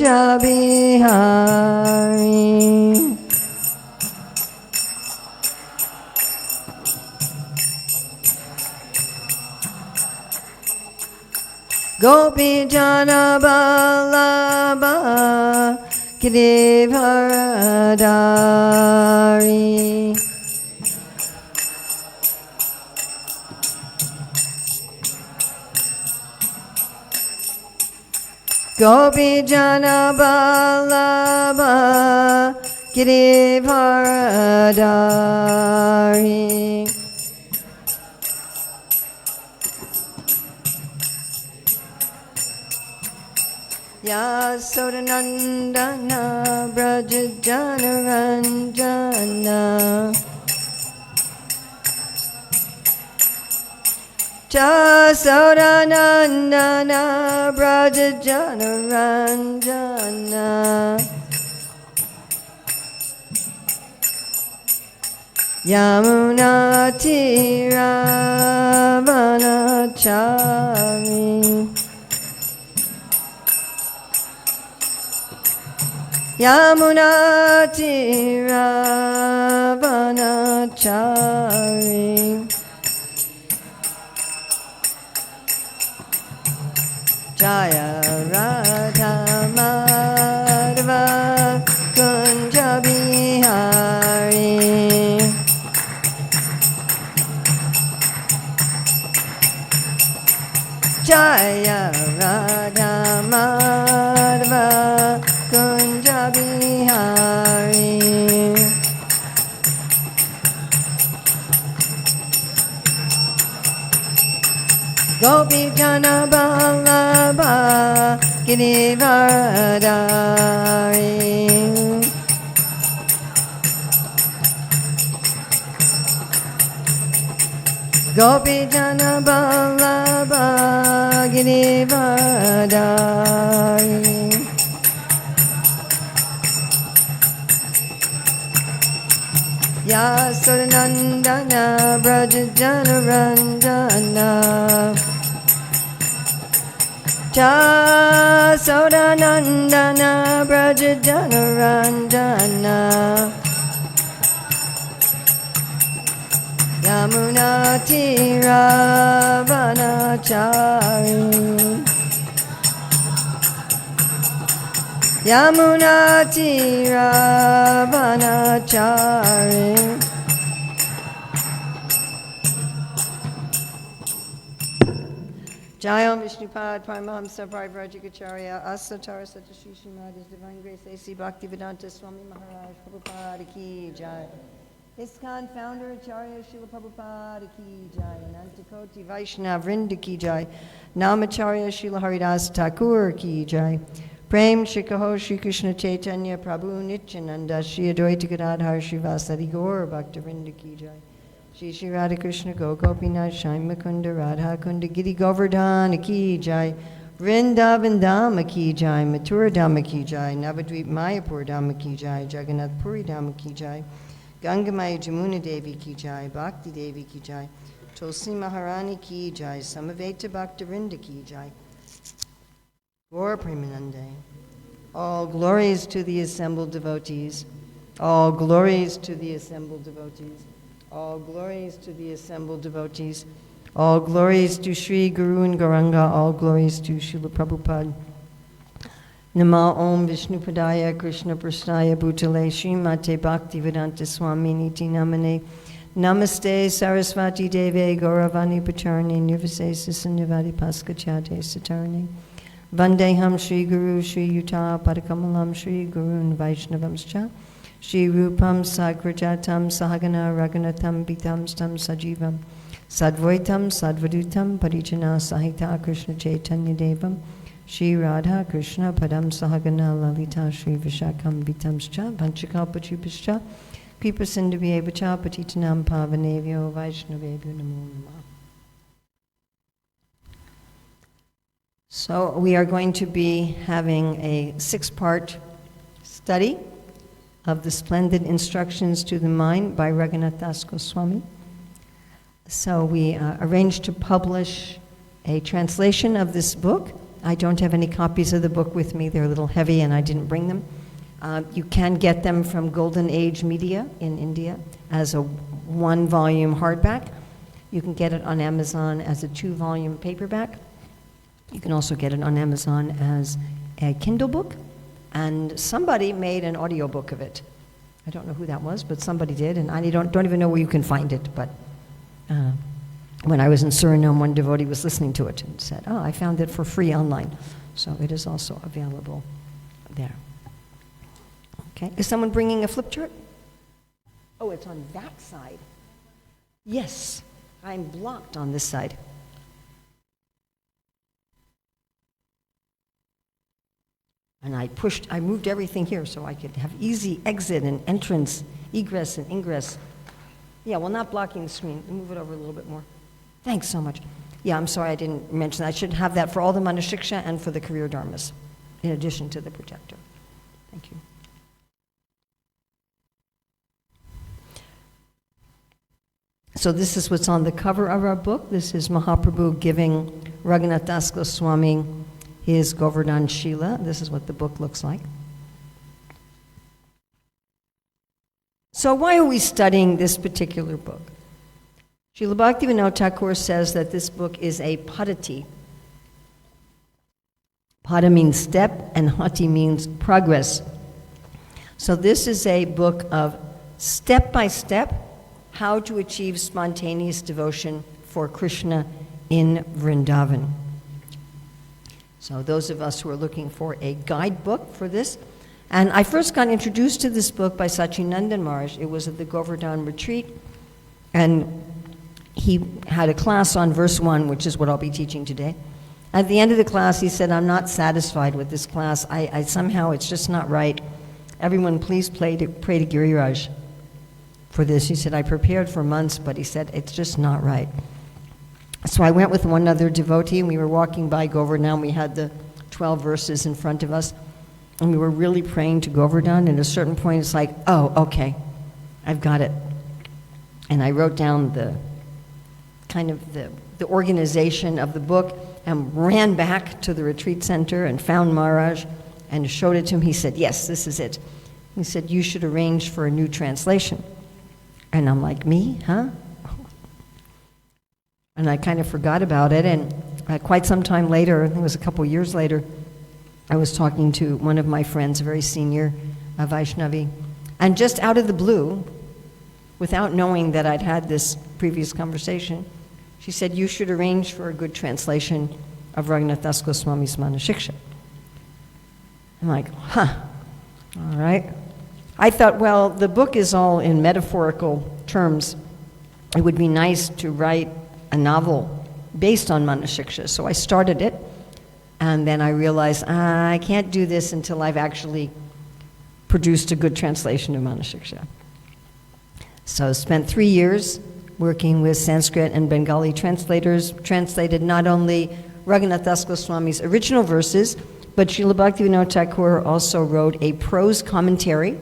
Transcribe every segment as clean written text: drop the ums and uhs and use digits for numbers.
Kunja Bihari. Gopi Jana Ballabha Giridharadari. Gopi Jana Ballabha Giridharadari. Yasodanandana Brajajana Ranjana Yasodanandana Brajajana Ranjana Yamuna Tiravanachari Yamuna Tiravanachari Jaya Radha Madhava Kunja Bihari Jaya Radha Madhava Kunja Bihari Gopi Jana Ballabha Giridharadari. Gopi Jana Ballabha Giridharadari. Yasodanandana Brajajana Ranjana Yasodanandana Brajajana Ranjana Yamuna Tiravanachari Yamuna Tiravanachari Jayam Vishnupad Paramahamsa Parivrajikacharya Asatara Satashishi Mad His Divine Grace A.C. Bhaktivedanta Swami Maharaj Prabhupada Ki Jai ISKCON Founder Acharya Srila Prabhupada Ki Jai Anantakoti Vaishnav Vrinda Ki Jai Namacharya Srila Haridas Thakur Ki Jai Prem Shri Kaho Shri Krishna Chaitanya Prabhu Nityananda Shri Advaita Gadadhar Shri Vasadi Gaur Bhaktivinoda Ki Jai Shri Shri Radha Krishna Go Gopinath Shai Mukunda Radha Kunda Giri Govardhana Ki Jai Vrindavan Dhama Ki Jai Mathura Dhama Ki Jai Navadvip Mayapur Dhama Ki Jai Jagannath Puri Dhama Ki Jai Gangamaya Jamuna Devi Ki Jai Bhakti Devi Ki Jai Tulsi Maharani Ki Jai Samaveta Bhaktivinoda Ki Jai Gaur Premanande. All glories to the assembled devotees. All glories to the assembled devotees. All glories to the assembled devotees. All glories to Sri Guru and Gauranga. All glories to Srila Prabhupada. Nama Om Vishnupadaya Krishna Prasnaya Bhutale Srimate Bhaktivedanta Swami Niti Namane Namaste Sarasvati Deve Gauravani Pacharni Nirvase Sisannivadi Paskachate Satarni Vandeham Sri Guru Sri Yuta Padakamalam Sri Gurun Vaishnavamscha Shri Rupam Sagrajatam Sahagana Raghunatham Pitam Stam Sajivam Sadvaitam Sadvadutam Parijana Sahita Krishna Chaitanya Devam Shri Radha Krishna Padam Sahagana Lalita Shri Vishakam Vitamscha Vanchakalpachupascha Kripasindhavyevacha Patitanam Pavanevyo Vaishnavebhyo Namo Namah. So we are going to be having a 6-part study of the Splendid Instructions to the Mind by Raghunath Das Goswami. So we arranged to publish a translation of this book I don't have any copies of the book with me. They're a little heavy and I didn't bring them. You can get them from Golden Age Media in India as a 1-volume hardback. You can get it on Amazon as a 2-volume paperback. You can also get it on Amazon as a Kindle book. And somebody made an audiobook of it. I don't know who that was, but somebody did, and I don't even know where you can find it. But when I was in Suriname, one devotee was listening to it and said, "Oh, I found it for free online." So it is also available there. Okay, is someone bringing a flip chart? Oh, it's on that side. Yes, I'm blocked on this side. And I moved everything here so I could have easy exit and entrance, egress and ingress. Yeah, well, not blocking the screen. Move it over a little bit more. Thanks so much. Yeah, I'm sorry I didn't mention that. I should have that for all the Manah-siksa and for the career dharmas, in addition to the projector. Thank you. So this is what's on the cover of our book. This is Mahaprabhu giving Raghunath Das Goswami his Govardhan Shila. This is what the book looks like. So why are we studying this particular book? Srila Bhaktivinoda Thakur says that this book is a padati. Pada means step and hati means progress. So this is a book of step-by-step how to achieve spontaneous devotion for Krishna in Vrindavan. So those of us who are looking for a guidebook for this, and I first got introduced to this book by Sachinandan Maharaj. It was at the Govardhan retreat, and he had a class on verse 1, which is what I'll be teaching today. At the end of the class, he said, "I'm not satisfied with this class. I somehow, it's just not right. Everyone, please pray to Giriraj for this." He said, "I prepared for months," but he said, "It's just not right." So I went with one other devotee, and we were walking by Govardhan. We had the 12 verses in front of us, and we were really praying to Govardhan. And at a certain point, it's like, oh, okay, I've got it. And I wrote down the kind of the organization of the book and ran back to the retreat center and found Maharaj and showed it to him. He said, "Yes, this is it." He said, "You should arrange for a new translation." And I'm like, "Me, huh?" And I kind of forgot about it, and quite some time later, I think it was a couple years later, I was talking to one of my friends, a very senior Vaishnavi, and just out of the blue, without knowing that I'd had this previous conversation, she said, "You should arrange for a good translation of Raghunath Das Goswami's Manah-siksa." I'm like, huh, all right. I thought, well, the book is all in metaphorical terms. It would be nice to write a novel based on Manah-siksa. So I started it, and then I realized I can't do this until I've actually produced a good translation of Manah-siksa. So I spent 3 years working with Sanskrit and Bengali translators, translated not only Raghunath Das Goswami's original verses, but Srila Bhaktivinoda Thakur also wrote a prose commentary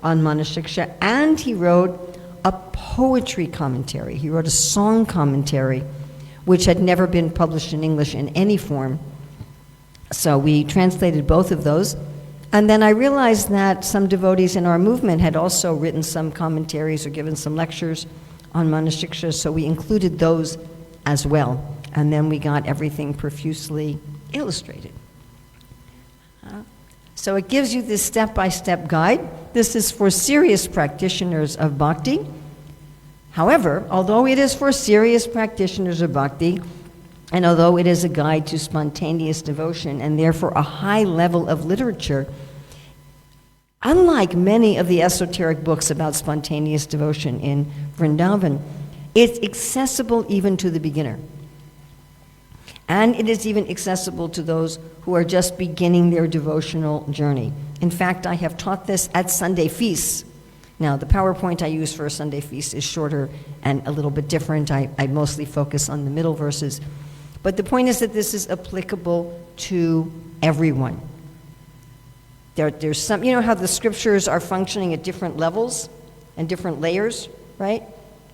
on Manah-siksa, and he wrote a poetry commentary. He wrote a song commentary, which had never been published in English in any form. So we translated both of those. And then I realized that some devotees in our movement had also written some commentaries or given some lectures on Manah-siksa, so we included those as well. And then we got everything profusely illustrated. So it gives you this step-by-step guide. This is for serious practitioners of bhakti. However, although it is for serious practitioners of bhakti, and although it is a guide to spontaneous devotion and therefore a high level of literature, unlike many of the esoteric books about spontaneous devotion in Vrindavan, it's accessible even to the beginner. And it is even accessible to those who are just beginning their devotional journey. In fact, I have taught this at Sunday feasts. Now, the PowerPoint I use for a Sunday feast is shorter and a little bit different. I mostly focus on the middle verses. But the point is that this is applicable to everyone. There's some, you know how the scriptures are functioning at different levels and different layers, right?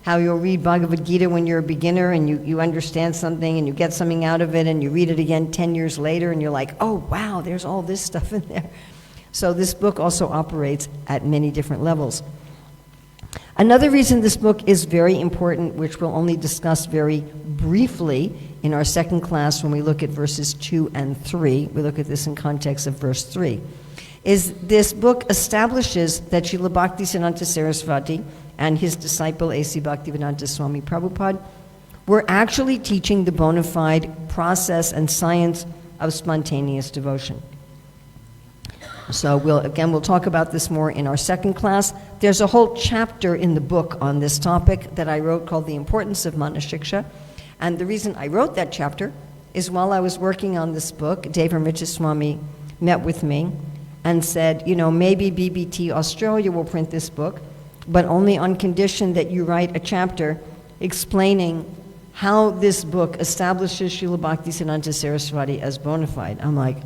how you'll read Bhagavad Gita when you're a beginner and you understand something and you get something out of it and you read it again 10 years later and you're like, oh, wow, there's all this stuff in there. So this book also operates at many different levels. Another reason this book is very important, which we'll only discuss very briefly in our second class when we look at verses 2 and 3, we look at this in context of verse 3, is this book establishes that Srila Bhaktisiddhanta Saraswati and his disciple A.C. Bhaktivedanta Swami Prabhupada were actually teaching the bona fide process and science of spontaneous devotion. So we'll talk about this more in our second class. There's a whole chapter in the book on this topic that I wrote called The Importance of Manah-siksa. And the reason I wrote that chapter is while I was working on this book, Devi Swami met with me and said, maybe BBT Australia will print this book, but only on condition that you write a chapter explaining how this book establishes Srila Bhaktisiddhanta Saraswati as bona fide. I'm like,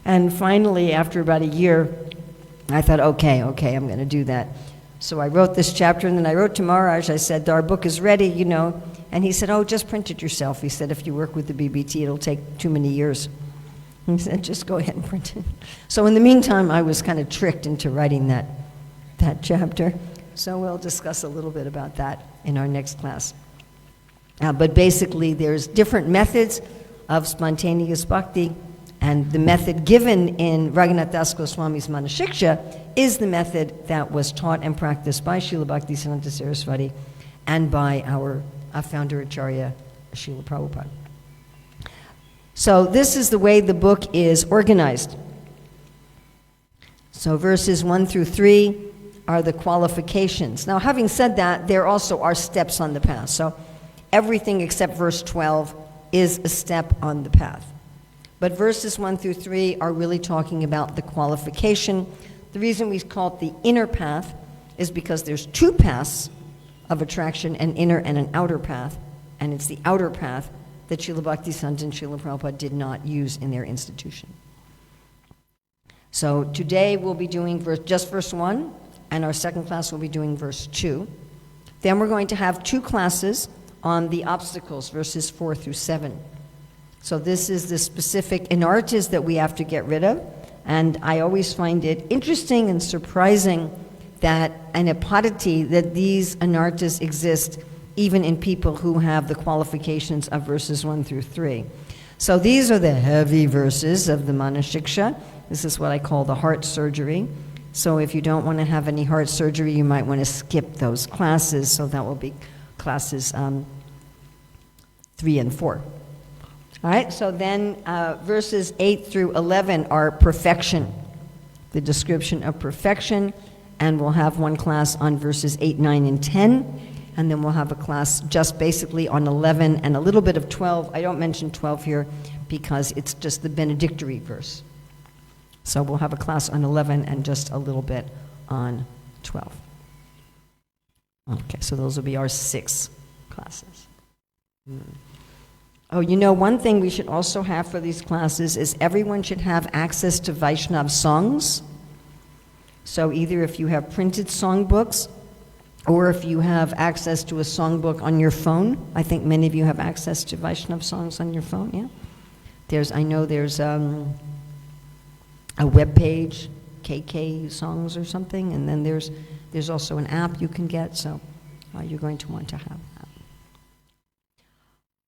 And finally, after about a year, I thought, okay, I'm going to do that. So I wrote this chapter, and then I wrote to Maharaj, I said, our book is ready, And he said, oh, just print it yourself. He said, if you work with the BBT, it'll take too many years. He said, just go ahead and print it. So in the meantime, I was kind of tricked into writing that chapter. So we'll discuss a little bit about that in our next class. But basically, there's different methods of spontaneous bhakti, and the method given in Raghunath Das Goswami's Manah-siksa is the method that was taught and practiced by Srila Bhaktisiddhanta Saraswati and by our founder Acharya, Srila Prabhupada. So this is the way the book is organized. So verses 1 through 3 are the qualifications. Now, having said that, there also are steps on the path. So everything except verse 12 is a step on the path. But verses 1 through 3 are really talking about the qualification. The reason we call it the inner path is because there's two paths of attraction, an inner and an outer path, and it's the outer path that Srila Bhaktisiddhanta and Srila Prabhupada did not use in their institution. So today we'll be doing just verse 1, and our second class will be doing verse 2. Then we're going to have two classes on the obstacles, verses 4 through 7. So this is the specific anartas that we have to get rid of, and I always find it interesting and surprising that an apodity, that these anartas exist even in people who have the qualifications of verses 1 through 3. So these are the heavy verses of the Manah-siksa. This is what I call the heart surgery. So if you don't want to have any heart surgery, you might want to skip those classes. So that will be classes 3 and 4. All right, so then verses 8 through 11 are perfection, the description of perfection, and we'll have one class on verses 8, 9, and 10, and then we'll have a class just basically on 11 and a little bit of 12. I don't mention 12 here because it's just the benedictory verse. So we'll have a class on 11 and just a little bit on 12. Okay, so those will be our 6 classes. Oh, one thing we should also have for these classes is everyone should have access to Vaishnav songs. So either if you have printed songbooks or if you have access to a songbook on your phone. I think many of you have access to Vaishnav songs on your phone, yeah? I know there's a web page, KK songs or something, and then there's also an app you can get, so you're going to want to have that.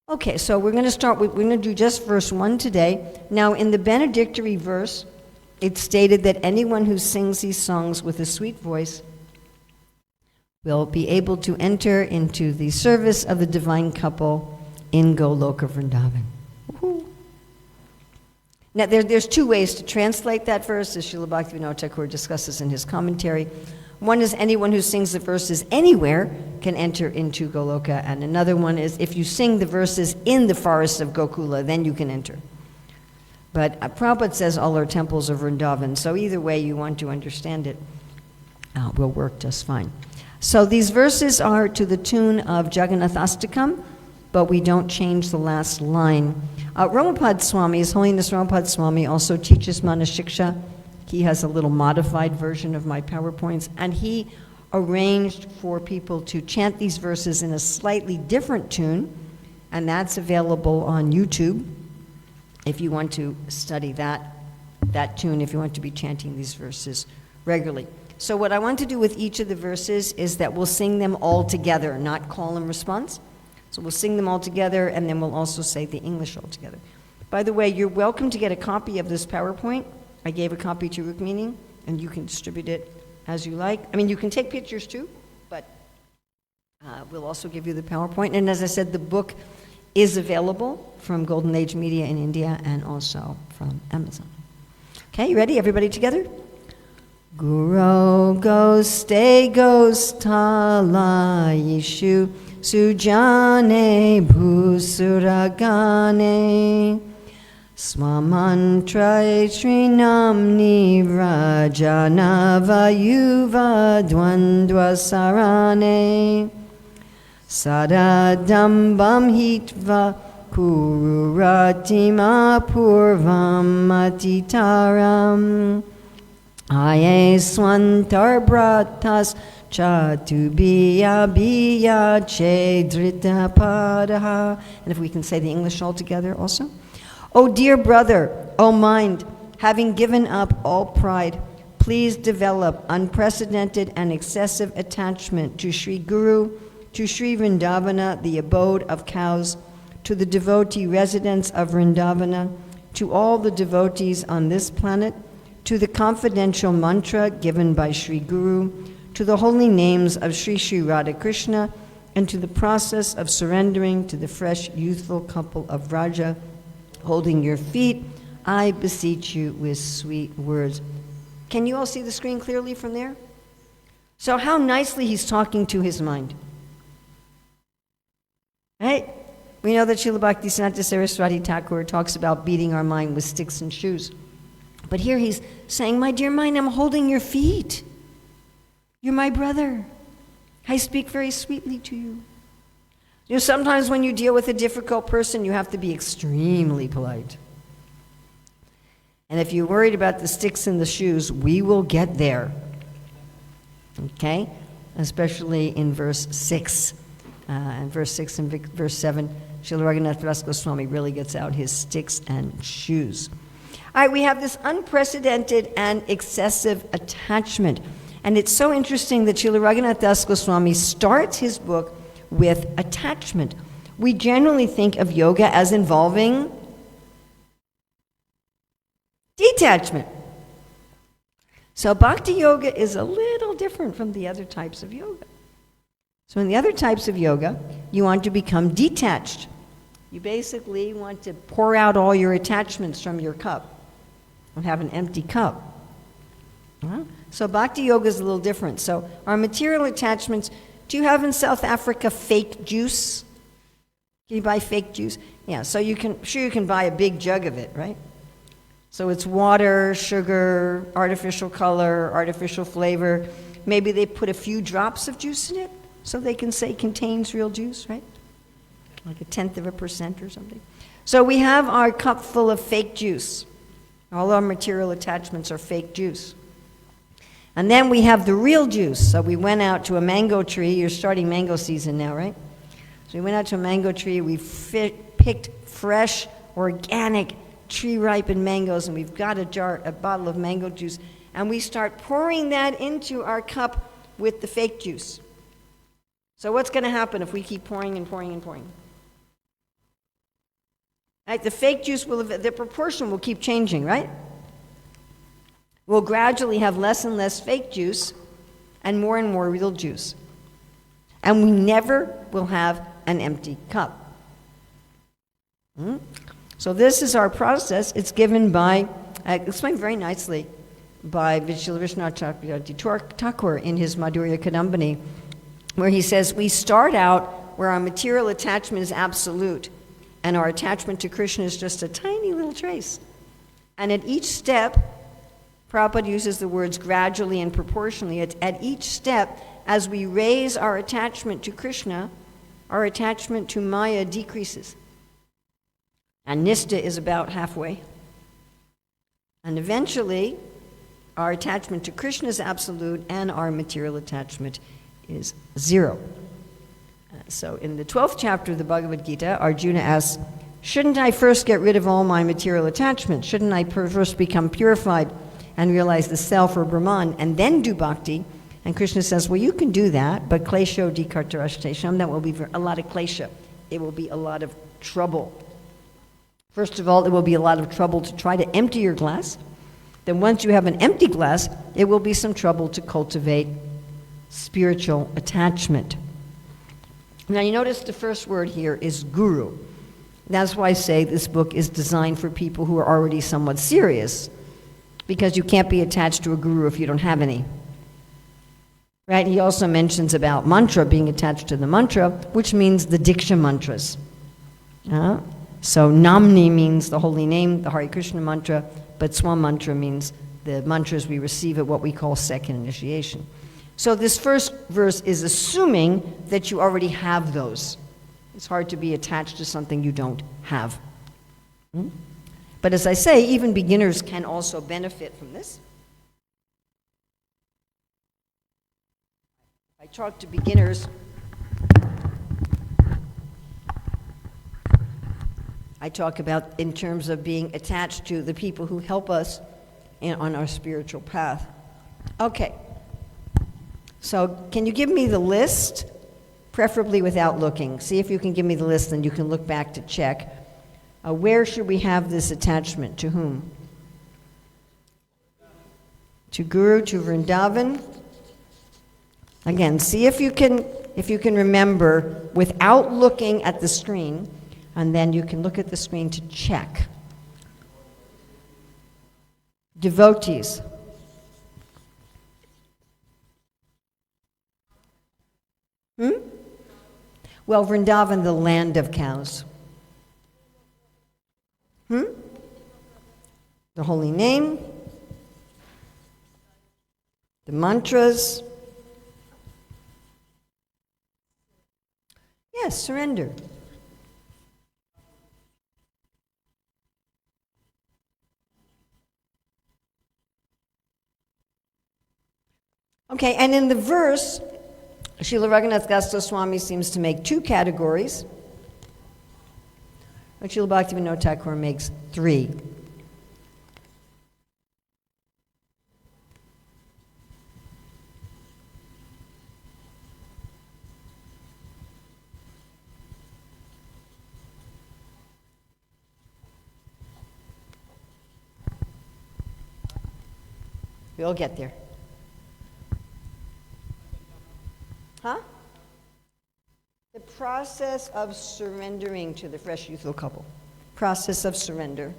Okay, so we're going to do just verse 1 today. Now, in the benedictory verse, it's stated that anyone who sings these songs with a sweet voice will be able to enter into the service of the divine couple in Goloka Vrindavan. Woo-hoo. Now, there's 2 ways to translate that verse, as Srila Bhaktivinoda Thakur discusses in his commentary. One is anyone who sings the verses anywhere can enter into Goloka, and another one is if you sing the verses in the forest of Gokula, then you can enter. But Prabhupada says all our temples are Vrindavan, so either way you want to understand it will work just fine. So these verses are to the tune of Jagannathastakam, but we don't change the last line. Ramapad Swami, His Holiness Ramapad Swami, also teaches Manah-siksa. He has a little modified version of my PowerPoints, and he arranged for people to chant these verses in a slightly different tune, and that's available on YouTube if you want to study that tune, if you want to be chanting these verses regularly. So what I want to do with each of the verses is that we'll sing them all together, not call and response. So we'll sing them all together, and then we'll also say the English all together. By the way, you're welcome to get a copy of this PowerPoint. I gave a copy to Rukmini, and you can distribute it as you like. I mean, you can take pictures too, but we'll also give you the PowerPoint. And as I said, the book is available from Golden Age Media in India and also from Amazon. Okay, you ready? Everybody together? Guru goste gostala Yeshu sujane bhusuragane swamantra trinamni vrajana vayuva dvandva sarane sadadambam hitva kururatima purvam atitaram Aye swantar bratas chatubiya biya chedrita padaha. And if we can say the English all together also. O dear brother, O mind, having given up all pride, please develop unprecedented and excessive attachment to Sri Guru, to Sri Vrindavana, the abode of cows, to the devotee residents of Vrindavana, to all the devotees on this planet, to the confidential mantra given by Sri Guru, to the holy names of Sri Sri Radha Krishna, and to the process of surrendering to the fresh youthful couple of Raja, holding your feet, I beseech you with sweet words. Can you all see the screen clearly from there? So how nicely he's talking to his mind. Right? We know that Srila Bhaktisiddhanta Saraswati Thakur talks about beating our mind with sticks and shoes. But here he's saying, my dear mind, I'm holding your feet. You're my brother. I speak very sweetly to you. You know, sometimes when you deal with a difficult person, you have to be extremely polite. And if you're worried about the sticks and the shoes, we will get there. Okay? Especially in verse 6. And verse 6 and verse 7, Srila Raghunath Das Goswami really gets out his sticks and shoes. All right, we have this unprecedented and excessive attachment. And it's so interesting that Srila Raghunath Das Goswami starts his book with attachment. We generally think of yoga as involving detachment. So bhakti yoga is a little different from the other types of yoga. So in the other types of yoga, you want to become detached. You basically want to pour out all your attachments from your cup and have an empty cup. So bhakti yoga is a little different. So our material attachments, do you have in South Africa fake juice? Can you buy fake juice? Yeah, so you can buy a big jug of it, right? So it's water, sugar, artificial color, artificial flavor. Maybe they put a few drops of juice in it so they can say contains real juice, right? Like 0.1% or something. So we have our cup full of fake juice. All our material attachments are fake juice. And then we have the real juice. So we went out to a mango tree. You're starting mango season now, right? So we went out to a mango tree. We picked fresh, organic, tree-ripened mangoes, and we've got a bottle of mango juice, and we start pouring that into our cup with the fake juice. So what's going to happen if we keep pouring and pouring and pouring? Right, the fake juice the proportion will keep changing, right? We'll gradually have less and less fake juice and more real juice. And we never will have an empty cup. So this is our process. It's given by, explained very nicely by Srila Vishwanath Thakur in his Madhurya Kadambini, where he says we start out where our material attachment is absolute and our attachment to Krishna is just a tiny little trace. And at each step, Prabhupada uses the words gradually and proportionally. At each step, as we raise our attachment to Krishna, our attachment to Maya decreases. And Nishta is about halfway. And eventually, Our attachment to Krishna is absolute, and our material attachment is 0. So in the 12th chapter of the Bhagavad Gita, Arjuna asks, shouldn't I first get rid of all my material attachment? Shouldn't I first become purified and realize the self or Brahman and then do bhakti? And Krishna says, well, you can do that, but klesho dikartarashtesham, that will be a lot of klesha. It will be a lot of trouble. First of all, it will be a lot of trouble to try to empty your glass. Then once you have an empty glass, it will be some trouble to cultivate spiritual attachment. Now you notice the first word here is guru. That's why I say this book is designed for people who are already somewhat serious, because you can't be attached to a guru if you don't have any. Right? He also mentions about mantra, being attached to the mantra, which means the Diksha mantras. So Namni means the holy name, the Hare Krishna mantra, but Swam mantra means the mantras we receive at what we call second initiation. So this first verse is assuming that you already have those. It's hard to be attached to something you don't have. But as I say, even beginners can also benefit from this. I talk to beginners. I talk about in terms of being attached to the people who help us on our spiritual path. Okay. So can you give me the list, preferably without looking? See if you can give me the list, and you can look back to check. Where should we have this attachment? To whom? To Guru, to Vrindavan. Again, see if you can remember without looking at the screen, and then you can look at the screen to check. Devotees. Well, Vrindavan, the land of cows. The holy name, the mantras. Yes, surrender. Okay, and in the verse, Srila Raghunath Das Goswami seems to make 2 categories, but Srila Bhaktivinoda Thakur makes 3. We'll get there. The process of surrendering to the fresh youthful couple. Process of surrender.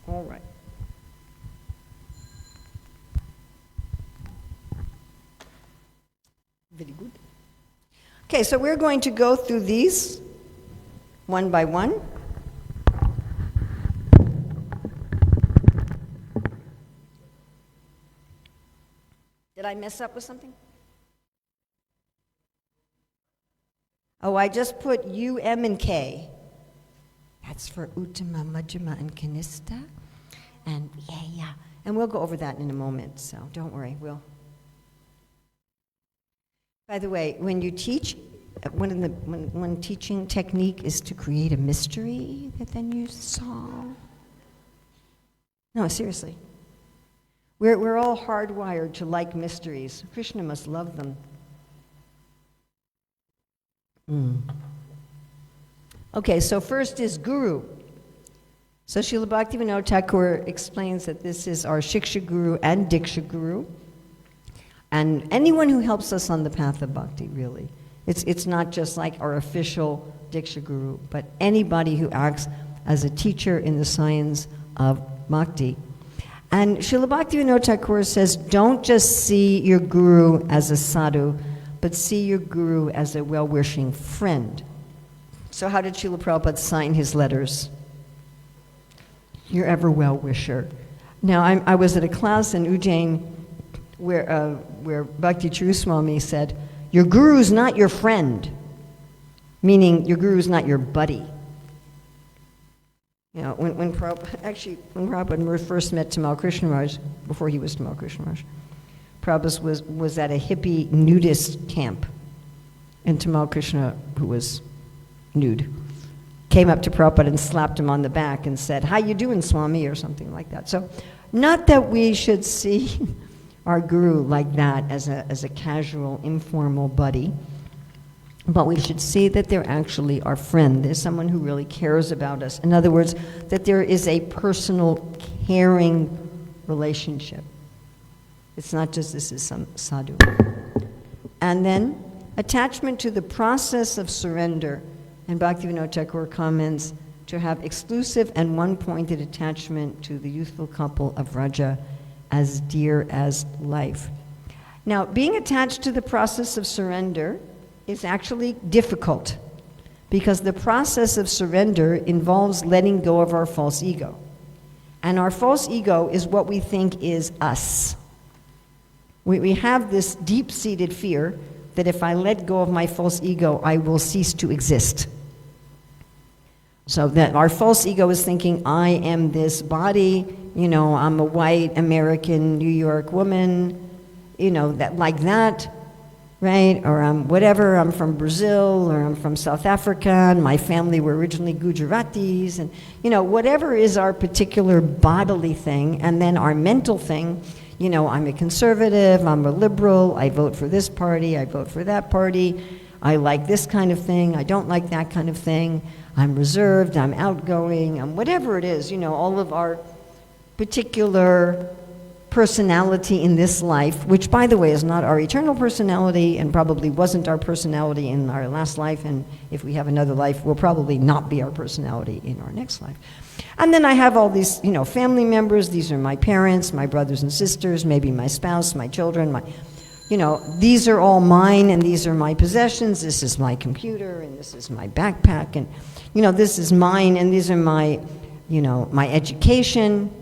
All right. Very good. Okay, so we're going to go through these one by one. Did I mess up with something? Oh, I just put U, M, and K. That's for Uttama, Madhyama, and Kanista. And yeah. And we'll go over that in a moment, so don't worry, we'll. By the way, when you teach, one teaching technique is to create a mystery that then you solve. No, seriously. We're all hardwired to like mysteries. Krishna must love them. Okay, so first is Guru. So Srila Bhaktivinoda Thakur explains that this is our Shiksha Guru and Diksha Guru, and anyone who helps us on the path of bhakti, really. It's not just like our official Diksha Guru, but anybody who acts as a teacher in the science of bhakti. And Srila Bhaktivinoda Thakur says, don't just see your guru as a sadhu, but see your guru as a well-wishing friend. So how did Srila Prabhupada sign his letters? Your ever well-wisher. Now, I was at a class in Ujjain where Bhakti Churu Swami said, your guru's not your friend. meaning your guru is not your buddy. You know, when Prabhupada first met Tamal Krishna Maharaj, before he was Tamal Krishna Maharaj, Prabhupada was at a hippie nudist camp, and Tamal Krishna, who was nude, came up to Prabhupada and slapped him on the back and said, "How you doing, Swami?" or something like that. So, not that we should see our guru like that as a casual, informal buddy, but we should see that they're actually our friend. There's someone who really cares about us. In other words, that there is a personal, caring relationship. It's not just this is some sadhu. And then, attachment to the process of surrender. And Bhaktivinoda Thakur comments, to have exclusive and one-pointed attachment to the youthful couple of Raja as dear as life. Now, being attached to the process of surrender is actually difficult, because the process of surrender involves letting go of our false ego. And our false ego is what we think is us. We have this deep-seated fear that if I let go of my false ego, I will cease to exist. So that our false ego is thinking, I am this body, you know, I'm a white American New York woman, you know, that like that, right? Or I'm whatever, I'm from Brazil, or I'm from South Africa, and my family were originally Gujaratis, and, you know, whatever is our particular bodily thing, and then our mental thing, you know, I'm a conservative, I'm a liberal, I vote for this party, I vote for that party, I like this kind of thing, I don't like that kind of thing, I'm reserved, I'm outgoing, I'm whatever it is, you know, all of our particular personality in this life, which, by the way, is not our eternal personality and probably wasn't our personality in our last life, and if we have another life, will probably not be our personality in our next life. And then I have all these, you know, family members. These are my parents, my brothers and sisters, maybe my spouse, my children, you know, these are all mine, and these are my possessions. This is my computer, and this is my backpack, and, you know, this is mine, and these are my, you know, my education.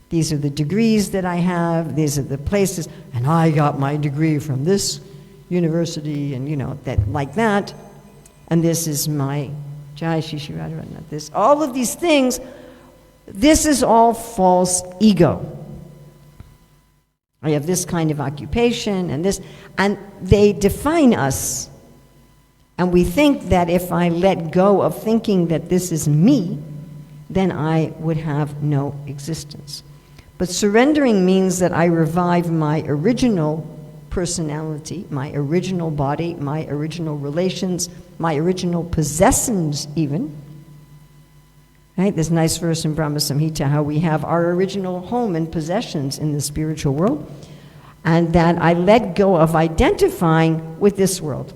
These are the degrees that I have. These are the places, and I got my degree from this university, and, you know, that like that. And this is my Jai Shishi Radharani. This, all of these things. This is all false ego. I have this kind of occupation and this, and they define us. And we think that if I let go of thinking that this is me, then I would have no existence. But surrendering means that I revive my original personality, my original body, my original relations, my original possessions even. Right? There's a nice verse in Brahma Samhita how we have our original home and possessions in the spiritual world, and that I let go of identifying with this world.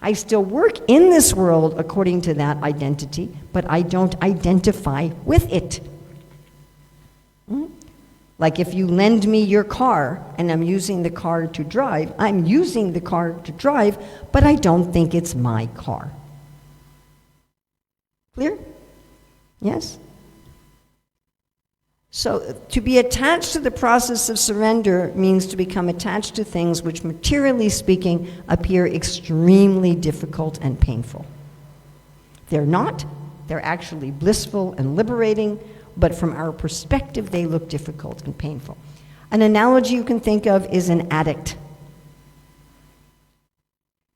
I still work in this world according to that identity, but I don't identify with it. Like if you lend me your car and I'm using the car to drive, I'm using the car to drive, but I don't think it's my car. Clear? Yes? So to be attached to the process of surrender means to become attached to things which, materially speaking, appear extremely difficult and painful. They're not. They're actually blissful and liberating, but from our perspective, they look difficult and painful. An analogy you can think of is an addict.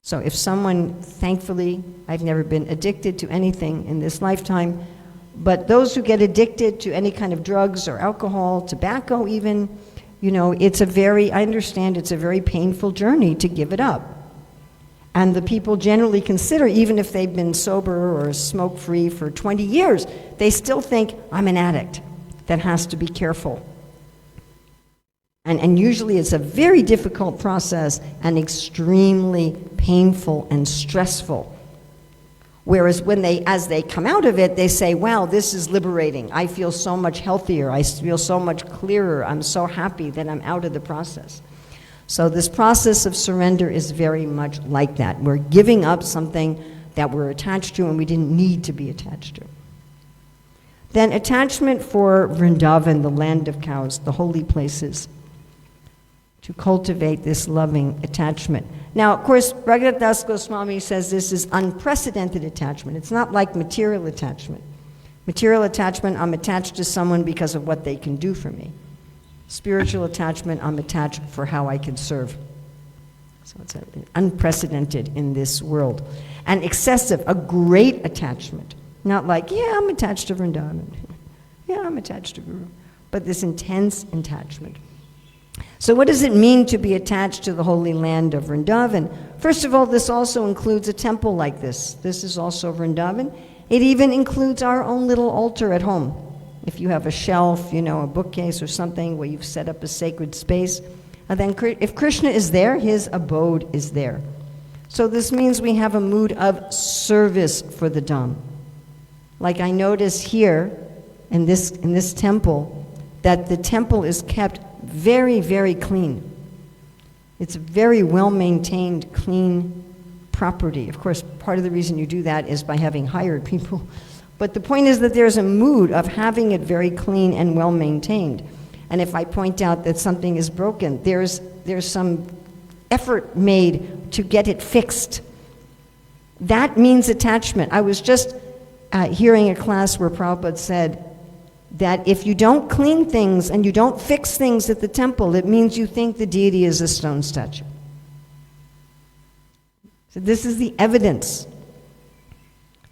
So if someone, thankfully, I've never been addicted to anything in this lifetime, but those who get addicted to any kind of drugs or alcohol, tobacco even, you know, I understand it's a very painful journey to give it up. And the people generally consider, even if they've been sober or smoke-free for 20 years, they still think, I'm an addict that has to be careful. And usually it's a very difficult process and extremely painful and stressful. Whereas as they come out of it, they say, wow, this is liberating. I feel so much healthier. I feel so much clearer. I'm so happy that I'm out of the process. So this process of surrender is very much like that. We're giving up something that we're attached to and we didn't need to be attached to. Then attachment for Vrindavan, the land of cows, the holy places. to cultivate this loving attachment. Now, of course, Bhagavad Das Goswami says this is unprecedented attachment. It's not like material attachment. Material attachment, I'm attached to someone because of what they can do for me. Spiritual attachment, I'm attached for how I can serve. So it's unprecedented in this world. And excessive, a great attachment. Not like, yeah, I'm attached to Vrindavan. Yeah, I'm attached to Guru. But this intense attachment. So what does it mean to be attached to the holy land of Vrindavan? First of all, this also includes a temple like this. This is also Vrindavan. It even includes our own little altar at home. If you have a shelf, a bookcase or something where you've set up a sacred space, and then if Krishna is there, his abode is there. So this means we have a mood of service for the Dham. Like I notice here in this temple, that the temple is kept very, very clean. It's a very well-maintained, clean property. Of course, part of the reason you do that is by having hired people. But the point is that there's a mood of having it very clean and well-maintained. And if I point out that something is broken, there's some effort made to get it fixed. That means attachment. I was just hearing a class where Prabhupada said that if you don't clean things and you don't fix things at the temple, it means you think the deity is a stone statue. So this is the evidence.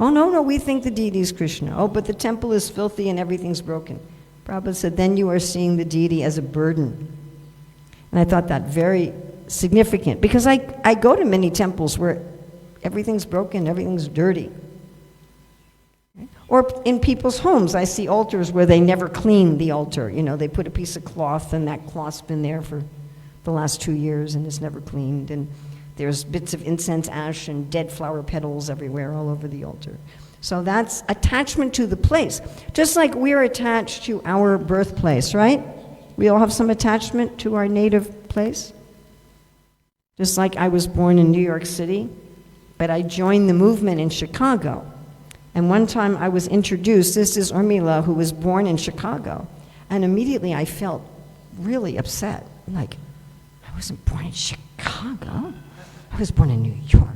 Oh, no, we think the deity is Krishna. Oh, but the temple is filthy and everything's broken. Prabhupada said, then you are seeing the deity as a burden. And I thought that very significant, because I go to many temples where everything's broken, everything's dirty. Or in people's homes, I see altars where they never clean the altar. They put a piece of cloth, and that cloth's been there for the last 2 years, and it's never cleaned. And there's bits of incense ash and dead flower petals everywhere all over the altar. So that's attachment to the place. Just like we're attached to our birthplace, right? We all have some attachment to our native place. Just like I was born in New York City, but I joined the movement in Chicago. And one time I was introduced, this is Urmila, who was born in Chicago. And immediately I felt really upset. Like, I wasn't born in Chicago. I was born in New York.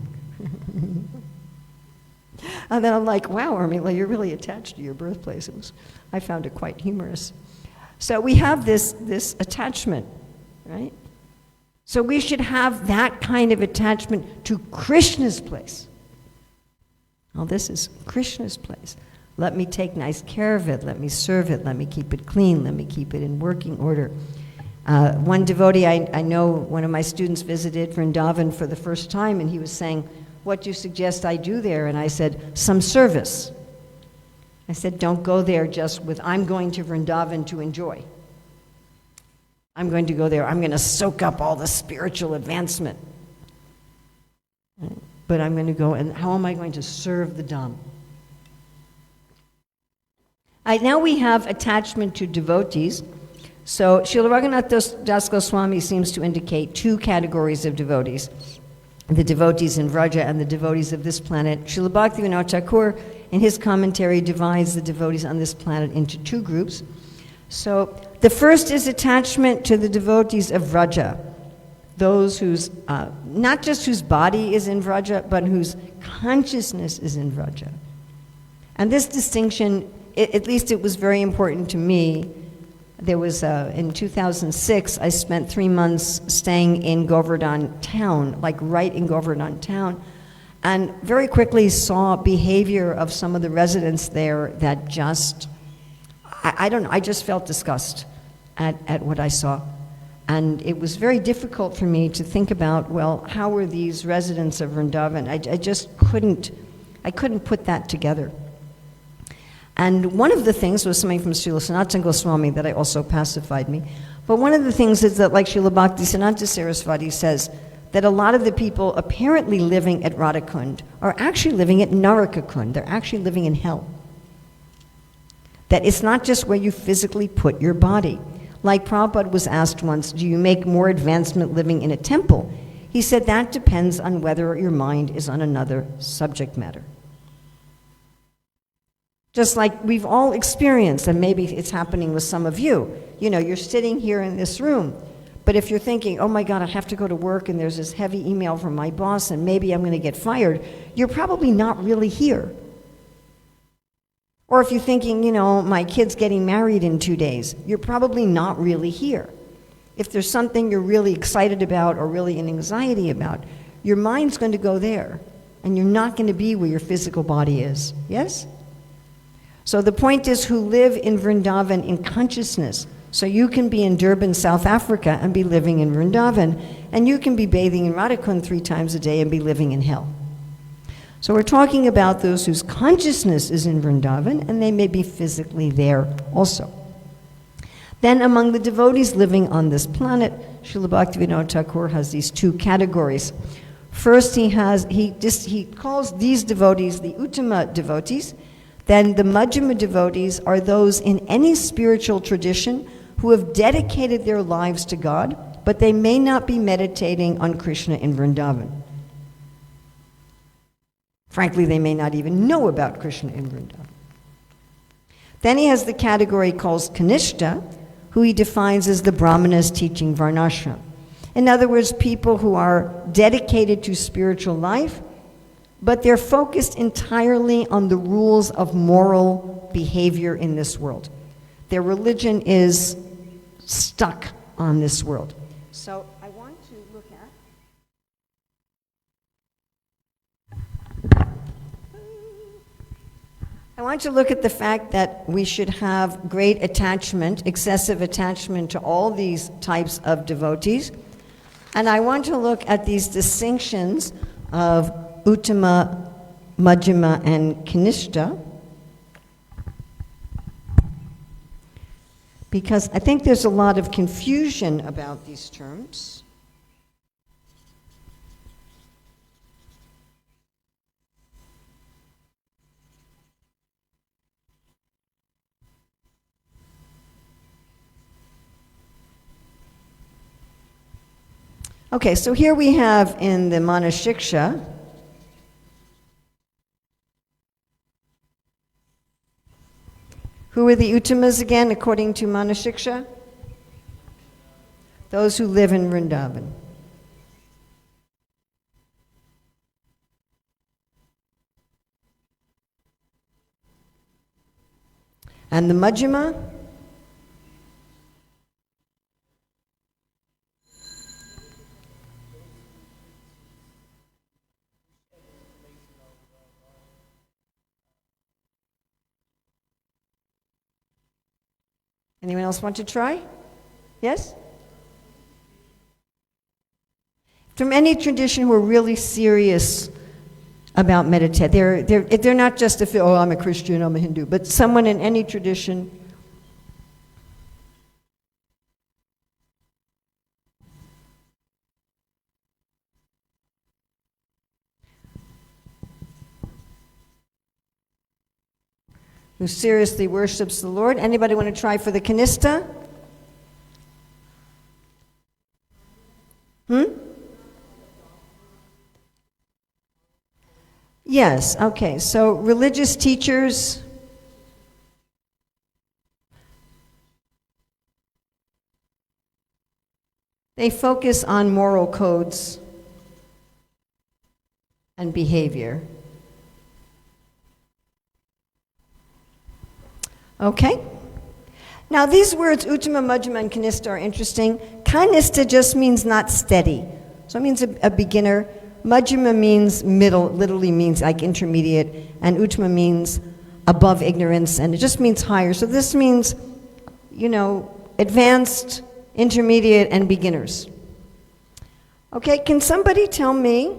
And then I'm like, wow, Urmila, you're really attached to your birthplace. I found it quite humorous. So we have this attachment, right? So we should have that kind of attachment to Krishna's place. Well, this is Krishna's place. Let me take nice care of it. Let me serve it. Let me keep it clean. Let me keep it in working order. One devotee, I know one of my students visited Vrindavan for the first time, and he was saying, what do you suggest I do there? And I said, some service. I said, don't go there just with, I'm going to Vrindavan to enjoy. I'm going to go there. I'm going to soak up all the spiritual advancement. But I'm going to go, and how am I going to serve the Dham? Now we have attachment to devotees. So Srila Raghunath Das Goswami seems to indicate two categories of devotees. The devotees in Vraja and the devotees of this planet. Srila Bhaktivinoda Thakur, in his commentary, divides the devotees on this planet into two groups. So the first is attachment to the devotees of Vraja. Those whose, not just whose body is in Vraja, but whose consciousness is in Vraja. And this distinction, at least it was very important to me. There was, in 2006, I spent 3 months staying in Govardhan town, like right in Govardhan town, and very quickly saw behavior of some of the residents there that just, I don't know, I just felt disgust at what I saw. And it was very difficult for me to think about, well, how were these residents of Vrindavan? I just couldn't put that together. And one of the things was something from Srila Sanatana Goswami that I also pacified me. But one of the things is that, like Srila Bhakti Siddhanta Saraswati says, that a lot of the people apparently living at Radhakund are actually living at Narakakund. They're actually living in hell. That it's not just where you physically put your body. Like Prabhupada was asked once, do you make more advancement living in a temple? He said that depends on whether your mind is on another subject matter. Just like we've all experienced, and maybe it's happening with some of you. You know, you're sitting here in this room, But if you're thinking, oh my God, I have to go to work and there's this heavy email from my boss and maybe I'm going to get fired, you're probably not really here. Or if you're thinking, my kid's getting married in 2 days, you're probably not really here. If there's something you're really excited about or really in anxiety about, your mind's going to go there, and you're not going to be where your physical body is. Yes? So the point is, who live in Vrindavan in consciousness. So you can be in Durban, South Africa, and be living in Vrindavan, and you can be bathing in Radhakund 3 times a day and be living in hell. So we're talking about those whose consciousness is in Vrindavan, and they may be physically there also. Then among the devotees living on this planet, Srila Bhaktivinoda Thakur has these 2 categories. First, he calls these devotees the Uttama devotees. Then the Madhyama devotees are those in any spiritual tradition who have dedicated their lives to God, but they may not be meditating on Krishna in Vrindavan. Frankly, they may not even know about Krishna in Vrindavan. Then he has the category called Kanishta, who he defines as the Brahmanas teaching Varnashram. In other words, people who are dedicated to spiritual life, but they're focused entirely on the rules of moral behavior in this world. Their religion is stuck on this world. So I want to look at the fact that we should have great attachment, excessive attachment to all these types of devotees. And I want to look at these distinctions of Uttama, Madhyama, and Kanishta, because I think there's a lot of confusion about these terms. Okay, so here we have in the Manah-siksa, who are the Uttamas again, according to Manah-siksa? Those who live in Vrindavan. And the Madhyama? Anyone else want to try? Yes? From any tradition who are really serious about meditation, they're not just I'm a Christian, I'm a Hindu, but someone in any tradition who seriously worships the Lord. Anybody want to try for the Kanishta? Yes, okay, so religious teachers, they focus on moral codes and behavior. Okay? Now these words, Uttama, Madhyama, and Kanishta, are interesting. Kanishta just means not steady. So it means a beginner. Madhyama means middle, literally means like intermediate. And Uttama means above ignorance, and it just means higher. So this means, advanced, intermediate, and beginners. Okay, can somebody tell me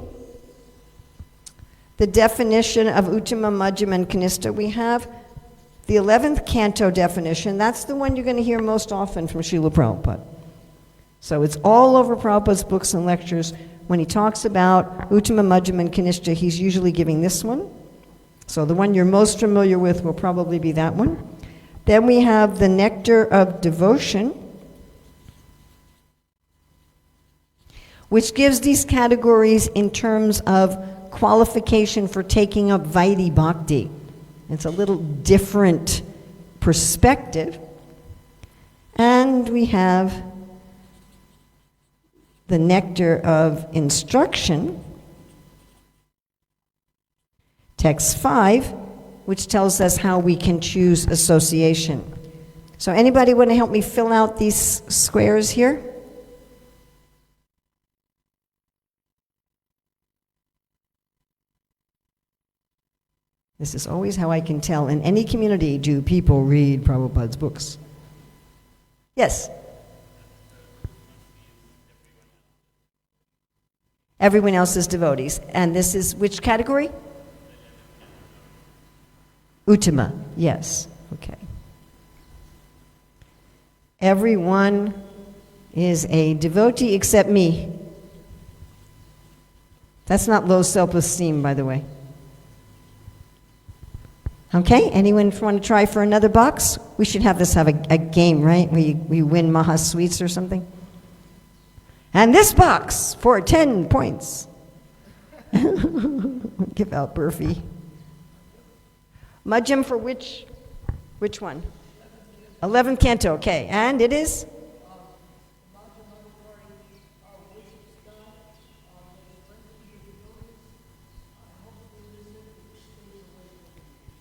the definition of Uttama, Madhyama, and Kanishta? We have the 11th canto definition. That's the one you're going to hear most often from Srila Prabhupada. So it's all over Prabhupada's books and lectures. When he talks about Uttama, Madhyama, and Kanishta, he's usually giving this one. So the one you're most familiar with will probably be that one. Then we have the Nectar of Devotion, which gives these categories in terms of qualification for taking up Vaidhi Bhakti. It's a little different perspective. And we have the nectar of instruction, text 5, which tells us how we can choose association. So anybody want to help me fill out these squares here? This is always how I can tell in any community, do people read Prabhupada's books? Yes? Everyone else is devotees. And this is which category? Uttama, yes, okay. Everyone is a devotee except me. That's not low self-esteem, by the way. Okay, anyone want to try for another box? We should have a game, right? We win Maha Sweets or something. And this box for 10 points. Give out Burfi. Majjhim for which one? 11th canto, okay. And it is?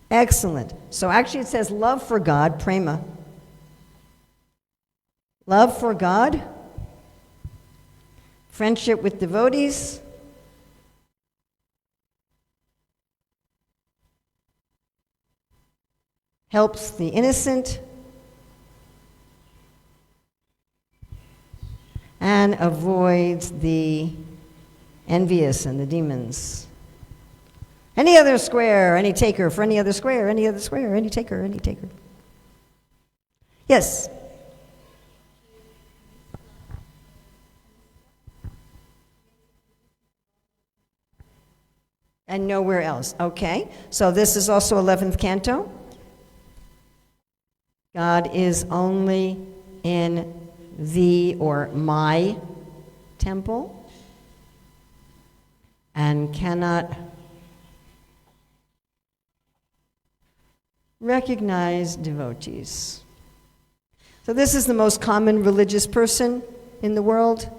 Excellent. So actually it says love for God, prema. Love for God, friendship with devotees, helps the innocent, and avoids the envious and the demons. Any other square, any taker for any other square, any other square, any taker, any taker. Yes? And nowhere else. Okay, so this is also 11th canto. God is only in the or my temple and cannot recognize devotees. So this is the most common religious person in the world.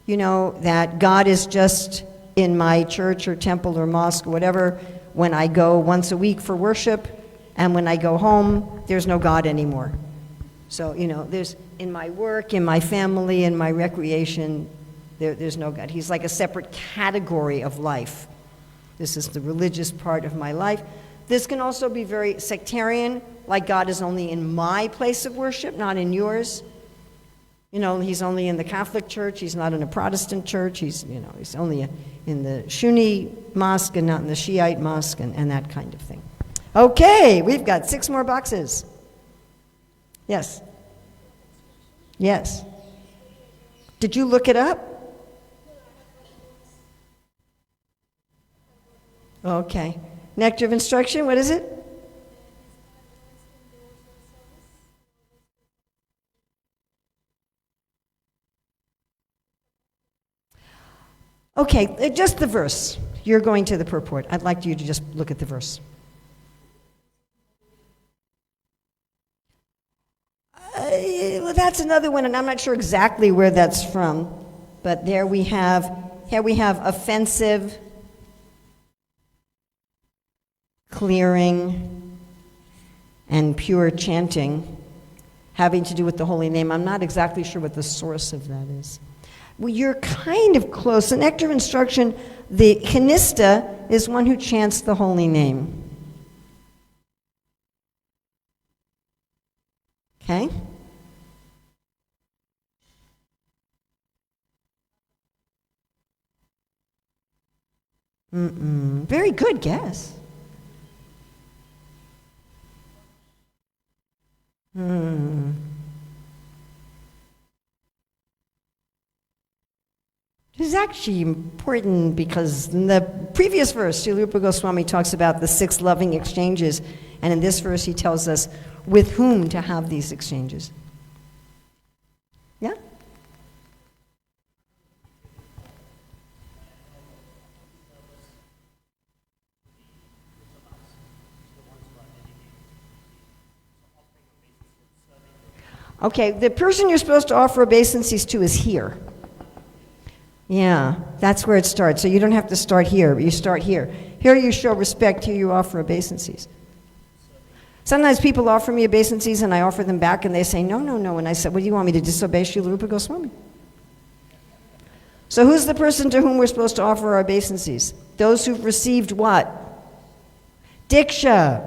You know, that God is just in my church or temple or mosque or whatever when I go once a week for worship, and when I go home, there's no God anymore. So, you know, there's in my work, in my family, in my recreation, there's no God. He's like a separate category of life. This is the religious part of my life. This can also be very sectarian, like God is only in my place of worship, not in yours. You know, he's only in the Catholic Church, he's not in a Protestant church, he's only in the Sunni mosque and not in the Shiite mosque and that kind of thing. Okay, we've got 6 more boxes. Yes? Yes. Did you look it up? Okay. Nectar of instruction, what is it? Okay, just the verse. You're going to the purport. I'd like you to just look at the verse. Well, that's another one, and I'm not sure exactly where that's from, but here we have offensive, clearing, and pure chanting having to do with the holy name. I'm not exactly sure what the source of that is. Well, you're kind of close. The nectar of instruction, the kanista is one who chants the holy name. Okay? Very good guess. This is actually important because in the previous verse, Srila Rupa Goswami talks about the 6 loving exchanges, and in this verse he tells us with whom to have these exchanges. Yeah? Okay, the person you're supposed to offer obeisances to is here. Yeah, that's where it starts. So you don't have to start here, but you start here. Here you show respect, here you offer obeisances. Sometimes people offer me obeisances and I offer them back and they say, no, no, no. And I said, what do you want me to disobey Srila Rupa Goswami? So who's the person to whom we're supposed to offer our obeisances? Those who've received what? Diksha,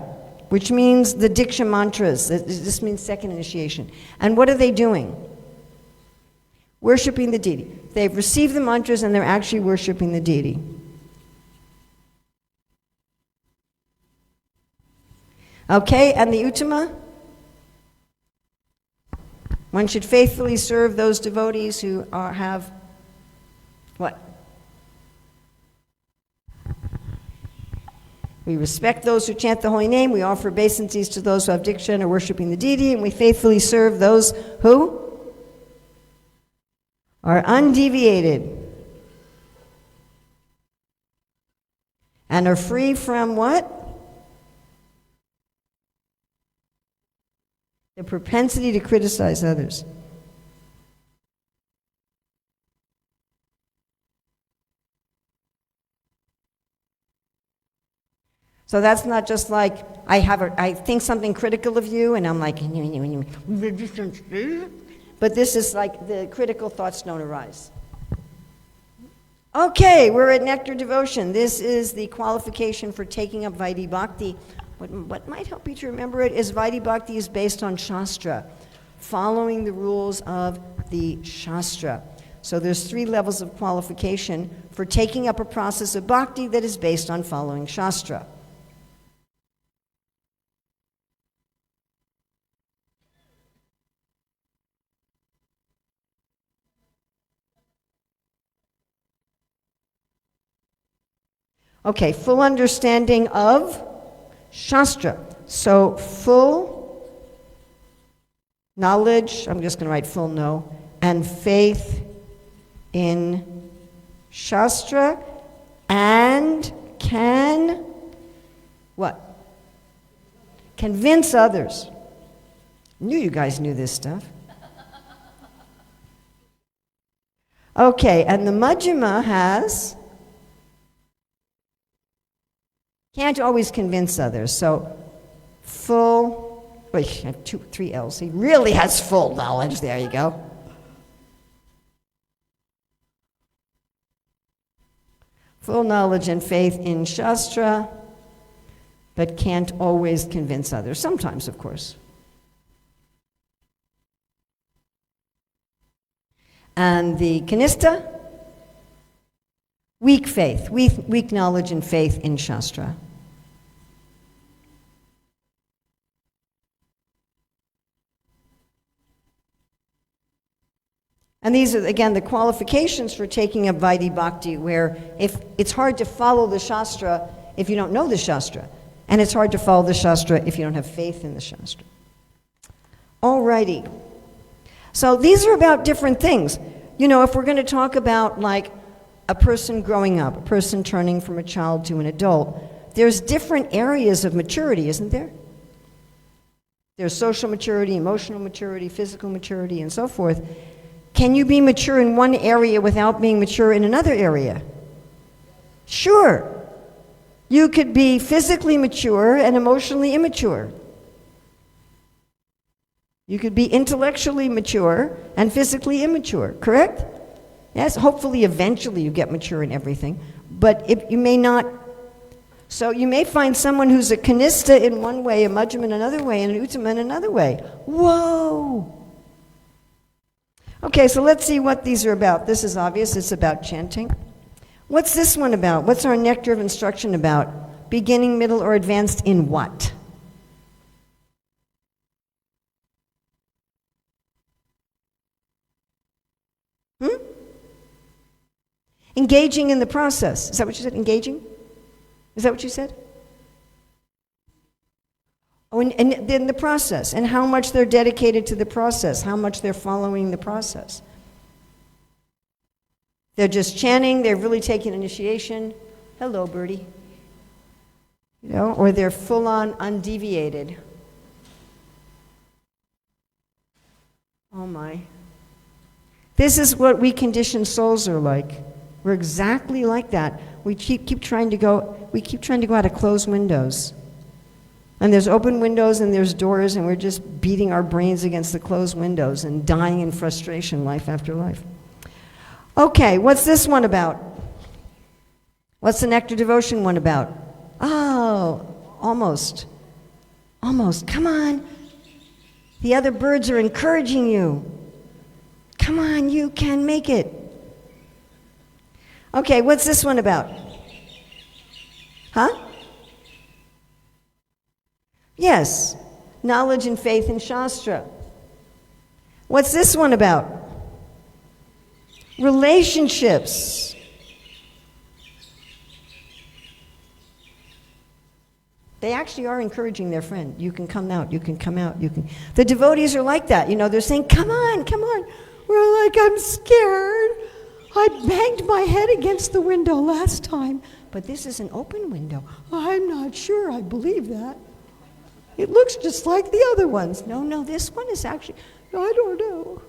which means the Diksha mantras. This means second initiation. And what are they doing? Worshipping the deity. They've received the mantras and they're actually worshipping the deity. Okay, and the Uttama? One should faithfully serve those devotees who have what? We respect those who chant the holy name, we offer obeisances to those who have diksha and are worshiping the deity, and we faithfully serve those who are undeviated and are free from what? The propensity to criticize others. So that's not just like I think something critical of you and I'm like, but this is like the critical thoughts don't arise. Okay, we're at Nectar Devotion. This is the qualification for taking up Vaidhi Bhakti. What might help you to remember it is Vaidhi Bhakti is based on Shastra, following the rules of the Shastra. So there's 3 levels of qualification for taking up a process of Bhakti that is based on following Shastra. Okay, full understanding of Shastra. So full knowledge, I'm just going to write full know, and faith in Shastra, and can, what? Convince others. I knew you guys knew this stuff. Okay, and the Majjhima has, can't always convince others, so full, wait, I have 3 L's. He really has full knowledge, there you go. Full knowledge and faith in Shastra, but can't always convince others. Sometimes, of course. And the Kanistha, weak faith, weak knowledge and faith in Shastra. And these are, again, the qualifications for taking up Vaidhi Bhakti, where if it's hard to follow the Shastra if you don't know the Shastra, and it's hard to follow the Shastra if you don't have faith in the Shastra. Alrighty. So these are about different things. You know, if we're going to talk about like a person growing up, a person turning from a child to an adult, there's different areas of maturity, isn't there? There's social maturity, emotional maturity, physical maturity, and so forth. Can you be mature in one area without being mature in another area? Sure. You could be physically mature and emotionally immature. You could be intellectually mature and physically immature, correct? Yes, hopefully eventually you get mature in everything, but you may not. So you may find someone who's a Kanistha in one way, a Majjhima in another way, and an Uttama in another way. Whoa! Okay, so let's see what these are about. This is obvious, it's about chanting. What's this one about? What's our nectar of instruction about? Beginning, middle, or advanced in what? Engaging in the process. Is that what you said? Engaging? Is that what you said? Oh, and then the process, and how much they're dedicated to the process, how much they're following the process. They're just chanting, they're really taking initiation. Hello, birdie. You know, or they're full-on undeviated. Oh my. This is what we conditioned souls are like. We're exactly like that. We keep trying to go out of closed windows. And there's open windows and there's doors, and we're just beating our brains against the closed windows and dying in frustration life after life. Okay, what's this one about? What's the nectar devotion one about? Oh, almost. Almost. Come on. The other birds are encouraging you. Come on, you can make it. Okay, what's this one about? Huh? Yes, knowledge and faith in Shastra. What's this one about? Relationships. They actually are encouraging their friend. You can come out, you can come out, you can. The devotees are like that. You know, they're saying, come on, come on. We're like, I'm scared. I banged my head against the window last time. But this is an open window. I'm not sure I believe that. It looks just like the other ones. No, this one is actually, I don't know.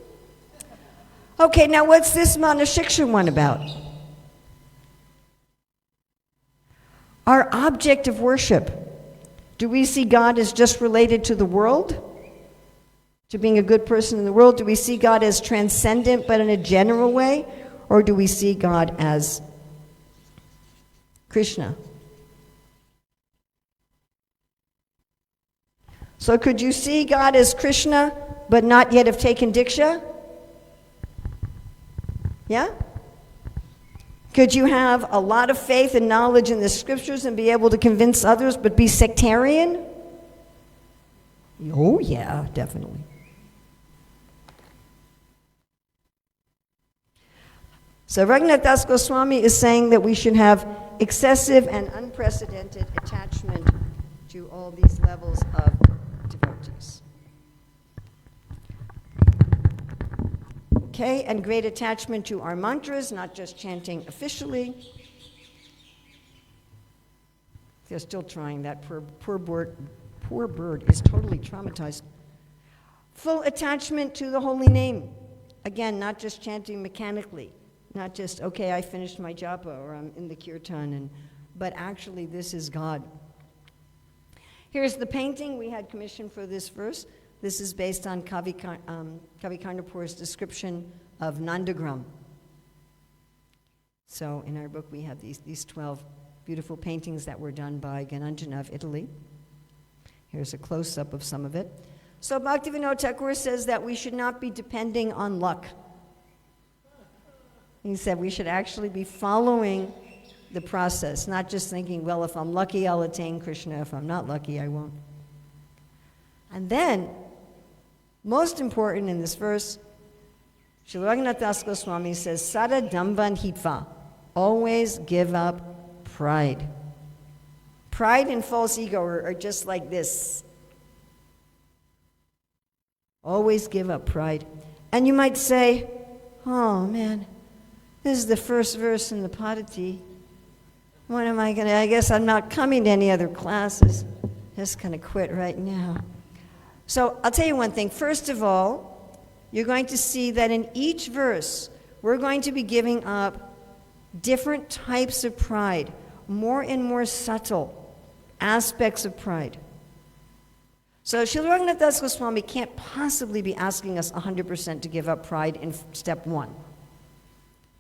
Okay, now what's this Manah-siksa one about? Our object of worship. Do we see God as just related to the world? To being a good person in the world? Do we see God as transcendent but in a general way? Or do we see God as Krishna? So could you see God as Krishna but not yet have taken Diksha? Yeah? Could you have a lot of faith and knowledge in the scriptures and be able to convince others but be sectarian? Oh yeah, definitely. So Raghunath Das Goswami is saying that we should have excessive and unprecedented attachment to all these levels of devotees. Okay, and great attachment to our mantras, not just chanting officially. They're still trying. That poor bird is totally traumatized. Full attachment to the holy name. Again, not just chanting mechanically. Not just, okay, I finished my japa or I'm in the kirtan, but actually this is God. Here's the painting we had commissioned for this verse. This is based on Kavi Karnapur's description of Nandagram. So in our book we have these 12 beautiful paintings that were done by Gananjana of Italy. Here's a close-up of some of it. So Bhaktivinoda Thakur says that we should not be depending on luck. He said we should actually be following the process, not just thinking, well, if I'm lucky, I'll attain Krishna. If I'm not lucky, I won't. And then, most important in this verse, Srila Raghunath Das Goswami says, Sada Damban Hitva, always give up pride. Pride and false ego are just like this. Always give up pride. And you might say, oh man, this is the first verse in the Padati. What am I going to, I guess I'm not coming to any other classes. Just going to quit right now. So I'll tell you one thing. First of all, you're going to see that in each verse, we're going to be giving up different types of pride, more and more subtle aspects of pride. So Srila Raghunath Das Goswami can't possibly be asking us 100% to give up pride in step 1.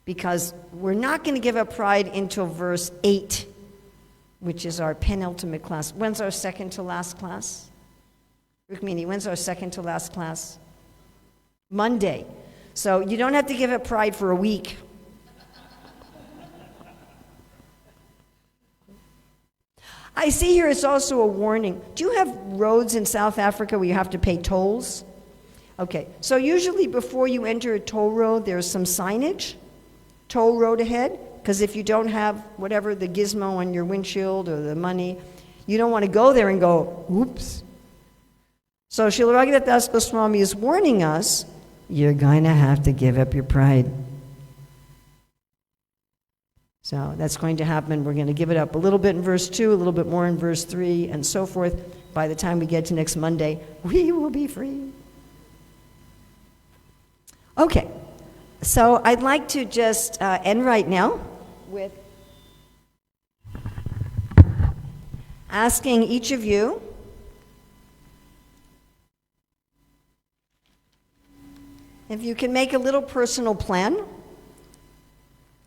Because we're not going to give up pride until verse 8, which is our penultimate class. When's our second to last class? Rukmini, when's our second to last class? Monday. So you don't have to give up pride for a week. I see here it's also a warning. Do you have roads in South Africa where you have to pay tolls? Okay, so usually before you enter a toll road, there's some signage. Toll road ahead, because if you don't have whatever the gizmo on your windshield or the money, you don't want to go there and go, oops. So Srila Raghunath Das Goswami is warning us, you're going to have to give up your pride. So that's going to happen. We're going to give it up a little bit in verse 2, a little bit more in verse 3, and so forth. By the time we get to next Monday, we will be free. Okay. So I'd like to just end right now with asking each of you if you can make a little personal plan.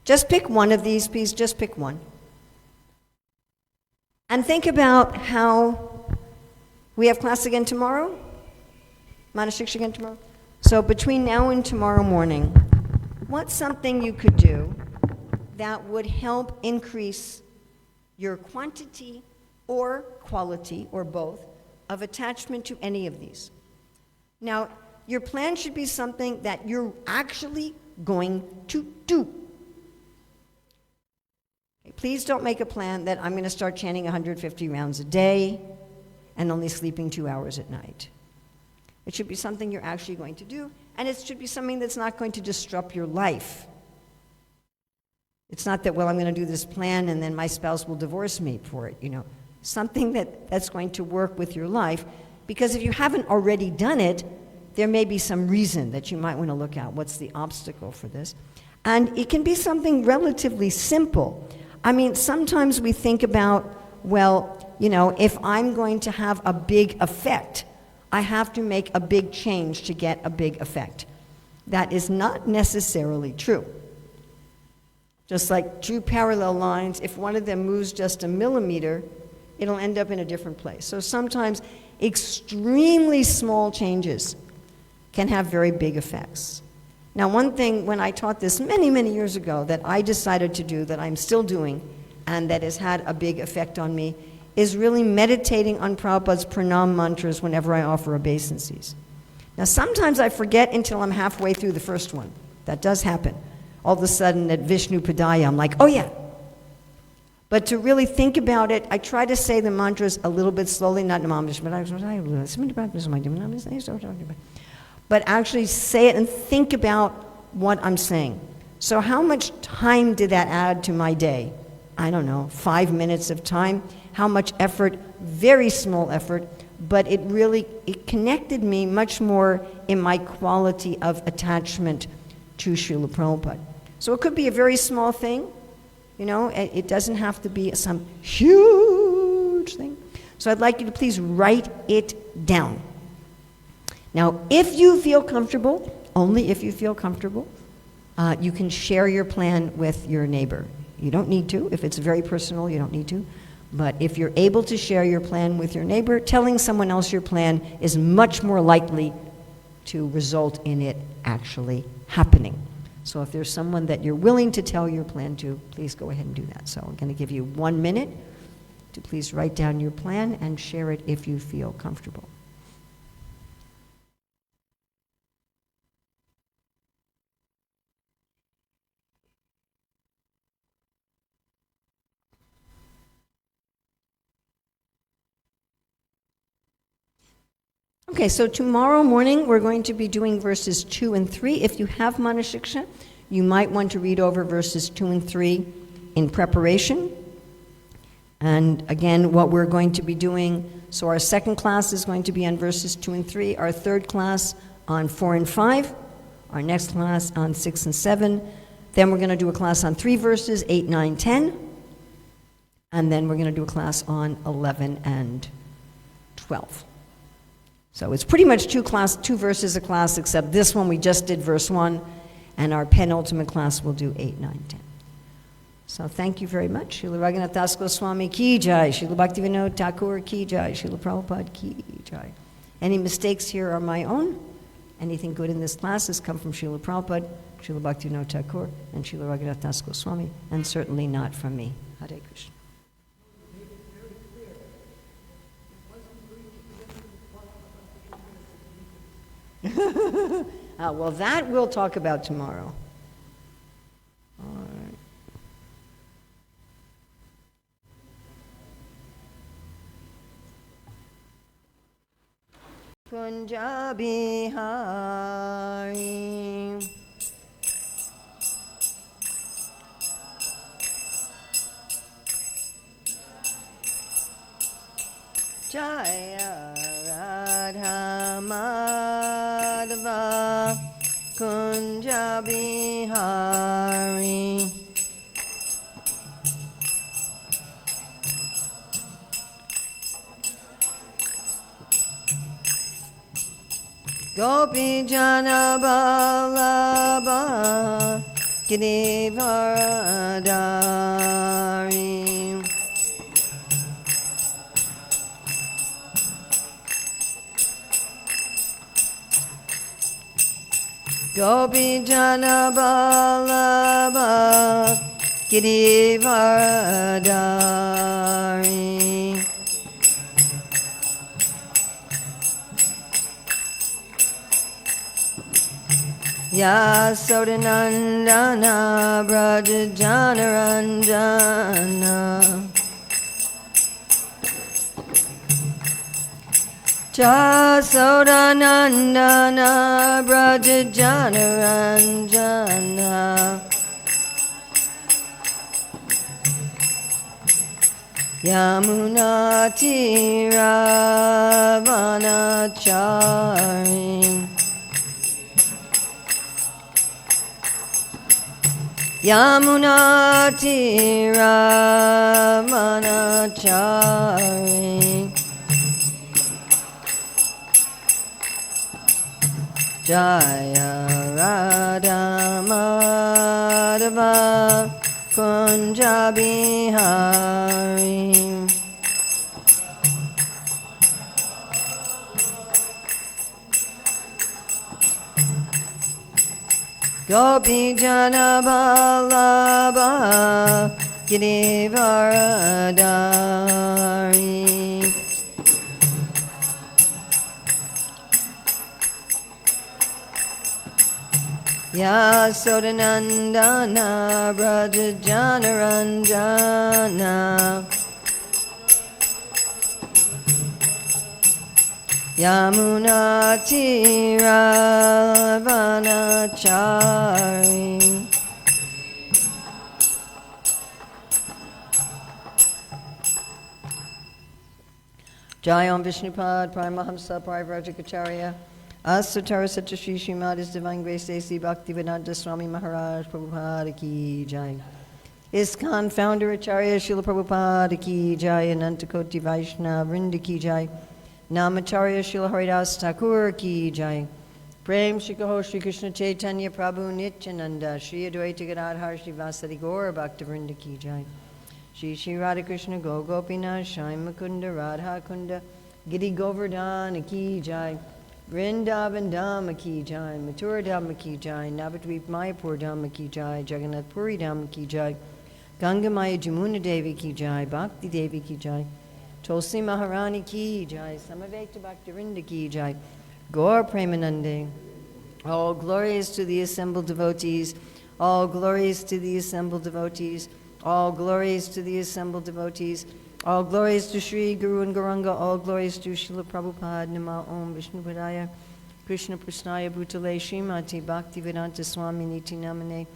Just pick one of these, please, just pick one. And think about how we have class again tomorrow, Manah-siksa again tomorrow. So between now and tomorrow morning, what's something you could do that would help increase your quantity or quality, or both, of attachment to any of these? Now, your plan should be something that you're actually going to do. Okay, please don't make a plan that I'm going to start chanting 150 rounds a day and only sleeping 2 hours at night. It should be something you're actually going to do, and it should be something that's not going to disrupt your life. It's not that, well, I'm going to do this plan and then my spouse will divorce me for it, Something that's going to work with your life, because if you haven't already done it, there may be some reason that you might want to look at. What's the obstacle for this? And it can be something relatively simple. I mean, sometimes we think about, well, if I'm going to have a big effect, I have to make a big change to get a big effect. That is not necessarily true. Just like two parallel lines, if one of them moves just a millimeter, it'll end up in a different place. So sometimes extremely small changes can have very big effects. Now, one thing, when I taught this many, many years ago, that I decided to do, that I'm still doing, and that has had a big effect on me, is really meditating on Prabhupada's pranam mantras whenever I offer obeisances. Now, sometimes I forget until I'm halfway through the first one. That does happen. All of a sudden at Vishnu Padaya, I'm like, oh yeah. But to really think about it, I try to say the mantras a little bit slowly, not but actually say it and think about what I'm saying. So how much time did that add to my day? I don't know, 5 minutes of time. How much effort? Very small effort, but it connected me much more in my quality of attachment to Srila Prabhupada. So it could be a very small thing, it doesn't have to be some huge thing. So I'd like you to please write it down. Now, if you feel comfortable, only if you feel comfortable, you can share your plan with your neighbor. You don't need to. If it's very personal, you don't need to. But if you're able to share your plan with your neighbor, telling someone else your plan is much more likely to result in it actually happening. So if there's someone that you're willing to tell your plan to, please go ahead and do that. So I'm going to give you 1 minute to please write down your plan and share it if you feel comfortable. Okay, so tomorrow morning we're going to be doing verses 2 and 3. If you have Manah-siksa, you might want to read over verses 2 and 3 in preparation. And again, what we're going to be doing, so our second class is going to be on verses 2 and 3, our third class on 4 and 5, our next class on 6 and 7. Then we're going to do a class on 3 verses, 8, 9, 10. And then we're going to do a class on 11 and 12. So it's pretty much two verses a class, except this one we just did verse 1, and our penultimate class will do 8, 9, 10. So thank you very much. Srila Raghunath Das Goswami ki jai, Srila Bhaktivinoda Thakur ki jai, Srila Prabhupada ki jai. Any mistakes here are my own. Anything good in this class has come from Srila Prabhupada, Srila Bhaktivinoda Thakur, and Srila Raghunath Das Goswami, and certainly not from me. Hare Krishna. Well, that we'll talk about tomorrow. All right. Kunja Bihari Jaya Radha Madhava Kunja Bihari Gopi Jana Ballabha Girivaradari. Gopi Jana Ballabha Girivaradari. Yasodanandana Braja Janaranjana Jasodanandana Braja Janaranjana Yamuna Tiravanachari Yamuna Tiravanachari Jaya Radha Madhava Kunja Bihari Gopi Jana Ballabha Girivaradari Yasodanandana Braja Janaranjana Yamuna Tiravanachari Jayam Vishnupad Paramahamsa Parivrajacharya Asatara Satyashri Srimad His Divine Grace Dasi Bhaktivedanta Swami Maharaj Prabhupada Ki Jai. ISKCON Founder Acharya Srila Prabhupada Ki Jai. Anantakoti Vaishnava Vrinda Ki Jai. Namacharya Srila Haridas Thakur Ki Jai. Prem Shri Kaho Shri Krishna Chaitanya Prabhu Nityananda Shri Advaita Gadadhar Shri Vasadi Gaura Bhaktivinoda Ki Jai. Shri Shri Radha Krishna Go Gopinath Shai Mukunda Radha Kunda Giri Govardhana Ki Jai. Vrindavan Dhamma Ki Jai, Mathura Dhamma Ki Jai, Navadvip Mayapur Dhamma Ki Jai, Jagannath Puri Dhamma Ki Jai, Ganga Maya Jamuna Devi Ki Jai, Bhakti Devi Ki Jai, Tulsi Maharani Ki Jai, Samavekta Bhaktivinda Ki Jai, Gaur Premanande. All glories to the assembled devotees, all glories to the assembled devotees, all glories to the assembled devotees, all glories to Sri Guru and Gauranga, all glories to Srila Prabhupada, Nama Om Vishnu Padaya, Krishna Prasnaya Bhutale, Srimati Bhaktivedanta Swami Niti Namane,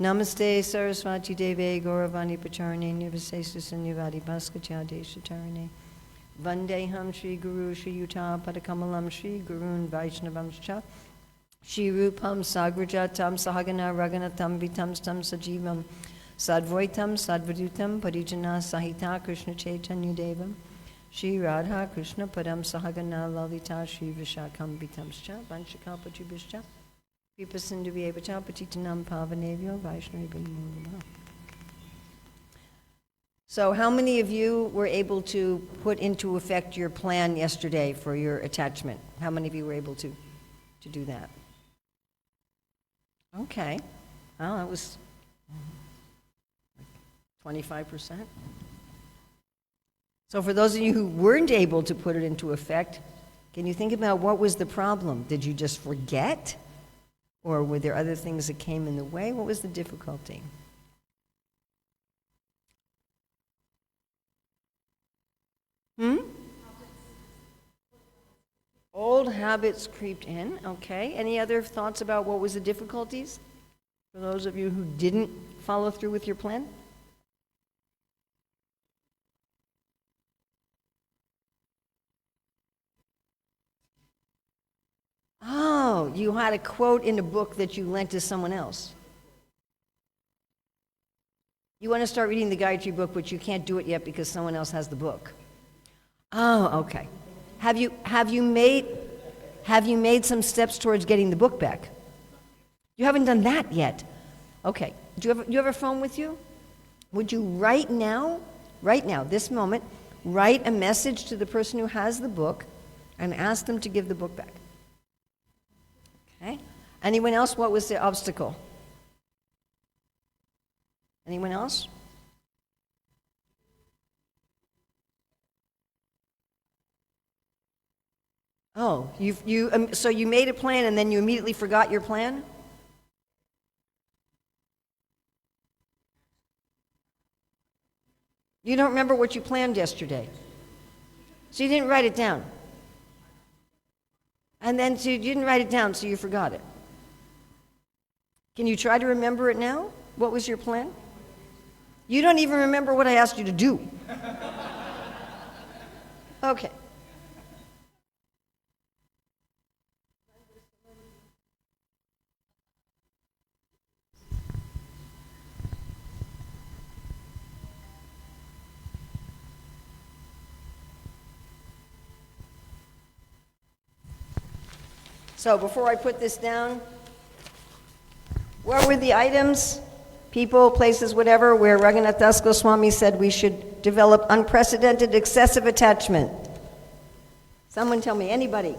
Namaste Saraswati Deve, Gauravani Pacharane, Nirvasesa Sanyavadi Bhaskachyade Shatarane, Vandeham Sri Guru Sri Yuta Padakamalam Sri Gurun Vaishnavamscha, Shri Rupam Sagrajatam Sahagana Raganatam Vitam Stam Sajivam, Sadvaitam Sadvadutam Parijana Sahita Krishna Chaitanya Devam Shri Radha Krishna Padam Sahagana Lalita Shri Vishakam Vitamscha Vanshakapachubhischa Vipasindhavyevacha Patitanam Pavanevyo Vaishnavim. So how many of you were able to put into effect your plan yesterday for your attachment? How many of you were able to do that? Okay. Well, that was 25%. So for those of you who weren't able to put it into effect, can you think about what was the problem? Did you just forget? Or were there other things that came in the way? What was the difficulty? Old habits creeped in, okay. Any other thoughts about what was the difficulties? For those of you who didn't follow through with your plan? Oh, you had a quote in a book that you lent to someone else. You want to start reading the Gayatri book, but you can't do it yet because someone else has the book. Oh, okay. Have you made Have you made some steps towards getting the book back? You haven't done that yet. Okay. Do you have a phone with you? Would you right now, this moment, write a message to the person who has the book and ask them to give the book back? Okay. Anyone else? What was the obstacle? Anyone else? Oh, so you made a plan and then you immediately forgot your plan? You don't remember what you planned yesterday. So you didn't write it down. And then so you didn't write it down, so you forgot it. Can you try to remember it now? What was your plan? You don't even remember what I asked you to do. Okay. So before I put this down, what were the items, people, places, whatever, where Raghunath Das Goswami said we should develop unprecedented excessive attachment? Someone tell me, anybody?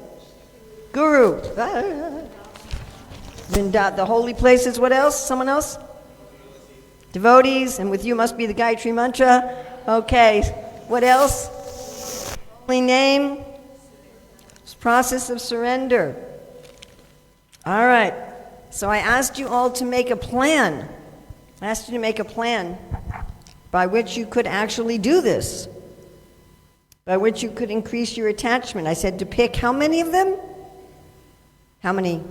Guru. The holy places, what else? Someone else? Devotees, and with you must be the Gayatri Mantra. Okay, what else? Holy name. Process of surrender. All right, so I asked you all to make a plan. I asked you to make a plan by which you could actually do this, by which you could increase your attachment. I said to pick how many of them? How many?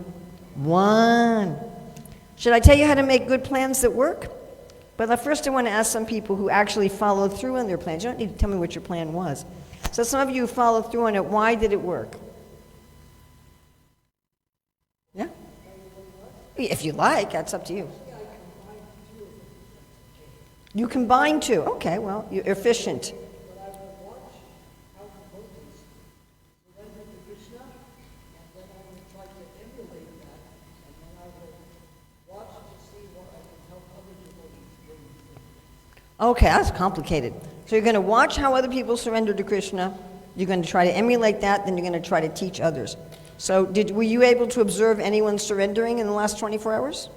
1. Should I tell you how to make good plans that work? But first I want to ask some people who actually followed through on their plans. You don't need to tell me what your plan was. So some of you who followed through on it, why did it work? Yeah? If you like, that's up to you. You combine 2. Okay, well, you're efficient. Okay, that's complicated. So you're going to watch how other people surrender to Krishna. You're going to try to emulate that, then you're going to try to teach others. So were you able to observe anyone surrendering in the last 24 hours?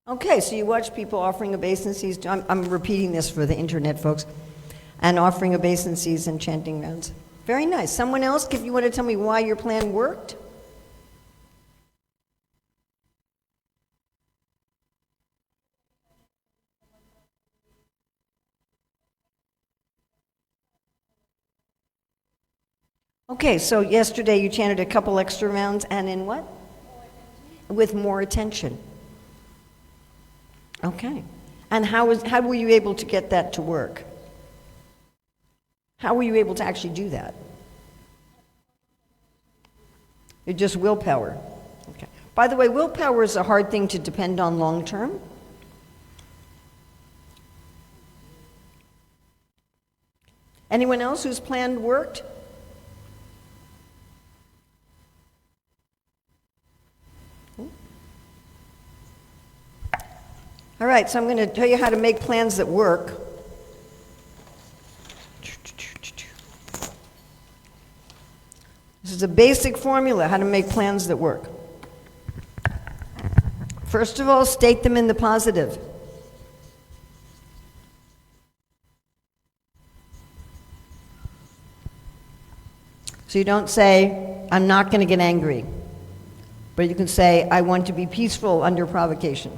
Okay, so you watch people offering obeisances. I'm repeating this for the internet folks. And offering obeisances and chanting rounds. Very nice. Someone else, if you want to tell me why your plan worked? Okay, so yesterday you chanted a couple extra rounds, and in what? With more attention. Okay. And how were you able to get that to work? How were you able to actually do that? It's just willpower. Okay. By the way, willpower is a hard thing to depend on long term. Anyone else whose plan worked? All right, so I'm going to tell you how to make plans that work. This is a basic formula, how to make plans that work. First of all, state them in the positive. So you don't say, I'm not going to get angry. But you can say, I want to be peaceful under provocation.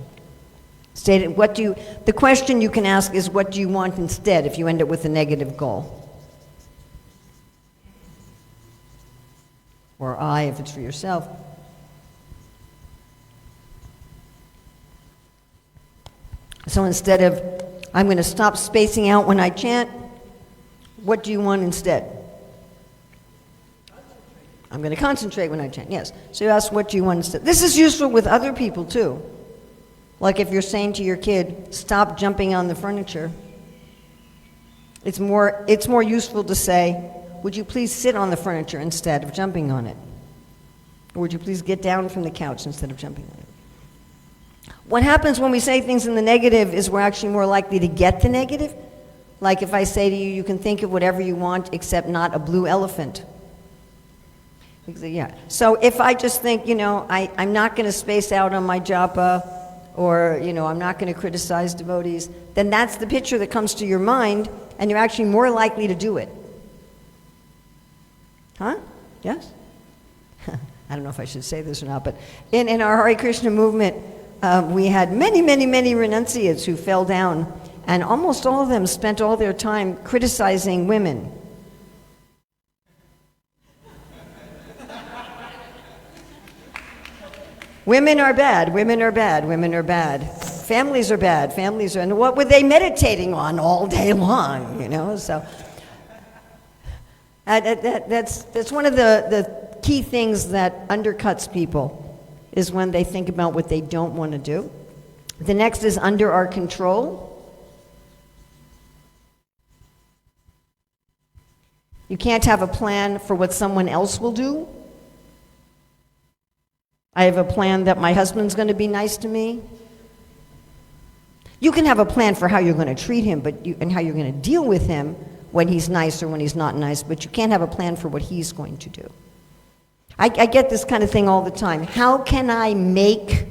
State it. The question you can ask is, what do you want instead if you end up with a negative goal? Or I, if it's for yourself. So instead of, I'm going to stop spacing out when I chant, what do you want instead? I'm going to concentrate when I chant, yes. So you ask, what do you want instead? This is useful with other people too. Like if you're saying to your kid, stop jumping on the furniture, It's more useful to say, would you please sit on the furniture instead of jumping on it? Or would you please get down from the couch instead of jumping on it? What happens when we say things in the negative is we're actually more likely to get the negative. Like if I say to you, you can think of whatever you want except not a blue elephant. Yeah. So if I just think, I'm not going to space out on my japa, or, I'm not going to criticize devotees, then that's the picture that comes to your mind, and you're actually more likely to do it. Huh? Yes? I don't know if I should say this or not, but in our Hare Krishna movement, we had many, many, many renunciates who fell down, and almost all of them spent all their time criticizing women. Women are bad, women are bad, women are bad. Families are bad, families are, and what were they meditating on all day long, So that's one of the key things that undercuts people, is when they think about what they don't want to do. The next is under our control. You can't have a plan for what someone else will do. I have a plan that my husband's going to be nice to me. You can have a plan for how you're going to treat him, and how you're going to deal with him when he's nice or when he's not nice, but you can't have a plan for what he's going to do. I get this kind of thing all the time. How can I make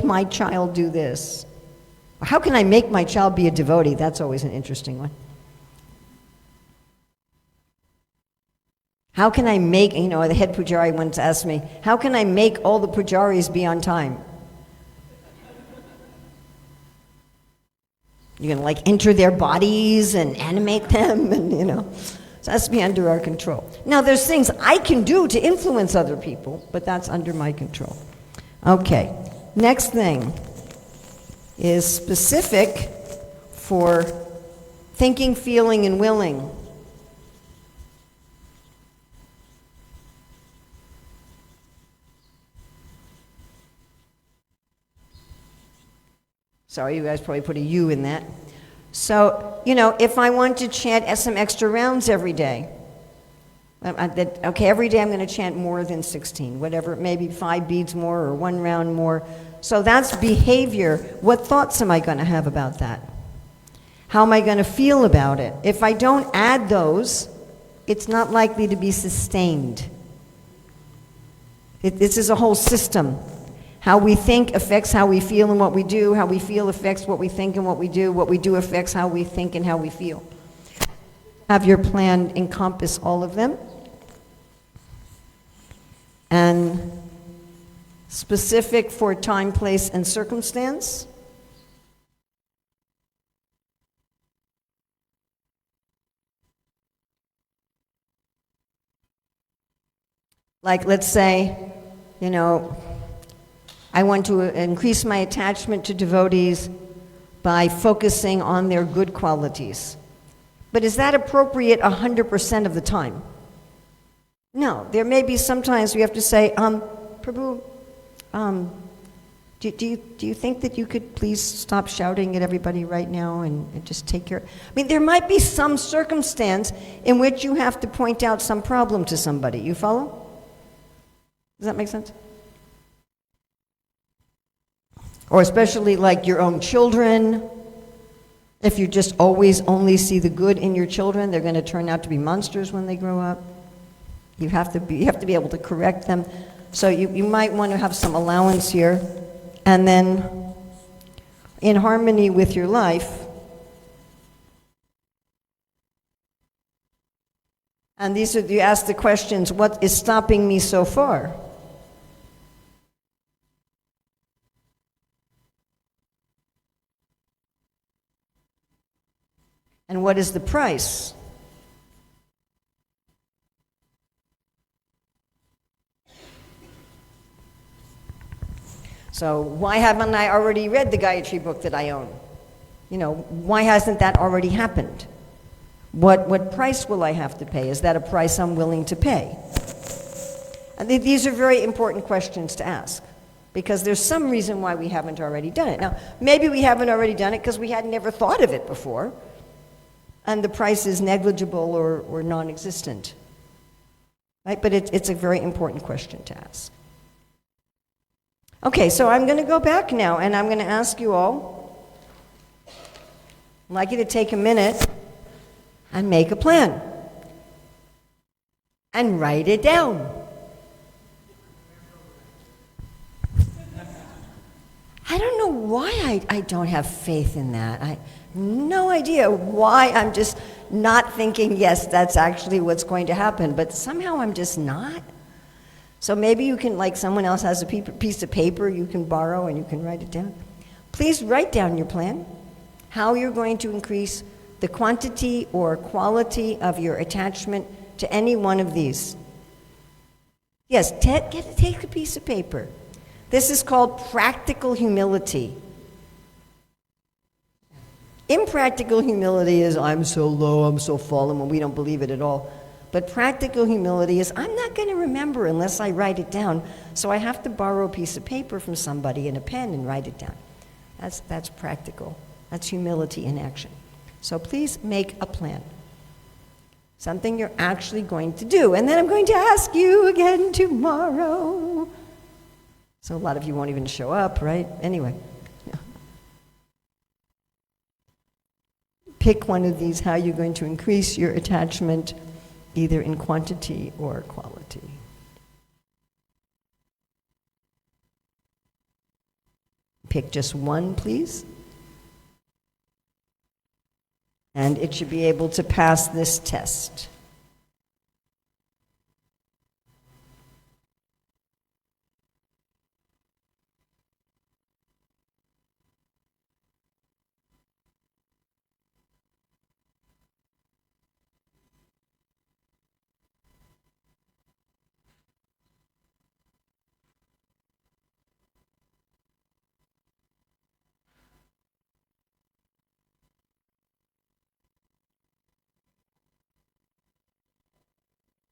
my child do this? How can I make my child be a devotee? That's always an interesting one. How can I make, the head pujari once asked me, how can I make all the pujaris be on time? You're going to enter their bodies and animate them, and so it has to be under our control. Now there's things I can do to influence other people, but that's under my control. Okay, next thing is specific for thinking, feeling, and willing. Sorry, you guys probably put a U in that. So, if I want to chant some extra rounds every day, every day I'm going to chant more than 16, whatever, maybe 5 beads more or 1 round more. So that's behavior. What thoughts am I going to have about that? How am I going to feel about it? If I don't add those, it's not likely to be sustained. This is a whole system. How we think affects how we feel and what we do. How we feel affects what we think and what we do. What we do affects how we think and how we feel. Have your plan encompass all of them. And specific for time, place, and circumstance. Like, let's say, I want to increase my attachment to devotees by focusing on their good qualities. But is that appropriate 100% of the time? No. There may be sometimes we have to say, Prabhu, do you think that you could please stop shouting at everybody right now and just take care? There might be some circumstance in which you have to point out some problem to somebody. You follow? Does that make sense? Or especially like your own children. If you just always only see the good in your children, they're going to turn out to be monsters when they grow up. You have to be able to correct them. So you might want to have some allowance here. And then, in harmony with your life, and you ask the questions, what is stopping me so far? And what is the price? So why haven't I already read the Gayatri book that I own? Why hasn't that already happened? What price will I have to pay? Is that a price I'm willing to pay? And these are very important questions to ask. because there's some reason why we haven't already done it. Now, maybe we haven't already done it because we had never thought of it before, and the price is negligible or non-existent. Right? But it's a very important question to ask. Okay, so I'm going to go back now, and I'm going to ask you all, I'd like you to take a minute and make a plan. And write it down. I don't know why I don't have faith in that. I have no idea why I'm just not thinking, yes, that's actually what's going to happen, but somehow I'm just not. So maybe you can, like someone else has a piece of paper you can borrow and you can write it down. Please write down your plan, how you're going to increase the quantity or quality of your attachment to any one of these. Yes, take a piece of paper. This is called practical humility. Impractical humility is, I'm so low, I'm so fallen, when we don't believe it at all. But practical humility is, I'm not going to remember unless I write it down, so I have to borrow a piece of paper from somebody and a pen and write it down. That's practical. That's humility in action. So please make a plan. Something you're actually going to do. And then I'm going to ask you again tomorrow. So a lot of you won't even show up, right? Anyway. Pick one of these, how you're going to increase your attachment, either in quantity or quality. Pick just one, please. And it should be able to pass this test.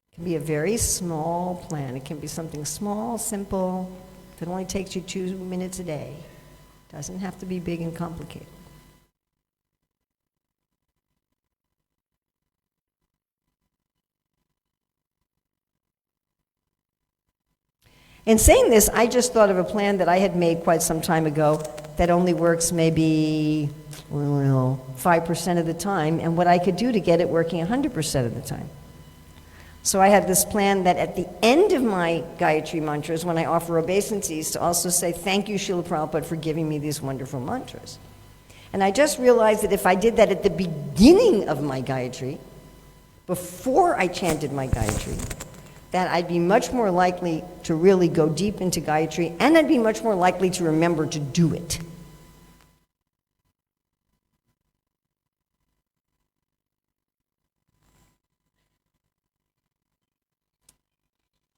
It can be a very small plan. It can be something small, simple. If it only takes you 2 minutes a day, it doesn't have to be big and complicated. In saying this, I just thought of a plan that I had made quite some time ago that only works maybe, 5% of the time, and what I could do to get it working 100% of the time. So I had this plan that at the end of my Gayatri mantras, when I offer obeisances, to also say, thank you, Srila Prabhupada, for giving me these wonderful mantras. And I just realized that if I did that at the beginning of my Gayatri, before I chanted my Gayatri, that I'd be much more likely to really go deep into Gayatri, and I'd be much more likely to remember to do it.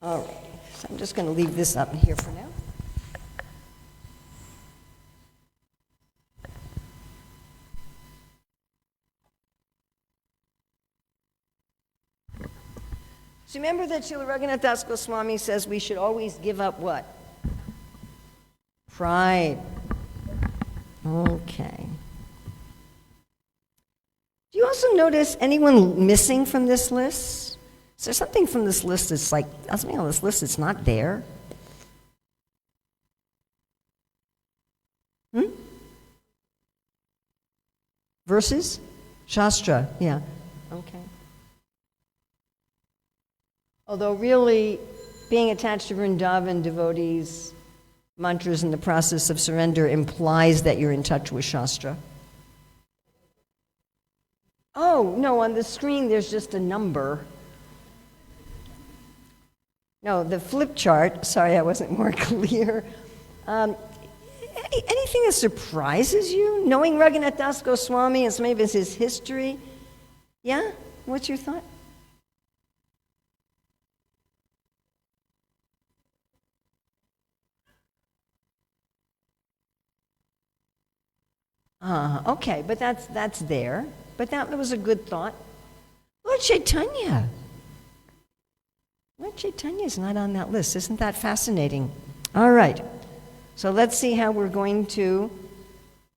All right, so I'm just going to leave this up here for now. So remember that Srila Raghunath Das Goswami says we should always give up what? Pride. Okay. Do you also notice anyone missing from this list? Is there something from this list that's like, something on this list that's not there? Verses? Shastra, yeah. Okay. Although really, being attached to Vrindavan devotees, mantras in the process of surrender implies that you're in touch with Shastra. Oh, no, on the screen there's just a number. No, the flip chart, sorry I wasn't more clear. Anything that surprises you? Knowing Raghunath Das Goswami and some of his history? Yeah? What's your thought? Okay, but that's there. But that was a good thought. Lord Chaitanya. Lord Chaitanya is not on that list. Isn't that fascinating? All right. So let's see how we're going to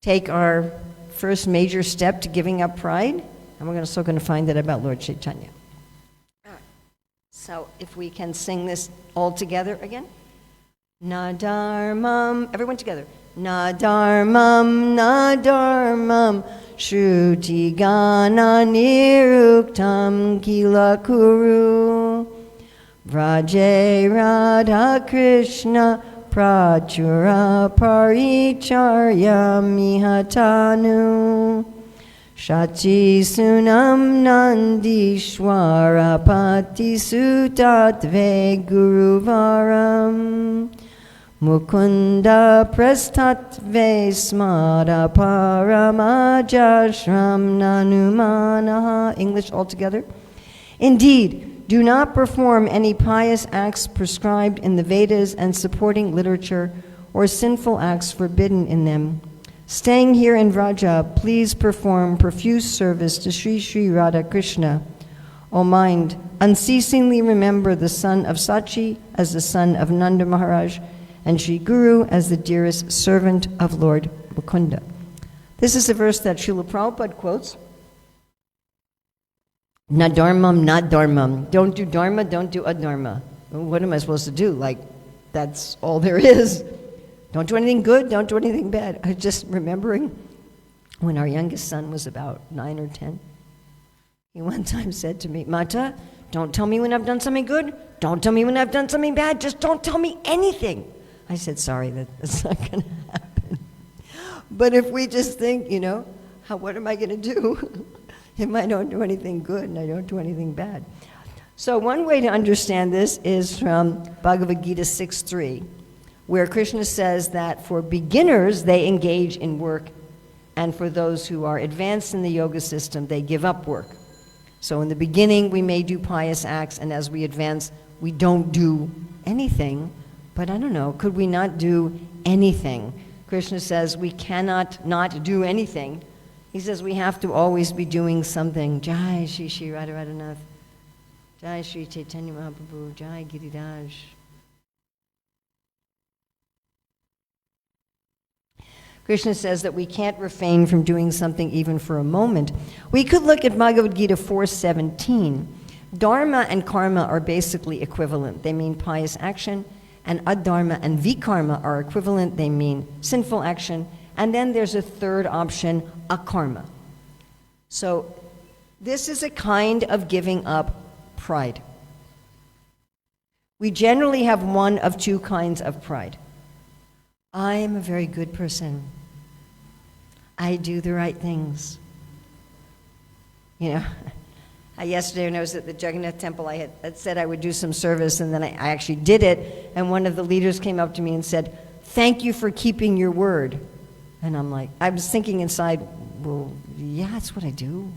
take our first major step to giving up pride. And we're also going to find that about Lord Chaitanya. So if we can sing this all together again. Na dharmam, everyone together. Na dharmam, shruti gana niruktam kila kuru. Vraje Radha Krishna prachura paricharya mihatanu. Shati sunam nandishwara pati sutatve guruvaram. Mukunda prastatve smara paramajashram nanumanaha. English altogether. Indeed, do not perform any pious acts prescribed in the Vedas and supporting literature, or sinful acts forbidden in them. Staying here in Vraja, please perform profuse service to Sri Sri Radha Krishna. O mind, unceasingly remember the son of Sachi as the son of Nanda Maharaj, and Sri Guru as the dearest servant of Lord Mukunda. This is a verse that Srila Prabhupada quotes. Na dharmam, na dharmam. Don't do dharma, don't do adharma. What am I supposed to do? Like, that's all there is. Don't do anything good, don't do anything bad. I was just remembering when our youngest son was about 9 or 10. He one time said to me, Mata, don't tell me when I've done something good. Don't tell me when I've done something bad. Just don't tell me anything. I said, sorry, that's not going to happen. But if we just think, what am I going to do if I don't do anything good and I don't do anything bad? So one way to understand this is from Bhagavad Gita 6.3, where Krishna says that for beginners, they engage in work, and for those who are advanced in the yoga system, they give up work. So in the beginning, we may do pious acts, and as we advance, we don't do anything. But I don't know, could we not do anything? Krishna says we cannot not do anything. He says we have to always be doing something. Jai Shri Shri Radha Radhanath. Jai Shri Chaitanya Mahaprabhu. Jai Giriraj. Krishna says that we can't refrain from doing something even for a moment. We could look at Bhagavad Gita 4:17. Dharma and karma are basically equivalent. They mean pious action, and adharma and vikarma are equivalent. They mean sinful action. And then there's a third option, akarma. So this is a kind of giving up pride. We generally have one of two kinds of pride. I am a very good person. I do the right things. Yesterday when I was at the Jagannath temple, I had said I would do some service, and then I actually did it, and one of the leaders came up to me and said, thank you for keeping your word. And I'm like, I was thinking inside, well, yeah, that's what I do.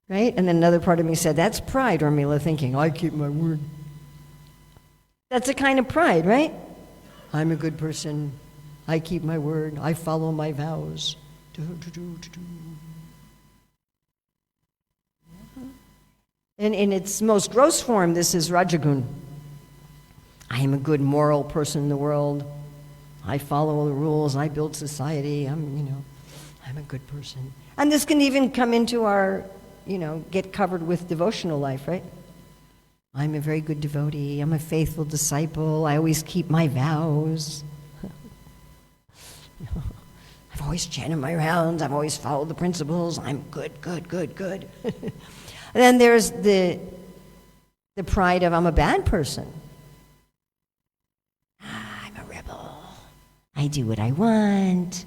Right? And then another part of me said, that's pride, Urmila, thinking, I keep my word. That's a kind of pride, right? I'm a good person. I keep my word. I follow my vows. And in its most gross form, this is Rajagun. I am a good moral person in the world. I follow the rules. I build society. I'm a good person. And this can even come into our, get covered with devotional life, right? I'm a very good devotee. I'm a faithful disciple. I always keep my vows. I've always chanted my rounds. I've always followed the principles. I'm good. And then there's the pride of I'm a bad person. I'm a rebel. I do what I want.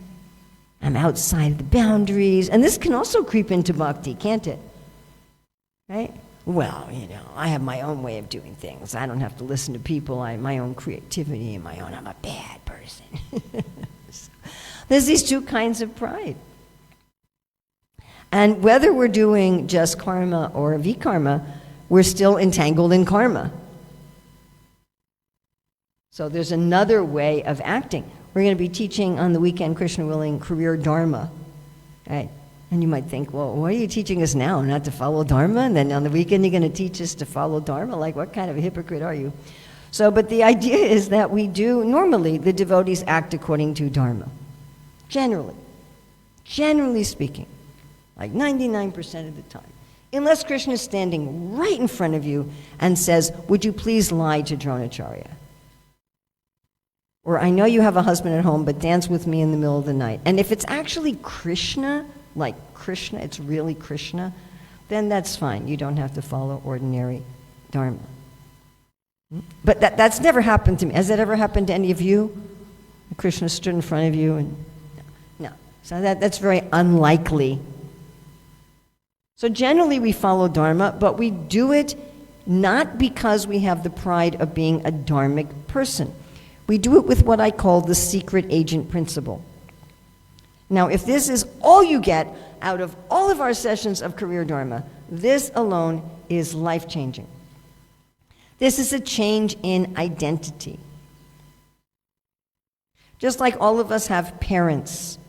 I'm outside the boundaries. And this can also creep into bhakti, can't it? Right? Well, I have my own way of doing things. I don't have to listen to people. I have my own creativity and I'm a bad person. So, there's these two kinds of pride. And whether we're doing just karma or vikarma, we're still entangled in karma. So there's another way of acting. We're going to be teaching on the weekend, Krishna willing, career dharma. Right? And you might think, well, what are you teaching us now? Not to follow dharma? And then on the weekend you're going to teach us to follow dharma? Like, what kind of a hypocrite are you? So, but the idea is that we do, normally, the devotees act according to Dharma. Generally speaking, like 99% of the time. Unless Krishna is standing right in front of you and says, would you please lie to Dronacharya? Or I know you have a husband at home, but dance with me in the middle of the night. And if it's actually Krishna, like Krishna, it's really Krishna, then that's fine. You don't have to follow ordinary Dharma. But that's never happened to me. Has that ever happened to any of you? Krishna stood in front of you and no. So that's very unlikely. So generally we follow Dharma, but we do it not because we have the pride of being a dharmic person. We do it with what I call the secret agent principle. Now, if this is all you get out of all of our sessions of career Dharma, this alone is life-changing. This is a change in identity. Just like all of us have parents.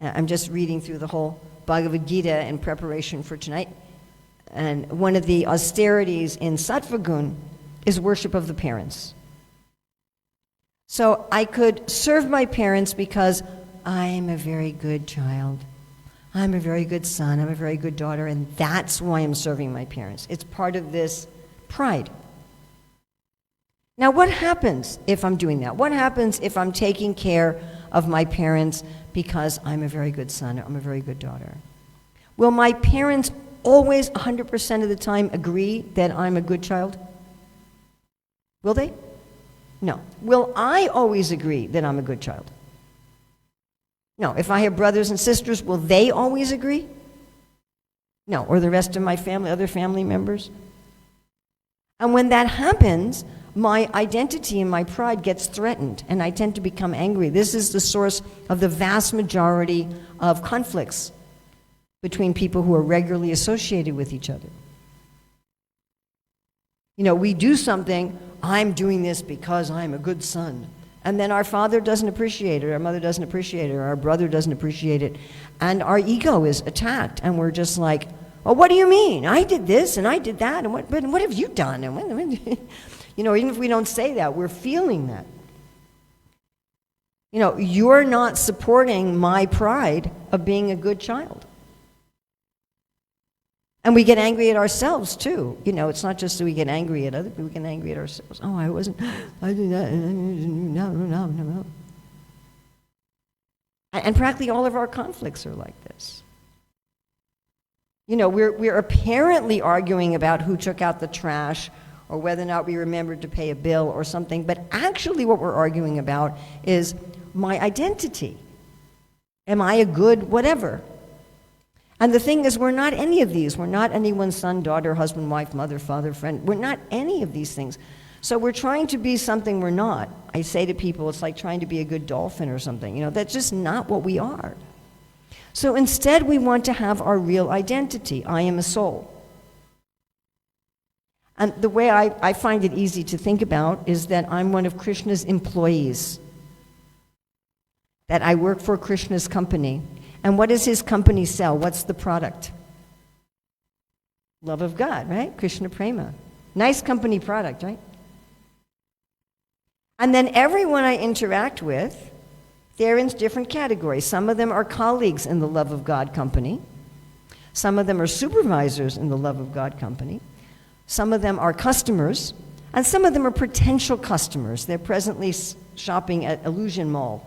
I'm just reading through the whole Bhagavad Gita in preparation for tonight. And one of the austerities in Sattva Gun is worship of the parents. So I could serve my parents because I'm a very good child. I'm a very good son. I'm a very good daughter. And that's why I'm serving my parents. It's part of this pride. Now, what happens if I'm doing that? What happens if I'm taking care of my parents because I'm a very good son, I'm a very good daughter? Will my parents always, 100% of the time, agree that I'm a good child? Will they? No. Will I always agree that I'm a good child? No. If I have brothers and sisters, will they always agree? No. Or the rest of my family, other family members? And when that happens, my identity and my pride gets threatened, and I tend to become angry. This is the source of the vast majority of conflicts between people who are regularly associated with each other. You know, we do something, I'm doing this because I'm a good son. And then our father doesn't appreciate it, our mother doesn't appreciate it, or our brother doesn't appreciate it. And our ego is attacked, and we're just like, well, what do you mean? I did this and I did that, and what have you done? And you know, even if we don't say that, we're feeling that. You know, you're not supporting my pride of being a good child. And we get angry at ourselves, too. You know, it's not just that we get angry at other people, we get angry at ourselves. Oh, I did that, no. And practically all of our conflicts are like this. You know, we're apparently arguing about who took out the trash or whether or not we remembered to pay a bill or something, but actually what we're arguing about is my identity. Am I a good whatever? And the thing is, we're not any of these. We're not anyone's son, daughter, husband, wife, mother, father, friend. We're not any of these things. So we're trying to be something we're not. I say to people, it's like trying to be a good dolphin or something. You know, that's just not what we are. So instead, we want to have our real identity. I am a soul. And the way I find it easy to think about is that I'm one of Krishna's employees, that I work for Krishna's company. And what does his company sell? What's the product? Love of God, right? Krishna Prema. Nice company product, right? And then everyone I interact with, they're in different categories. Some of them are colleagues in the Love of God company. Some of them are supervisors in the Love of God company. Some of them are customers. And some of them are potential customers. They're presently shopping at Illusion Mall,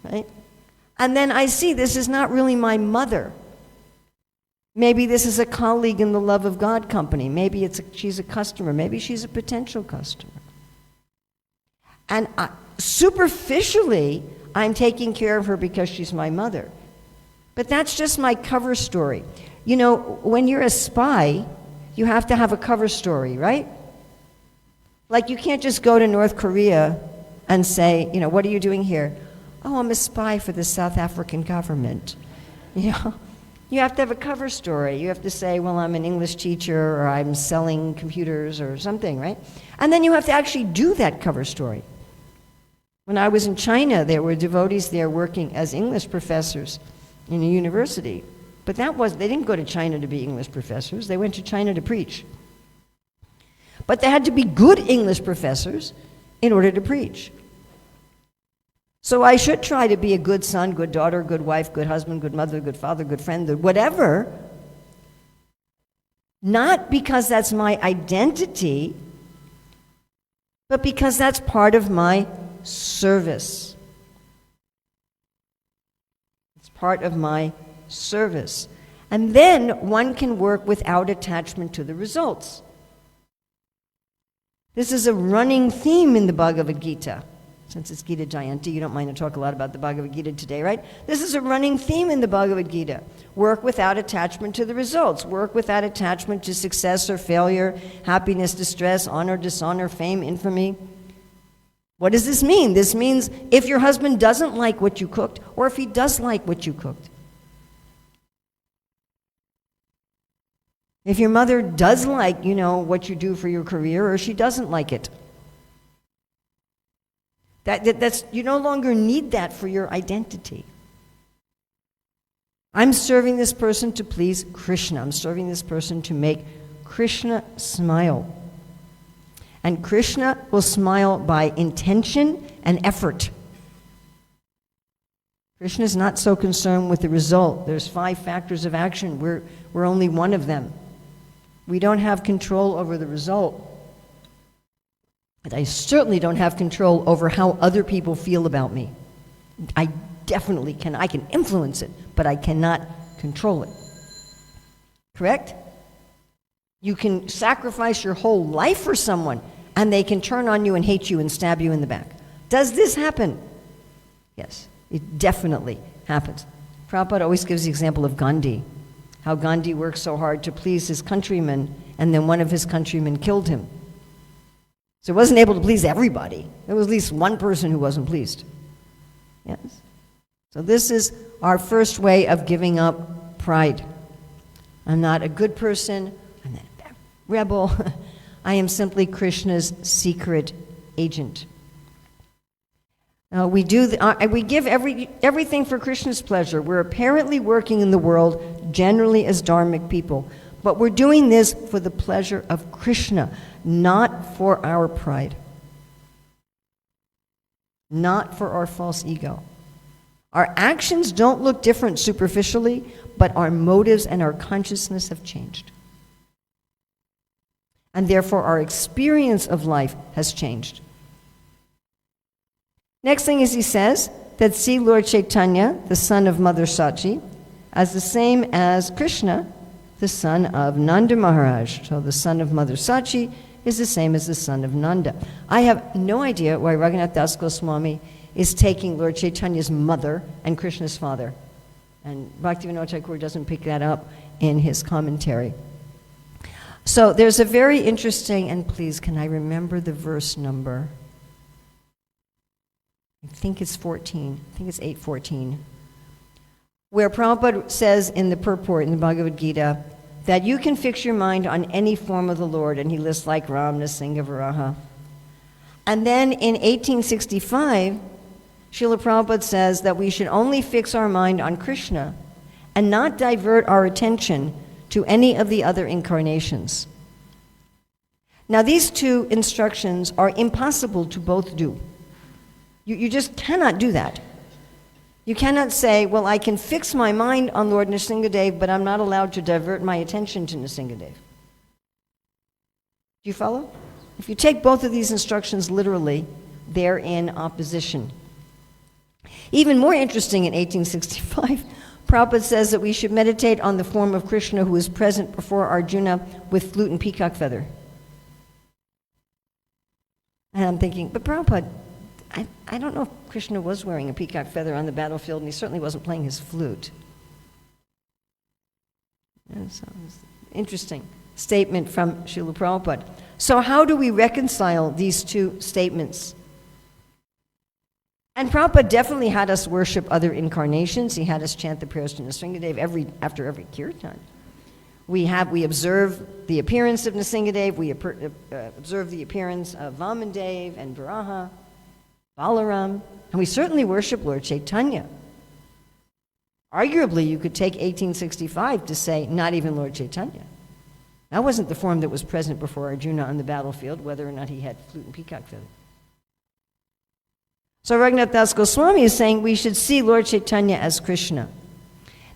right? And then I see this is not really my mother. Maybe this is a colleague in the Love of God company. Maybe she's a customer. Maybe she's a potential customer. And superficially, I'm taking care of her because she's my mother. But that's just my cover story. You know, when you're a spy, you have to have a cover story, right? Like you can't just go to North Korea and say, you know, what are you doing here? Oh, I'm a spy for the South African government. You know, you have to have a cover story. You have to say, well, I'm an English teacher, or I'm selling computers or something, right? And then you have to actually do that cover story. When I was in China, there were devotees there working as English professors in a university. But they didn't go to China to be English professors. They went to China to preach. But they had to be good English professors in order to preach. So I should try to be a good son, good daughter, good wife, good husband, good mother, good father, good friend, good whatever. Not because that's my identity, but because that's part of my service. It's part of my service. And then one can work without attachment to the results. This is a running theme in the Bhagavad Gita. Since it's Gita Jayanti, you don't mind to talk a lot about the Bhagavad Gita today, right? This is a running theme in the Bhagavad Gita. Work without attachment to the results. Work without attachment to success or failure, happiness, distress, honor, dishonor, fame, infamy. What does this mean? This means if your husband doesn't like what you cooked, or if he does like what you cooked. If your mother does like, what you do for your career, or she doesn't like it. That's you no longer need that for your identity. I'm serving this person to please Krishna. I'm serving this person to make Krishna smile. And Krishna will smile by intention and effort. Krishna is not so concerned with the result. There's 5 factors of action. We're only one of them. We don't have control over the result. But I certainly don't have control over how other people feel about me. I definitely can. I can influence it, but I cannot control it. Correct? You can sacrifice your whole life for someone, and they can turn on you and hate you and stab you in the back. Does this happen? Yes, it definitely happens. Prabhupada always gives the example of Gandhi, how Gandhi worked so hard to please his countrymen, and then one of his countrymen killed him. So he wasn't able to please everybody. There was at least one person who wasn't pleased. Yes? So this is our first way of giving up pride. I'm not a good person. I'm not a rebel. I am simply Krishna's secret agent. We give everything for Krishna's pleasure. We're apparently working in the world generally as dharmic people. But we're doing this for the pleasure of Krishna, not for our pride, not for our false ego. Our actions don't look different superficially, but our motives and our consciousness have changed. And therefore, our experience of life has changed. Next thing is he says that see Lord Chaitanya, the son of Mother Sachi, as the same as Krishna, the son of Nanda Maharaj. So the son of Mother Sachi is the same as the son of Nanda. I have no idea why Raghunath Das Goswami is taking Lord Chaitanya's mother and Krishna's father. And Bhaktivinoda Thakur doesn't pick that up in his commentary. So there's a very interesting, and please, can I remember the verse number? I think it's 14. I think it's 8:14. Where Prabhupada says in the purport in the Bhagavad Gita that you can fix your mind on any form of the Lord, and he lists like Ram, Nrsimha, Varaha. And then in 1865, Srila Prabhupada says that we should only fix our mind on Krishna and not divert our attention to any of the other incarnations. Now, these two instructions are impossible to both do. You just cannot do that. You cannot say, well, I can fix my mind on Lord Nrsimhadev, but I'm not allowed to divert my attention to Nrsimhadev. Do you follow? If you take both of these instructions literally, they're in opposition. Even more interesting, in 1865, Prabhupada says that we should meditate on the form of Krishna who is present before Arjuna with flute and peacock feather. And I'm thinking, but Prabhupada, I don't know if Krishna was wearing a peacock feather on the battlefield, and he certainly wasn't playing his flute. And so it's an interesting statement from Srila Prabhupada. So how do we reconcile these two statements? And Prabhupada definitely had us worship other incarnations. He had us chant the prayers to Nrsimhadev after every kirtan. We observe the appearance of Nrsimhadev, we observe the appearance of Vamandev and Varaha, Balaram, and we certainly worship Lord Chaitanya. Arguably, you could take 1865 to say, not even Lord Chaitanya. That wasn't the form that was present before Arjuna on the battlefield, whether or not he had flute and peacock feather. So Raghunath Das Goswami is saying we should see Lord Chaitanya as Krishna.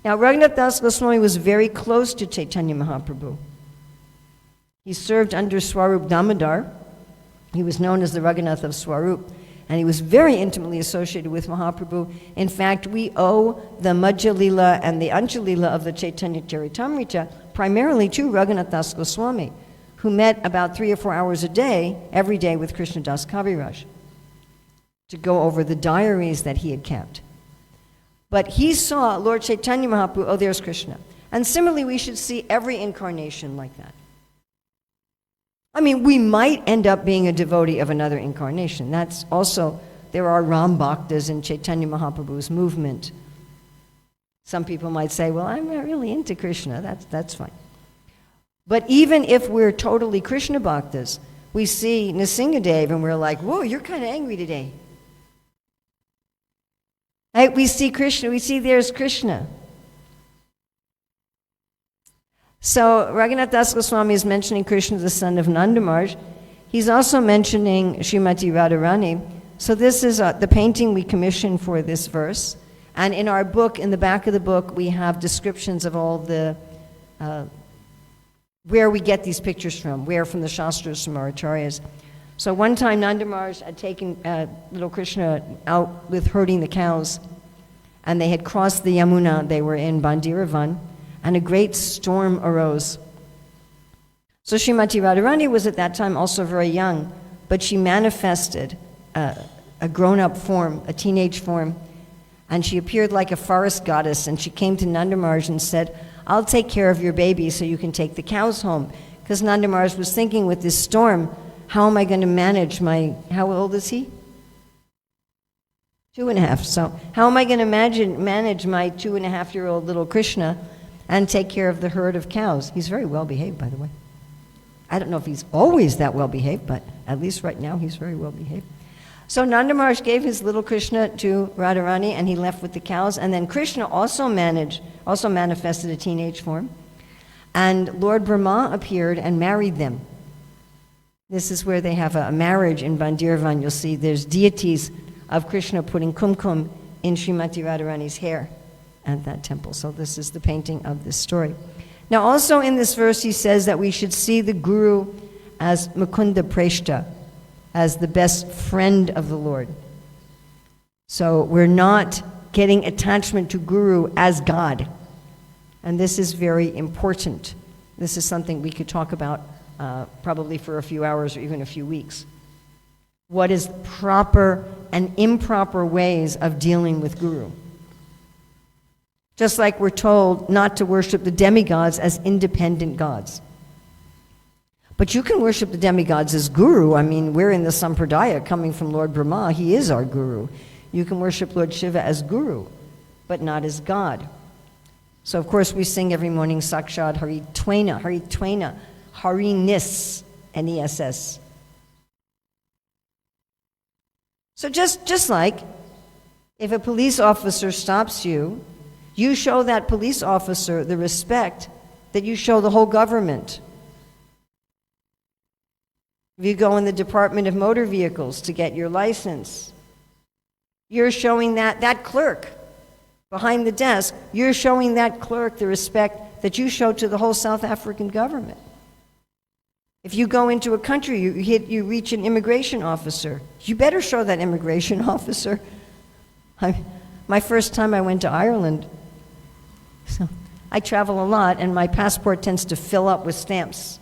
Now, Raghunath Das Goswami was very close to Chaitanya Mahaprabhu. He served under Swarup Damodar. He was known as the Raghunath of Swarup, and he was very intimately associated with Mahaprabhu. In fact, we owe the Madhya Lila and the Ancha Lila of the Chaitanya Charitamrita primarily to Raghunath Das Goswami, who met about 3 or 4 hours a day, every day, with Krishnadas Kaviraj to go over the diaries that he had kept. But he saw Lord Chaitanya Mahaprabhu, oh, there's Krishna. And similarly, we should see every incarnation like that. I mean, we might end up being a devotee of another incarnation. That's also, there are Ram Bhaktas in Chaitanya Mahaprabhu's movement. Some people might say, well, I'm not really into Krishna. That's fine. But even if we're totally Krishna Bhaktas, we see Nrsingadev and we're like, whoa, you're kind of angry today. Right? We see Krishna, we see there's Krishna. So Raghunath Das Goswami is mentioning Krishna, the son of Nandamarj. He's also mentioning Srimati Radharani. So this is the painting we commissioned for this verse. And in our book, in the back of the book, we have descriptions of all the, where we get these pictures from, where from the Shastras, from our acharyas. So one time Nandamarj had taken little Krishna out with herding the cows, and they had crossed the Yamuna. They were in Bandiravan, and a great storm arose. So Srimati Radharani was at that time also very young, but she manifested a grown-up form, a teenage form, and she appeared like a forest goddess, and she came to Nandamarj and said, I'll take care of your baby so you can take the cows home. Because Nandamarj was thinking with this storm, how am I going to manage how old is he? 2.5. So how am I going to manage my 2.5-year-old little Krishna and take care of the herd of cows? He's very well behaved, by the way. I don't know if he's always that well behaved, but at least right now he's very well behaved. So Nandamarj gave his little Krishna to Radharani, and he left with the cows. And then Krishna also manifested a teenage form. And Lord Brahma appeared and married them. This is where they have a marriage in Bandiravan. You'll see there's deities of Krishna putting kumkum in Srimati Radharani's hair at that temple. So this is the painting of this story. Now also in this verse he says that we should see the Guru as Mukunda Preshta, as the best friend of the Lord. So we're not getting attachment to Guru as God. And this is very important. This is something we could talk about probably for a few hours or even a few weeks. What is proper and improper ways of dealing with Guru? Just like we're told not to worship the demigods as independent gods. But you can worship the demigods as Guru. I mean, we're in the Sampradaya coming from Lord Brahma. He is our Guru. You can worship Lord Shiva as Guru, but not as God. So, of course, we sing every morning, Sakshad Hari Twena, Hari-nis, N-E-S-S. So just like if a police officer stops you, you show that police officer the respect that you show the whole government. If you go in the Department of Motor Vehicles to get your license, you're showing that clerk behind the desk, you're showing that clerk the respect that you show to the whole South African government. If you go into a country, you reach an immigration officer, you better show that immigration officer. My first time I went to Ireland, so I travel a lot, and my passport tends to fill up with stamps.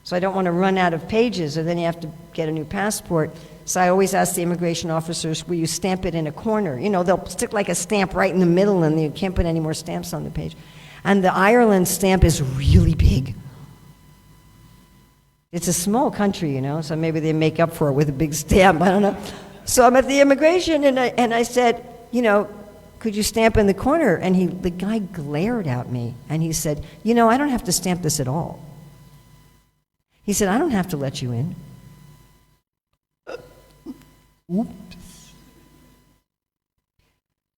So I don't want to run out of pages, or then you have to get a new passport. So I always ask the immigration officers, will you stamp it in a corner? You know, they'll stick like a stamp right in the middle, and you can't put any more stamps on the page. And the Ireland stamp is really big. It's a small country, you know, so maybe they make up for it with a big stamp, I don't know. So I'm at the immigration, and I said, you know, could you stamp in the corner? And the guy glared at me, and he said, you know, I don't have to stamp this at all. He said, I don't have to let you in. Oops.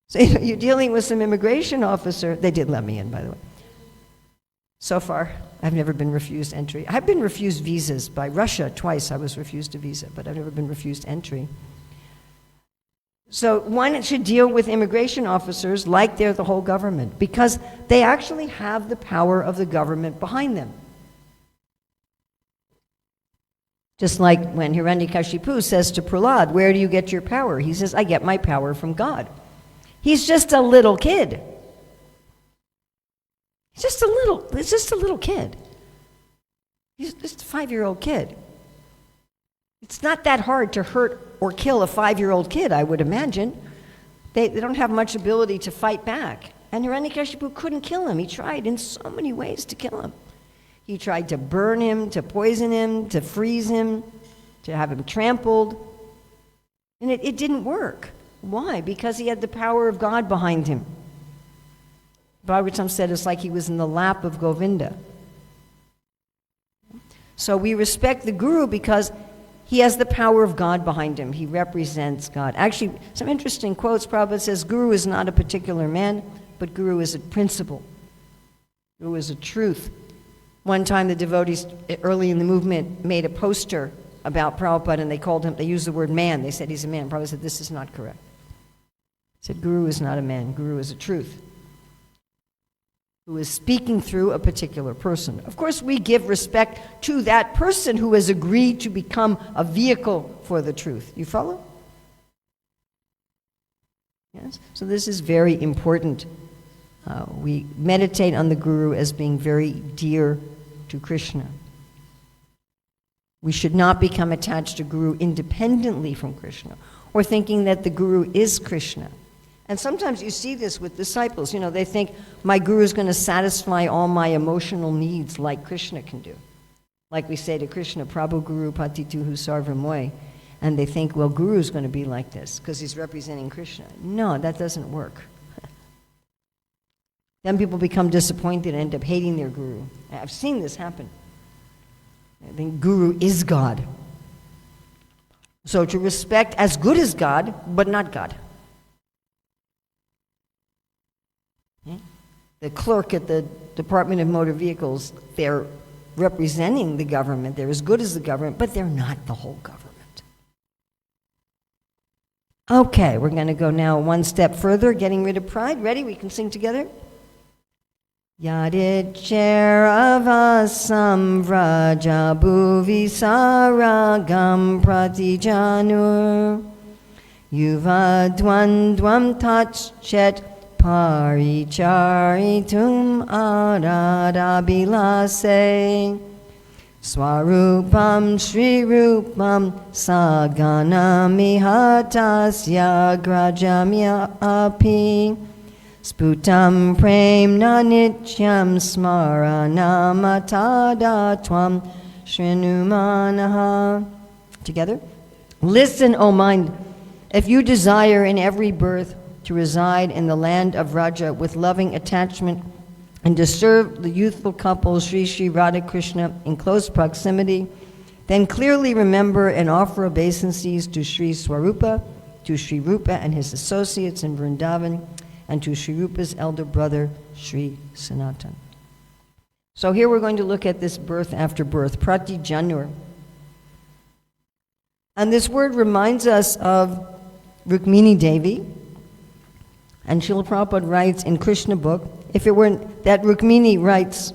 So you're dealing with some immigration officer. They did let me in, by the way. So far, I've never been refused entry. I've been refused visas by Russia twice. I was refused a visa, but I've never been refused entry. So one should deal with immigration officers like they're the whole government, because they actually have the power of the government behind them. Just like when Hiranyakashipu says to Prahlad, "Where do you get your power?" He says, "I get my power from God." He's just a little kid. He's just a little kid. He's just a 5-year-old kid. It's not that hard to hurt or kill a 5-year-old kid, I would imagine. They don't have much ability to fight back. And Hiranyakashipu couldn't kill him. He tried in so many ways to kill him. He tried to burn him, to poison him, to freeze him, to have him trampled. And it didn't work. Why? Because he had the power of God behind him. Bhagavatam said it's like he was in the lap of Govinda. So we respect the Guru because he has the power of God behind him. He represents God. Actually, some interesting quotes. Prabhupada says, Guru is not a particular man, but Guru is a principle. Guru is a truth. One time the devotees early in the movement made a poster about Prabhupada, and they used the word man. They said he's a man. Prabhupada said, this is not correct. He said, Guru is not a man. Guru is a truth, who is speaking through a particular person. Of course, we give respect to that person who has agreed to become a vehicle for the truth. You follow? Yes? So this is very important. We meditate on the Guru as being very dear to Krishna. We should not become attached to Guru independently from Krishna, or thinking that the Guru is Krishna. And sometimes you see this with disciples. They think, my Guru is going to satisfy all my emotional needs like Krishna can do. Like we say to Krishna, Prabhu Guru Patituhu Sarvamoy. And they think, well, Guru is going to be like this because he's representing Krishna. No, that doesn't work. Then people become disappointed and end up hating their Guru. I've seen this happen. I think Guru is God. So to respect as good as God, but not God. The clerk at the Department of Motor Vehicles, they're representing the government. They're as good as the government, but they're not the whole government. Okay, we're going to go now one step further, getting rid of pride. Ready? We can sing together. Yadiccharavasam vraja bhuvi saragam pratijanur yuvadvandvam tachet Paricharitum aradabilase Swarupam Srirupam Saganamihatasya Grajamya api Sputam Premna Nityam Smaranamatada Shrinumanaha. Together. Listen, O mind, if you desire in every birth to reside in the land of Raja with loving attachment and to serve the youthful couple Sri Sri Radha Krishna in close proximity, then clearly remember and offer obeisances to Sri Swarupa, to Sri Rupa and his associates in Vrindavan, and to Sri Rupa's elder brother, Sri Sanatan. So here we're going to look at this birth after birth, Pratijanur. And this word reminds us of Rukmini Devi. And Srila Prabhupada writes in Krishna book, Rukmini writes,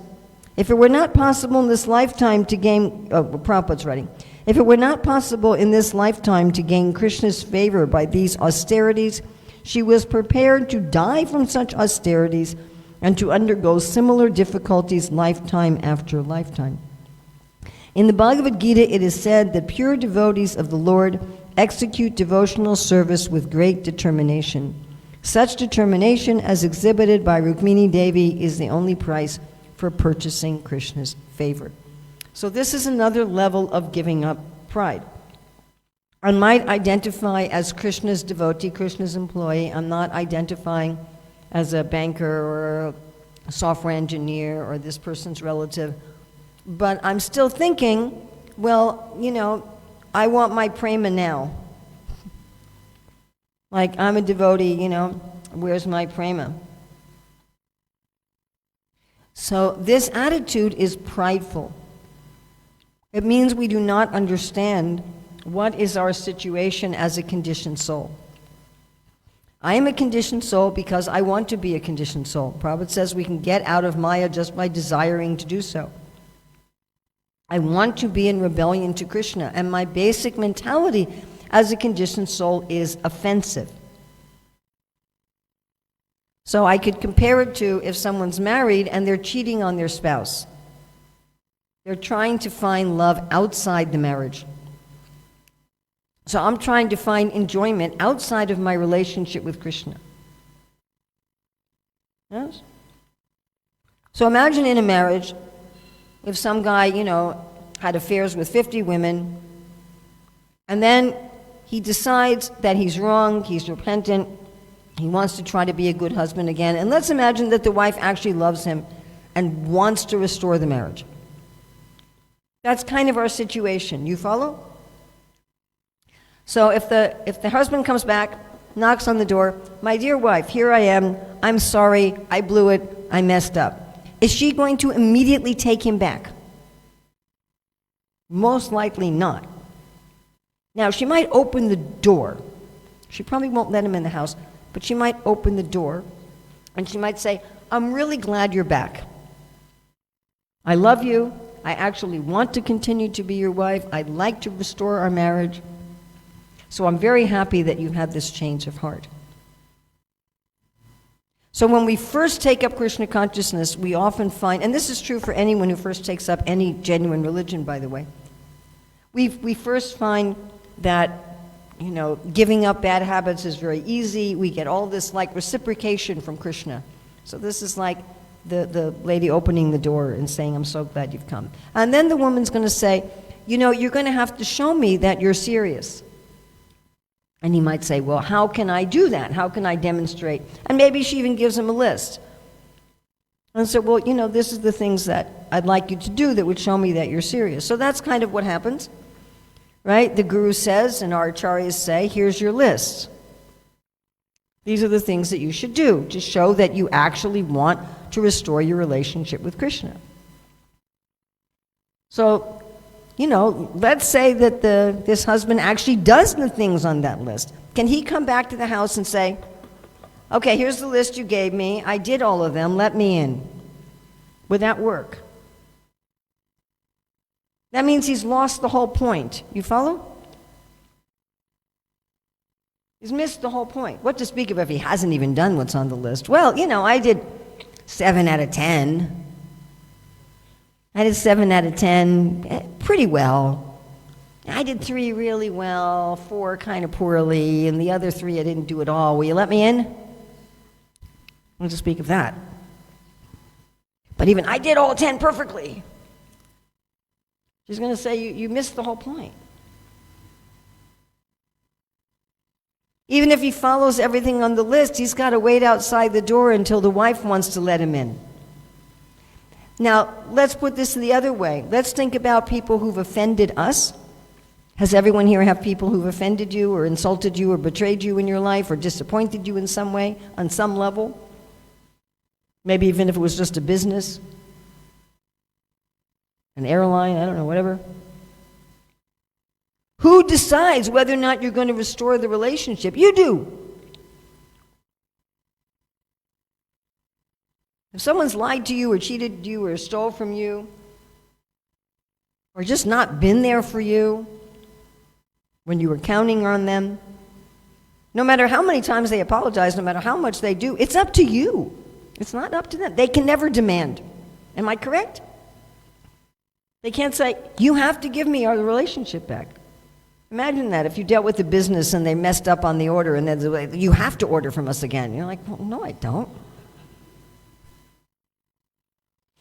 if it were not possible in this lifetime to gain, Prabhupada's writing, if it were not possible in this lifetime to gain Krishna's favor by these austerities, she was prepared to die from such austerities and to undergo similar difficulties lifetime after lifetime. In the Bhagavad Gita, it is said that pure devotees of the Lord execute devotional service with great determination. Such determination, as exhibited by Rukmini Devi, is the only price for purchasing Krishna's favor. So this is another level of giving up pride. I might identify as Krishna's devotee, Krishna's employee. I'm not identifying as a banker or a software engineer or this person's relative. But I'm still thinking, well, I want my prema now. Like, I'm a devotee, where's my prema? So this attitude is prideful. It means we do not understand what is our situation as a conditioned soul. I am a conditioned soul because I want to be a conditioned soul. Prabhupada says we can get out of Maya just by desiring to do so. I want to be in rebellion to Krishna, and my basic mentality as a conditioned soul is offensive. So I could compare it to if someone's married and they're cheating on their spouse. They're trying to find love outside the marriage. So I'm trying to find enjoyment outside of my relationship with Krishna. Yes? So imagine in a marriage, if some guy, had affairs with 50 women, and then he decides that he's wrong, he's repentant, he wants to try to be a good husband again, and let's imagine that the wife actually loves him and wants to restore the marriage. That's kind of our situation. You follow? So if the husband comes back, knocks on the door, "My dear wife, here I am. I'm sorry. I blew it. I messed up." Is she going to immediately take him back? Most likely not. Now, she might open the door. She probably won't let him in the house, but she might open the door, and she might say, "I'm really glad you're back. I love you. I actually want to continue to be your wife. I'd like to restore our marriage. So I'm very happy that you had this change of heart." So when we first take up Krishna consciousness, we often find, and this is true for anyone who first takes up any genuine religion, by the way, we first find that, giving up bad habits is very easy. We get all this reciprocation from Krishna. So this is like the lady opening the door and saying, "I'm so glad you've come." And then the woman's going to say, "You're going to have to show me that you're serious." And he might say, "Well, how can I do that? How can I demonstrate?" And maybe she even gives him a list. And so, "Well, this is the things that I'd like you to do that would show me that you're serious." So that's kind of what happens, right? The guru says, and our acharyas say, "Here's your list. These are the things that you should do to show that you actually want to restore your relationship with Krishna." So, let's say that this husband actually does the things on that list. Can he come back to the house and say, "Okay, here's the list you gave me. I did all of them. Let me in"? Would that work? That means he's lost the whole point. You follow? He's missed the whole point. What to speak of if he hasn't even done what's on the list? "Well, I did 7 out of 10. I did 7 out of 10 pretty well. I did 3 really well, 4 kind of poorly, and the other 3 I didn't do at all. Will you let me in?" We'll just speak of that. But even I did all 10 perfectly. She's going to say, you missed the whole point. Even if he follows everything on the list, he's got to wait outside the door until the wife wants to let him in. Now, let's put this the other way. Let's think about people who've offended us. Has everyone here have people who've offended you or insulted you or betrayed you in your life or disappointed you in some way, on some level? Maybe even if it was just a business, an airline, I don't know, whatever. Who decides whether or not you're going to restore the relationship? You do. If someone's lied to you or cheated you or stole from you or just not been there for you when you were counting on them, no matter how many times they apologize, no matter how much they do, it's up to you. It's not up to them. They can never demand. Am I correct? They can't say, "You have to give me our relationship back." Imagine that if you dealt with the business and they messed up on the order and then "You have to order from us again." You're like, "Well, no, I don't."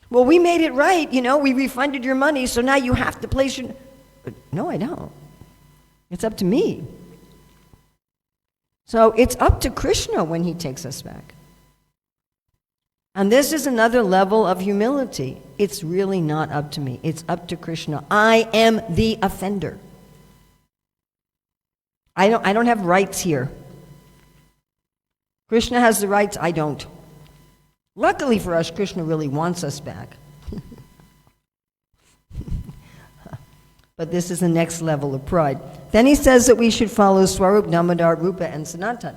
"Well, we made it right, we refunded your money, so now you have to place your..." No, I don't. It's up to me. So it's up to Krishna when he takes us back. And this is another level of humility. It's really not up to me. It's up to Krishna. I am the offender. I don't have rights here. Krishna has the rights, I don't. Luckily for us, Krishna really wants us back. But this is the next level of pride. Then he says that we should follow Swarup, Damodar, Rupa, and Sanatan.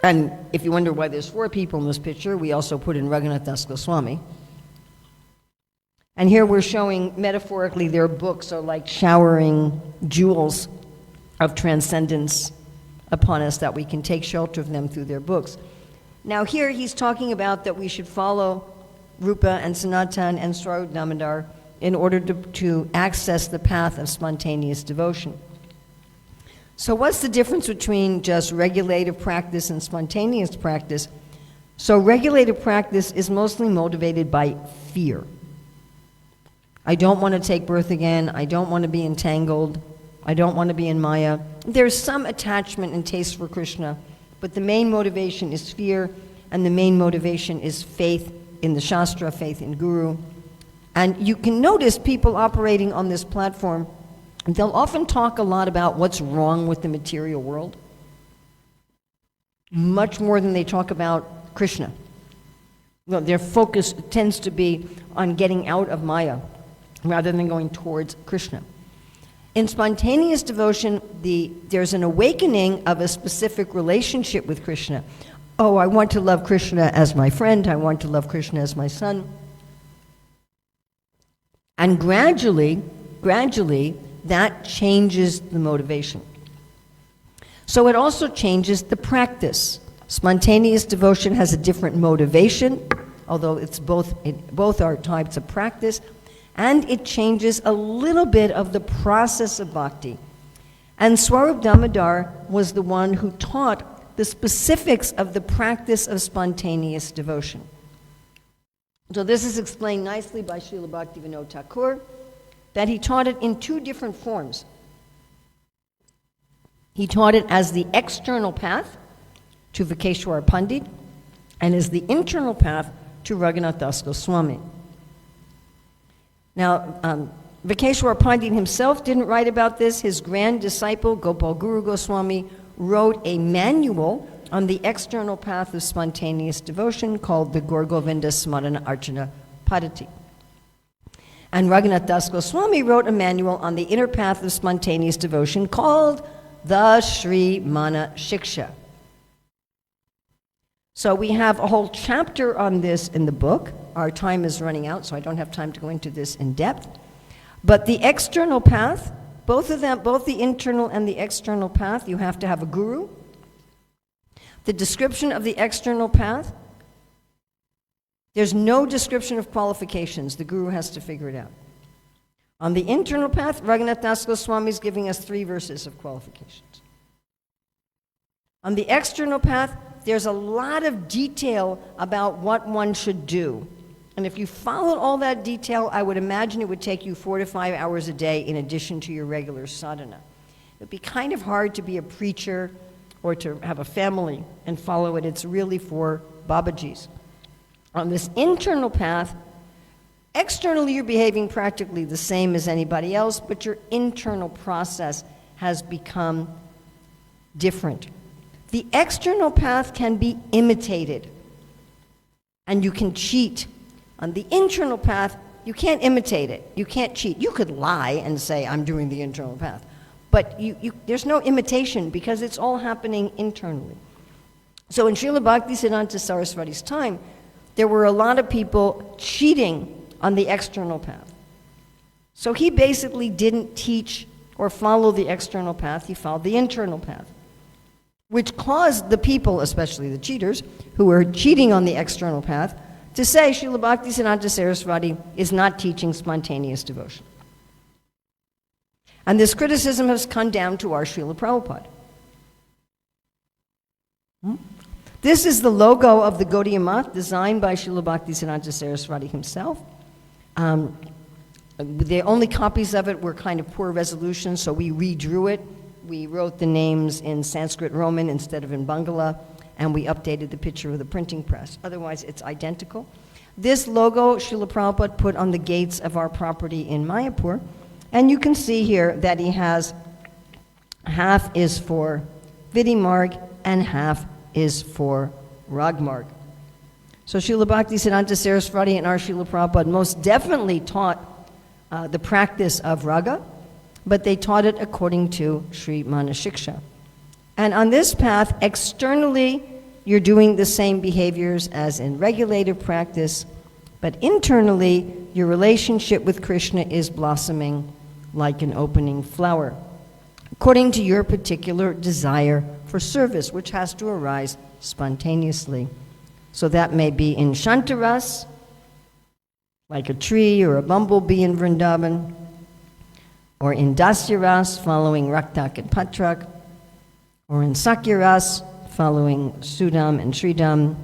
And if you wonder why there's 4 people in this picture, we also put in Raghunath Das Goswami. And here we're showing, metaphorically, their books are like showering jewels of transcendence upon us, that we can take shelter of them through their books. Now here he's talking about that we should follow Rupa and Sanatan and Swarup Damodar in order to access the path of spontaneous devotion. So what's the difference between just regulative practice and spontaneous practice? So regulative practice is mostly motivated by fear. I don't want to take birth again. I don't want to be entangled. I don't want to be in Maya. There's some attachment and taste for Krishna, but the main motivation is fear, and the main motivation is faith in the Shastra, faith in Guru. And you can notice people operating on this platform, they'll often talk a lot about what's wrong with the material world, much more than they talk about Krishna. Well, their focus tends to be on getting out of Maya rather than going towards Krishna. In spontaneous devotion, there's an awakening of a specific relationship with Krishna. Oh, I want to love Krishna as my friend. I want to love Krishna as my son. And gradually, that changes the motivation. So it also changes the practice. Spontaneous devotion has a different motivation, although both are types of practice, and it changes a little bit of the process of bhakti. And Swarup Damodar was the one who taught the specifics of the practice of spontaneous devotion. So this is explained nicely by Srila Bhaktivinoda Thakur, that he taught it in 2 different forms. He taught it as the external path to Vikeshwara Pandit, and as the internal path to Raghunath Das Goswami. Now, Vikeshwara Pandit himself didn't write about this. His grand disciple, Gopal Guru Goswami, wrote a manual on the external path of spontaneous devotion called the Gaur Govinda Smarana Archana Padati. And Raghunath Das Goswami wrote a manual on the inner path of spontaneous devotion called the Sri Manah-siksa. So we have a whole chapter on this in the book. Our time is running out, so I don't have time to go into this in depth. But the external path, both of them, both the internal and the external path, you have to have a guru. The description of the external path, there's no description of qualifications. The guru has to figure it out. On the internal path, Raghunath Das Goswami is giving us 3 verses of qualifications. On the external path, there's a lot of detail about what one should do. And if you followed all that detail, I would imagine it would take you 4 to 5 hours a day in addition to your regular sadhana. It would be kind of hard to be a preacher or to have a family and follow it. It's really for Babajis. On this internal path, externally you're behaving practically the same as anybody else, but your internal process has become different. The external path can be imitated, and you can cheat. On the internal path, you can't imitate it. You can't cheat. You could lie and say, I'm doing the internal path. But there's no imitation because it's all happening internally. So in Srila Bhaktisiddhanta Saraswati's time, there were a lot of people cheating on the external path. So he basically didn't teach or follow the external path, he followed the internal path, which caused the people, especially the cheaters, who were cheating on the external path, to say Srila Bhaktisiddhanta Saraswati is not teaching spontaneous devotion. And this criticism has come down to our Srila Prabhupada. This is the logo of the Gaudiya Math, designed by Srila Bhaktisiddhanta Saraswati himself. The only copies of it were kind of poor resolution, so we redrew it. We wrote the names in Sanskrit Roman instead of in Bangla, and we updated the picture of the printing press. Otherwise, it's identical. This logo Srila Prabhupada put on the gates of our property in Mayapur, and you can see here that he has half is for Vidhi Marg and half is for Ragmarg. So Srila Bhaktisiddhanta Saraswati and our Srila Prabhupada most definitely taught the practice of raga, but they taught it according to Sri Manah-siksa. And on this path, externally, you're doing the same behaviors as in regulative practice, but internally, your relationship with Krishna is blossoming like an opening flower, according to your particular desire for service, which has to arise spontaneously. So that may be in Shantaras, like a tree or a bumblebee in Vrindavan, or in Dasyaras, following Raktak and Patrak, or in Sakyaras, following Sudam and Sridam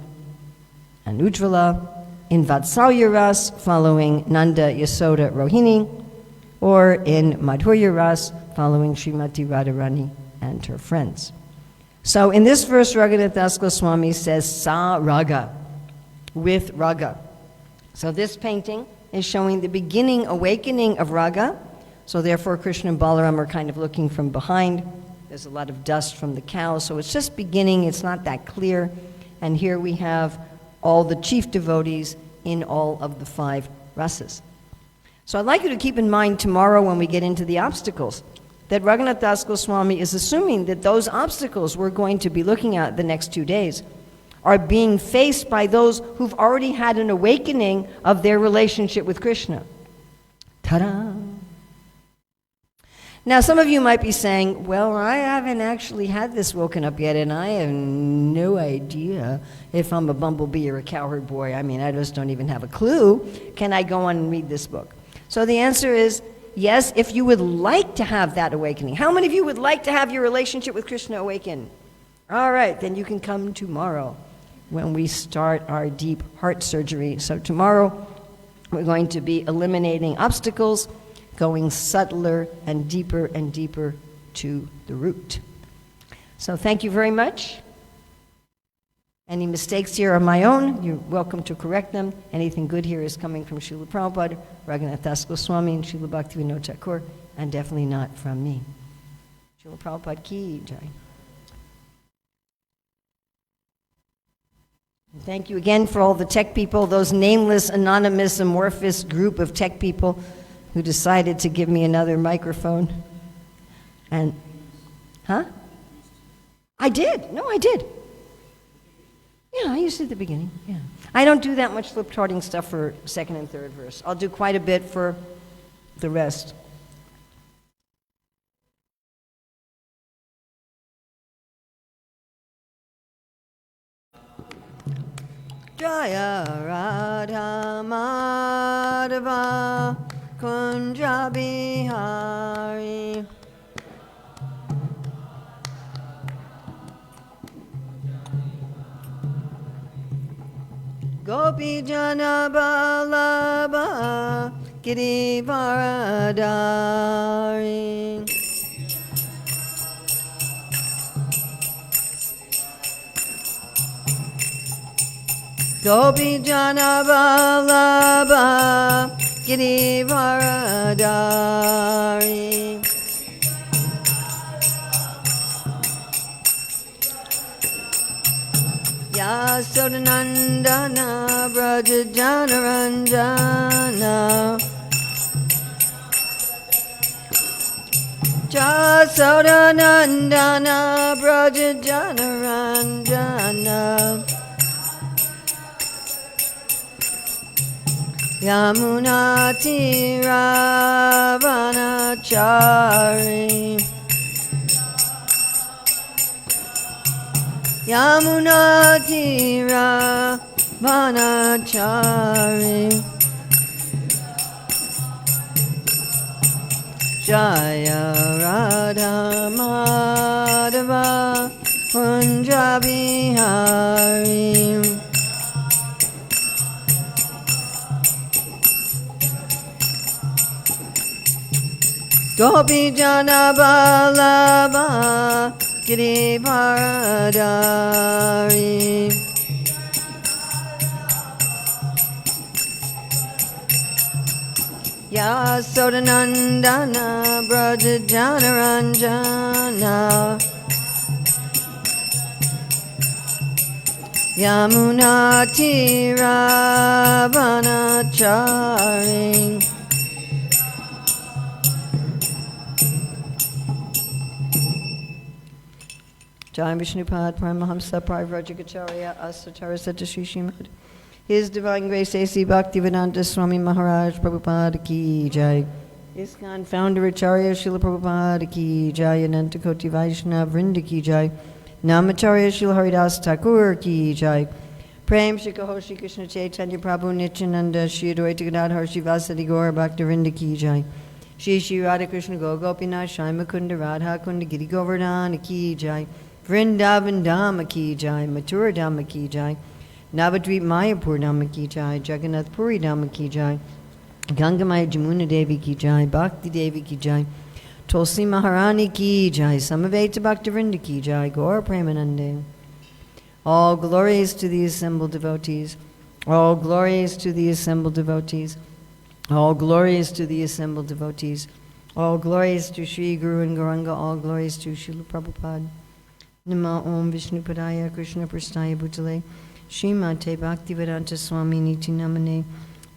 and Ujjvala, in Vatsalya Ras, following Nanda, Yasoda, Rohini, or in Madhurya Ras, following Srimati Radharani and her friends. So in this verse, Raghunath Das Goswami says, Sa Raga, with Raga. So this painting is showing the beginning awakening of Raga. So therefore, Krishna and Balaram are kind of looking from behind. There's a lot of dust from the cow, so it's just beginning. It's not that clear. And here we have all the chief devotees in all of the 5 rasas. So I'd like you to keep in mind tomorrow when we get into the obstacles, that Raghunath Das Goswami is assuming that those obstacles we're going to be looking at the next 2 days are being faced by those who've already had an awakening of their relationship with Krishna. Ta-da! Now, some of you might be saying, well, I haven't actually had this woken up yet, and I have no idea if I'm a bumblebee or a cowherd boy. I mean, I just don't even have a clue. Can I go on and read this book? So the answer is yes, if you would like to have that awakening. How many of you would like to have your relationship with Krishna awaken? All right, then you can come tomorrow when we start our deep heart surgery. So tomorrow, we're going to be eliminating obstacles, going subtler and deeper to the root. So thank you very much. Any mistakes here are my own. You're welcome to correct them. Anything good here is coming from Srila Prabhupada, Raghunath Das Goswami, and Srila Bhaktivinoda Thakur, and definitely not from me. Srila Prabhupada ki jai. Thank you again for all the tech people, those nameless, anonymous, amorphous group of tech people who decided to give me another microphone. And, I did. No, I did. Yeah, I used it at the beginning, yeah. I don't do that much flip-charting stuff for second and third verse. I'll do quite a bit for the rest. Jaya Radha Madhava Kunja Bihari Gopi Jana Balabha Girivaradari Gopi Jana Balabha Girivaradari Yasodanandana Braja Janaranjana Yasodanandana Braja Janaranjana Yamuna Tiravanachari Yamuna Tiravanachari Jaya Radha Madhava Punjabi Hari Gopi Jana Balabha Girivaradari Yasodanandana Braja Janaranjana Yamuna Tiravanachari. Jai Vishnupad Paramahamsa Parivrajagacharya Asatara Satashi Srimad. His Divine Grace A.C. Bhaktivedanta Swami Maharaj Prabhupada Ki Jai. ISKCON Founder Acharya Srila Prabhupada Ki Jai. Ananta Koti Vaishnava Vrinda Ki Jai. Namacharya Srila Haridas Thakur Ki Jai. Prem Shri Kaho Shri Krishna Chaitanya Prabhu Nityananda Shri Advaita Gadadhar Shri Vasadi Gaura Bhaktivinoda Ki Jai. Shri Shri Radha Krishna Gopinath Shai Mukunda Radha Kunda Giri Govardhana Ki Jai. Vrindavan Dhama Ki Jai. Mathura Dhama Ki Jai. Navadvip Mayapur Dhama Ki Jai. Jagannath Puri Dhama Ki Jai. Gangamaya Jamuna Devi Ki Jai. Bhakti Devi Ki Jai. Tulsi Maharani Ki Jai. Samaveta Bhaktivinoda Ki Jai. Gaura Premanande. All glories to the assembled devotees. All glories to the assembled devotees. All glories to the assembled devotees. All glories to Sri Guru and Gauranga. All glories to Srila Prabhupada. Nama Om Vishnupadaya Krishna Prasthaya Bhutale Srimate Bhaktivedanta Swami Niti Namane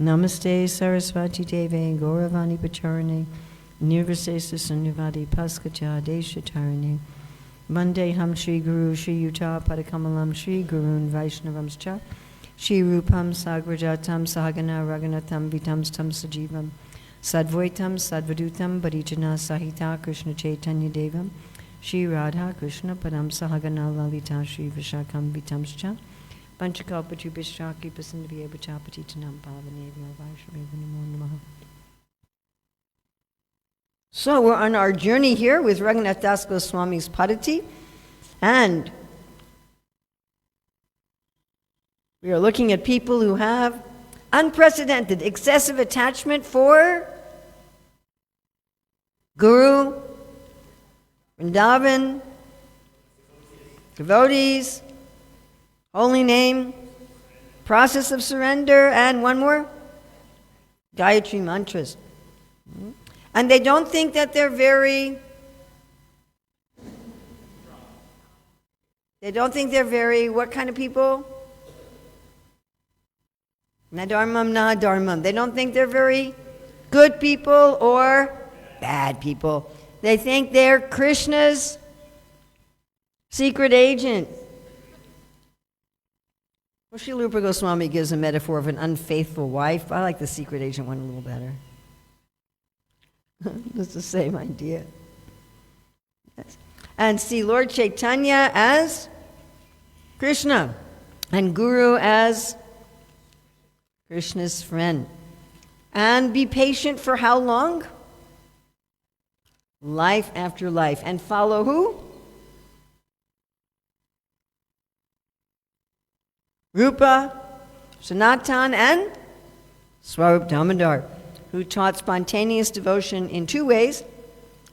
Namaste Sarasvati Deve Gauravani Pacharane Nirvasesa Sunyavadi Paskacha Deshatarane Vande Ham Shri Guru Shri Yuta Padakamalam Shri Gurun Vaishnavamscha Shri Rupam Sagrajatam Sahagana Raghunatham Vitam Stam Sajivam Sadvaitam Sadvadutam Badijana Sahita Krishna Chaitanya Devam Shri Radha Krishna Padam Sahagana Lalita Shri Vishakam Vitamscha Panchakalpatubhishcha Kipasindhavya Bachapati Tanam Pavanevya Vaishnavya Namo Namaha. So we're on our journey here with Raghunath Das Goswami's Padati, and we are looking at people who have unprecedented, excessive attachment for Guru, Vrindavan, devotees, holy name, process of surrender, and one more, Gayatri mantras. And they don't think that they're very what kind of people? Nadharmam, nadharmam. They don't think they're very good people or bad people. They think they're Krishna's secret agent. Well, Srila Rupa Goswami gives a metaphor of an unfaithful wife. I like the secret agent one a little better. It's the same idea. Yes. And see Lord Chaitanya as Krishna, and Guru as Krishna's friend. And be patient for how long? Life after life. And follow who? Rupa, Sanatan, and Swarup Damodar, who taught spontaneous devotion in two ways,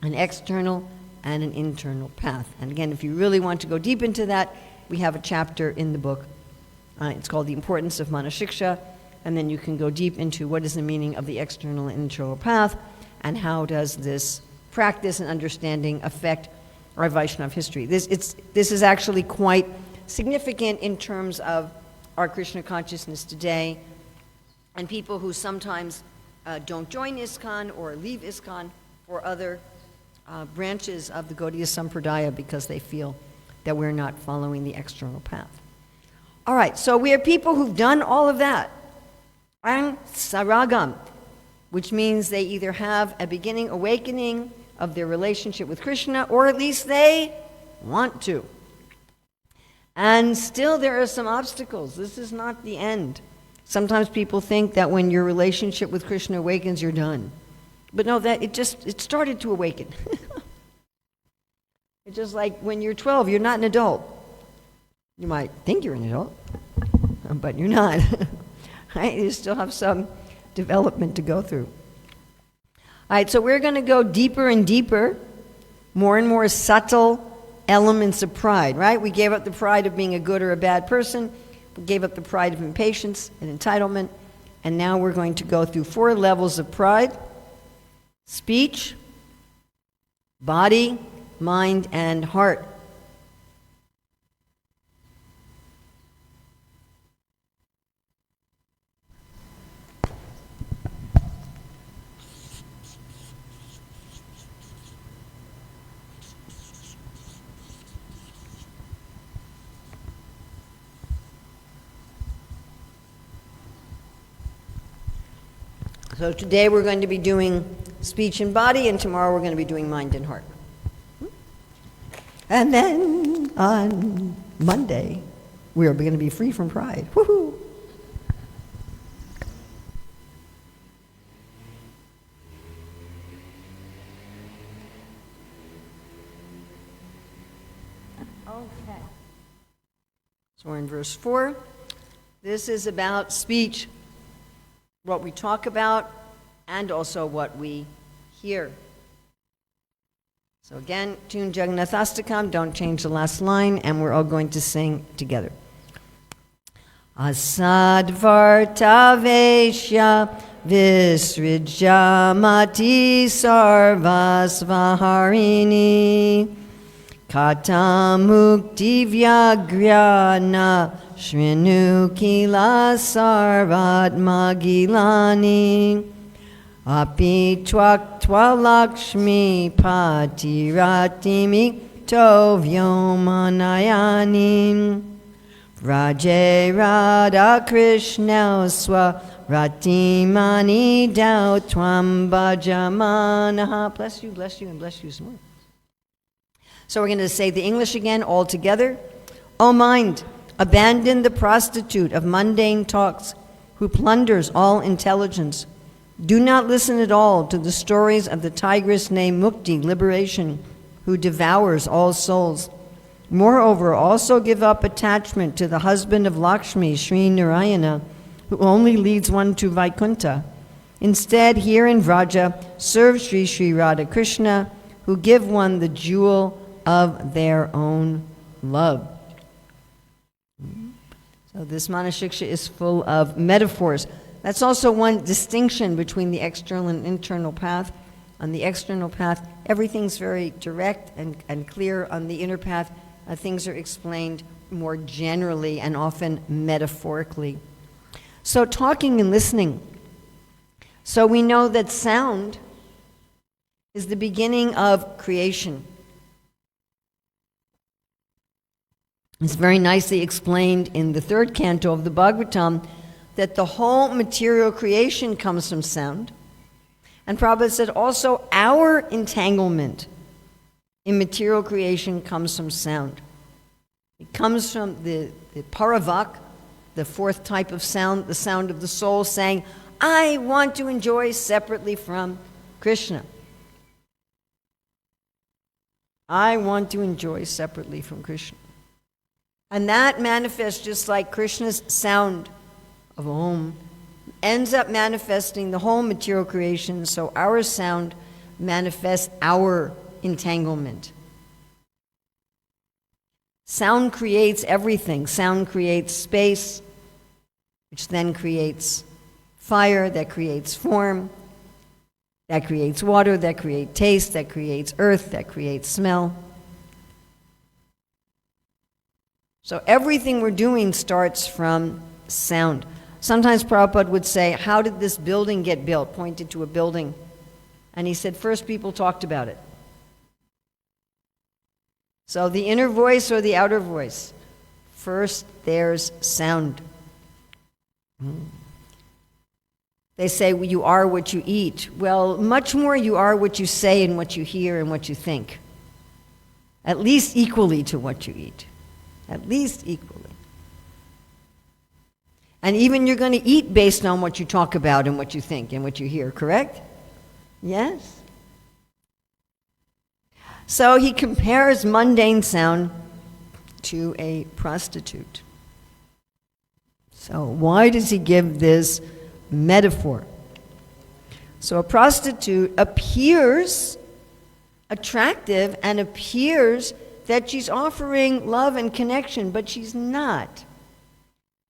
an external and an internal path. And again, if you really want to go deep into that, we have a chapter in the book. It's called The Importance of Manah-siksa, and then you can go deep into what is the meaning of the external and internal path, and how does this practice and understanding affect our Vaishnava history. This is actually quite significant in terms of our Krishna consciousness today, and people who sometimes don't join ISKCON or leave ISKCON for other branches of the Gaudiya Sampradaya because they feel that we're not following the external path. All right, so we are people who've done all of that. And saragam, which means they either have a beginning awakening of their relationship with Krishna, or at least they want to. And still there are some obstacles. This is not the end. Sometimes people think that when your relationship with Krishna awakens, you're done. But no, that it started to awaken. It's just like when you're 12, you're not an adult. You might think you're an adult, but you're not. Right? You still have some development to go through. All right, so we're going to go deeper and deeper, more and more subtle elements of pride, right? We gave up the pride of being a good or a bad person. We gave up the pride of impatience and entitlement. And now we're going to go through 4 levels of pride: speech, body, mind, and heart. So today we're going to be doing speech and body, and tomorrow we're going to be doing mind and heart. And then on Monday, we are going to be free from pride. Woohoo! Okay. So we're in verse 4. This is about speech, what we talk about, and also what we hear. So again, tune Jagannathastakam, don't change the last line, and we're all going to sing together. Asadvartavesya visrijamati sarvasvaharini katamuktivyagrana shrinu kila sarvatmagilani api twalakshmi patiratimi tovyomanayani Raje Radha Krishna Swa Ratimani Dao Tvam Bhajamanaha. Bless you, and bless you some more. So we're going to say the English again all together. O mind, abandon the prostitute of mundane talks who plunders all intelligence. Do not listen at all to the stories of the tigress named Mukti, liberation, who devours all souls. Moreover, also give up attachment to the husband of Lakshmi, Sri Narayana, who only leads one to Vaikuntha. Instead, here in Vraja, serve Sri Sri Radha Krishna, who give one the jewel of their own love. So this Manah-siksa is full of metaphors. That's also one distinction between the external and internal path. On the external path, everything's very direct and clear. On the inner path, things are explained more generally and often metaphorically. So talking and listening. So we know that sound is the beginning of creation. It's very nicely explained in the third canto of the Bhagavatam that the whole material creation comes from sound. And Prabhupada said also our entanglement in material creation comes from sound. It comes from the paravak, the fourth type of sound, the sound of the soul saying, I want to enjoy separately from Krishna. I want to enjoy separately from Krishna. And that manifests just like Krishna's sound of Om ends up manifesting the whole material creation, so our sound manifests our entanglement. Sound creates everything. Sound creates space, which then creates fire, that creates form, that creates water, that creates taste, that creates earth, that creates smell. So everything we're doing starts from sound. Sometimes Prabhupada would say, how did this building get built? Pointed to a building. And he said, first people talked about it. So the inner voice or the outer voice? First, there's sound. They say, well, you are what you eat. Well, much more you are what you say and what you hear and what you think. At least equally to what you eat. At least equally. And even you're going to eat based on what you talk about and what you think and what you hear, correct? Yes? So he compares mundane sound to a prostitute. So why does he give this metaphor? So a prostitute appears attractive and appears that she's offering love and connection, but she's not.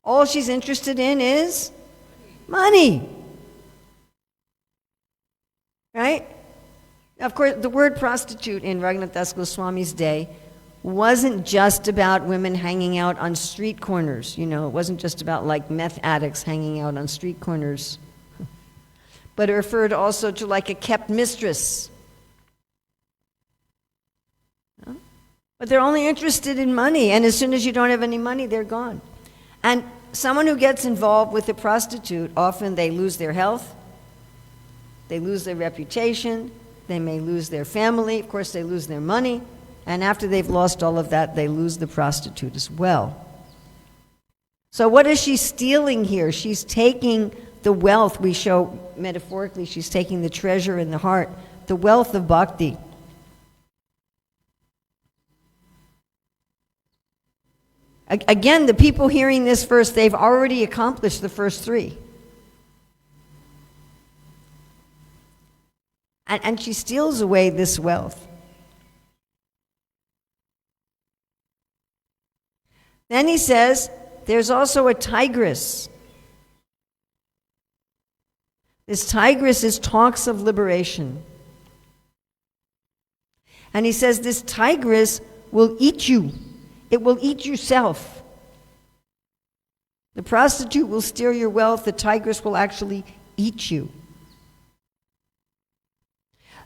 All she's interested in is money. Right? Of course, the word prostitute in Raghunath Das Goswami's day wasn't just about women hanging out on street corners. You know, it wasn't just about like meth addicts hanging out on street corners. But it referred also to like a kept mistress. But they're only interested in money, and as soon as you don't have any money, they're gone. And someone who gets involved with a prostitute, often they lose their health, They lose their reputation. They may lose their family. Of course, they lose their money. And after they've lost all of that, they lose the prostitute as well. So what is she stealing here? She's taking the wealth, we show metaphorically, she's taking the treasure in the heart, the wealth of bhakti. Again, the people hearing this verse, they've already accomplished the first three. And she steals away this wealth. Then he says, there's also a tigress. This tigress is talks of liberation. And he says, this tigress will eat you. It will eat yourself. The prostitute will steal your wealth. The tigress will actually eat you.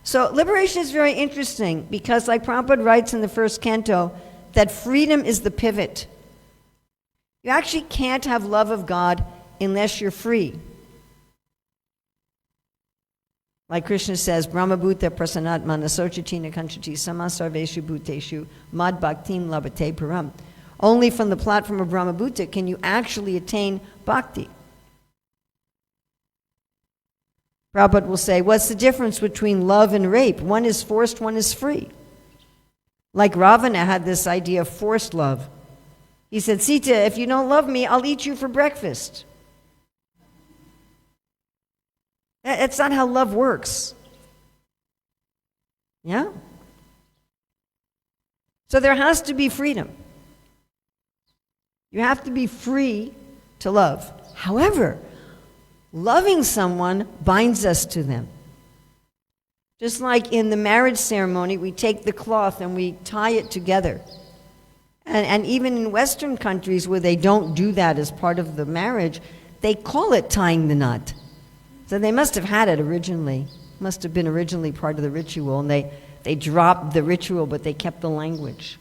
So liberation is very interesting because, like Prabhupada writes in the first canto, that freedom is the pivot. You actually can't have love of God unless you're free. Like Krishna says, Brahmabhuta prasanatmana sochatina kanchati samasarveshu bhuteshu mad bhaktim labhate param. Only from the platform of Brahmabhuta can you actually attain bhakti. Prabhupada will say, what's the difference between love and rape? One is forced, one is free. Like Ravana had this idea of forced love. He said, Sita, if you don't love me, I'll eat you for breakfast. That's not how love works. Yeah? So there has to be freedom. You have to be free to love. However, loving someone binds us to them. Just like in the marriage ceremony, we take the cloth and we tie it together. And even in Western countries where they don't do that as part of the marriage, they call it tying the knot. So they must have had it originally. Must have been originally part of the ritual, and they dropped the ritual, but they kept the language.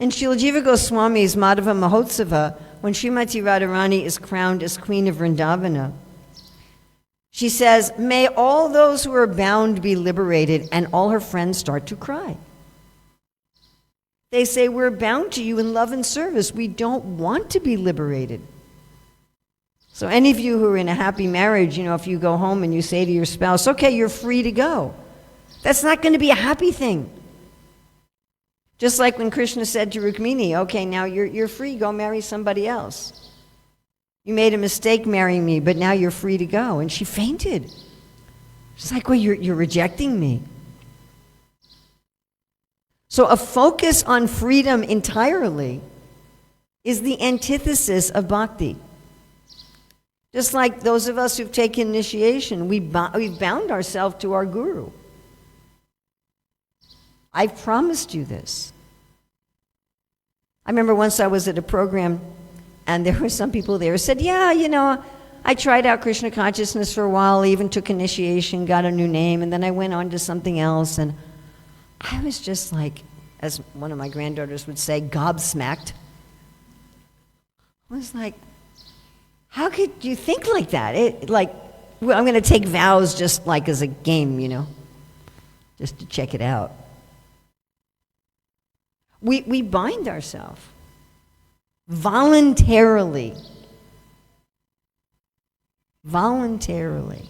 In Srila Jiva Goswami's Madhava Mahotsava, when Srimati Radharani is crowned as Queen of Vrindavana, she says, may all those who are bound be liberated, and all her friends start to cry. They say, we're bound to you in love and service. We don't want to be liberated. So any of you who are in a happy marriage, if you go home and you say to your spouse, okay, you're free to go. That's not going to be a happy thing. Just like when Krishna said to Rukmini, okay, now you're free, go marry somebody else. You made a mistake marrying me, but now you're free to go. And she fainted. She's like, well, you're rejecting me. So a focus on freedom entirely is the antithesis of bhakti. Just like those of us who've taken initiation, we've bound ourselves to our guru. I've promised you this. I remember once I was at a program and there were some people there who said, yeah, I tried out Krishna consciousness for a while, even took initiation, got a new name, and then I went on to something else. And I was just like, as one of my granddaughters would say, gobsmacked. I was like, how could you think like that? I'm going to take vows just like as a game, just to check it out. We bind ourselves voluntarily. Voluntarily.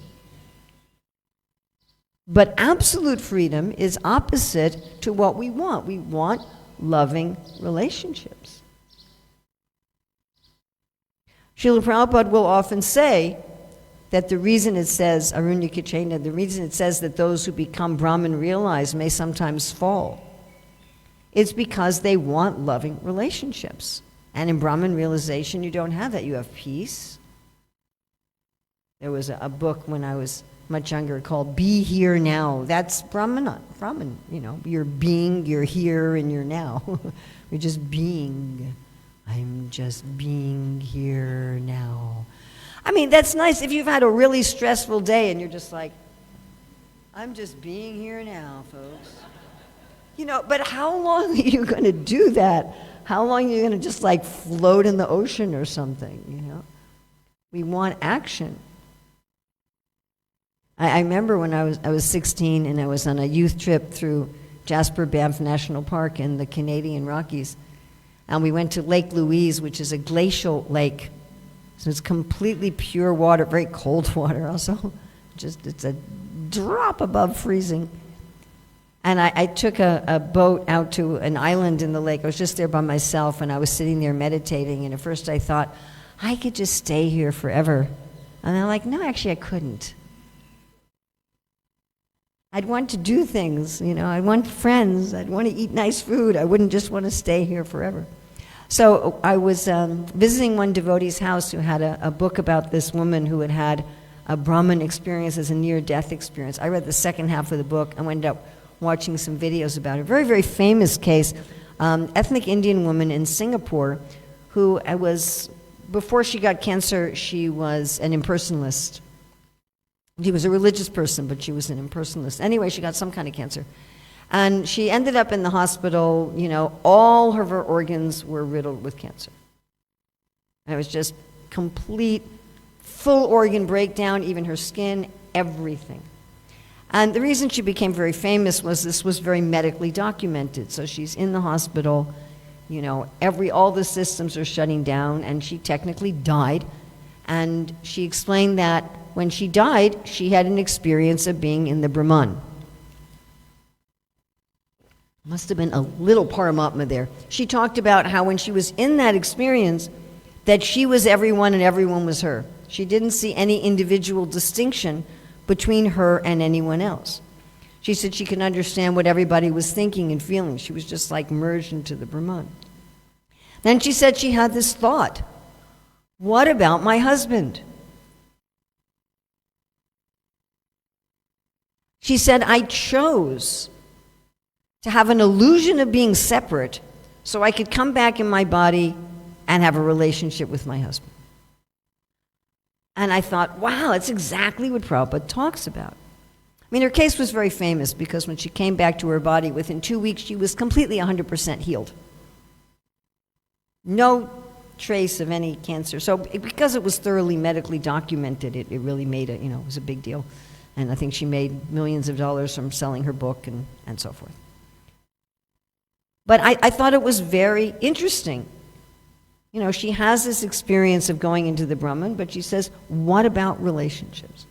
But absolute freedom is opposite to what we want. We want loving relationships. Srila Prabhupada will often say that the reason it says, Arunya Kachena, the reason it says that those who become Brahman realized may sometimes fall, is because they want loving relationships. And in Brahman realization, you don't have that. You have peace. There was a book when I was much younger called Be Here Now. That's Brahman, you're being, you're here, and you're now. You're just being. I'm just being here now. I mean, that's nice if you've had a really stressful day and you're just like, I'm just being here now, folks. But how long are you going to do that? How long are you going to just like float in the ocean or something, We want action. I remember when I was 16 and I was on a youth trip through Jasper Banff National Park in the Canadian Rockies. And we went to Lake Louise, which is a glacial lake. So it's completely pure water, very cold water also. It's a drop above freezing. And I took a boat out to an island in the lake. I was just there by myself, and I was sitting there meditating. And at first I thought, I could just stay here forever. And I'm like, no, actually I couldn't. I'd want to do things, I'd want friends, I'd want to eat nice food. I wouldn't just want to stay here forever. So I was visiting one devotee's house who had a book about this woman who had had a Brahman experience as a near-death experience. I read the second half of the book and ended up watching some videos about it. A very, very famous case, ethnic Indian woman in Singapore who before she got cancer, she was an impersonalist. She was a religious person, but she was an impersonalist. Anyway, she got some kind of cancer. And she ended up in the hospital, all of her organs were riddled with cancer. And it was just complete, full organ breakdown, even her skin, everything. And the reason she became very famous was this was very medically documented. So she's in the hospital, all the systems are shutting down, and she technically died. And she explained that when she died, she had an experience of being in the Brahman. Must have been a little Paramatma there. She talked about how when she was in that experience, that she was everyone and everyone was her. She didn't see any individual distinction between her and anyone else. She said she could understand what everybody was thinking and feeling. She was just like merged into the Brahman. Then she said she had this thought, what about my husband? She said, I chose to have an illusion of being separate so I could come back in my body and have a relationship with my husband. And I thought, wow, that's exactly what Prabhupada talks about. I mean, her case was very famous because when she came back to her body, within 2 weeks, she was completely 100% healed. No trace of any cancer. So because it was thoroughly medically documented, it really made it was a big deal. And I think she made millions of dollars from selling her book and so forth. But I thought it was very interesting. She has this experience of going into the Brahman, but she says, what about relationships?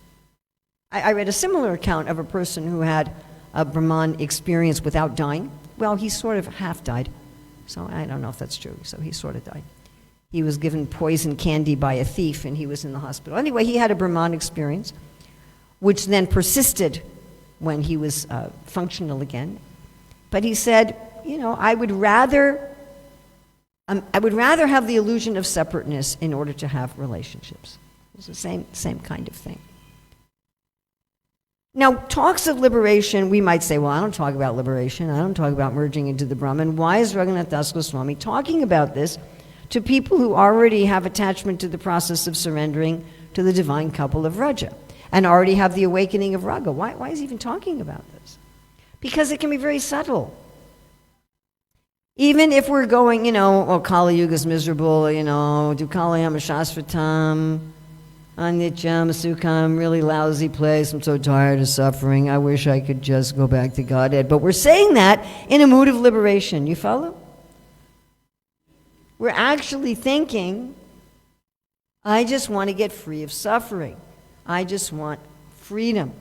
I read a similar account of a person who had a Brahman experience without dying. Well, he sort of half died, so I don't know if that's true. So he sort of died. He was given poison candy by a thief, and he was in the hospital. Anyway, he had a Brahman experience, which then persisted when he was functional again. But he said, I would rather have the illusion of separateness in order to have relationships. It's the same kind of thing. Now, talks of liberation, we might say, well, I don't talk about liberation. I don't talk about merging into the Brahman. Why is Raghunath Das Goswami talking about this to people who already have attachment to the process of surrendering to the divine couple of Raja and already have the awakening of Raga? Why is he even talking about this? Because it can be very subtle. Even if we're going, Kali Yuga is miserable, Dukalayam Shasvatam, Anityam Sukham, really lousy place, I'm so tired of suffering, I wish I could just go back to Godhead. But we're saying that in a mood of liberation, you follow? We're actually thinking, I just want to get free of suffering. I just want freedom.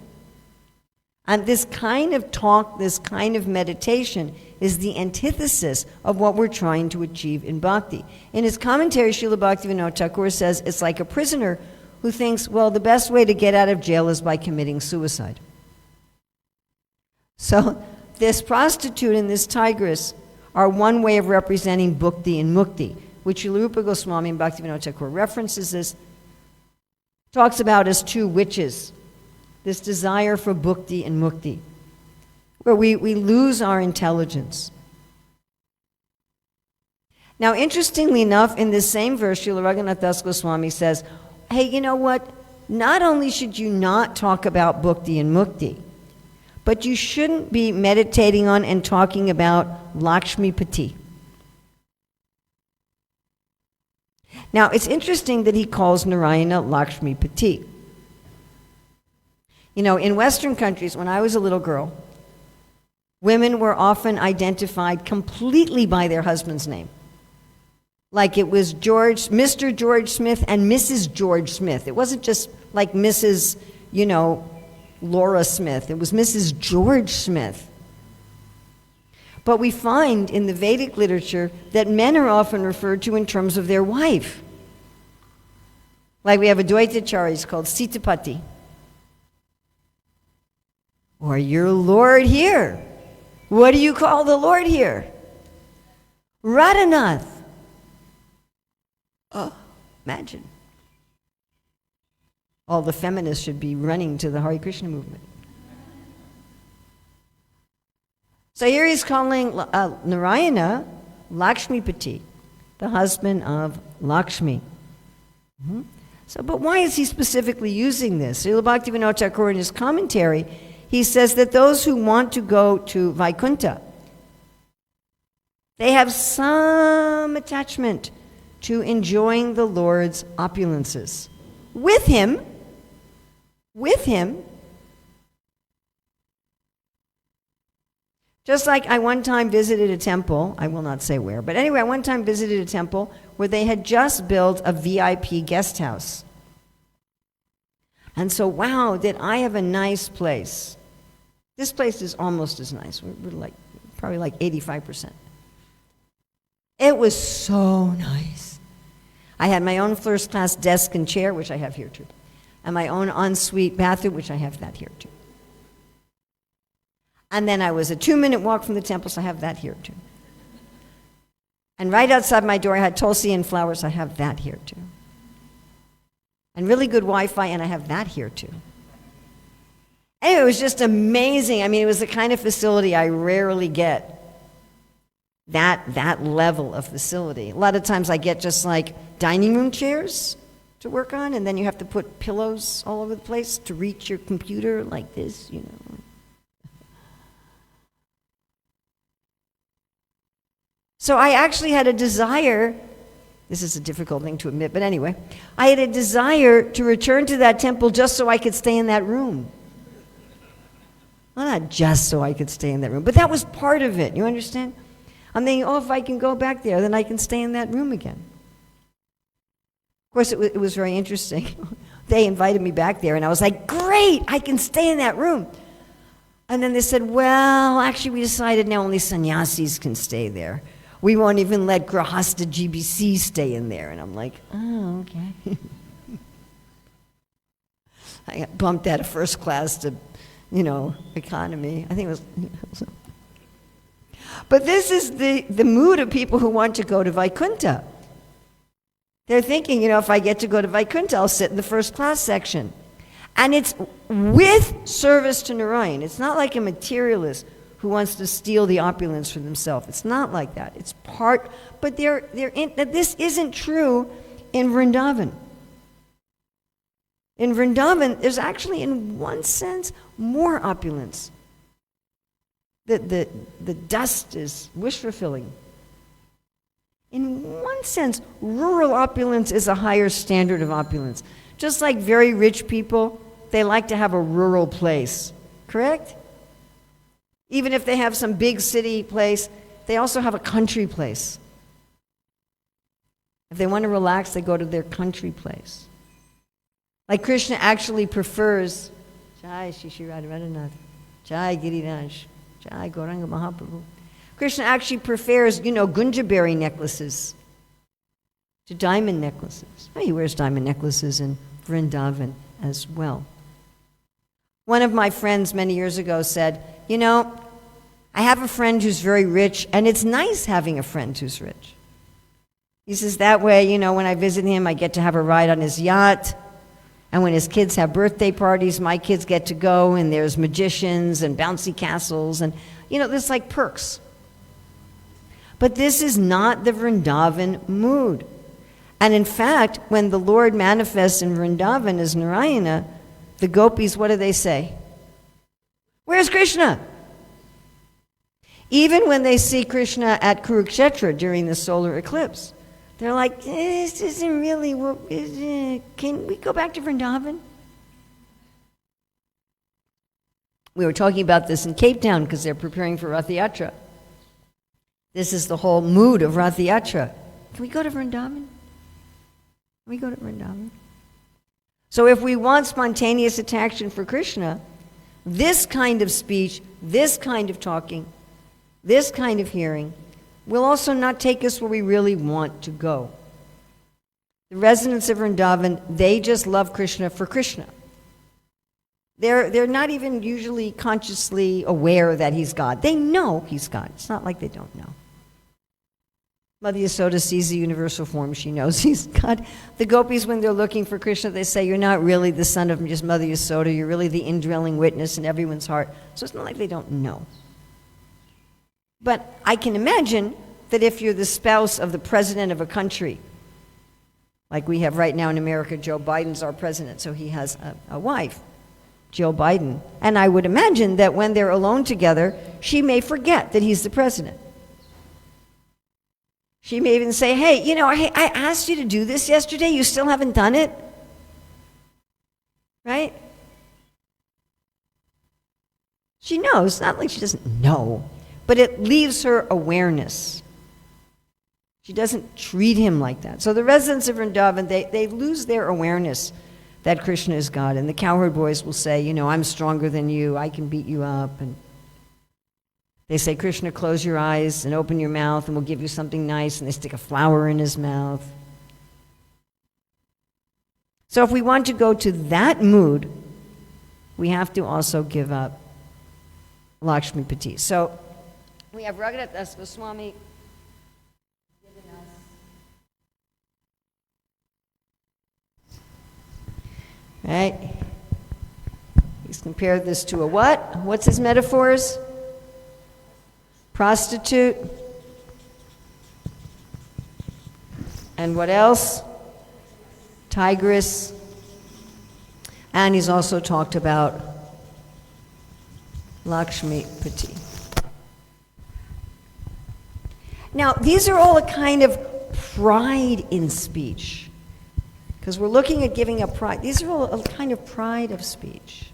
And this kind of talk, this kind of meditation is the antithesis of what we're trying to achieve in bhakti. In his commentary, Srila Bhaktivinoda Thakur says it's like a prisoner who thinks, well, the best way to get out of jail is by committing suicide. So this prostitute and this tigress are one way of representing bhukti and mukti, which Srila Rupa Goswami and Bhaktivinoda Thakur references this, talks about as two witches, this desire for bhukti and mukti, where we lose our intelligence. Now, interestingly enough, in this same verse, Srila Raghunath Das Goswami says, hey, you know what? Not only should you not talk about bhukti and mukti, but you shouldn't be meditating on and talking about Lakshmi Pati. Now, it's interesting that he calls Narayana Lakshmi Pati. You know, in Western countries, when I was a little girl, women were often identified completely by their husband's name. Like it was Mr. George Smith and Mrs. George Smith. It wasn't just like Mrs., Laura Smith. It was Mrs. George Smith. But we find in the Vedic literature that men are often referred to in terms of their wife. Like we have Advaitacharyas called Sitapati. Or your Lord here. What do you call the Lord here? Radhanath. Oh, imagine. All the feminists should be running to the Hare Krishna movement. So here he's calling Narayana Lakshmipati, the husband of Lakshmi. Mm-hmm. But why is he specifically using this? Srila Bhaktivinoda Thakur in his commentary, he says that those who want to go to Vaikuntha, they have some attachment to enjoying the Lord's opulences. With him, just like I one time visited a temple, I will not say where, but anyway, I one time visited a temple where they had just built a VIP guest house. And so, wow, did I have a nice place. This place is almost as nice. We're probably like 85%. It was so nice. I had my own first-class desk and chair, which I have here too, and my own ensuite bathroom, which I have that here too. And then I was a 2-minute walk from the temple, so I have that here too. And right outside my door, I had tulsi and flowers, I have that here too. And really good Wi-Fi, and I have that here too. Anyway, it was just amazing. I mean, it was the kind of facility I rarely get. That level of facility. A lot of times I get just like dining room chairs to work on, and then you have to put pillows all over the place to reach your computer like this, So I actually had a desire, this is a difficult thing to admit, but anyway, I had a desire to return to that temple just so I could stay in that room. Well, not just so I could stay in that room, but that was part of it, you understand? I'm thinking, if I can go back there, then I can stay in that room again. Of course, it was very interesting. They invited me back there, and I was like, great, I can stay in that room. And then they said, well, actually, we decided now only sannyasis can stay there. We won't even let Grahasta GBC stay in there. And I'm like, oh, okay. I got bumped out of first class to, economy. I think it was... But this is the mood of people who want to go to Vaikuntha. They're thinking, if I get to go to Vaikuntha, I'll sit in the first class section. And it's with service to Narayan. It's not like a materialist who wants to steal the opulence for themselves. It's not like that. It's part, but this isn't true in Vrindavan. In Vrindavan, there's actually, in one sense, more opulence. The dust is wish-fulfilling. In one sense, rural opulence is a higher standard of opulence. Just like very rich people, they like to have a rural place, correct? Even if they have some big city place, they also have a country place. If they want to relax, they go to their country place. Like Krishna actually prefers, Jai Shri Radharanath, Jai Giriraj, Jai Gauranga Mahaprabhu. Krishna actually prefers, gunjaberry necklaces to diamond necklaces. He wears diamond necklaces in Vrindavan as well. One of my friends many years ago said, I have a friend who's very rich, and it's nice having a friend who's rich. He says, that way, when I visit him, I get to have a ride on his yacht. And when his kids have birthday parties, my kids get to go, and there's magicians and bouncy castles, and, there's like perks. But this is not the Vrindavan mood. And in fact, when the Lord manifests in Vrindavan as Narayana, the gopis, what do they say? Where's Krishna? Even when they see Krishna at Kurukshetra during the solar eclipse, they're like, this isn't really, can we go back to Vrindavan? We were talking about this in Cape Town because they're preparing for Rath Yatra. This is the whole mood of Rath Yatra. Can we go to Vrindavan? Can we go to Vrindavan? So if we want spontaneous attraction for Krishna, this kind of speech, this kind of talking, this kind of hearing will also not take us where we really want to go. The residents of Vrindavan, they just love Krishna for Krishna. They're not even usually consciously aware that he's God. They know he's God. It's not like they don't know. Mother Yasoda sees the universal form. She knows he's God. The gopis, when they're looking for Krishna, they say, you're not really the son of just Mother Yasoda. You're really the indwelling witness in everyone's heart. So it's not like they don't know. But I can imagine that if you're the spouse of the president of a country, like we have right now in America, Joe Biden's our president, so he has a wife, Jill Biden. And I would imagine that when they're alone together, she may forget that he's the president. She may even say, hey, I asked you to do this yesterday. You still haven't done it? Right? She knows. Not like she doesn't know, but it leaves her awareness. She doesn't treat him like that. So the residents of Vrindavan, they lose their awareness that Krishna is God. And the cowherd boys will say, I'm stronger than you. I can beat you up. And they say, Krishna, close your eyes and open your mouth and we'll give you something nice. And they stick a flower in his mouth. So if we want to go to that mood, we have to also give up Lakshmi Pati. So we have Raghunath Das Goswami giving us right? He's compared this to a what? What's his metaphors? Prostitute. And what else? Tigress. And he's also talked about Lakshmi Pati. Now, these are all a kind of pride in speech. Because we're looking at giving up pride. These are all a kind of pride of speech.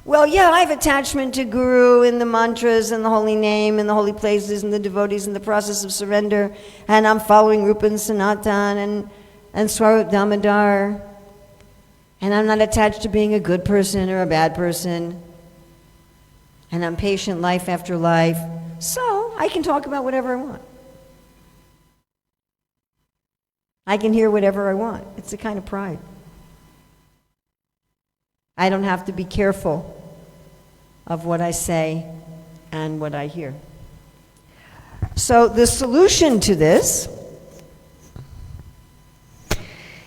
Well, yeah, I have attachment to Guru and the mantras and the holy name and the holy places and the devotees and the process of surrender. And I'm following Rupa and Sanatan and Swarup Damodar. And I'm not attached to being a good person or a bad person. And I'm patient life after life. So I can talk about whatever I want. I can hear whatever I want. It's a kind of pride. I don't have to be careful of what I say and what I hear. So the solution to this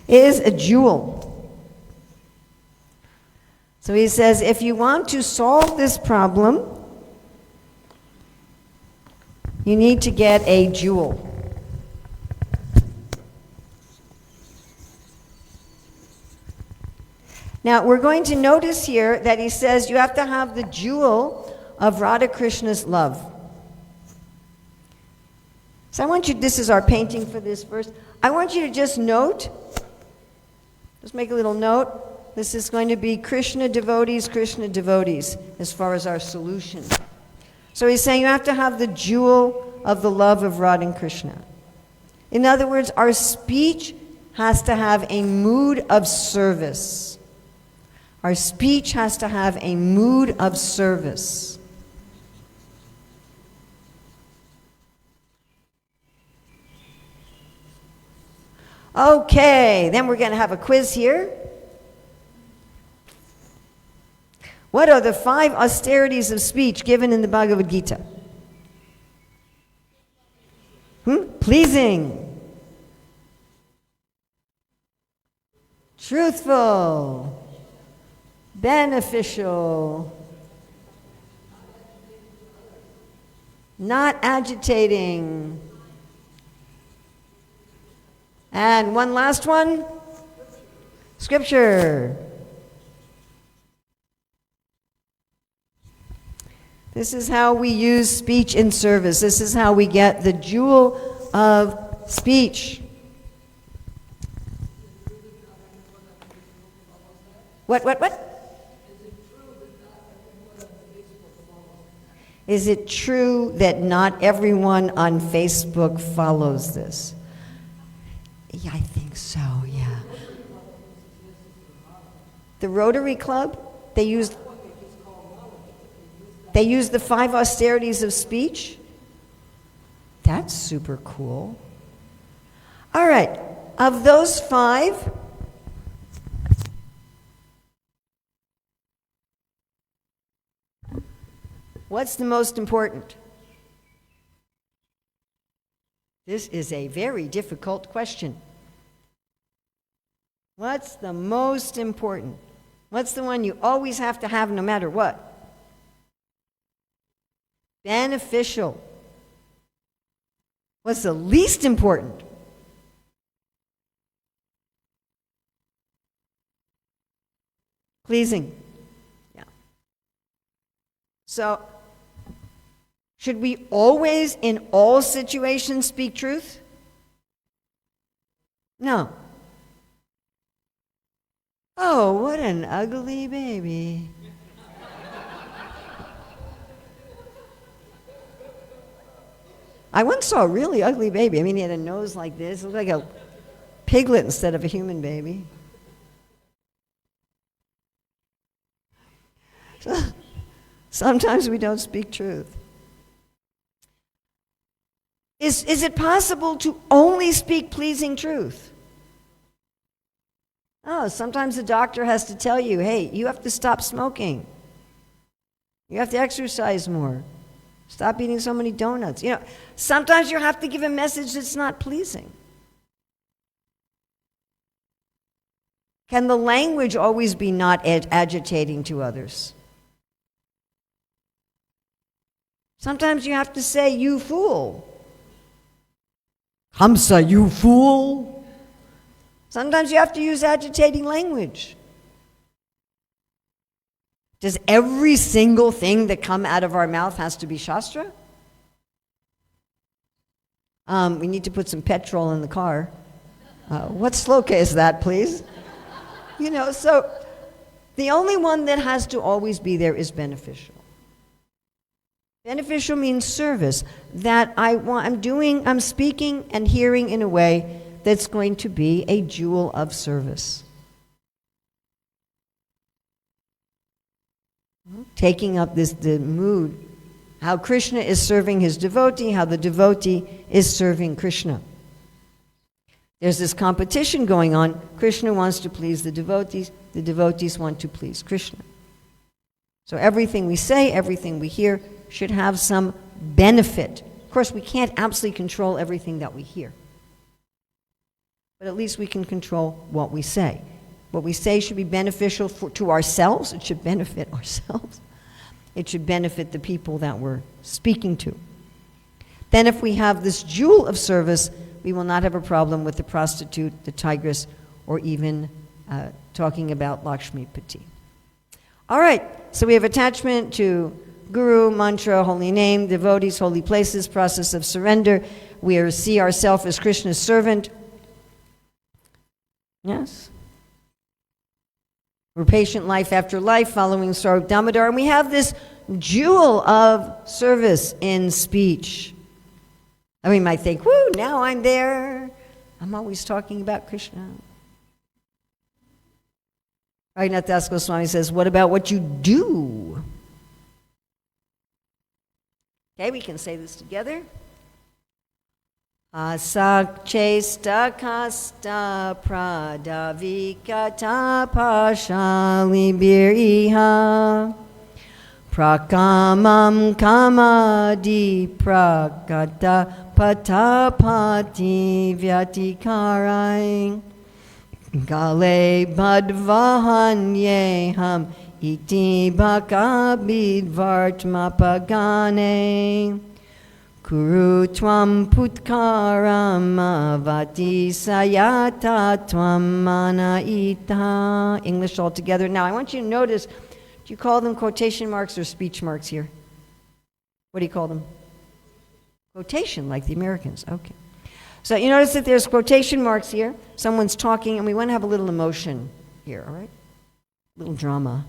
is a jewel. So he says, if you want to solve this problem, you need to get a jewel. Now, we're going to notice here that he says you have to have the jewel of Radha Krishna's love. So I want you, this is our painting for this verse. I want you to just note, just make a little note. This is going to be Krishna devotees, as far as our solution. So he's saying you have to have the jewel of the love of Radha and Krishna. In other words, our speech has to have a mood of service. Our speech has to have a mood of service. Okay, then we're going to have a quiz here. What are the 5 austerities of speech given in the Bhagavad Gita? Pleasing. Truthful. Beneficial. Not agitating. And one last one. Scripture. This is how we use speech in service. This is how we get the jewel of speech. What? Is it true that not everyone on Facebook follows this? Yeah, I think so, yeah. The Rotary Club, they use the 5 austerities of speech? That's super cool. All right, of those 5, what's the most important? This is a very difficult question. What's the most important? What's the one you always have to have no matter what? Beneficial. What's the least important? Pleasing. Yeah. So, should we always, in all situations, speak truth? No. Oh, what an ugly baby. I once saw a really ugly baby. I mean, he had a nose like this. It looked like a piglet instead of a human baby. So, sometimes we don't speak truth. Is it possible to only speak pleasing truth? Oh, sometimes the doctor has to tell you, hey, you have to stop smoking. You have to exercise more. Stop eating so many donuts. You know, sometimes you have to give a message that's not pleasing. Can the language always be not agitating to others? Sometimes you have to say, you fool. Hamsa, you fool. Sometimes you have to use agitating language. Does every single thing that come out of our mouth has to be Shastra? We need to put some petrol in the car. What sloka is that, please? You know, so the only one that has to always be there is beneficial. Beneficial means service, that I'm speaking and hearing in a way that's going to be a jewel of service. Taking up the mood, how Krishna is serving his devotee, how the devotee is serving Krishna. There's this competition going on. Krishna wants to please the devotees want to please Krishna. So everything we say, everything we hear should have some benefit. Of course, we can't absolutely control everything that we hear. But at least we can control what we say. What we say should be beneficial to ourselves. It should benefit ourselves. It should benefit the people that we're speaking to. Then if we have this jewel of service, we will not have a problem with the prostitute, the tigress, or even talking about Lakshmi Pati. All right, so we have attachment to Guru, mantra, holy name, devotees, holy places, process of surrender. We see ourselves as Krishna's servant. Yes? We're patient life after life, following Swarup Damodar, and we have this jewel of service in speech. And we might think, whoo, now I'm there. I'm always talking about Krishna. Raghunath Das Goswami says, what about what you do? Okay, we can say this together. Asakchesta kasta pradavikata pashalibiriha prakamam kamadi prakata patapati vyatikarai gale badvahanyeham iti bakabidvartmapagane Kuru tvam putkaram avati sayata tvam manaita. English all together. Now I want you to notice, do you call them quotation marks or speech marks here? What do you call them? Quotation, like the Americans. Okay. So you notice that there's quotation marks here. Someone's talking, and we want to have a little emotion here, all right? A little drama.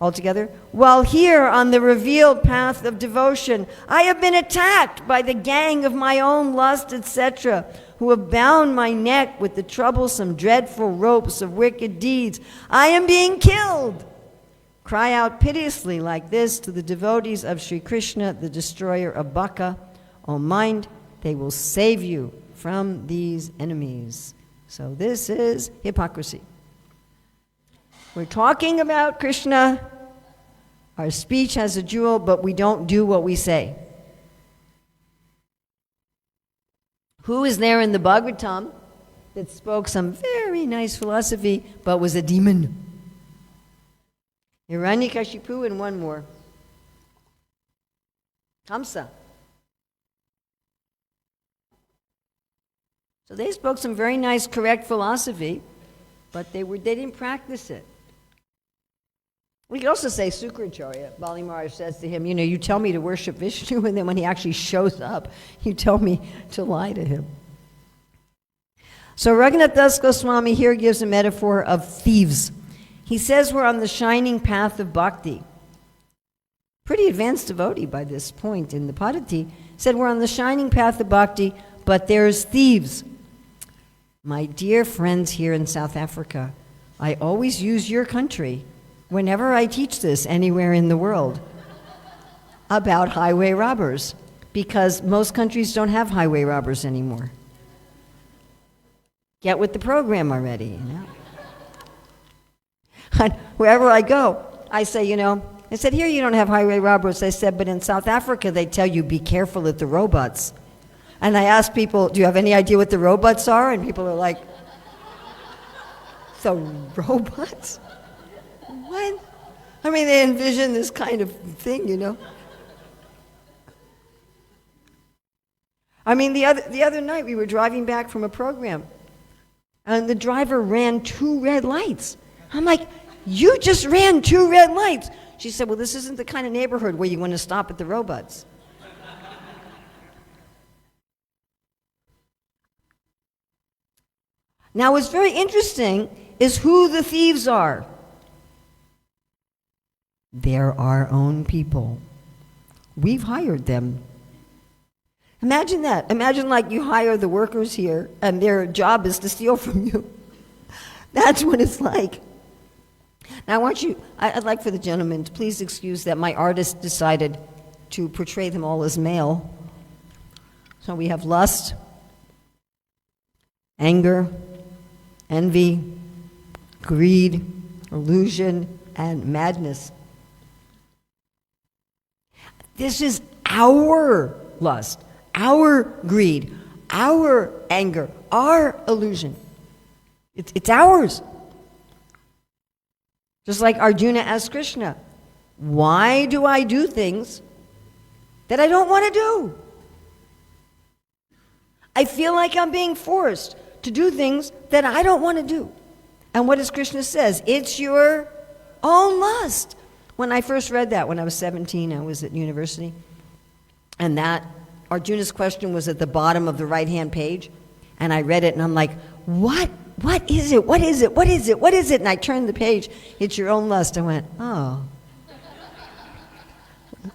Altogether, while here on the revealed path of devotion, I have been attacked by the gang of my own lust, etc., who have bound my neck with the troublesome, dreadful ropes of wicked deeds. I am being killed. Cry out piteously like this to the devotees of Sri Krishna, the destroyer of Baka. O mind, they will save you from these enemies. So this is hypocrisy. We're talking about Krishna. Our speech has a jewel, but we don't do what we say. Who is there in the Bhagavatam that spoke some very nice philosophy, but was a demon? Hiranyakashipu and one more. Kamsa. So they spoke some very nice, correct philosophy, but they didn't practice it. We could also say Sukracharya. Bali Maharaj says to him, you tell me to worship Vishnu, and then when he actually shows up, you tell me to lie to him. So Raghunath Das Goswami here gives a metaphor of thieves. He says we're on the shining path of bhakti. Pretty advanced devotee by this point in the Padati said we're on the shining path of bhakti, but there's thieves. My dear friends here in South Africa, I always use your country whenever I teach this anywhere in the world about highway robbers, because most countries don't have highway robbers anymore. Get with the program already, And wherever I go, I say, I said, here you don't have highway robbers. I said, but in South Africa, they tell you, be careful at the robots. And I ask people, do you have any idea what the robots are? And people are like, the robots? What? I mean, they envision this kind of thing, I mean, the other night we were driving back from a program, and the driver ran 2 red lights. I'm like, you just ran 2 red lights. She said, well, this isn't the kind of neighborhood where you want to stop at the robots. Now, what's very interesting is who the thieves are. They're our own people. We've hired them. Imagine that. Imagine like you hire the workers here and their job is to steal from you. That's what it's like. Now I'd like for the gentleman to please excuse that my artist decided to portray them all as male. So we have lust, anger, envy, greed, illusion, and madness. This is our lust, our greed, our anger, our illusion. It's ours. Just like Arjuna asked Krishna, why do I do things that I don't want to do? I feel like I'm being forced to do things that I don't want to do. And what does Krishna says? It's your own lust. When I first read that when I was 17, I was at university, and that Arjuna's question was at the bottom of the right-hand page, and I read it, and I'm like, what? What is it? What is it? What is it? What is it? And I turned the page, it's your own lust. I went, oh.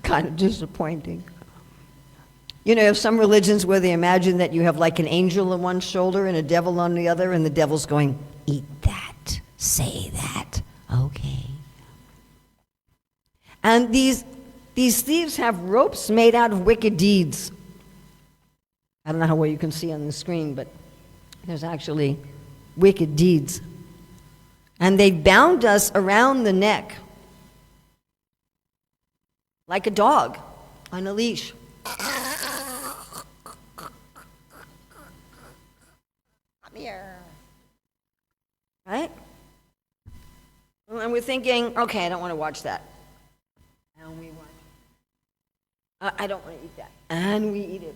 Kind of disappointing. You have some religions where they imagine that you have like an angel on one shoulder and a devil on the other, and the devil's going, eat that, say that, okay. And these thieves have ropes made out of wicked deeds. I don't know how well you can see on the screen, but there's actually wicked deeds. And they bound us around the neck like a dog on a leash. Come here. Right? And we're thinking, okay, I don't want to watch that. And we watch. I don't want to eat that. And we eat it.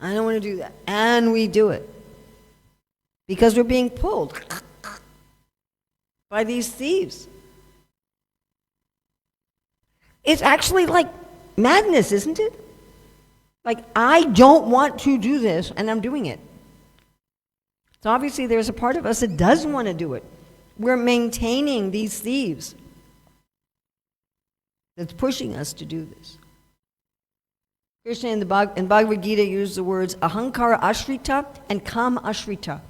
I don't want to do that. And we do it. Because we're being pulled by these thieves. It's actually like madness, isn't it? Like, I don't want to do this, and I'm doing it. So obviously there's a part of us that does want to do it. We're maintaining these thieves. that's pushing us to do this. Krishna in Bhagavad Gita used the words ahankara ashrita and kama ashrita.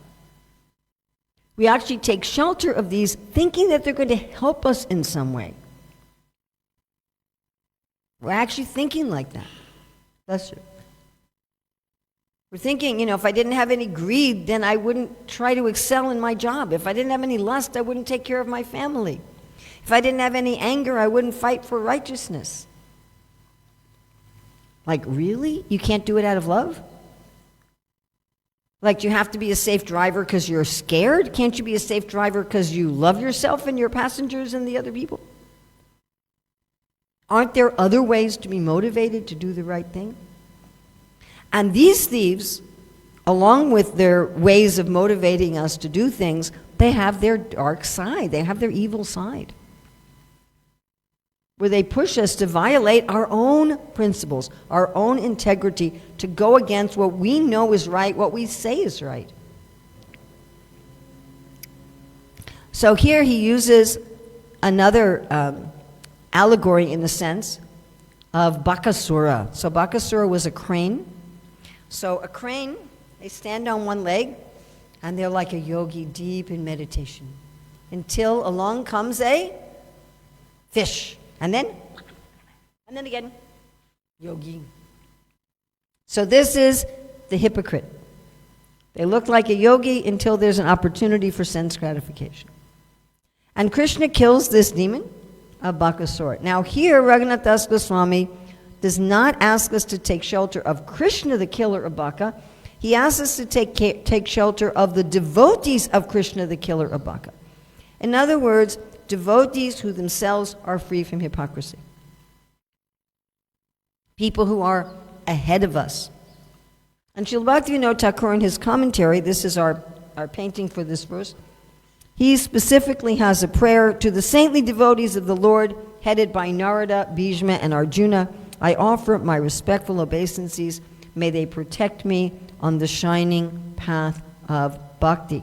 We actually take shelter of these thinking that they're going to help us in some way. We're actually thinking like that. That's it. We're thinking, if I didn't have any greed, then I wouldn't try to excel in my job. If I didn't have any lust, I wouldn't take care of my family. If I didn't have any anger, I wouldn't fight for righteousness. Like, really? You can't do it out of love? Like, you have to be a safe driver because you're scared? Can't you be a safe driver because you love yourself and your passengers and the other people? Aren't there other ways to be motivated to do the right thing? And these thieves, along with their ways of motivating us to do things, they have their dark side. They have their evil side, where they push us to violate our own principles, our own integrity, to go against what we know is right, what we say is right. So here he uses another allegory in the sense of Bakasura. So Bakasura was a crane. So a crane, they stand on one leg, and they're like a yogi deep in meditation, until along comes a fish. And then again, yogi. So this is the hypocrite. They look like a yogi until there's an opportunity for sense gratification. And Krishna kills this demon of Bakasura. Now here, Raghunath Das Goswami does not ask us to take shelter of Krishna, the killer of Baka. He asks us to take shelter of the devotees of Krishna, the killer of Baka. In other words, devotees who themselves are free from hypocrisy. People who are ahead of us. And Srila Bhaktivinoda Thakur in his commentary, this is our painting for this verse, he specifically has a prayer to the saintly devotees of the Lord, headed by Narada, Bhishma, and Arjuna. I offer my respectful obeisances. May they protect me on the shining path of bhakti.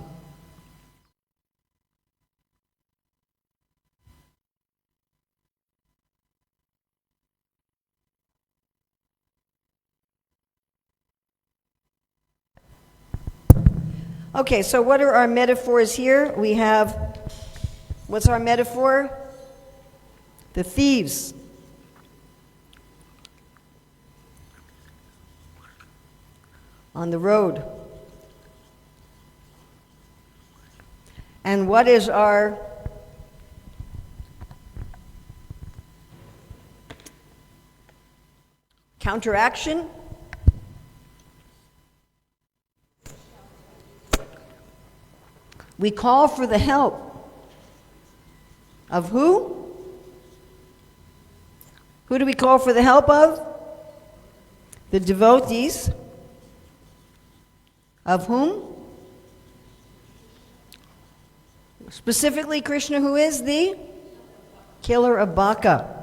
Okay, so what are our metaphors here? We have, what's our metaphor? The thieves. On the road. And what is our counteraction? We call for the help of who? Who do we call for the help of? The devotees. Of whom? Specifically, Krishna, who is the killer of Baka.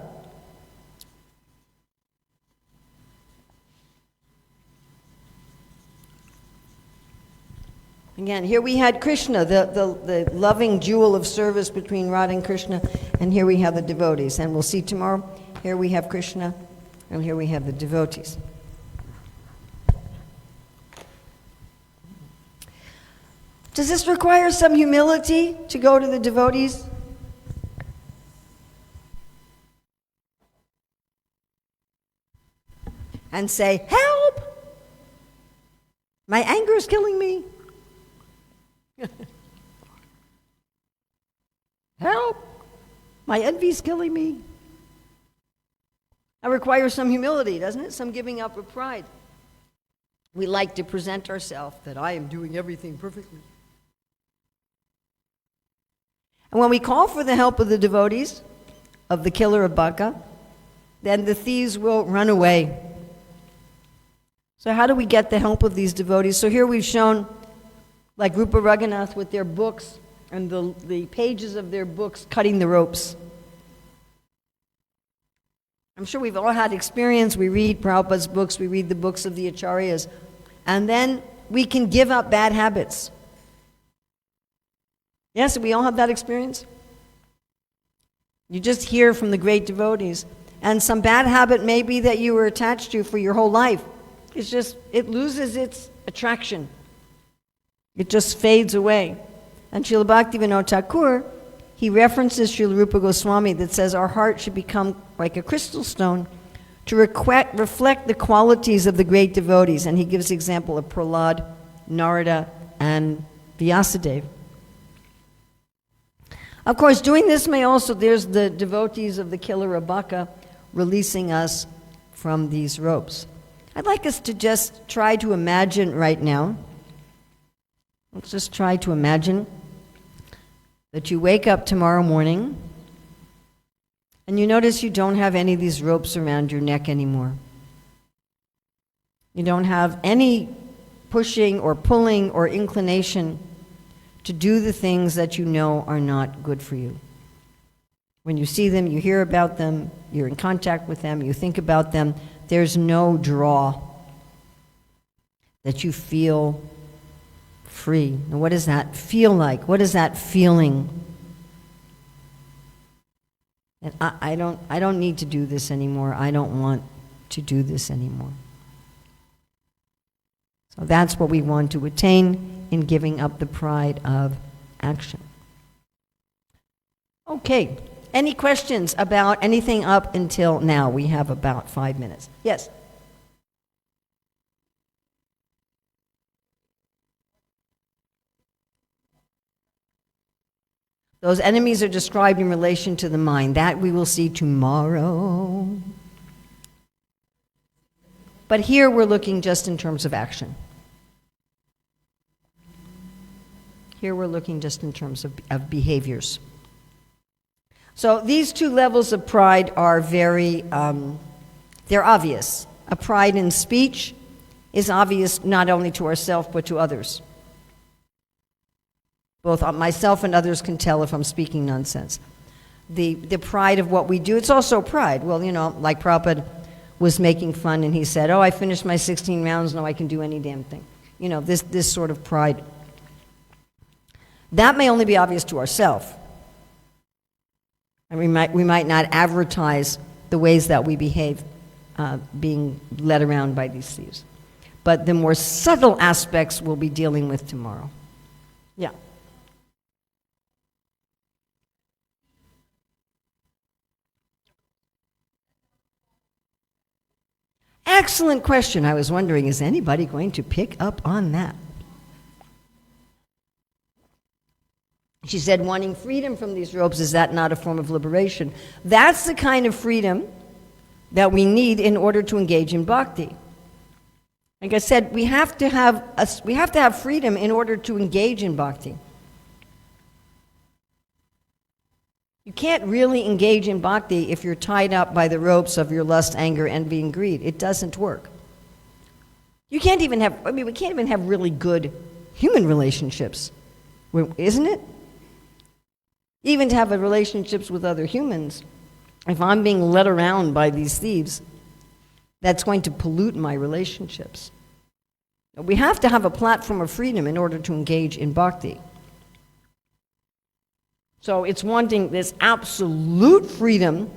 Again, here we had Krishna, the loving jewel of service between Radha and Krishna, and here we have the devotees. And we'll see tomorrow, here we have Krishna, and here we have the devotees. Does this require some humility to go to the devotees? And say, help! My anger is killing me. Help! My envy is killing me. That requires some humility, doesn't it? Some giving up of pride. We like to present ourselves that I am doing everything perfectly. And when we call for the help of the devotees, of the killer of Baka, then the thieves will run away. So how do we get the help of these devotees? So here we've shown, like Rupa Raghunath with their books, and the pages of their books cutting the ropes. I'm sure we've all had experience. We read Prabhupada's books, we read the books of the Acharyas, and then we can give up bad habits. Yes, we all have that experience. You just hear from the great devotees, And some bad habit maybe that you were attached to for your whole life. It's just, it loses its attraction. It just fades away. And Srila Bhaktivinoda Thakur, he references Srila Rupa Goswami that says our heart should become like a crystal stone to reflect the qualities of the great devotees. And he gives the example of Prahlad, Narada, and Vyasadeva. Of course, doing this may also, there's the devotees of the killer Abaka releasing us from these ropes. I'd like us to just try to imagine right now. Let's just try to imagine that you wake up tomorrow morning and you notice you don't have any of these ropes around your neck anymore. You don't have any pushing or pulling or inclination to do the things that you know are not good for you. When you see them, you hear about them, you're in contact with them, you think about them, there's no draw that you feel free. Now, what does that feel like? What is that feeling? And I don't need to do this anymore. I don't want to do this anymore. So that's what we want to attain in giving up the pride of action. Okay, any questions about anything up until now? We have about 5 minutes. Yes? Those enemies are described in relation to the mind. That we will see tomorrow. But here we're looking just in terms of action. Here we're looking just in terms of behaviors. So these two levels of pride are very, they're obvious. A pride in speech is obvious not only to ourselves but to others. Both myself and others can tell if I'm speaking nonsense. The pride of what we do, it's also pride. Well, you know, like Prabhupada was making fun and he said, oh, I finished my 16 rounds, now I can do any damn thing. You know, this sort of pride. That may only be obvious to ourselves. And we might not advertise the ways that we behave being led around by these thieves. But the more subtle aspects we'll be dealing with tomorrow. Yeah. Excellent question. I was wondering, is anybody going to pick up on that? She said, wanting freedom from these ropes, is that not a form of liberation? That's the kind of freedom that we need in order to engage in bhakti. Like I said, we have to have freedom in order to engage in bhakti. You can't really engage in bhakti if you're tied up by the ropes of your lust, anger, envy, and greed. It doesn't work. We can't even have really good human relationships, isn't it? Even to have relationships with other humans, if I'm being led around by these thieves, that's going to pollute my relationships. We have to have a platform of freedom in order to engage in bhakti. So it's wanting this absolute freedom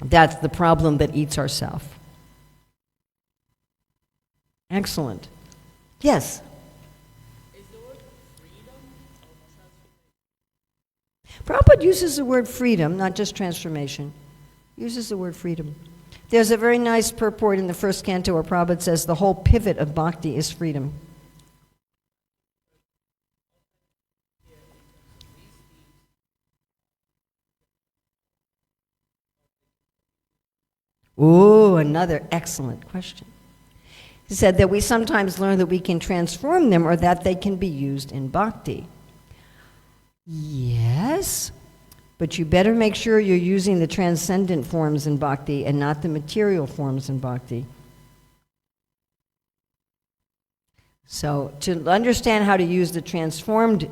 that's the problem that eats ourselves. Excellent. Yes? Is the word freedom or transformation? Prabhupada uses the word freedom, not just transformation. Uses the word freedom. There's a very nice purport in the first canto where Prabhupada says the whole pivot of bhakti is freedom. Ooh, another excellent question. He said that we sometimes learn that we can transform them or that they can be used in bhakti. Yes, but you better make sure you're using the transcendent forms in bhakti and not the material forms in bhakti. So to understand how to use the transformed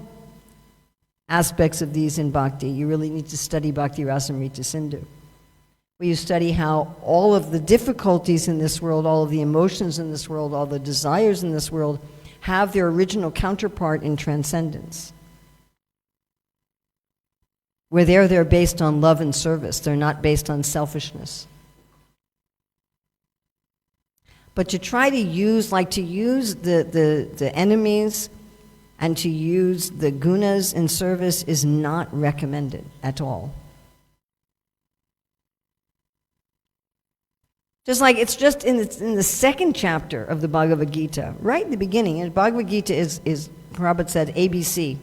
aspects of these in bhakti, you really need to study Bhakti Rasamrita Sindhu, where you study how all of the difficulties in this world, all of the emotions in this world, all the desires in this world have their original counterpart in transcendence. where they're based on love and service. They're not based on selfishness. But to try to use, the enemies and to use the gunas in service is not recommended at all. Just like it's just in the second chapter of the Bhagavad Gita, right in the beginning. And Bhagavad Gita is Prabhupada said, ABC.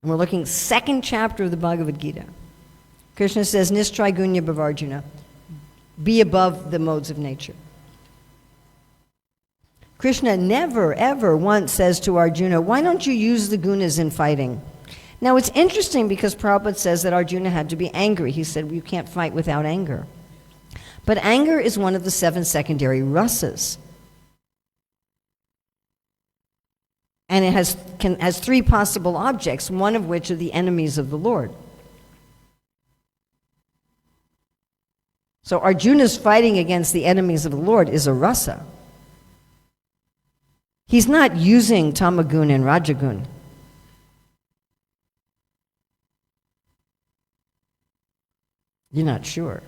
And we're looking second chapter of the Bhagavad Gita. Krishna says, Nistrigunya Bhavarjuna, be above the modes of nature. Krishna never, ever once says to Arjuna, why don't you use the gunas in fighting? Now it's interesting because Prabhupada says that Arjuna had to be angry. He said, well, you can't fight without anger. But anger is one of the 7 secondary rasas. And it has 3 possible objects, one of which are the enemies of the Lord. So Arjuna's fighting against the enemies of the Lord is a rasa. He's not using tamagun and rajagun. You're not sure.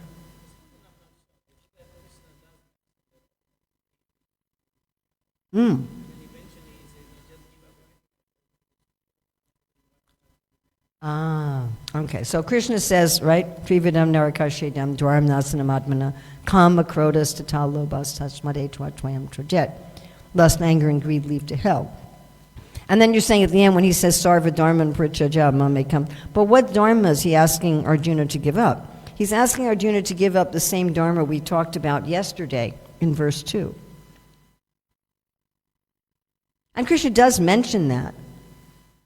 Okay. So Krishna says, right? Trividam narakashedam dwaram nasanam atmana kama krodas tatal lobas tasmade twatwayam trajet. Lust, anger, and greed lead to hell. And then you're saying at the end when he says sarva dharman prachaja may come. But what dharma is he asking Arjuna to give up? He's asking Arjuna to give up the same dharma we talked about yesterday in verse 2. And Krishna does mention that.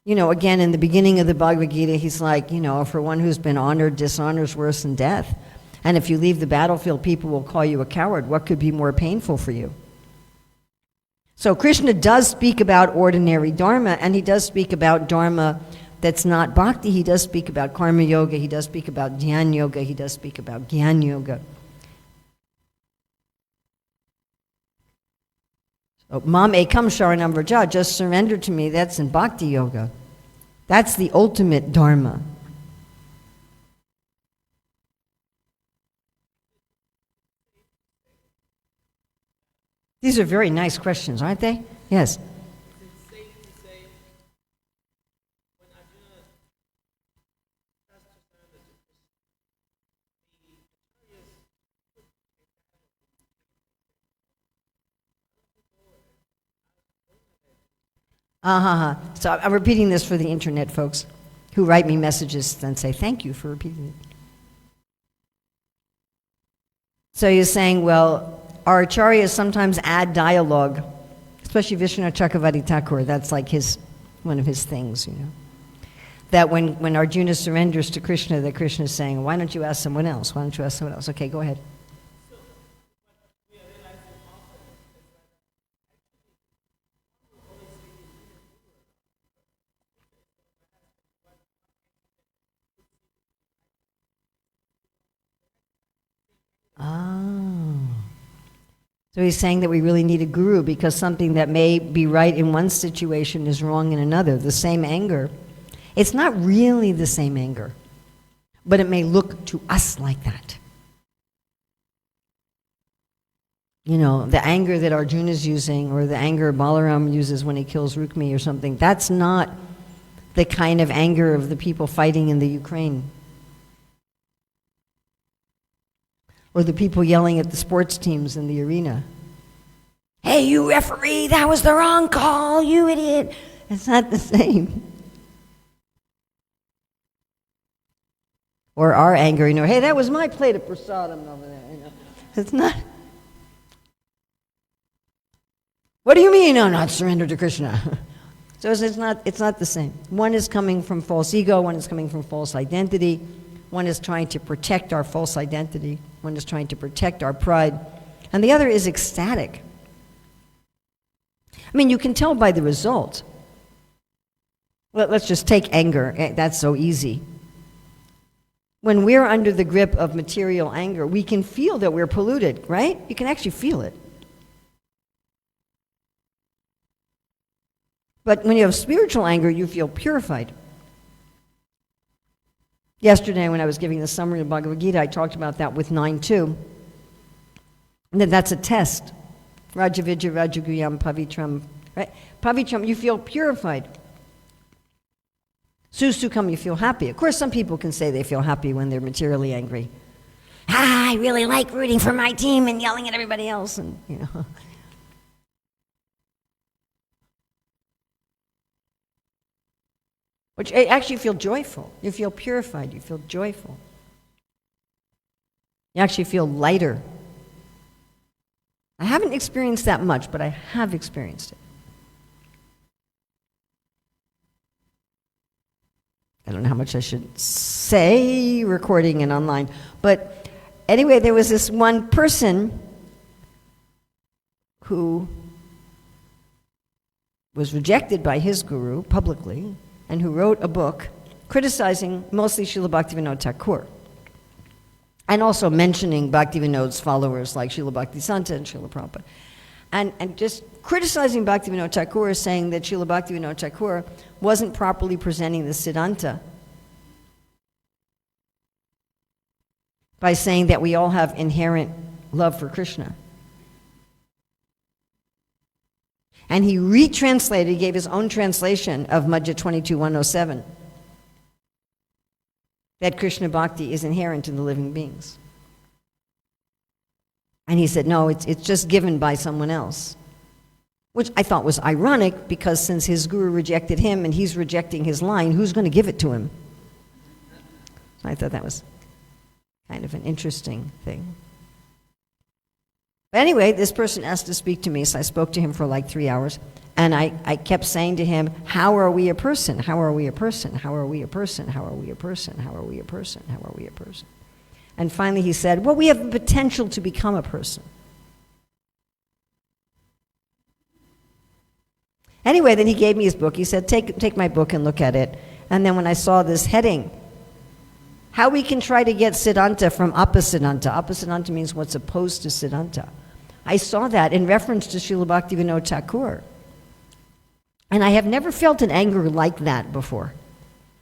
Again, in the beginning of the Bhagavad Gita, he's like, for one who's been honored, dishonor is worse than death. And if you leave the battlefield, people will call you a coward. What could be more painful for you? So Krishna does speak about ordinary dharma, and he does speak about dharma that's not bhakti. He does speak about karma yoga. He does speak about dhyan yoga. He does speak about gyan yoga. Mam ekam sharanam vraja, just surrender to me, that's in bhakti yoga. That's the ultimate dharma. These are very nice questions, aren't they? Yes. Is it safe to say when Arjuna has to surrender to Krishna, the acharyas put So I'm repeating this for the internet folks who write me messages and say, thank you for repeating it. So you're saying, well, our acharyas sometimes add dialogue, especially Vishwanath Chakravarti Thakur. That's like one of his things, That when Arjuna surrenders to Krishna, that Krishna is saying, why don't you ask someone else? Why don't you ask someone else? Okay, go ahead. So, what we are realizing often is that actually, the Holy Spirit is really So he's saying that we really need a guru because something that may be right in one situation is wrong in another. The same anger. It's not really the same anger, but it may look to us like that. The anger that Arjuna is using or the anger Balaram uses when he kills Rukmi or something, that's not the kind of anger of the people fighting in the Ukraine. Or the people yelling at the sports teams in the arena. Hey, you referee, that was the wrong call, you idiot. It's not the same. Or our anger, hey, that was my plate of prasadam over there. It's not. What do you mean, I'm not surrendered to Krishna? So it's not the same. One is coming from false ego, one is coming from false identity. One is trying to protect our false identity. One is trying to protect our pride. And the other is ecstatic. You can tell by the result. Let's just take anger. That's so easy. When we're under the grip of material anger, we can feel that we're polluted, right? You can actually feel it. But when you have spiritual anger, you feel purified. Yesterday, when I was giving the summary of Bhagavad Gita, I talked about that with 9.2. And that's a test. Rajavijja Rajaguyam Pavitram. Right? Pavitram, you feel purified. Susukam, you feel happy. Of course, some people can say they feel happy when they're materially angry. I really like rooting for my team and yelling at everybody else, and you know. Which actually feel joyful. You feel purified. You feel joyful. You actually feel lighter. I haven't experienced that much, but I have experienced it. I don't know how much I should say recording and online, but anyway, there was this one person who was rejected by his guru publicly and who wrote a book criticizing mostly Srila Bhaktivinoda Thakur and also mentioning Bhaktivinoda's followers like Srila Bhaktisanta and Srila Prabhupada. And just criticizing Bhaktivinoda Thakur, saying that Srila Bhaktivinoda Thakur wasn't properly presenting the Siddhanta by saying that we all have inherent love for Krishna. And he retranslated, he gave his own translation of Madhya 22.107, that Krishna Bhakti is inherent in the living beings. And he said, no, it's just given by someone else. Which I thought was ironic, because since his guru rejected him and he's rejecting his line, who's going to give it to him? So I thought that was kind of an interesting thing. But anyway, this person asked to speak to me, so I spoke to him for like 3 hours. And I kept saying to him, how are we a person? How are we a person? How are we a person? How are we a person? How are we a person? How are we a person? And finally he said, well, we have the potential to become a person. Anyway, then he gave me his book. He said, take my book and look at it. And then when I saw this heading, how we can try to get Siddhanta from Apasiddhanta. Apasiddhanta means what's opposed to Siddhanta. I saw that in reference to Srila Bhaktivinoda Thakur. And I have never felt an anger like that before.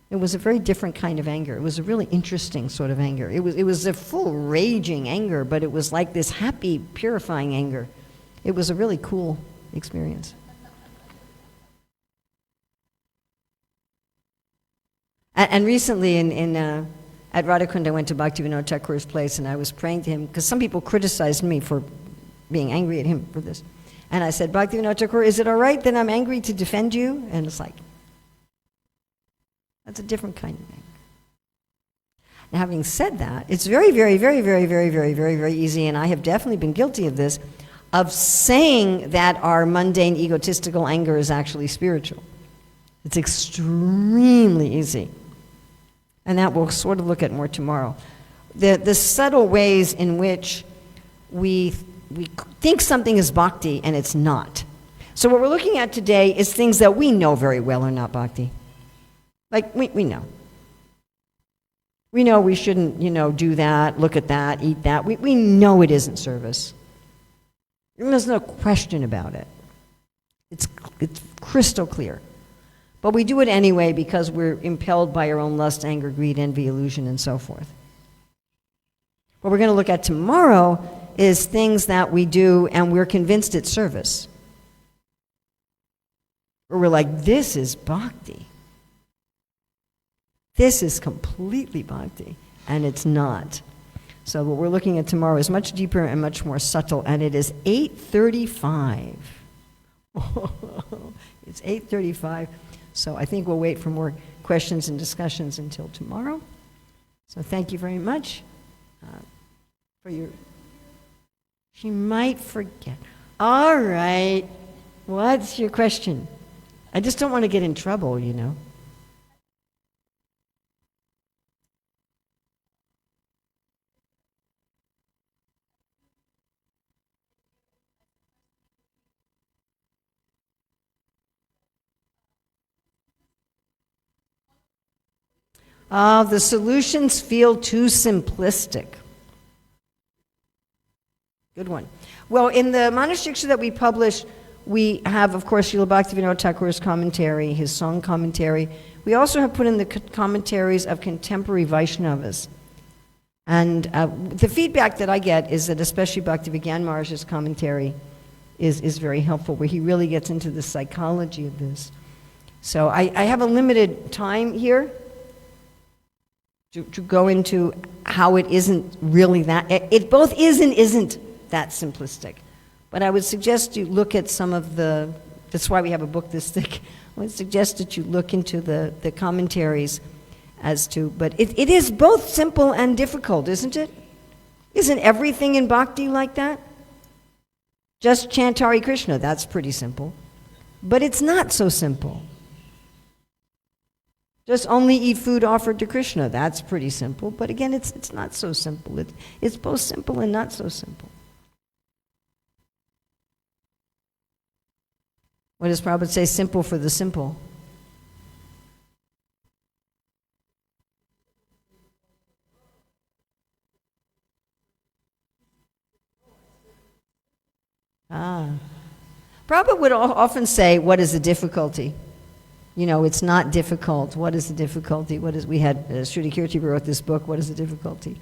It was a very different kind of anger. It was a really interesting sort of anger. It was a full raging anger, but it was like this happy, purifying anger. It was a really cool experience. And recently at Radhakund, I went to Bhaktivinoda Thakur's place, and I was praying to him, because some people criticized me for being angry at him for this. And I said, Bhaktivinoda Thakur, is it all right that I'm angry to defend you? And it's like, that's a different kind of anger. Now, having said that, it's very, very, very, very, very, very, very, very easy, and I have definitely been guilty of this, of saying that our mundane, egotistical anger is actually spiritual. It's extremely easy. And that we'll sort of look at more tomorrow. The subtle ways in which we think something is bhakti and it's not. So what we're looking at today is things that we know very well are not bhakti. Like, we know. We know we shouldn't, do that, look at that, eat that. We know it isn't service. There's no question about it. It's crystal clear. But we do it anyway because we're impelled by our own lust, anger, greed, envy, illusion, and so forth. What we're going to look at tomorrow is things that we do and we're convinced it's service. Or we're like, this is bhakti. This is completely bhakti, and it's not. So what we're looking at tomorrow is much deeper and much more subtle, and it is 8:35. It's 8:35, so I think we'll wait for more questions and discussions until tomorrow. So thank you very much for your... She might forget. All right. What's your question? I just don't want to get in trouble, The solutions feel too simplistic. Good one. Well, in the Manah-siksa that we published, we have, of course, Srila Bhaktivinoda Thakur's commentary, his song commentary. We also have put in the commentaries of contemporary Vaishnavas. And the feedback that I get is that especially Bhaktivigyan Maharaj's commentary is very helpful, where he really gets into the psychology of this. So I have a limited time here to go into how it isn't really that, it both is and isn't that simplistic. But I would suggest you look at some of that's why we have a book this thick. I would suggest that you look into the commentaries as to, but it is both simple and difficult, isn't it? Isn't everything in bhakti like that? Just chant Hare Krishna, that's pretty simple. But it's not so simple. Just only eat food offered to Krishna, that's pretty simple. But again, it's not so simple. It's both simple and not so simple. What does Prabhupada say? Simple for the simple. Prabhupada would often say, what is the difficulty? You know, it's not difficult. What is the difficulty? We had, Shruti Kirti wrote this book, What is the Difficulty?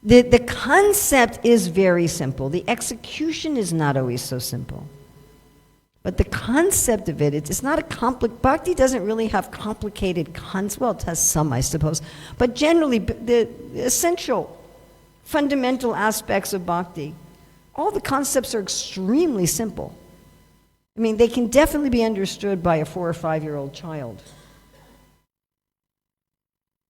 The concept is very simple. The execution is not always so simple. But the concept of it's not a complicated, bhakti doesn't really have complicated concepts. Well, it has some, I suppose. But generally, the essential, fundamental aspects of bhakti, all the concepts are extremely simple. I mean, they can definitely be understood by a 4 or 5-year-old child.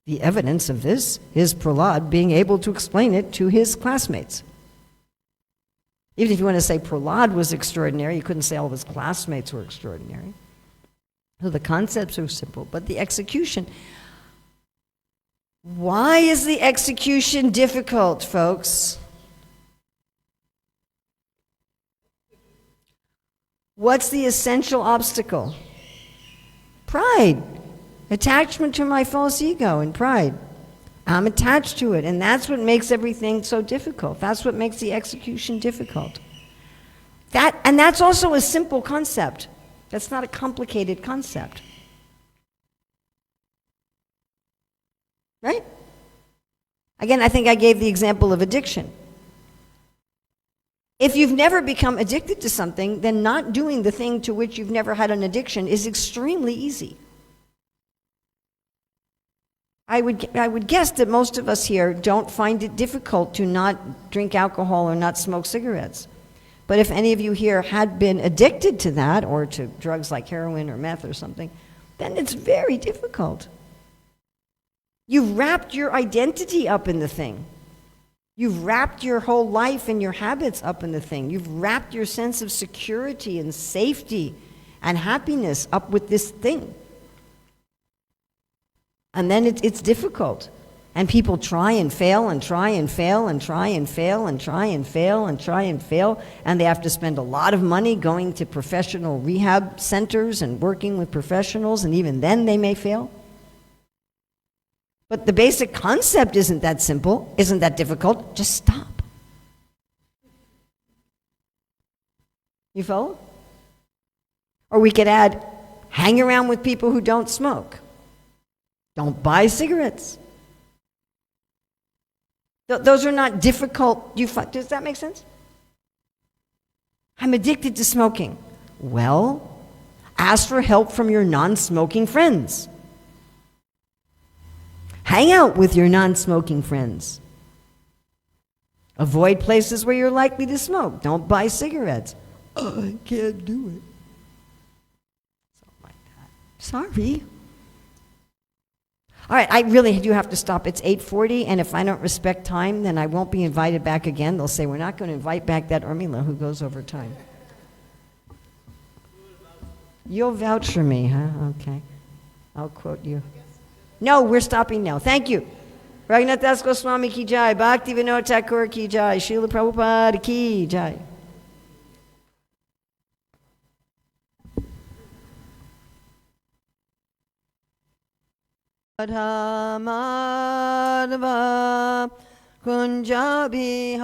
The evidence of this is Prahlad being able to explain it to his classmates. Even if you want to say Prahlad was extraordinary, you couldn't say all of his classmates were extraordinary. So the concepts are simple, but the execution. Why is the execution difficult, folks? What's the essential obstacle? Pride. Attachment to my false ego and pride. I'm attached to it, and that's what makes everything so difficult. That's what makes the execution difficult. And that's also a simple concept. That's not a complicated concept. Right? Again, I think I gave the example of addiction. If you've never become addicted to something, then not doing the thing to which you've never had an addiction is extremely easy. I would guess that most of us here don't find it difficult to not drink alcohol or not smoke cigarettes. But if any of you here had been addicted to that, or to drugs like heroin or meth or something, then it's very difficult. You've wrapped your identity up in the thing. You've wrapped your whole life and your habits up in the thing. You've wrapped your sense of security and safety and happiness up with this thing. And then it's difficult. And people try and fail and try and fail and try and fail and try and fail and try and fail. And they have to spend a lot of money going to professional rehab centers and working with professionals, and even then they may fail. But the basic concept isn't that simple, isn't that difficult. Just stop. You follow? Or we could add, hang around with people who don't smoke. Don't buy cigarettes. Those are not difficult. Does that make sense? I'm addicted to smoking. Well, ask for help from your non-smoking friends. Hang out with your non-smoking friends. Avoid places where you're likely to smoke. Don't buy cigarettes. Oh, I can't do it. Something like that. Sorry. All right, I really do have to stop. It's 8:40, and if I don't respect time, then I won't be invited back again. They'll say, we're not going to invite back that Urmila who goes over time. You'll vouch for me, huh? Okay. I'll quote you. No, we're stopping now. Thank you. Raghunath Das Goswami ki jai, Bhaktivinoda Thakur ki jai, Srila Prabhupada ki jai. Radha Madhava Kunja Bihari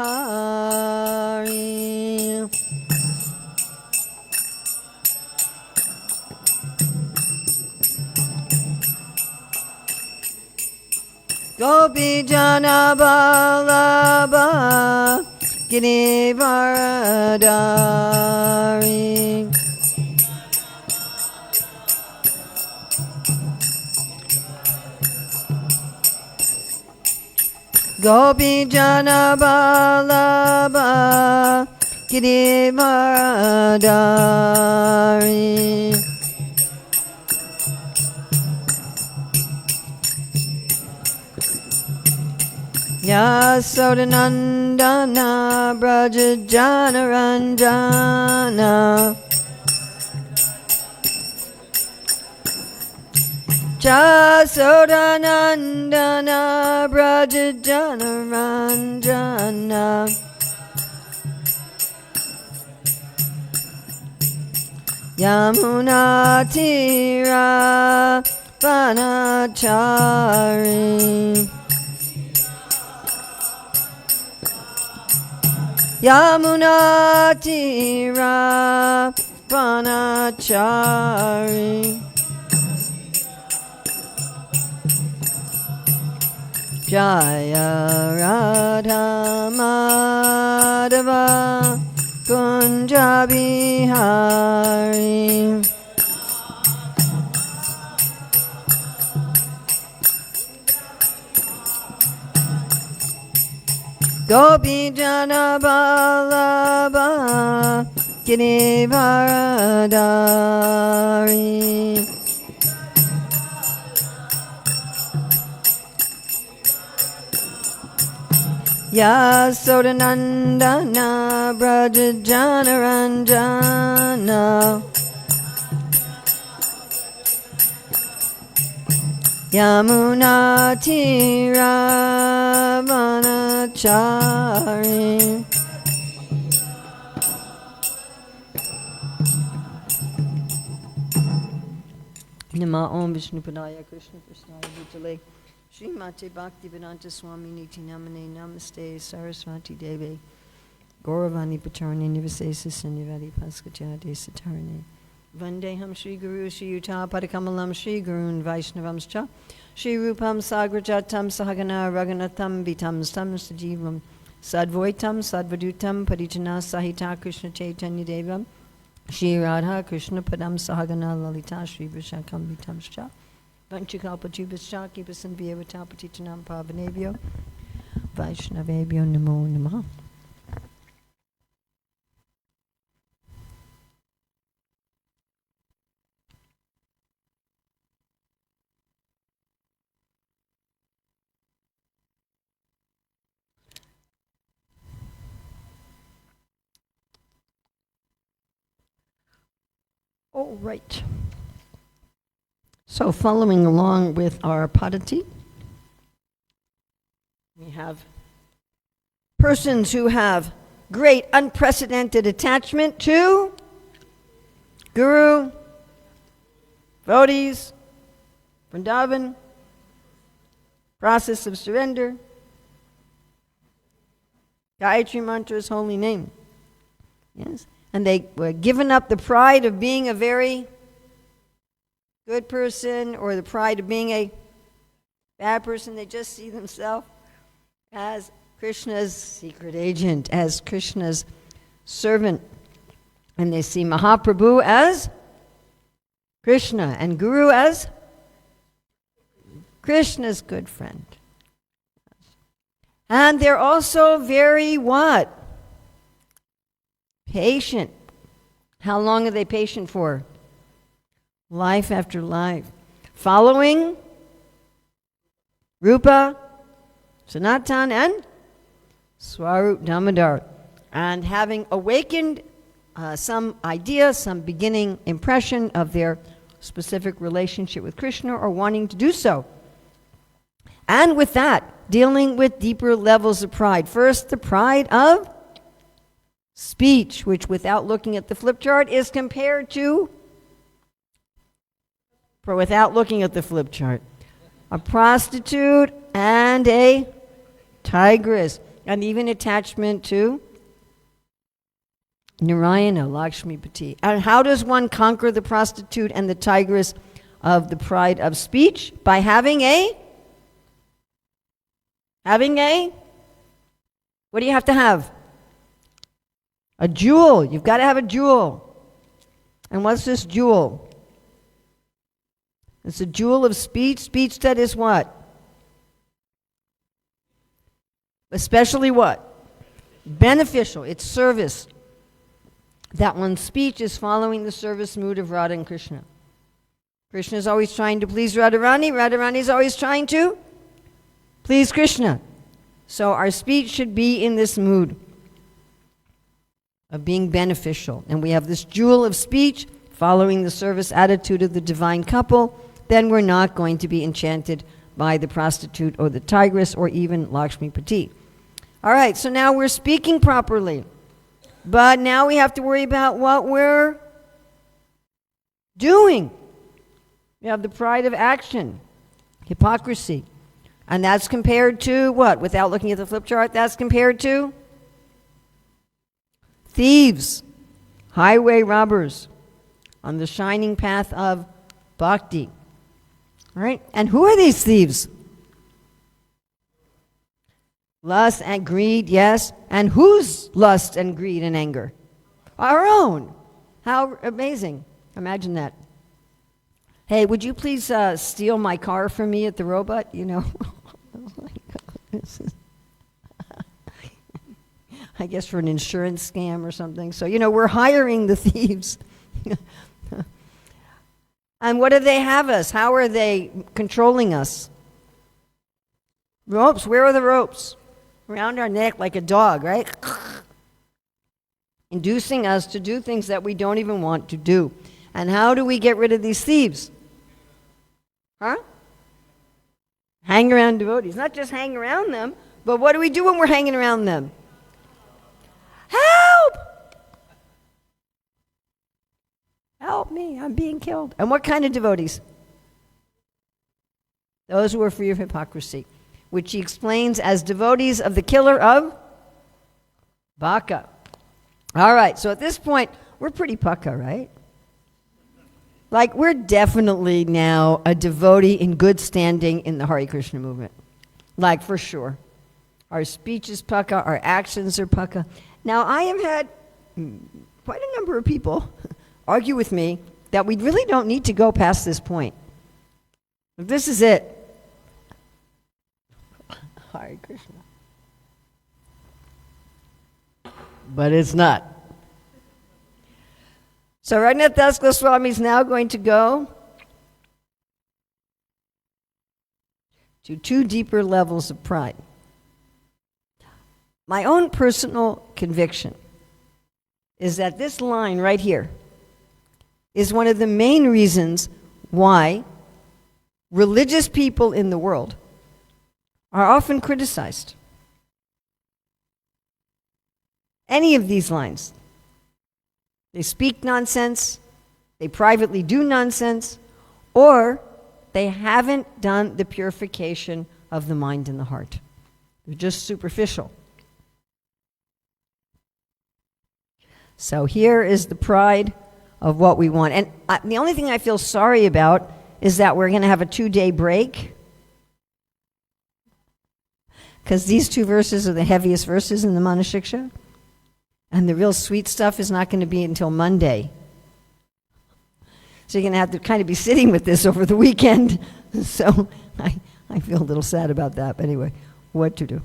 Gopi Jana Vallabha Girivaradari. Gopi Jana Vallabha Girivaradari. Yasodanandana Braja Jana Ranjana. Yasodanandana Braja Jana Ranjana. Yamuna Tira Vanachari. Yamuna Tira Vanachari. Jaya Radha Madhava Kunja Bihari. Gopi Jana Vallabha Girivaradari. Yasodanandana Braja Jana Ranjana. Yamuna Tira Vanachari. Nama Om Vishnupadaya Krishna Krishnaya Bhutale Srimate Bhaktivedanta Swami Niti Namane Namaste Saraswati Devi Gauravani Pacharane Nivasesa Sanyavadi Paskachade Satarane Vandeham Shri Guru Shri Yuta Padakamalam Shri Gurun Vaishnavamscha Shri Rupam Sagrajatam Sahagana Raghunatham Vitam Stam Sajivam Sadvoitam Sadvadutam Paditana Sahita Krishna Chaitanya Devam Shri Radha Krishna Padam Sahagana Lalita Shri Vishakam Vitamscha Vanchikalpachubhascha Kipasan Vyavatapatichanam Pavanebhyo Vaishnavebhyo Namo Namaha. All right. So following along with our Padati, we have persons who have great unprecedented attachment to Guru, devotees, Vrindavan, process of surrender, Gayatri Mantra's holy name. Yes. And they were given up the pride of being a very good person or the pride of being a bad person. They just see themselves as Krishna's secret agent, as Krishna's servant. And they see Mahaprabhu as Krishna and Guru as Krishna's good friend. And they're also very what? Patient. How long are they patient for? Life after life. Following Rupa, Sanatan, and Swarup Damodar. And having awakened some idea, some beginning impression of their specific relationship with Krishna or wanting to do so. And with that, dealing with deeper levels of pride. First, the pride of speech, which without looking at the flip chart is compared to, without looking at the flip chart, a prostitute and a tigress, and even attachment to Narayana, Lakshmipati. And how does one conquer the prostitute and the tigress of the pride of speech? By having a Having a, what do you have to have? A jewel. You've got to have a jewel. And what's this jewel? It's a jewel of speech. Speech that is what? Especially what? Beneficial. It's service. That one's speech is following the service mood of Radha and Krishna. Krishna is always trying to please Radharani. Radharani is always trying to please Krishna. So our speech should be in this mood of being beneficial. And we have this jewel of speech following the service attitude of the divine couple. Then we're not going to be enchanted by the prostitute or the tigress or even Lakshmipati. All right, so now we're speaking properly. But now we have to worry about what we're doing. We have the pride of action, hypocrisy. And that's compared to what? Without looking at the flip chart, that's compared to thieves, highway robbers on the shining path of bhakti. All right? And who are these thieves? Lust and greed, yes. And whose lust and greed and anger? Our own. How amazing. Imagine that. Hey, would you please steal my car from me at the robot? You know, I guess for an insurance scam or something. So, we're hiring the thieves. And what do they have us? How are they controlling us? Ropes. Where are the ropes? Around our neck like a dog, right? Inducing us to do things that we don't even want to do. And how do we get rid of these thieves? Huh? Hang around devotees. Not just hang around them, but what do we do when we're hanging around them? Help! Help me, I'm being killed. And what kind of devotees? Those who are free of hypocrisy, which he explains as devotees of the killer of Baka. All right, so at this point, we're pretty pucka, right? Like, we're definitely now a devotee in good standing in the Hare Krishna movement. Like, for sure. Our speech is pucka, our actions are pucka. Now, I have had quite a number of people argue with me that we really don't need to go past this point. This is it. Hare Krishna. But it's not. So Raghunath Das Goswami is now going to go to two deeper levels of pride. My own personal conviction is that this line right here is one of the main reasons why religious people in the world are often criticized. Any of these lines. They speak nonsense, they privately do nonsense, or they haven't done the purification of the mind and the heart. They're just superficial. So here is the pride of what we want. And the only thing I feel sorry about is that we're going to have a 2-day break, because these 2 verses are the heaviest verses in the Manah-siksa. And the real sweet stuff is not going to be until Monday. So you're going to have to kind of be sitting with this over the weekend. So I feel a little sad about that. But anyway, what to do?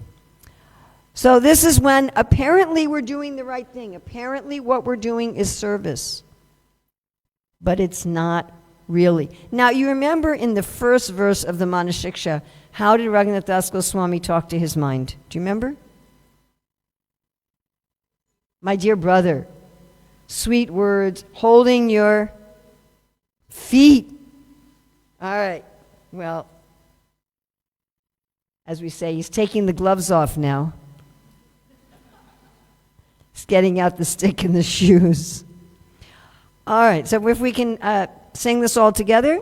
So this is when apparently we're doing the right thing. Apparently what we're doing is service. But it's not really. Now you remember in the first verse of the Manah-siksa, how did Raghunath Das Goswami talk to his mind? Do you remember? My dear brother, sweet words, holding your feet. All right, well, as we say, he's taking the gloves off now. He's getting out the stick and the shoes. All right, so if we can sing this all together.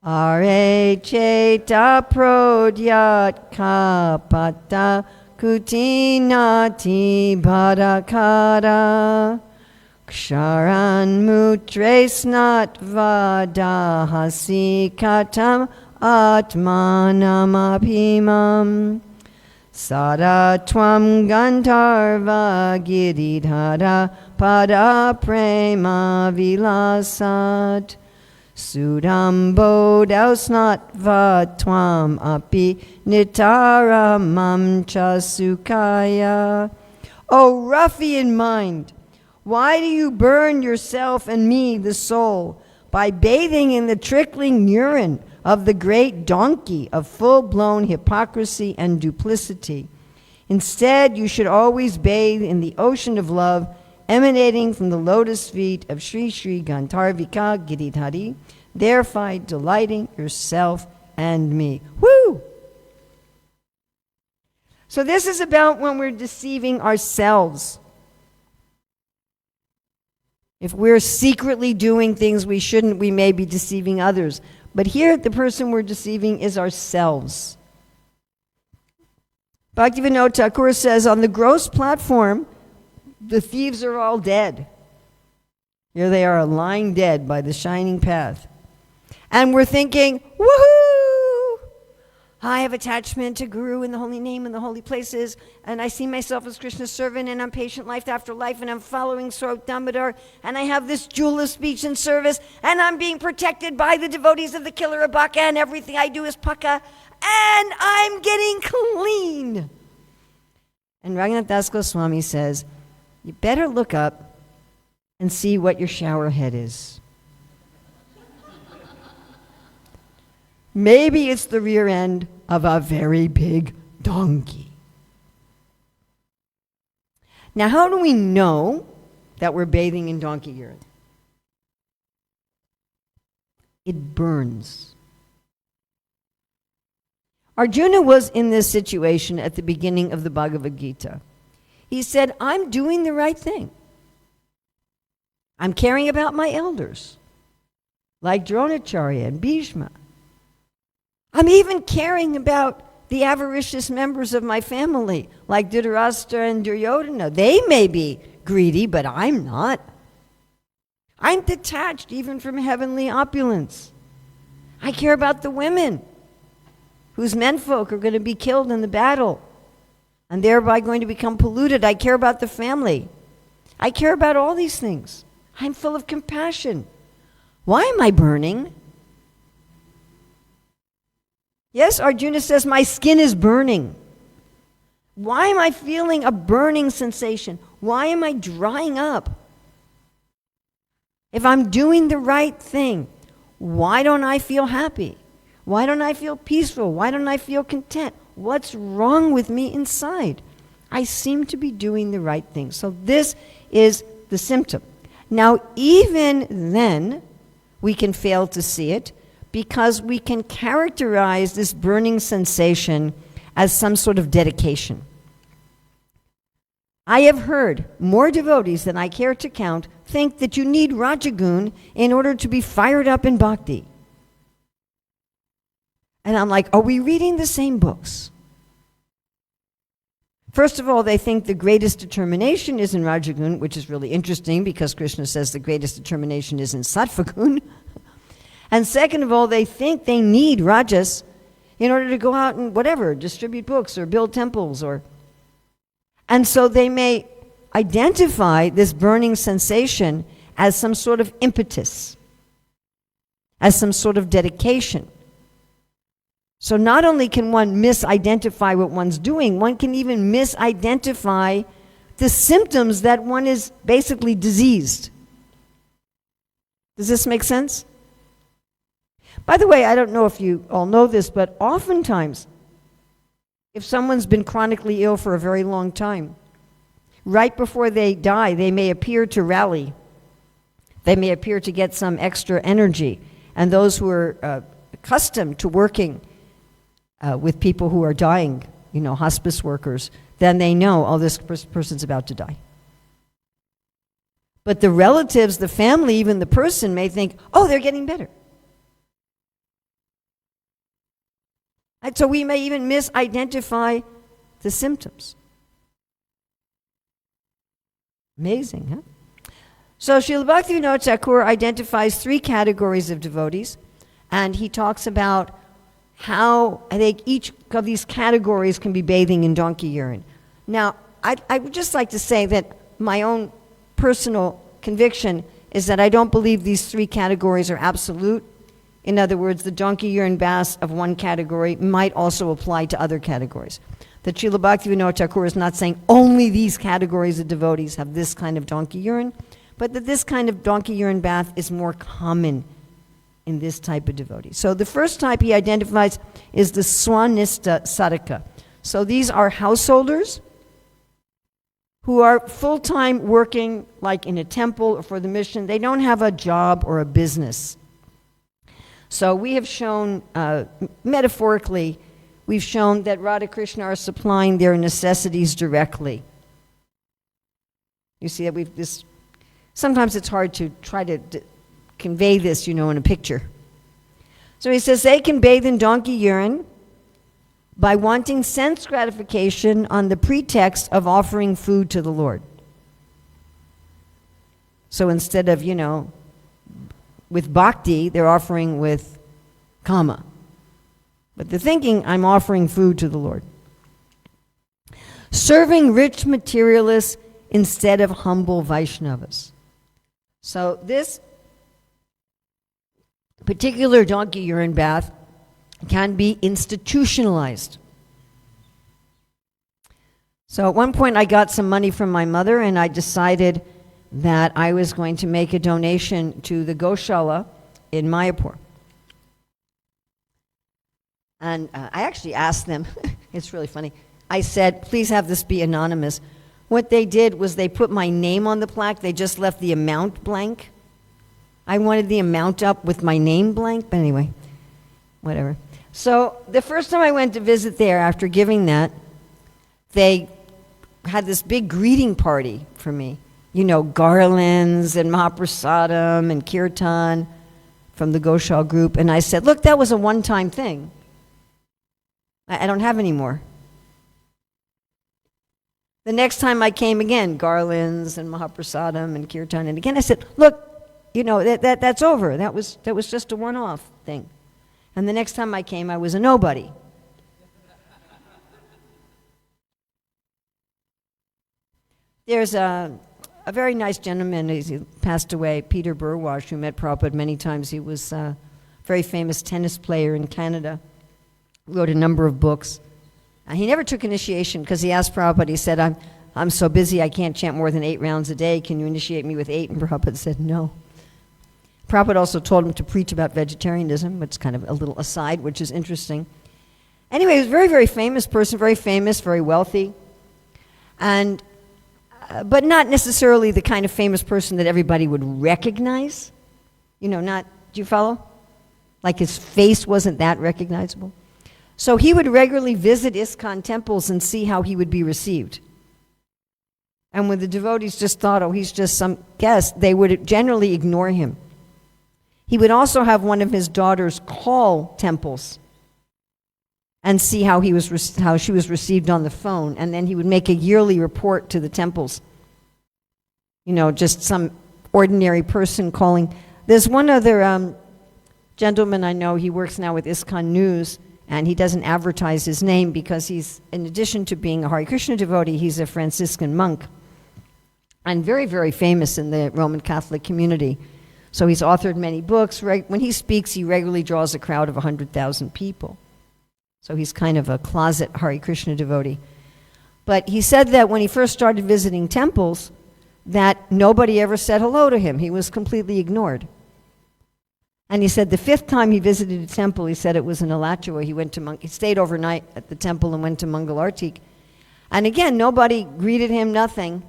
Are cheta prodyat kapata Kutinati bharakara ksharan mutresnat vadahasi katam atmanamabhimam sada tvam gandharva giridhara pada prema vilasat sudambodhausnatva tvam api nitaramam cha sukhaya. O ruffian mind, why do you burn yourself and me, the soul, by bathing in the trickling urine of the great donkey of full-blown hypocrisy and duplicity? Instead, you should always bathe in the ocean of love emanating from the lotus feet of Sri Sri Gandharvika Giridhari, thereby delighting yourself and me. Woo! So this is about when we're deceiving ourselves. If we're secretly doing things we shouldn't, we may be deceiving others. But here, the person we're deceiving is ourselves. Bhaktivinoda Thakur says, on the gross platform, the thieves are all dead. Here they are lying dead by the shining path. And we're thinking, woohoo! I have attachment to Guru in the holy name and the holy places, and I see myself as Krishna's servant, and I'm patient life after life, and I'm following Swarup Damodar, and I have this jewel of speech and service, and I'm being protected by the devotees of the killer of Baka, and everything I do is Paka, and I'm getting clean. And Raghunath Das Goswami says, you better look up and see what your shower head is. Maybe it's the rear end of a very big donkey. Now, how do we know that we're bathing in donkey urine? It burns. Arjuna was in this situation at the beginning of the Bhagavad Gita. He said, I'm doing the right thing. I'm caring about my elders, like Dronacharya and Bhishma. I'm even caring about the avaricious members of my family, like Dhritarashtra and Duryodhana. They may be greedy, but I'm not. I'm detached even from heavenly opulence. I care about the women whose menfolk are going to be killed in the battle and thereby going to become polluted. I care about the family. I care about all these things. I'm full of compassion. Why am I burning? Yes, Arjuna says, my skin is burning. Why am I feeling a burning sensation? Why am I drying up? If I'm doing the right thing, why don't I feel happy? Why don't I feel peaceful? Why don't I feel content? What's wrong with me inside? I seem to be doing the right thing. So this is the symptom. Now, even then, we can fail to see it because we can characterize this burning sensation as some sort of dedication. I have heard more devotees than I care to count think that you need Rajagun in order to be fired up in bhakti. And I'm like, are we reading the same books? First of all, they think the greatest determination is in Rajagun, which is really interesting because Krishna says the greatest determination is in Sattvagun. And second of all, they think they need Rajas in order to go out and whatever, distribute books or build temples or... And so they may identify this burning sensation as some sort of impetus, as some sort of dedication. So not only can one misidentify what one's doing, one can even misidentify the symptoms that one is basically diseased. Does this make sense? By the way, I don't know if you all know this, but oftentimes, if someone's been chronically ill for a very long time, right before they die, they may appear to rally. They may appear to get some extra energy. And those who are accustomed to working with people who are dying, hospice workers, then they know, oh, this person's about to die. But the relatives, the family, even the person may think, oh, they're getting better. And so we may even misidentify the symptoms. Amazing, huh? So Srila Bhaktivinoda Thakur identifies three categories of devotees, and he talks about how I think each of these categories can be bathing in donkey urine. Now, I would just like to say that my own personal conviction is that I don't believe these three categories are absolute. In other words, the donkey urine baths of one category might also apply to other categories. That Srila Bhaktivinoda Thakur is not saying only these categories of devotees have this kind of donkey urine, but that this kind of donkey urine bath is more common in this type of devotee. So the first type he identifies is the Swanista Sadhaka. So these are householders who are full-time working like in a temple or for the mission. They don't have a job or a business. So we have shown, metaphorically, we've shown that Radha Krishna are supplying their necessities directly. You see that sometimes it's hard to try to convey this, in a picture. So he says they can bathe in donkey urine by wanting sense gratification on the pretext of offering food to the Lord. So instead of, with bhakti, they're offering with kama. But they're thinking, I'm offering food to the Lord. Serving rich materialists instead of humble Vaishnavas. So this particular donkey urine bath can be institutionalized. So at one point I got some money from my mother and I decided that I was going to make a donation to the Goshala in Mayapur. And I actually asked them, it's really funny, I said, please have this be anonymous. What they did was they put my name on the plaque, they just left the amount blank. I wanted the amount up with my name blank, but anyway, whatever. So the first time I went to visit there after giving that, they had this big greeting party for me. Garlands and Mahaprasadam and Kirtan from the Goshal group. And I said, look, that was a one-time thing. I don't have any more. The next time I came again, garlands and Mahaprasadam and Kirtan. And again I said, look, that's over. That was just a one-off thing. And the next time I came, I was a nobody. There's a very nice gentleman, he passed away, Peter Burwash, who met Prabhupada many times. He was a very famous tennis player in Canada, wrote a number of books. He never took initiation because he asked Prabhupada, he said, I'm so busy I can't chant more than 8 rounds a day. Can you initiate me with 8? And Prabhupada said no. Prabhupada also told him to preach about vegetarianism, which is kind of a little aside, which is interesting. Anyway, he was a very, very famous person, very famous, very wealthy, and but not necessarily the kind of famous person that everybody would recognize. Do you follow? Like his face wasn't that recognizable. So he would regularly visit ISKCON temples and see how he would be received. And when the devotees just thought, oh, he's just some guest, they would generally ignore him. He would also have one of his daughters call temples and see how she was received on the phone, and then he would make a yearly report to the temples. Just some ordinary person calling. There's one other gentleman I know, he works now with ISKCON News, and he doesn't advertise his name because he's, in addition to being a Hare Krishna devotee, he's a Franciscan monk, and very, very famous in the Roman Catholic community. So he's authored many books. When he speaks, he regularly draws a crowd of 100,000 people. So he's kind of a closet Hare Krishna devotee. But he said that when he first started visiting temples, that nobody ever said hello to him. He was completely ignored. And he said the 5th time he visited a temple, he said it was in Alachua. He stayed overnight at the temple and went to Mangalartik. And again, nobody greeted him, nothing.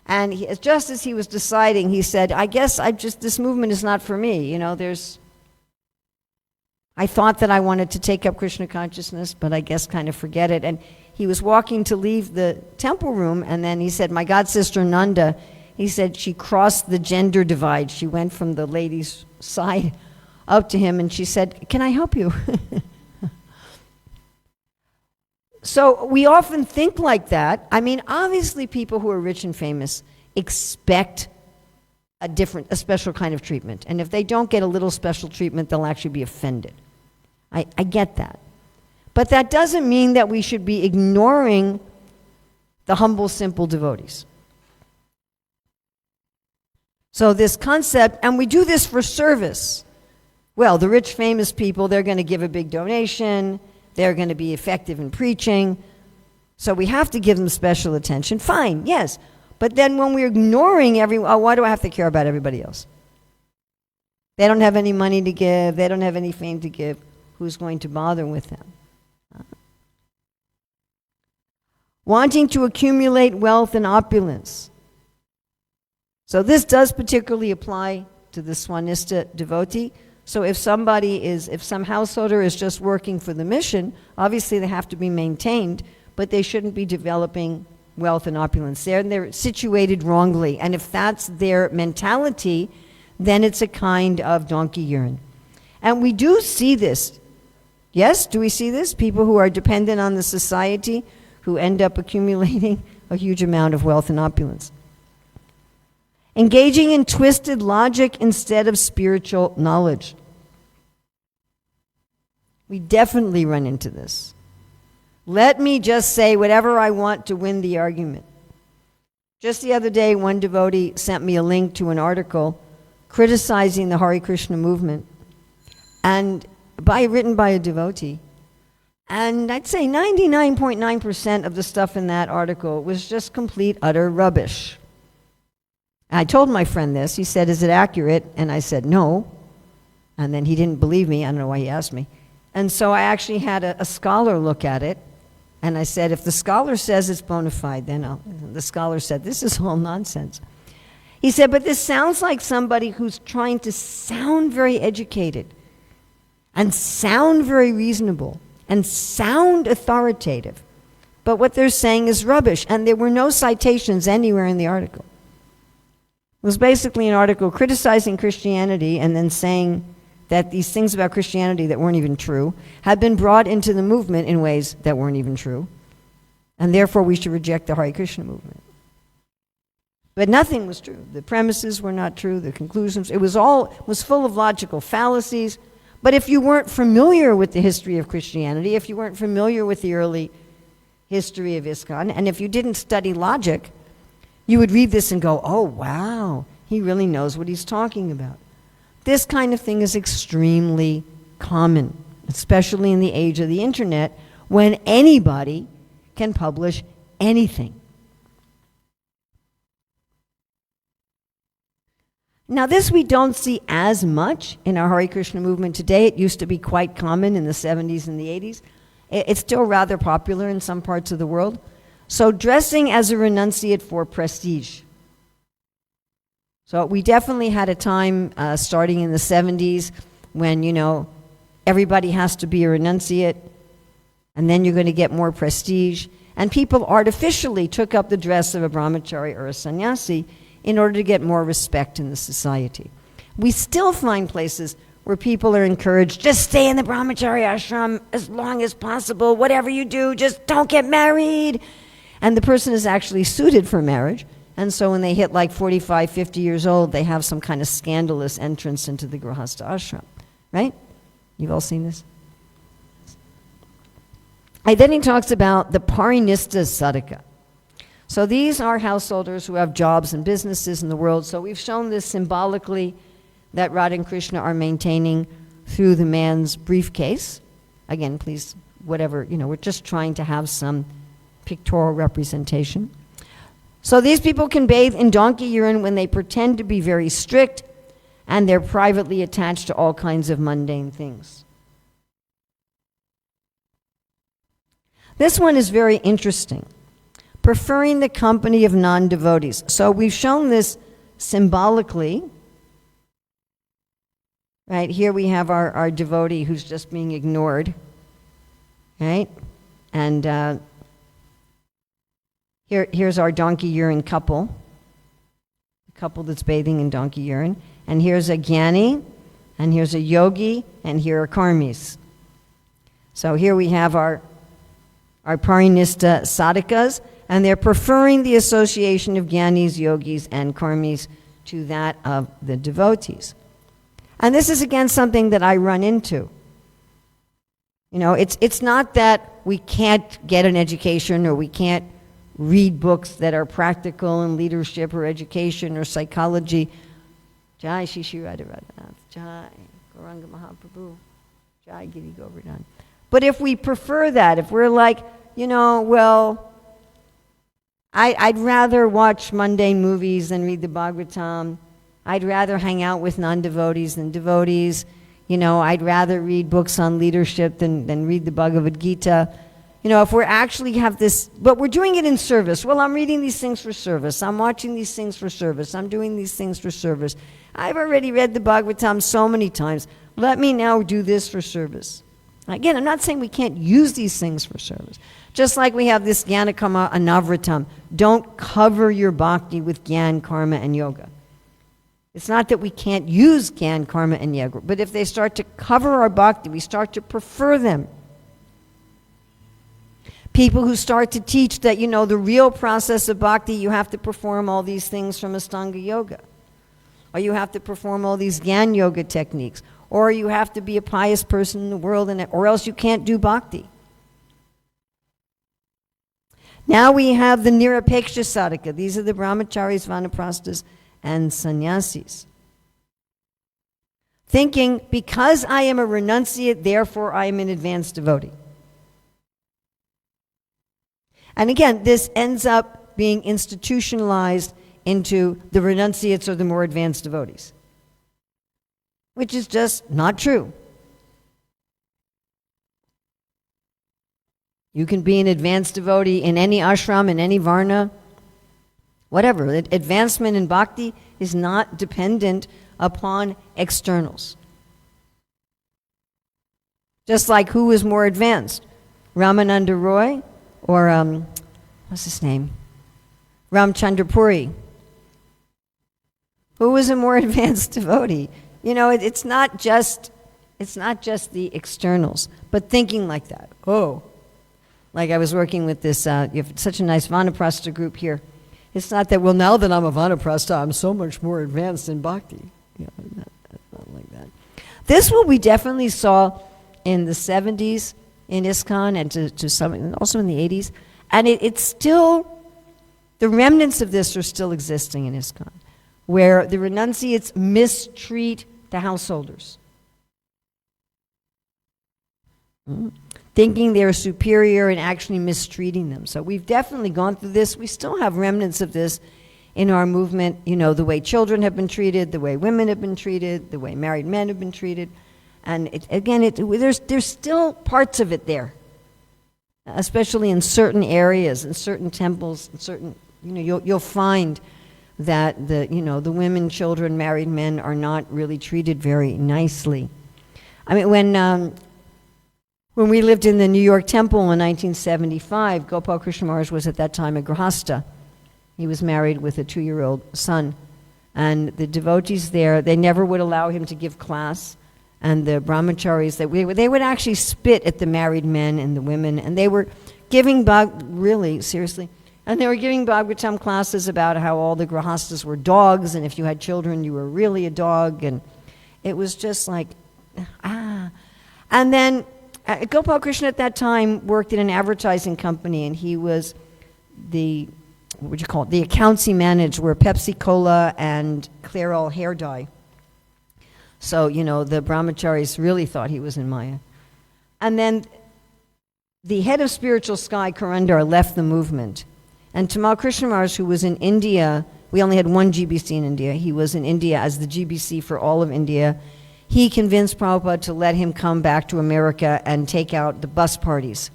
And just as he was deciding, he said, I guess this movement is not for me. I thought that I wanted to take up Krishna consciousness, but I guess kind of forget it. And he was walking to leave the temple room, and then he said, my god sister Nanda, he said she crossed the gender divide. She went from the ladies' side up to him, and she said, can I help you? So we often think like that. I mean, obviously people who are rich and famous expect a special kind of treatment. And if they don't get a little special treatment, they'll actually be offended. I get that. But that doesn't mean that we should be ignoring the humble, simple devotees. So this concept, and we do this for service. Well, the rich, famous people, they're going to give a big donation. They're going to be effective in preaching. So we have to give them special attention. Fine, yes. But then when we're ignoring everyone, why do I have to care about everybody else? They don't have any money to give. They don't have any fame to give. Who's going to bother with them? Wanting to accumulate wealth and opulence. So this does particularly apply to the Swanista devotee. So if some householder is just working for the mission, obviously they have to be maintained, but they shouldn't be developing wealth and opulence. They're situated wrongly. And if that's their mentality, then it's a kind of donkey urine. And we do see this. Yes, do we see this? People who are dependent on the society, who end up accumulating a huge amount of wealth and opulence. Engaging in twisted logic instead of spiritual knowledge. We definitely run into this. Let me just say whatever I want to win the argument. Just the other day, one devotee sent me a link to an article criticizing the Hare Krishna movement, and written by a devotee. And I'd say 99.9% of the stuff in that article was just complete, utter rubbish. I told my friend this. He said, "Is it accurate?" And I said, "No." And then he didn't believe me. I don't know why he asked me. And so I actually had a scholar look at it. And I said, if the scholar says it's bona fide, then the scholar said, "This is all nonsense." He said, "But this sounds like somebody who's trying to sound very educated and sound very reasonable and sound authoritative. But what they're saying is rubbish." And there were no citations anywhere in the article. It was basically an article criticizing Christianity and then saying that these things about Christianity that weren't even true had been brought into the movement in ways that weren't even true. And therefore we should reject the Hare Krishna movement. But nothing was true. The premises were not true, the conclusions, it was full of logical fallacies. But if you weren't familiar with the history of Christianity, if you weren't familiar with the early history of ISKCON, and if you didn't study logic, you would read this and go, "Oh, wow, he really knows what he's talking about." This kind of thing is extremely common, especially in the age of the internet, when anybody can publish anything. Now, this we don't see as much in our Hare Krishna movement today. It used to be quite common in the 70s and the 80s. It's still rather popular in some parts of the world. So dressing as a renunciate for prestige. So we definitely had a time starting in the 70s when, everybody has to be a renunciate, and then you're going to get more prestige. And people artificially took up the dress of a brahmachari or a sannyasi in order to get more respect in the society. We still find places where people are encouraged, just stay in the brahmachari ashram as long as possible, whatever you do, just don't get married. And the person is actually suited for marriage. And so when they hit like 45, 50 years old, they have some kind of scandalous entrance into the grihastha ashram, right? You've all seen this? And then he talks about the parinista sadhaka. So these are householders who have jobs and businesses in the world. So we've shown this symbolically that Radha and Krishna are maintaining through the man's briefcase. Again, please, whatever, we're just trying to have some pictorial representation. So these people can bathe in donkey urine when they pretend to be very strict and they're privately attached to all kinds of mundane things. This one is very interesting. Preferring the company of non-devotees. So we've shown this symbolically. Right, here we have our devotee who's just being ignored. Right? And here's our donkey urine couple. A couple that's bathing in donkey urine. And here's a jnani, and here's a yogi, and here are karmis. So here we have our parinista sadhakas, and they're preferring the association of jnanis, yogis, and karmis to that of the devotees. And this is, again, something that I run into. You know, it's not that we can't get an education or we can't read books that are practical in leadership or education or psychology. Jai Shishi Radharanath, Jai Gauranga Mahaprabhu, Jai Giri Govardhan. But if we prefer that, if we're like, you know, well, I'd rather watch mundane movies than read the Bhagavatam. I'd rather hang out with non-devotees than devotees. You know, I'd rather read books on leadership than read the Bhagavad Gita. You know, if we're actually have this, but we're doing it in service. Well, I'm reading these things for service. I'm watching these things for service. I'm doing these things for service. I've already read the Bhagavatam so many times. Let me now do this for service. Again, I'm not saying we can't use these things for service. Just like we have this Jnana Karma Anavratam. Don't cover your bhakti with Jnana, Karma, and Yoga. It's not that we can't use Jnana, Karma, and Yoga, but if they start to cover our bhakti, we start to prefer them. People who start to teach that, you know, the real process of bhakti, you have to perform all these things from Astanga Yoga. Or you have to perform all these Jnana Yoga techniques. Or you have to be a pious person in the world, or else you can't do bhakti. Now we have the Nirapeksha Sadhaka. These are the brahmacharis, vanaprasthas, and sannyasis. Thinking, because I am a renunciate, therefore I am an advanced devotee. And again, this ends up being institutionalized into the renunciates or the more advanced devotees, which is just not true. You can be an advanced devotee in any ashram, in any varna, whatever. Advancement in bhakti is not dependent upon externals. Just like who is more advanced, Ramananda Roy or, what's his name? Ramchandra Puri. Who was a more advanced devotee? You know, it's not just the externals, but thinking like that. Oh, like I was working with this, you have such a nice Vanaprastha group here. It's not that, well, now that I'm a Vanaprastha, I'm so much more advanced in bhakti. You know, not like that. This what we definitely saw in the 70s in ISKCON and to some, also in the 80s. And it's still, the remnants of this are still existing in ISKCON, where the renunciates mistreat the householders. Thinking they're superior and actually mistreating them. So we've definitely gone through this. We still have remnants of this in our movement, you know, the way children have been treated, the way women have been treated, the way married men have been treated. And there's still parts of it there, especially in certain areas, in certain temples, in certain, you know, you'll find that the women, children, married men are not really treated very nicely. I mean, when we lived in the New York Temple in 1975, Gopal Krishna Maharaj was at that time a grihasta. He was married with a 2-year-old son. And the devotees there, they never would allow him to give class. And the brahmacharis, they would actually spit at the married men and the women. And they were giving, really, seriously, and they were giving Bhagavatam classes about how all the grihastas were dogs, and if you had children, you were really a dog. And it was just like, And then Gopal Krishna at that time worked in an advertising company, and he was the accounts he managed were Pepsi Cola and Clairol hair dye. So, you know, the brahmacharis really thought he was in Maya. And then the head of Spiritual Sky, Karandar, left the movement. And Tamal Krishna Maharaj, who was in India, we only had one GBC in India. He was in India as the GBC for all of India. He convinced Prabhupada to let him come back to America and take out the bus parties,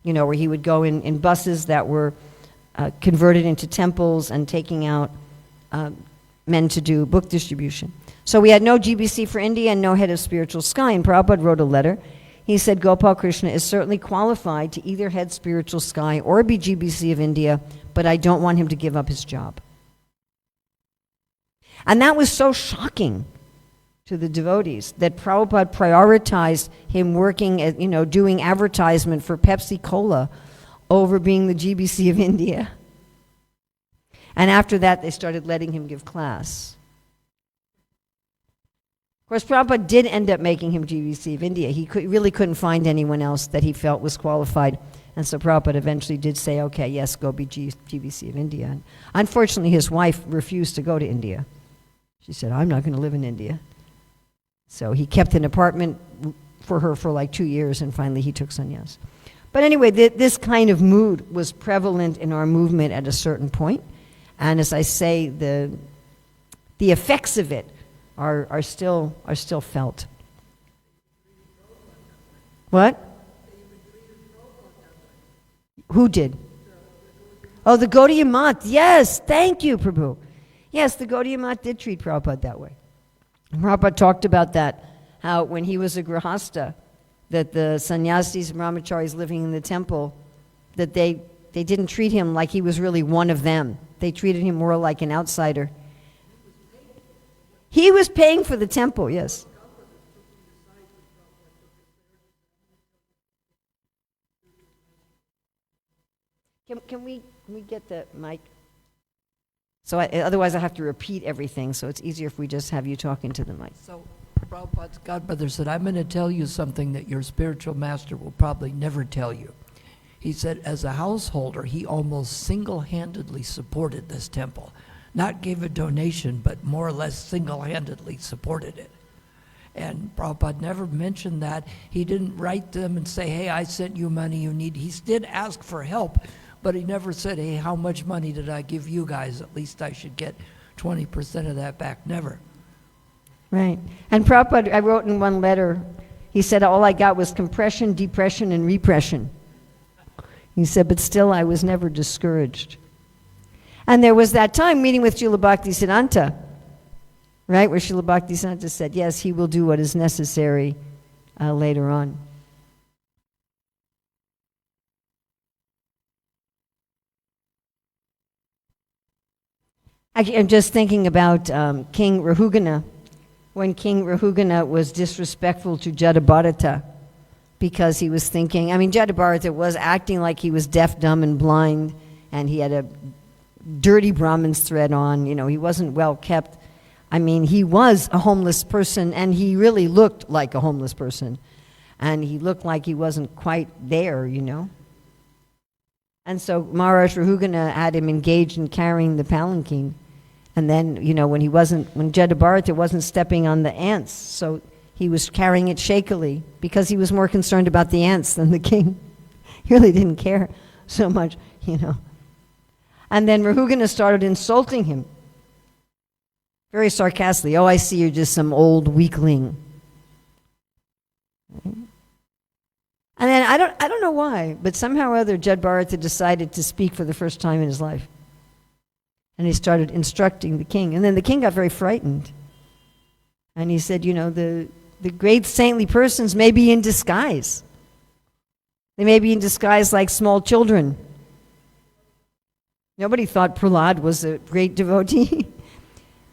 you know, where he would go in buses that were converted into temples and taking out men to do book distribution. So we had no GBC for India and no head of Spiritual Sky, and Prabhupada wrote a letter. He said Gopal Krishna is certainly qualified to either head Spiritual Sky or be GBC of India, but I don't want him to give up his job. And that was so shocking to the devotees that Prabhupada prioritized him working at, you know, doing advertisement for Pepsi Cola over being the GBC of India. And after that, they started letting him give class. course, Prabhupada did end up making him GBC of India. He really couldn't find anyone else that he felt was qualified. And so Prabhupada eventually did say, okay, yes, go be GBC of India. And unfortunately, his wife refused to go to India. She said, I'm not going to live in India. So he kept an apartment for her for like 2 years, and finally he took sannyas. But anyway, this kind of mood was prevalent in our movement at a certain point. And as I say, the effects of it are still felt. What? Who did? Oh, the Gaudiya Math. Yes, thank you, Prabhu. Yes, the Gaudiya Math did treat Prabhupada that way. Prabhupada talked about that, how when he was a grihasta, that the sannyasis and brahmacharis living in the temple, that they didn't treat him like he was really one of them. They treated him more like an outsider. He was paying for the temple, yes. Can we get the mic? So otherwise I have to repeat everything, so it's easier if we just have you talking to the mic. So Prabhupada's godbrother said, I'm going to tell you something that your spiritual master will probably never tell you. He said, as a householder, he almost single-handedly supported this temple. Not gave a donation, but more or less single-handedly supported it. And Prabhupada never mentioned that. He didn't write them and say, hey, I sent you money you need. He did ask for help, but he never said, hey, how much money did I give you guys? At least I should get 20% of that back. Never. Right. And Prabhupada, I wrote in one letter, he said, all I got was compression, depression, and repression. He said, but still I was never discouraged. And there was that time meeting with Srila Bhaktisiddhanta, right, where Srila Bhaktisiddhanta said, yes, he will do what is necessary later on. Actually, I'm just thinking about King Rahugana, when King Rahugana was disrespectful to Jadabharata, because he was thinking, I mean, Jadabharata was acting like he was deaf, dumb, and blind, and he had a dirty Brahmin's thread on, he wasn't well kept. I mean, he was a homeless person, and he really looked like a homeless person. And he looked like he wasn't quite there, And so Maharaj Rahugana had him engaged in carrying the palanquin. And then, when Jadabharata wasn't stepping on the ants, so he was carrying it shakily because he was more concerned about the ants than the king. He really didn't care so much, And then Rahugana started insulting him very sarcastically. Oh, I see you're just some old weakling. And then I don't know why, but somehow or other Jadabharata decided to speak for the first time in his life. And he started instructing the king. And then the king got very frightened. And he said, the great saintly persons may be in disguise. They may be in disguise like small children. Nobody thought Prahlad was a great devotee.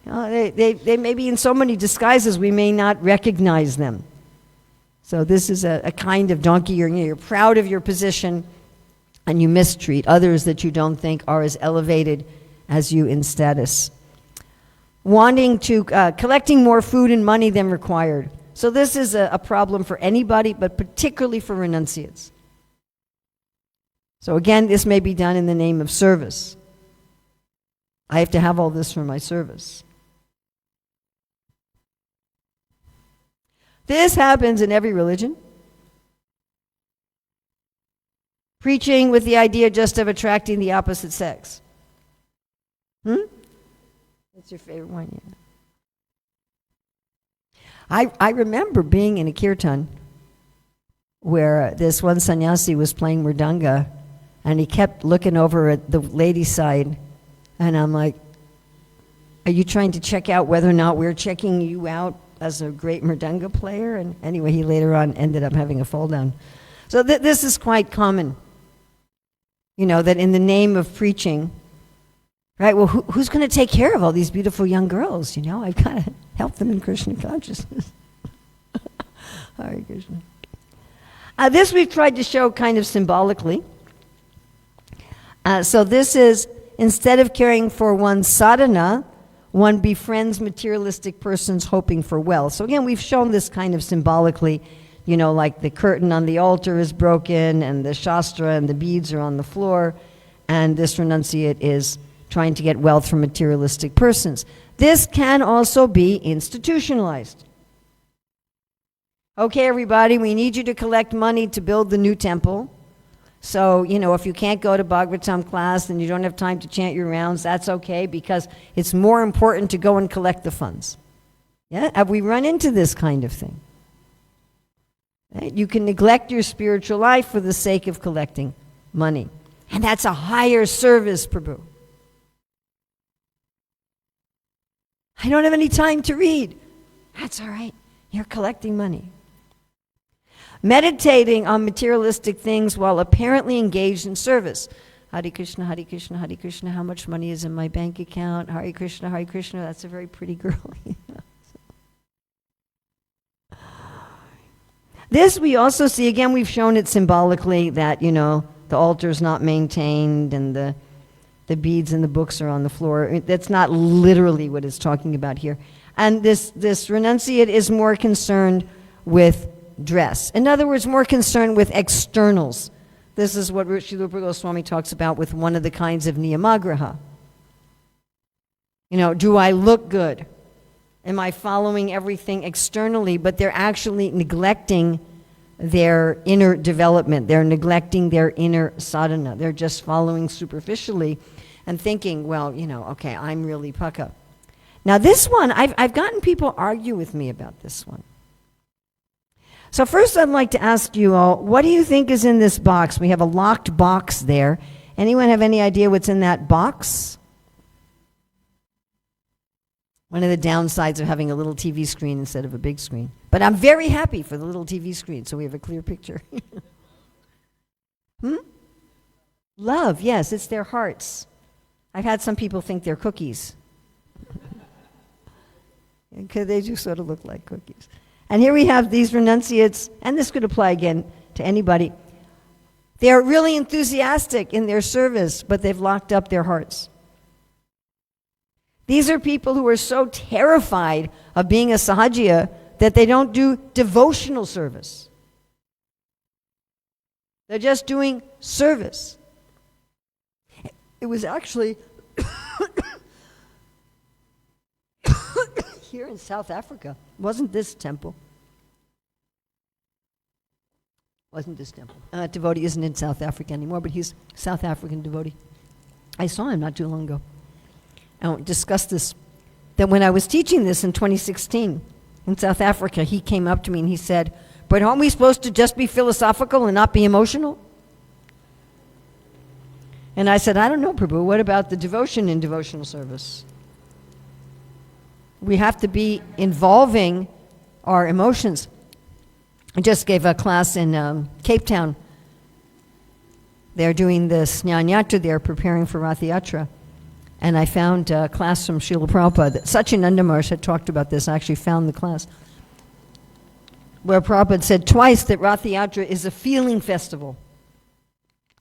They may be in so many disguises we may not recognize them. So this is a kind of donkey. You're proud of your position, and you mistreat others that you don't think are as elevated as you in status. Collecting more food and money than required. So this is a problem for anybody, but particularly for renunciates. So again, this may be done in the name of service. I have to have all this for my service. This happens in every religion. Preaching with the idea just of attracting the opposite sex. What's your favorite one? Yeah. I remember being in a kirtan where this one sannyasi was playing mridanga, and he kept looking over at the lady's side, and I'm like, are you trying to check out whether or not we're checking you out as a great mridanga player? And anyway, he later on ended up having a fall down. So this is quite common, that in the name of preaching, right, well, who's going to take care of all these beautiful young girls? I've got to help them in Krishna consciousness. Hare Krishna. This we've tried to show kind of symbolically. So this is, instead of caring for one's sadhana, one befriends materialistic persons hoping for wealth. So again, we've shown this kind of symbolically, like the curtain on the altar is broken and the shastra and the beads are on the floor, and this renunciate is trying to get wealth from materialistic persons. This can also be institutionalized. Okay, everybody, we need you to collect money to build the new temple. So, if you can't go to Bhagavatam class and you don't have time to chant your rounds, that's okay, because it's more important to go and collect the funds. Yeah? Have we run into this kind of thing? Right? You can neglect your spiritual life for the sake of collecting money. And that's a higher service, Prabhu. I don't have any time to read. That's all right. You're collecting money. Meditating on materialistic things while apparently engaged in service. Hare Krishna, Hare Krishna, Hare Krishna. How much money is in my bank account? Hare Krishna, Hare Krishna. That's a very pretty girl. This we also see, again, we've shown it symbolically that, the altar's not maintained and the beads and the books are on the floor. That's not literally what it's talking about here. And this renunciate is more concerned with dress. In other words, more concerned with externals. This is what Srila Rupa Goswami talks about with one of the kinds of niyamagraha. Do I look good? Am I following everything externally? But they're actually neglecting their inner development. They're neglecting their inner sadhana. They're just following superficially and thinking, okay, I'm really pukka. Now this one, I've gotten people argue with me about this one. So first I'd like to ask you all, what do you think is in this box? We have a locked box there. Anyone have any idea what's in that box? One of the downsides of having a little TV screen instead of a big screen. But I'm very happy for the little TV screen, so we have a clear picture. Love, yes, it's their hearts. I've had some people think they're cookies. Because they just sort of look like cookies. And here we have these renunciates, and this could apply again to anybody. They're really enthusiastic in their service, but they've locked up their hearts. These are people who are so terrified of being a sahajiya that they don't do devotional service. They're just doing service. It was actually here in South Africa. Wasn't this temple? Wasn't this temple? Devotee isn't in South Africa anymore, but he's a South African devotee. I saw him not too long ago. I discussed this, that when I was teaching this in 2016 in South Africa, he came up to me and he said, but aren't we supposed to just be philosophical and not be emotional? And I said, I don't know, Prabhu, what about the devotion in devotional service? We have to be involving our emotions. I just gave a class in Cape Town. They're doing the Snanyatra, they're preparing for Rath Yatra. And I found a class from Srila Prabhupada. Sachinanda Maharaj had talked about this. I actually found the class. Where Prabhupada said twice that Rath Yatra is a feeling festival.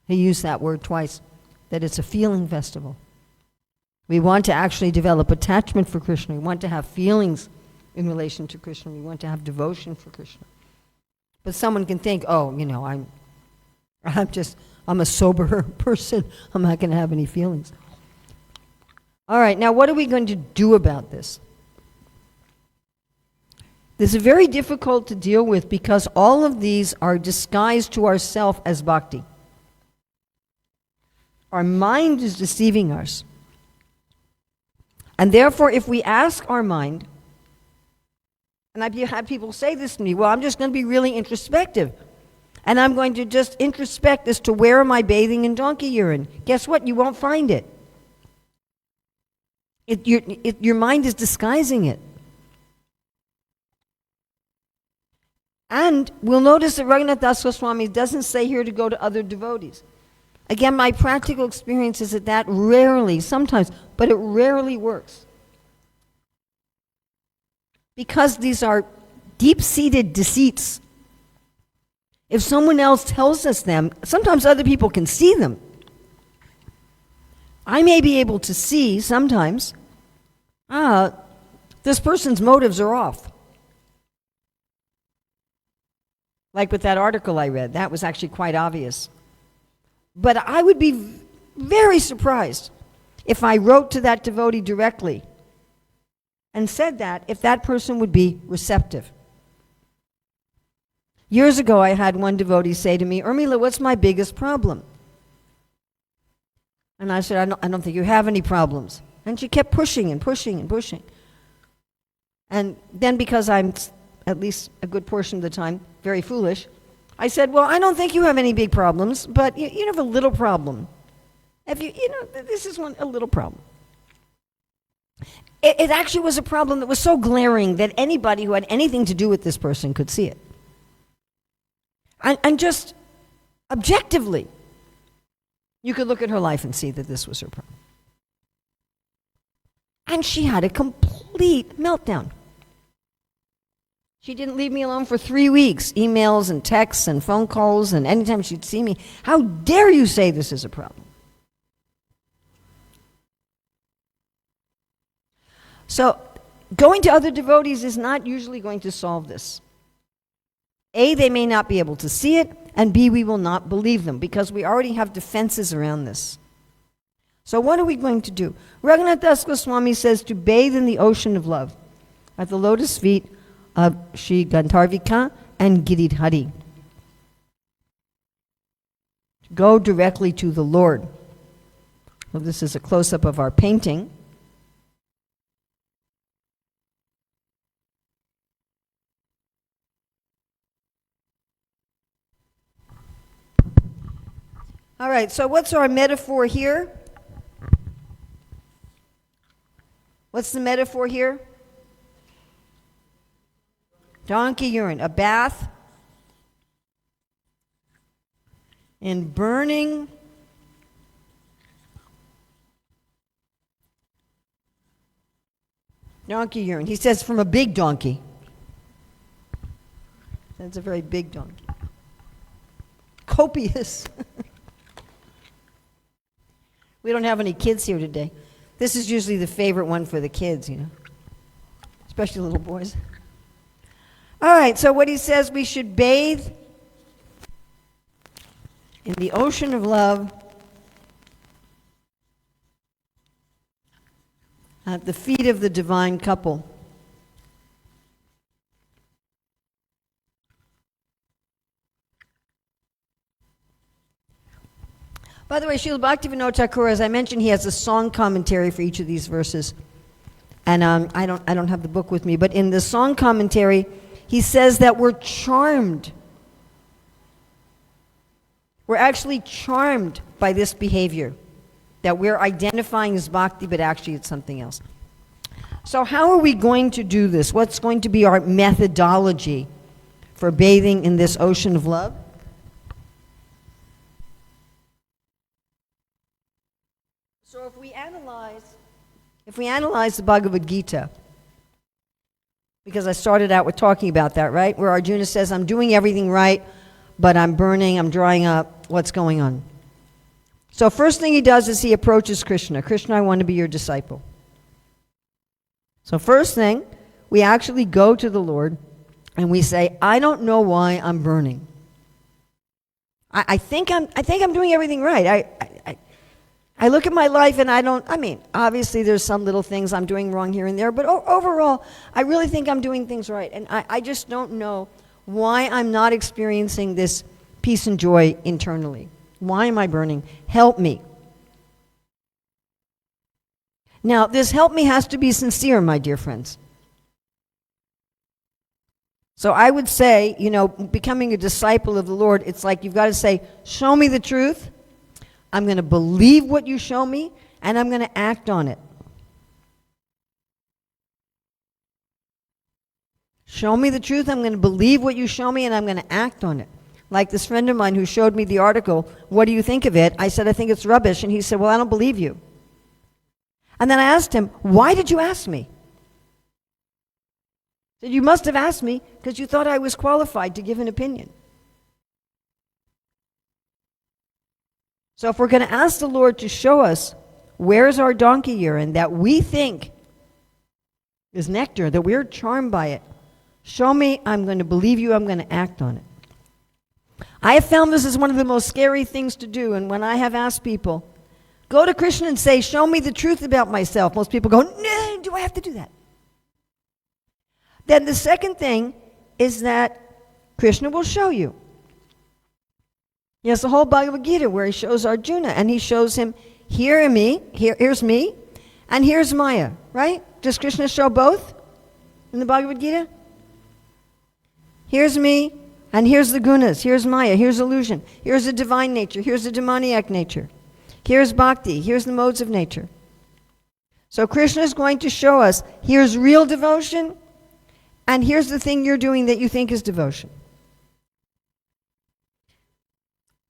He used that word twice, that it's a feeling festival. We want to actually develop attachment for Krishna. We want to have feelings in relation to Krishna. We want to have devotion for Krishna. But someone can think, I'm a sober person. I'm not going to have any feelings. All right, now what are we going to do about this? This is very difficult to deal with because all of these are disguised to ourselves as bhakti. Our mind is deceiving us. And therefore, if we ask our mind, and I've had people say this to me, well, I'm just going to be really introspective. And I'm going to just introspect as to where am I bathing in donkey urine. Guess what? You won't find it. Your mind is disguising it. And we'll notice that Raghunath Das Goswami doesn't say here to go to other devotees. Again, my practical experience is that rarely, sometimes, but it rarely works. Because these are deep-seated deceits. If someone else tells us them, sometimes other people can see them. I may be able to see sometimes, this person's motives are off. Like with that article I read, that was actually quite obvious. But I would be very surprised if I wrote to that devotee directly and said that, if that person would be receptive. Years ago, I had one devotee say to me, Urmila, what's my biggest problem? And I said, I don't think you have any problems. And she kept pushing and pushing and pushing. And then, because I'm, at least a good portion of the time, very foolish, I said, well, I don't think you have any big problems, but you have a little problem. If this is a little problem. It actually was a problem that was so glaring that anybody who had anything to do with this person could see it. And just objectively, you could look at her life and see that this was her problem. And she had a complete meltdown. She didn't leave me alone for 3 weeks, emails and texts and phone calls, and anytime she'd see me, how dare you say this is a problem? So, going to other devotees is not usually going to solve this. A, they may not be able to see it, and B, we will not believe them, because we already have defenses around this. So what are we going to do? Raghunath Das Goswami says to bathe in the ocean of love at the lotus feet of Shri Gandharvika and Giridhari. Go directly to the Lord. Well, this is a close-up of our painting. All right, so what's our metaphor here? What's the metaphor here? Donkey urine, a bath in burning donkey urine. He says from a big donkey. That's a very big donkey. Copious. We don't have any kids here today. This is usually the favorite one for the kids, especially little boys. All right, so what he says, we should bathe in the ocean of love at the feet of the divine couple. By the way, Srila Bhaktivinoda Thakur, as I mentioned, he has a song commentary for each of these verses. And I don't have the book with me, but in the song commentary, he says that we're charmed. We're actually charmed by this behavior, that we're identifying as bhakti, but actually it's something else. So how are we going to do this? What's going to be our methodology for bathing in this ocean of love? So if we analyze the Bhagavad Gita, because I started out with talking about that, right? Where Arjuna says, I'm doing everything right, but I'm burning, I'm drying up, what's going on? So first thing he does is he approaches Krishna. Krishna, I want to be your disciple. So first thing, we actually go to the Lord and we say, I don't know why I'm burning. I think I'm doing everything right. I look at my life and obviously there's some little things I'm doing wrong here and there, but overall, I really think I'm doing things right. And I just don't know why I'm not experiencing this peace and joy internally. Why am I burning? Help me. Now, this help me has to be sincere, my dear friends. So I would say, becoming a disciple of the Lord, it's like you've got to say, show me the truth. I'm going to believe what you show me, and I'm going to act on it. Show me the truth, I'm going to believe what you show me, and I'm going to act on it. Like this friend of mine who showed me the article, what do you think of it? I said, I think it's rubbish. And he said, well, I don't believe you. And then I asked him, why did you ask me? He said, you must have asked me because you thought I was qualified to give an opinion. So if we're going to ask the Lord to show us where's our donkey urine that we think is nectar, that we're charmed by it. Show me, I'm going to believe you, I'm going to act on it. I have found this is one of the most scary things to do, and when I have asked people, go to Krishna and say, show me the truth about myself, most people go, no, do I have to do that? Then the second thing is that Krishna will show you. He has the whole Bhagavad Gita where he shows Arjuna, and he shows him, here's me, and here's Maya, right? Does Krishna show both in the Bhagavad Gita? Here's me, and here's the gunas, here's Maya, here's illusion, here's the divine nature, here's the demoniac nature, here's bhakti, here's the modes of nature. So Krishna is going to show us, here's real devotion, and here's the thing you're doing that you think is devotion.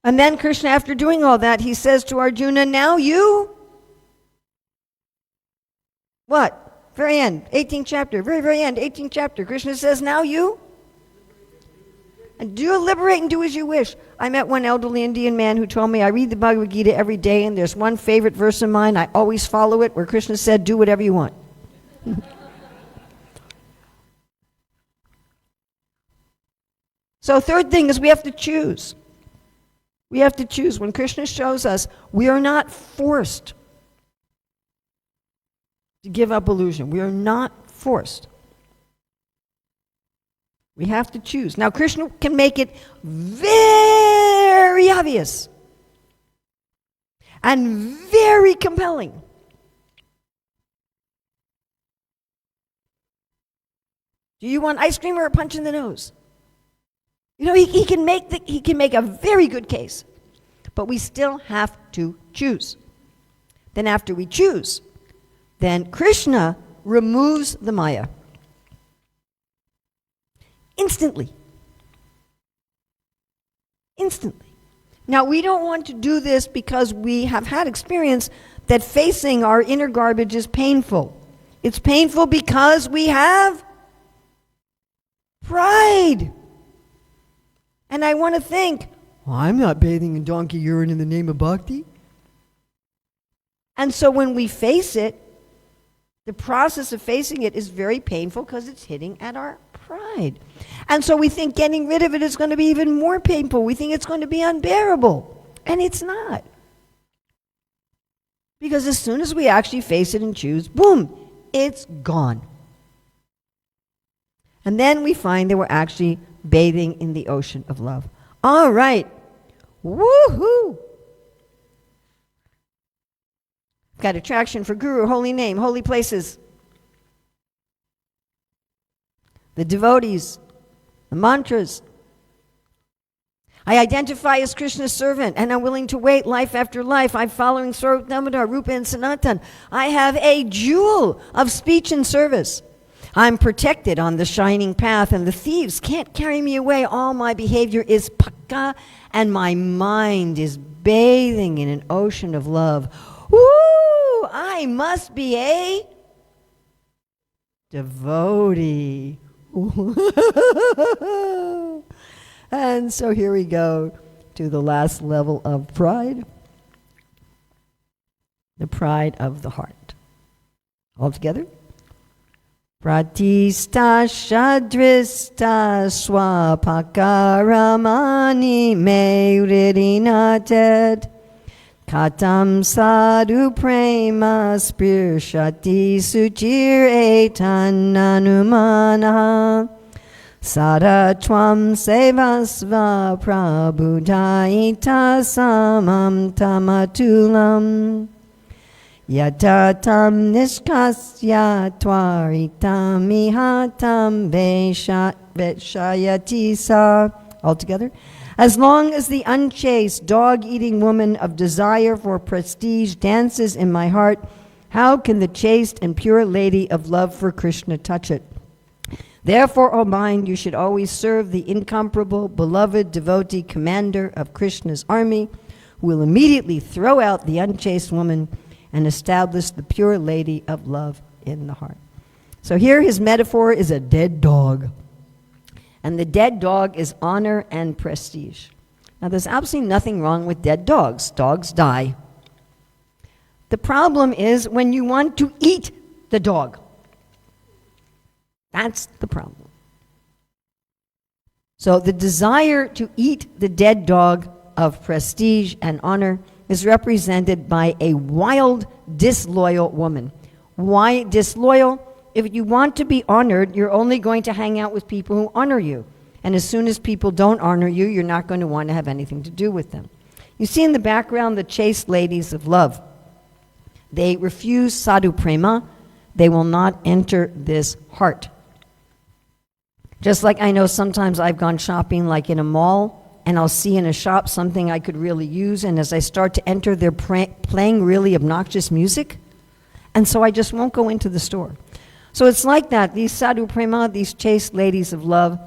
And then Krishna, after doing all that, he says to Arjuna, now you, what? Very end, 18th chapter, very end, 18th chapter. Krishna says, now you, and do liberate and do as you wish. I met one elderly Indian man who told me, I read the Bhagavad Gita every day, and there's one favorite verse of mine, I always follow it, where Krishna said, do whatever you want. So third thing is we have to choose. We have to choose. When Krishna shows us, we are not forced to give up illusion. We are not forced. We have to choose. Now, Krishna can make it very obvious and very compelling. Do you want ice cream or a punch in the nose? You know, he can make a very good case, but we still have to choose. Then after we choose, then Krishna removes the Maya. Instantly. Instantly. Now, we don't want to do this because we have had experience that facing our inner garbage is painful. It's painful because we have pride. And I want to think, well, I'm not bathing in donkey urine in the name of bhakti. And so when we face it, the process of facing it is very painful because it's hitting at our pride. And so we think getting rid of it is going to be even more painful. We think it's going to be unbearable. And it's not. Because as soon as we actually face it and choose, boom, it's gone. And then we find that we're actually bathing in the ocean of love. All right. Woohoo! Got attraction for Guru, holy name, holy places. The devotees, the mantras. I identify as Krishna's servant, and I'm willing to wait life after life. I'm following Swarup Damodar, Rupa, and Sanatan. I have a jewel of speech and service. I'm protected on the shining path, and the thieves can't carry me away. All my behavior is pakka, and my mind is bathing in an ocean of love. Woo! I must be a devotee. And so here we go to the last level of pride. The pride of the heart. All together? Pratista shadrista swapakaramani me uridinated katam sadhu prema spirshati suchir etananumana saratvam sevasva prabhudaita samam tamatulam yatatam niskasya twaritam mihatam veshayati sa. All together. As long as the unchaste, dog-eating woman of desire for prestige dances in my heart, how can the chaste and pure lady of love for Krishna touch it? Therefore, O mind, you should always serve the incomparable, beloved devotee commander of Krishna's army, who will immediately throw out the unchaste woman and establish the pure lady of love in the heart. So here his metaphor is a dead dog. And the dead dog is honor and prestige. Now, there's absolutely nothing wrong with dead dogs. Dogs die. The problem is when you want to eat the dog. That's the problem. So the desire to eat the dead dog of prestige and honor is represented by a wild, disloyal woman. Why disloyal? If you want to be honored, you're only going to hang out with people who honor you. And as soon as people don't honor you, you're not going to want to have anything to do with them. You see in the background the chaste ladies of love. They refuse sadhu prema. They will not enter this heart. Just like I know sometimes I've gone shopping like in a mall, and I'll see in a shop something I could really use, and as I start to enter, they're playing really obnoxious music, and so I just won't go into the store. So it's like that. These sadhu prema, these chaste ladies of love,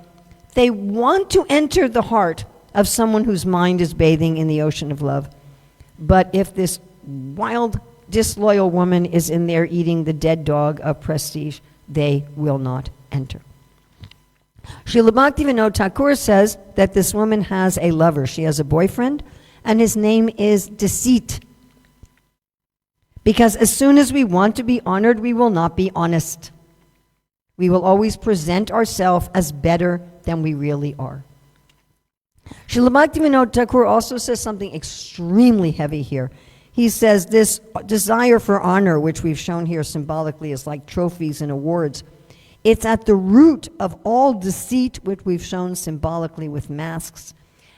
they want to enter the heart of someone whose mind is bathing in the ocean of love. But if this wild, disloyal woman is in there eating the dead dog of prestige, they will not enter. Srila Bhaktivinoda Thakur says that this woman has a lover. She has a boyfriend, and his name is deceit. Because as soon as we want to be honored, we will not be honest. We will always present ourselves as better than we really are. Srila Bhaktivinoda Thakur also says something extremely heavy here. He says this desire for honor, which we've shown here symbolically as like trophies and awards, it's at the root of all deceit, which we've shown symbolically with masks.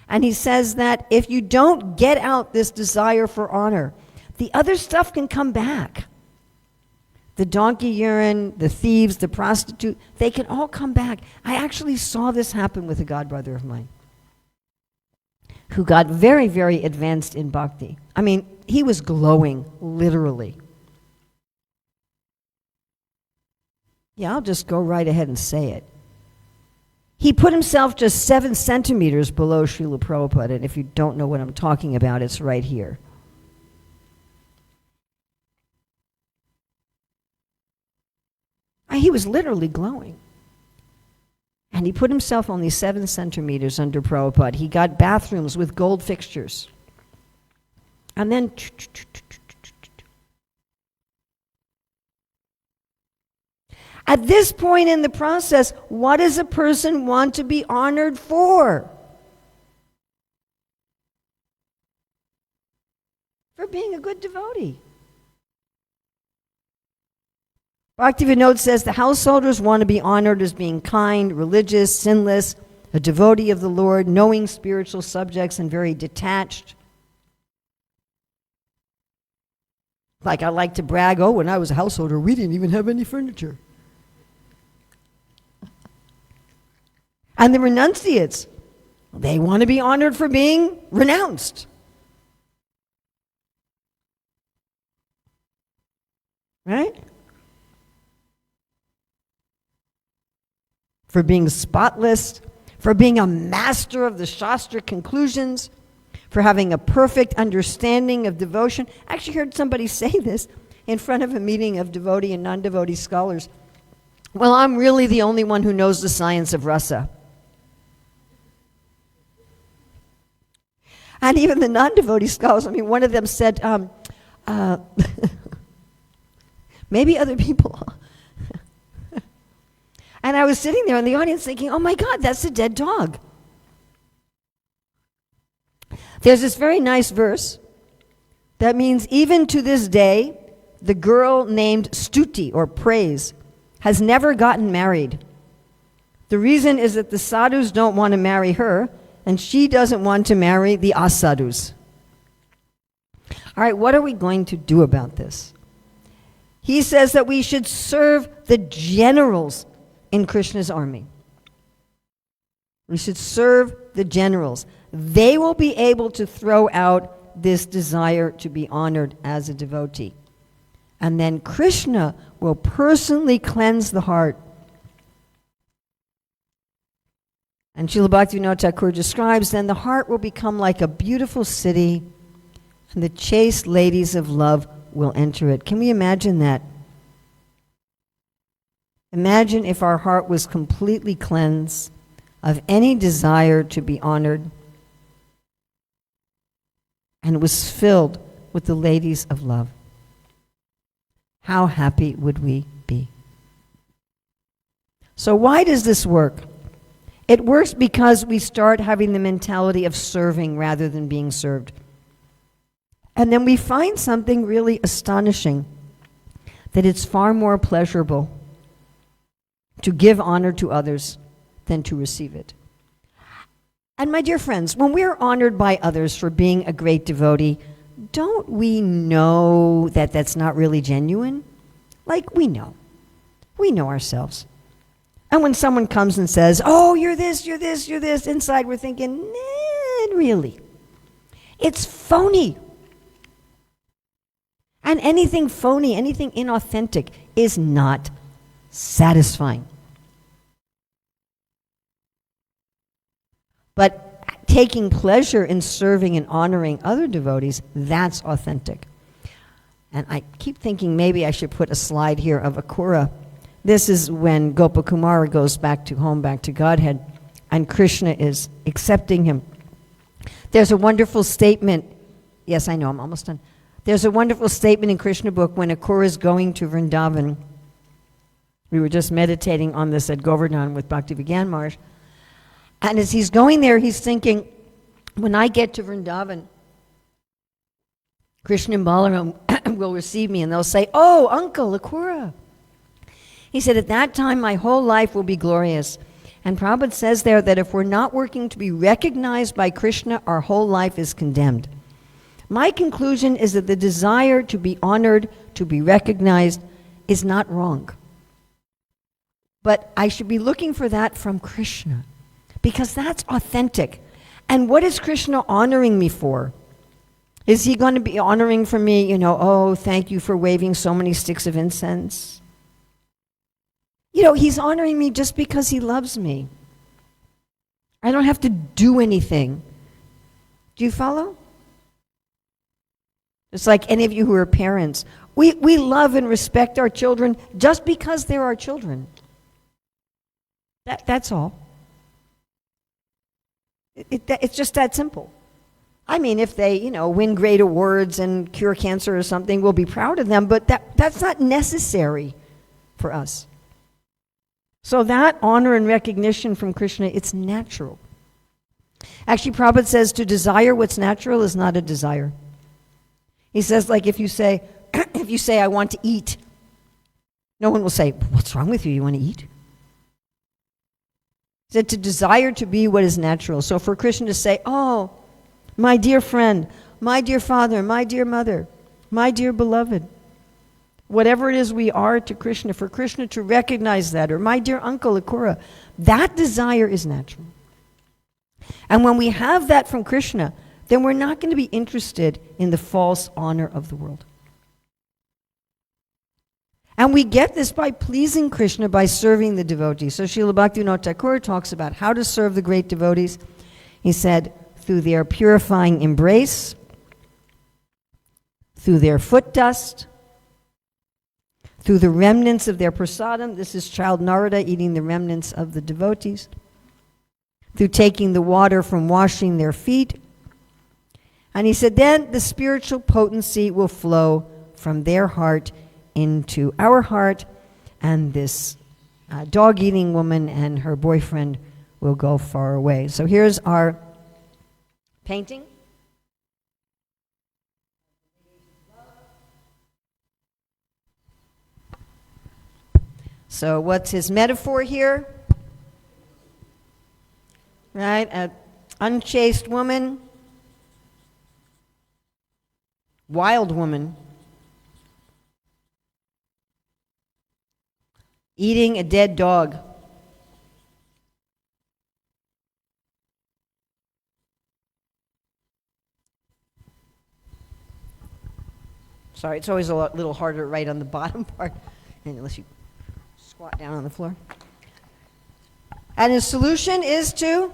And he says that if you don't get out this desire for honor, the other stuff can come back. The donkey urine, the thieves, the prostitute, they can all come back. I actually saw this happen with a godbrother of mine who got very, very advanced in bhakti. I mean, he was glowing, literally. Yeah, I'll just go right ahead and say it. He put himself just 7 centimeters below Srila Prabhupada, and if you don't know what I'm talking about, it's right here. He was literally glowing. And he put himself only 7 centimeters under Prabhupada. He got bathrooms with gold fixtures. And then at this point in the process, what does a person want to be honored for? For being a good devotee. Bhaktivinoda says the householders want to be honored as being kind, religious, sinless, a devotee of the Lord, knowing spiritual subjects, and very detached. Like I like to brag, oh, when I was a householder, we didn't even have any furniture. And the renunciates, they want to be honored for being renounced. Right? For being spotless, for being a master of the Shastra conclusions, for having a perfect understanding of devotion. I actually heard somebody say this in front of a meeting of devotee and non-devotee scholars. Well, I'm really the only one who knows the science of rasa. And even the non-devotee scholars, I mean, one of them said, maybe other people. And I was sitting there in the audience thinking, oh my God, that's a dead dog. There's this very nice verse that means even to this day, the girl named Stuti, or praise, has never gotten married. The reason is that the sadhus don't want to marry her, and she doesn't want to marry the asadhus. All right, what are we going to do about this? He says that we should serve the generals in Krishna's army. We should serve the generals. They will be able to throw out this desire to be honored as a devotee. And then Krishna will personally cleanse the heart. And Srila Bhaktivinoda Thakur describes, then the heart will become like a beautiful city, and the chaste ladies of love will enter it. Can we imagine that? Imagine if our heart was completely cleansed of any desire to be honored and was filled with the ladies of love. How happy would we be? So why does this work? It works because we start having the mentality of serving rather than being served. And then we find something really astonishing, that it's far more pleasurable to give honor to others than to receive it. And my dear friends, when we're honored by others for being a great devotee, don't we know that that's not really genuine? Like, we know. We know ourselves. And when someone comes and says, oh, you're this, you're this, you're this, inside we're thinking, nah, really. It's phony. And anything phony, anything inauthentic is not satisfying. But taking pleasure in serving and honoring other devotees, that's authentic. And I keep thinking maybe I should put a slide here of Akura. This is when Gopakumara goes back to home, back to Godhead, and Krishna is accepting him. There's a wonderful statement. Yes, I know, I'm almost done. There's a wonderful statement in Krishna book when Akura is going to Vrindavan. We were just meditating on this at Govardhan with Bhaktivigyan Maharaj. And as he's going there, he's thinking, when I get to Vrindavan, Krishna and Balaram will receive me and they'll say, oh, Uncle Akura. He said, at that time, my whole life will be glorious. And Prabhupada says there that if we're not working to be recognized by Krishna, our whole life is condemned. My conclusion is that the desire to be honored, to be recognized, is not wrong. But I should be looking for that from Krishna, because that's authentic. And what is Krishna honoring me for? Is he going to be honoring for me, oh, thank you for waving so many sticks of incense? He's honoring me just because he loves me. I don't have to do anything. Do you follow? It's like any of you who are parents. We love and respect our children just because they're our children. That's all. It's just that simple. I mean, if they, win great awards and cure cancer or something, we'll be proud of them, but that's not necessary for us. So that honor and recognition from Krishna, it's natural. Actually, Prabhupada says to desire what's natural is not a desire. He says, like if you say, I want to eat, no one will say, what's wrong with you? You want to eat? He said to desire to be what is natural. So for Krishna to say, oh, my dear friend, my dear father, my dear mother, my dear beloved, whatever it is we are to Krishna, for Krishna to recognize that, or my dear uncle Akura, that desire is natural. And when we have that from Krishna, then we're not going to be interested in the false honor of the world. And we get this by pleasing Krishna, by serving the devotees. So Srila Bhaktivinoda Thakur talks about how to serve the great devotees. He said, through their purifying embrace, through their foot dust, through the remnants of their prasadam. This is child Narada eating the remnants of the devotees. Through taking the water from washing their feet. And he said, then the spiritual potency will flow from their heart into our heart, and this dog-eating woman and her boyfriend will go far away. So here's our painting. So what's his metaphor here? Right, an unchaste woman, wild woman, eating a dead dog. Sorry, it's always a little harder to write on the bottom part, unless you squat down on the floor. And his solution is to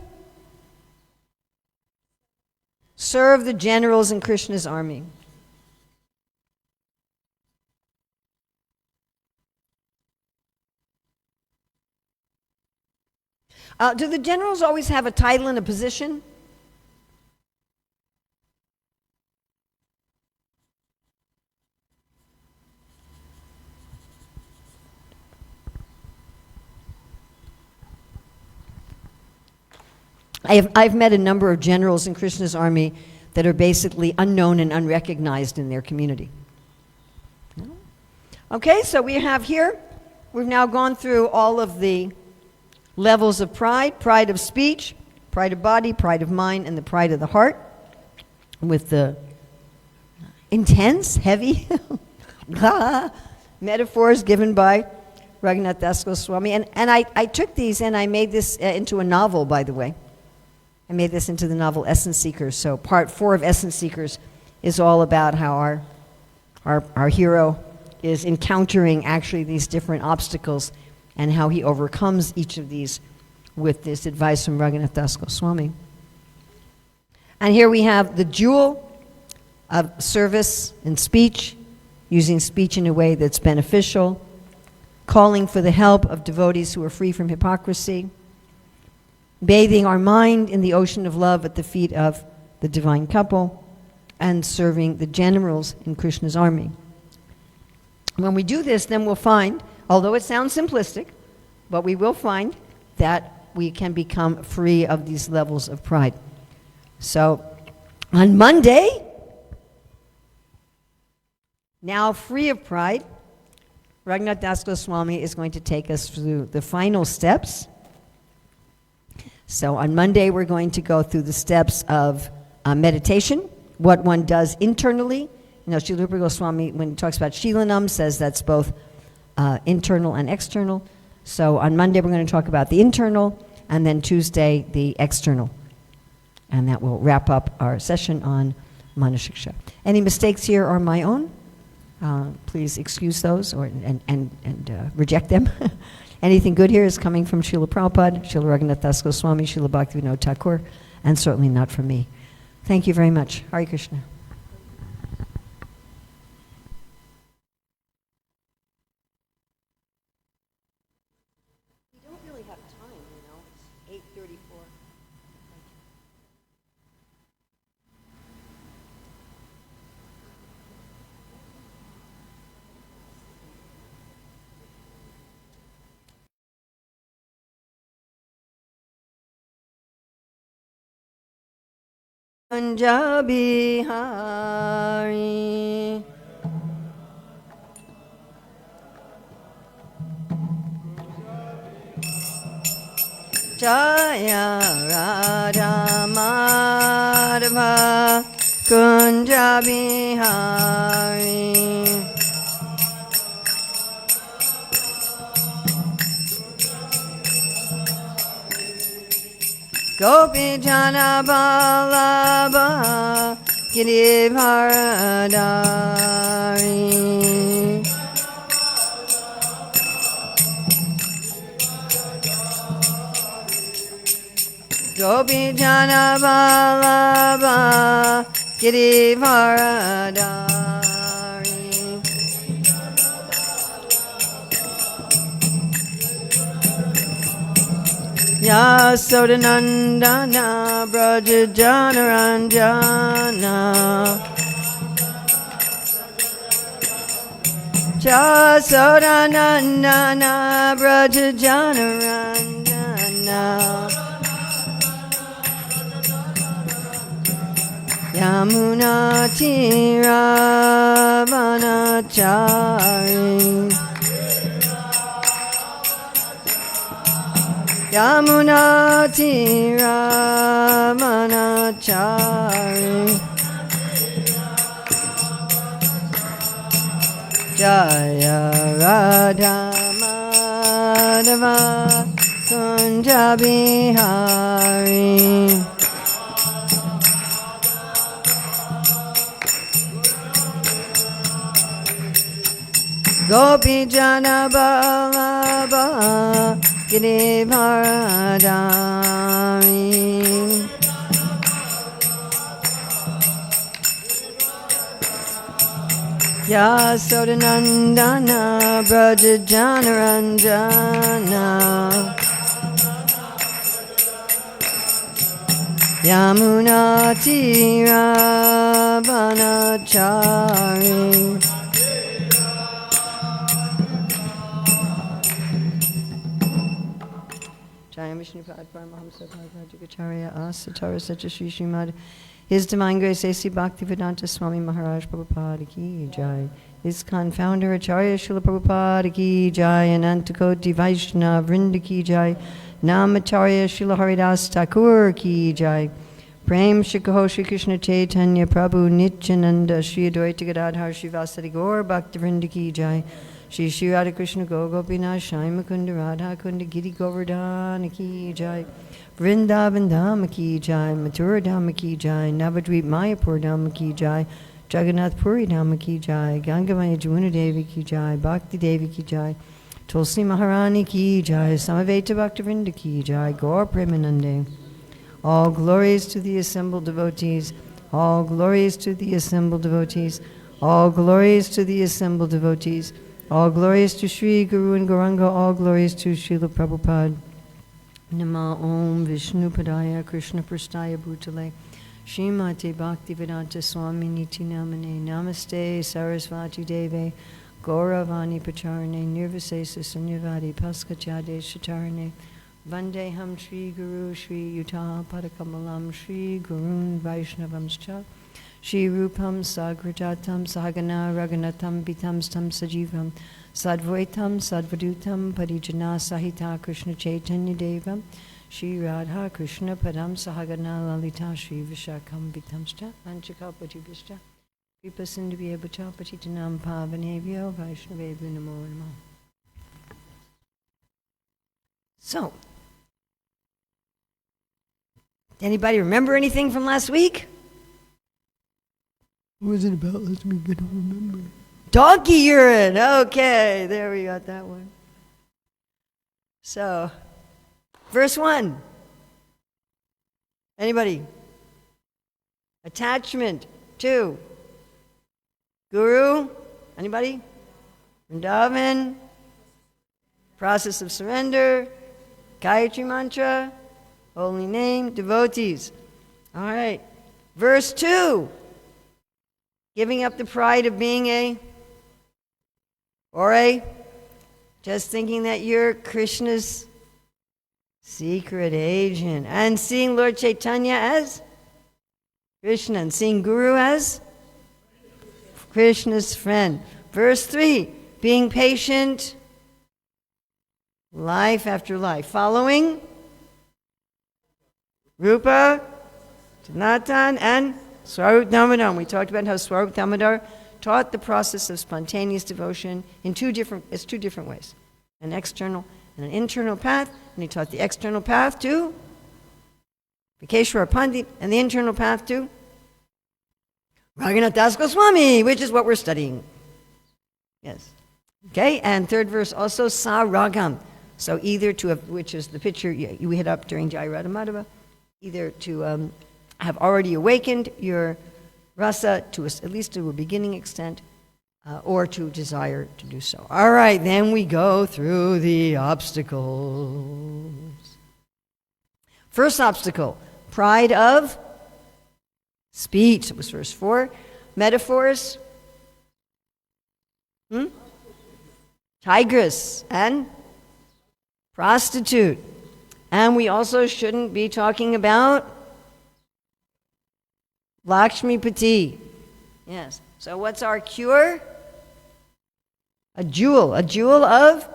serve the generals in Krishna's army. Do the generals always have a title and a position? I've met a number of generals in Krishna's army that are basically unknown and unrecognized in their community. Okay, so we have here, we've now gone through all of the levels of pride: pride of speech, pride of body, pride of mind, and the pride of the heart, with the intense, heavy metaphors given by Raghunath Das Goswami. And I took these and I made this into a novel, by the way. I made this into the novel Essence Seekers. So part 4 of Essence Seekers is all about how our hero is encountering actually these different obstacles and how he overcomes each of these with this advice from Raghunath Das Goswami. And here we have the jewel of service and speech, using speech in a way that's beneficial, calling for the help of devotees who are free from hypocrisy, bathing our mind in the ocean of love at the feet of the divine couple, and serving the generals in Krishna's army. When we do this, then we'll find, although it sounds simplistic, but we will find that we can become free of these levels of pride. So, on Monday, now free of pride, Raghunath Das Goswami is going to take us through the final steps. So on Monday, we're going to go through the steps of meditation, what one does internally. You know, Srila Rupa Goswami, when he talks about Shilanam, says that's both internal and external. So on Monday, we're going to talk about the internal, and then Tuesday, the external. And that will wrap up our session on Manah-siksa. Any mistakes here are my own. Please excuse those and reject them. Anything good here is coming from Srila Prabhupada, Srila Raghunath Das Goswami, Srila Bhaktivinoda Thakur, and certainly not from me. Thank you very much. Hare Krishna. We don't really have time, you know. It's 8:34. Punjabi Hari Jaya Radha Madhava Punjabi Hari Gopi Jana Vallabha Girivardhari Gopi Jana Vallabha Girivardhari Yasodanandana Braja Janaranjana Yasodanandana Braja Janaranjana Yamuna Tiravanachari Yamuna Tiravanachari Jaya Radha Madhava Punjabi Hari Gopi Jana Vallabha Girivardhari Yasodanandana Braja Janaranjana Yamuna Tiravanachari Jai Vishnupad Paramahamsa Bhagavadgacharya Asatara Satya Sri Srimad His Divine Grace A.C. Bhaktivedanta Swami Maharaj Prabhupada Ki Jai. ISKCON Founder Acharya Srila Prabhupada Ki Jai. Anantakoti Vaishnava Vrinda Ki Jai. Namacharya Srila Haridas Thakur Ki Jai. Prem Shikaho Shri Krishna Chaitanya Prabhu Nityananda Shri Advaita Gadadhar Shri Vasadi Gaur Bhakta Vrinda Ki Jai. Shri Shri Radha Krishna Gopinath Shai Mukunda Radha Kunda Giri Govardhana Ki Jai. Vrindavan Dhama Ki Jai. Mathura Dhama Ki Jai. Navadvip Mayapur Dhama Ki Jai. Jagannath Puri Dhama Ki Jai. Gangamaya Jamuna Devi Ki Jai. Bhakti Devi Ki Jai. Tulsi Maharani Ki Jai. Samaveta Bhakta Vrinda Ki Jai. Gaur Premanande. All glories to the assembled devotees. All glories to the assembled devotees. All glories to the assembled devotees. All glories to Sri Guru and Gauranga. All glories to Srila Prabhupada. Nama Om Vishnu Padaya Krishna Prastaya Bhutale Srimate Bhaktivedanta Swami Niti Namane Namaste Sarasvati Deve Gauravani Pacharane Nirvasesa Sunyavadi Paskachade Shatarane Vandeham Shri Guru Shri Yuta Padakamalam Shri Gurun Vaishnavamscha Shri Rupam Sagratatam Sahagana Raganatam Bitam Stam Sajivam Sadvaitam Sadvadutam Parijana Sahita Krishna Chaitanya Devam Shri Radha Krishna Padam Sahagana Lalita Shri Vishakam Bitamsta Anchakapatibhishta Kripa Sindhya Bhacha Patitanam Pavanebhyo Vaishnavebhyo Namo Namo. So, anybody remember anything from last week? What was it about last week? I don't remember. Donkey urine. Okay, there we got that one. So, verse 1. Anybody? Attachment. 2. Guru. Anybody? Vrindavan. Process of surrender. Gayatri mantra. Holy name. Devotees. All right. Verse 2. Giving up the pride of being just thinking that you're Krishna's secret agent, and seeing Lord Chaitanya as Krishna, and seeing Guru as Krishna's friend. Verse 3, being patient, life after life, following Rupa, Janatan, and Swarup Damodar. We talked about how Swarup Damodar taught the process of spontaneous devotion in two different ways. An external and an internal path, and he taught the external path to Vikeshwara Pandit, and the internal path to Raghunath Das Goswami, which is what we're studying. Yes. Okay, and third verse also, Saragam. So either to have, which is the picture we hit up during Jai Radha Madhava, either to have already awakened your rasa to at least to a beginning extent, or to desire to do so. All right, then we go through the obstacles. First obstacle, pride of speech. It was verse 4. Metaphors. Tigress and prostitute. And we also shouldn't be talking about Lakshmi Pati. Yes. So what's our cure? A jewel of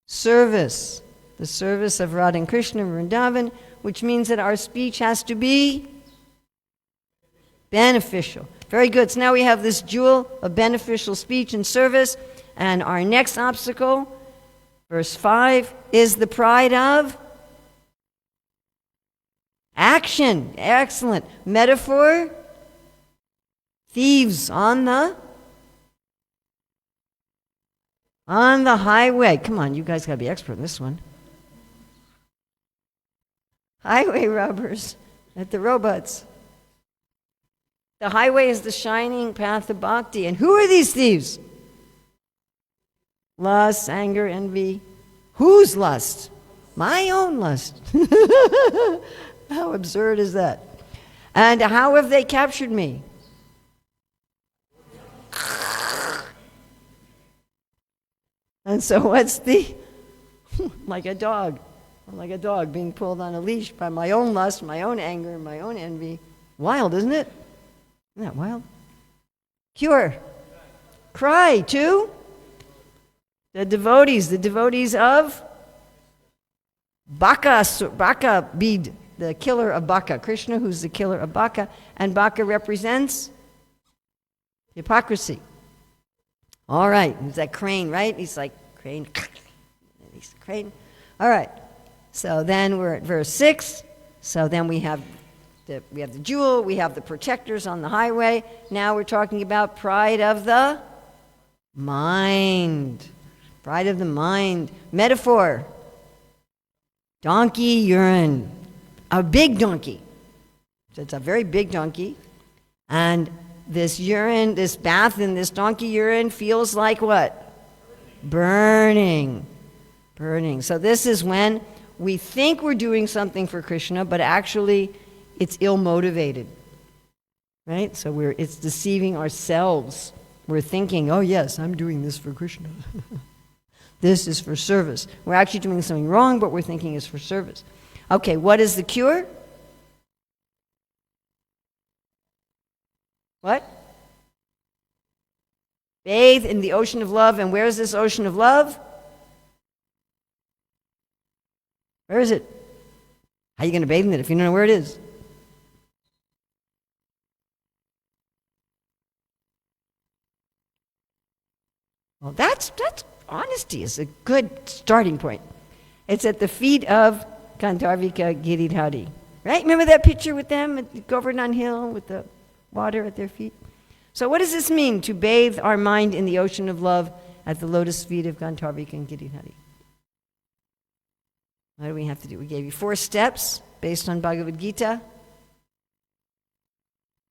service. The service of Radha and Krishna and Vrindavan, which means that our speech has to be beneficial. Very good. So now we have this jewel of beneficial speech and service. And our next obstacle, verse 5, is the pride of action. Excellent. Metaphor, thieves on the highway. Come on, you guys got to be expert in this one. Highway robbers at the robots. The highway is the shining path of bhakti. And who are these thieves? Lust, anger, envy. Whose lust? My own lust. How absurd is that? And how have they captured me? And so what's the, like a dog. I'm like a dog being pulled on a leash by my own lust, my own anger, my own envy. Wild, isn't it? Isn't that wild? Cure. Cry, too. The devotees of Baka be the killer of Baka. Krishna, who's the killer of Baka. And Baka represents hypocrisy. All right, he's that crane, right? He's like, crane. He's a crane. All right, so then we're at verse 6. So then we have the jewel, we have the protectors on the highway. Now we're talking about pride of the mind. Pride of the mind. Metaphor. Donkey urine. A big donkey. So it's a very big donkey. And this urine, this bath in this donkey urine feels like what? Burning. Burning. So this is when we think we're doing something for Krishna, but actually it's ill-motivated. Right? So it's deceiving ourselves. We're thinking, oh yes, I'm doing this for Krishna. This is for service. We're actually doing something wrong, but we're thinking it's for service. Okay, what is the cure? What? Bathe in the ocean of love. And where is this ocean of love? Where is it? How are you going to bathe in it if you don't know where it is? Well, that's honesty is a good starting point. It's at the feet of Gandharvika Giridhari. Right? Remember that picture with them at Govardhan Hill with the water at their feet? So what does this mean, to bathe our mind in the ocean of love at the lotus feet of Gandharvika and Giridhari? What do we have to do? We gave you 4 steps based on Bhagavad Gita.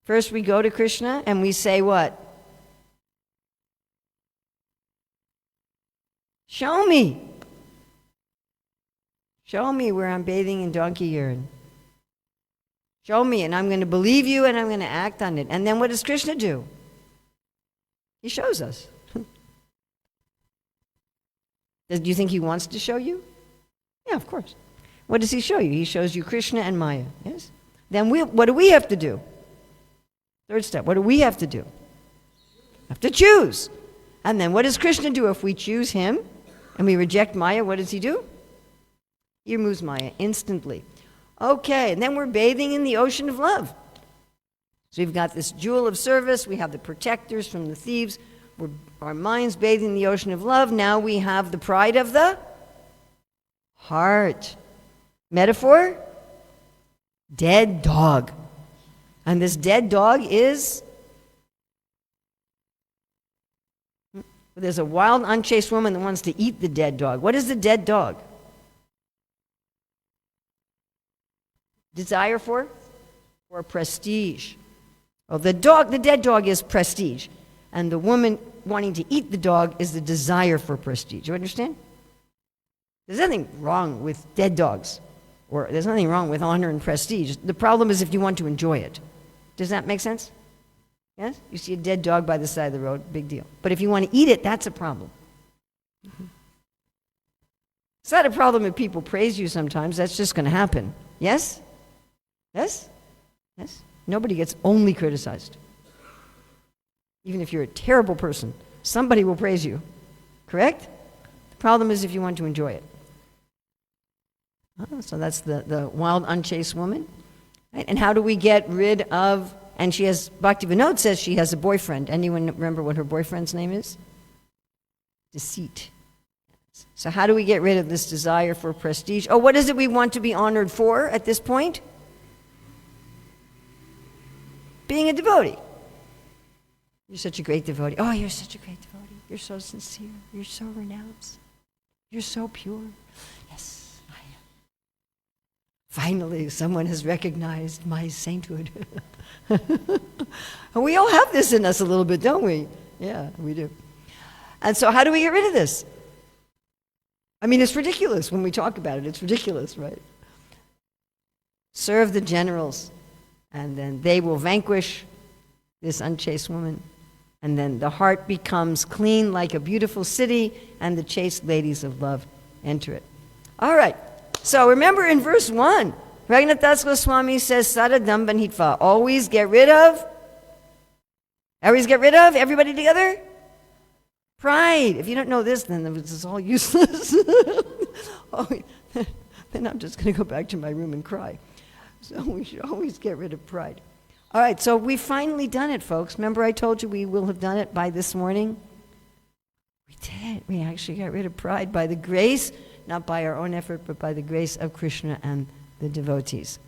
First, we go to Krishna and we say what? Show me. Show me where I'm bathing in donkey urine. Show me, and I'm going to believe you, and I'm going to act on it. And then what does Krishna do? He shows us. Do you think he wants to show you? Yeah, of course. What does he show you? He shows you Krishna and Maya, yes? Then what do we have to do? Third step, what do we have to do? We have to choose. And then what does Krishna do if we choose him and we reject Maya? What does he do? He removes Maya instantly. Okay, and then we're bathing in the ocean of love. So we've got this jewel of service, we have the protectors from the thieves, our minds bathing in the ocean of love. Now we have the pride of the heart. Metaphor? Dead dog. And this dead dog is... There's a wild, unchaste woman that wants to eat the dead dog. What is the dead dog? Desire for? Or prestige. Well, the dead dog is prestige. And the woman wanting to eat the dog is the desire for prestige. You understand? There's nothing wrong with dead dogs. Or there's nothing wrong with honor and prestige. The problem is if you want to enjoy it. Does that make sense? Yes? You see a dead dog by the side of the road, big deal. But if you want to eat it, that's a problem. Mm-hmm. It's not a problem if people praise you sometimes. That's just going to happen. Yes? Yes? Yes? Nobody gets only criticized. Even if you're a terrible person, somebody will praise you. Correct? The problem is if you want to enjoy it. So that's the wild, unchaste woman. Right? And how do we get rid of... And she has, Bhaktivinoda says she has a boyfriend. Anyone remember what her boyfriend's name is? Deceit. So how do we get rid of this desire for prestige? Oh, what is it we want to be honored for at this point? Being a devotee. You're such a great devotee. Oh, you're such a great devotee. You're so sincere. You're so renounced. You're so pure. Yes, I am. Finally, someone has recognized my sainthood. And we all have this in us a little bit, don't we? Yeah, we do. And so how do we get rid of this? I mean, it's ridiculous when we talk about it. It's ridiculous, right? Serve the generals, and then they will vanquish this unchaste woman. And then the heart becomes clean like a beautiful city, and the chaste ladies of love enter it. All right. So remember in verse 1, Raghunath Goswami says, Saradam Banhitva, always get rid of. Everybody together? Pride. If you don't know this, then this is all useless. Oh, then I'm just going to go back to my room and cry. So we should always get rid of pride. All right, so we've finally done it, folks. Remember I told you we will have done it by this morning? We did. We actually got rid of pride by the grace, not by our own effort, but by the grace of Krishna and the devotees.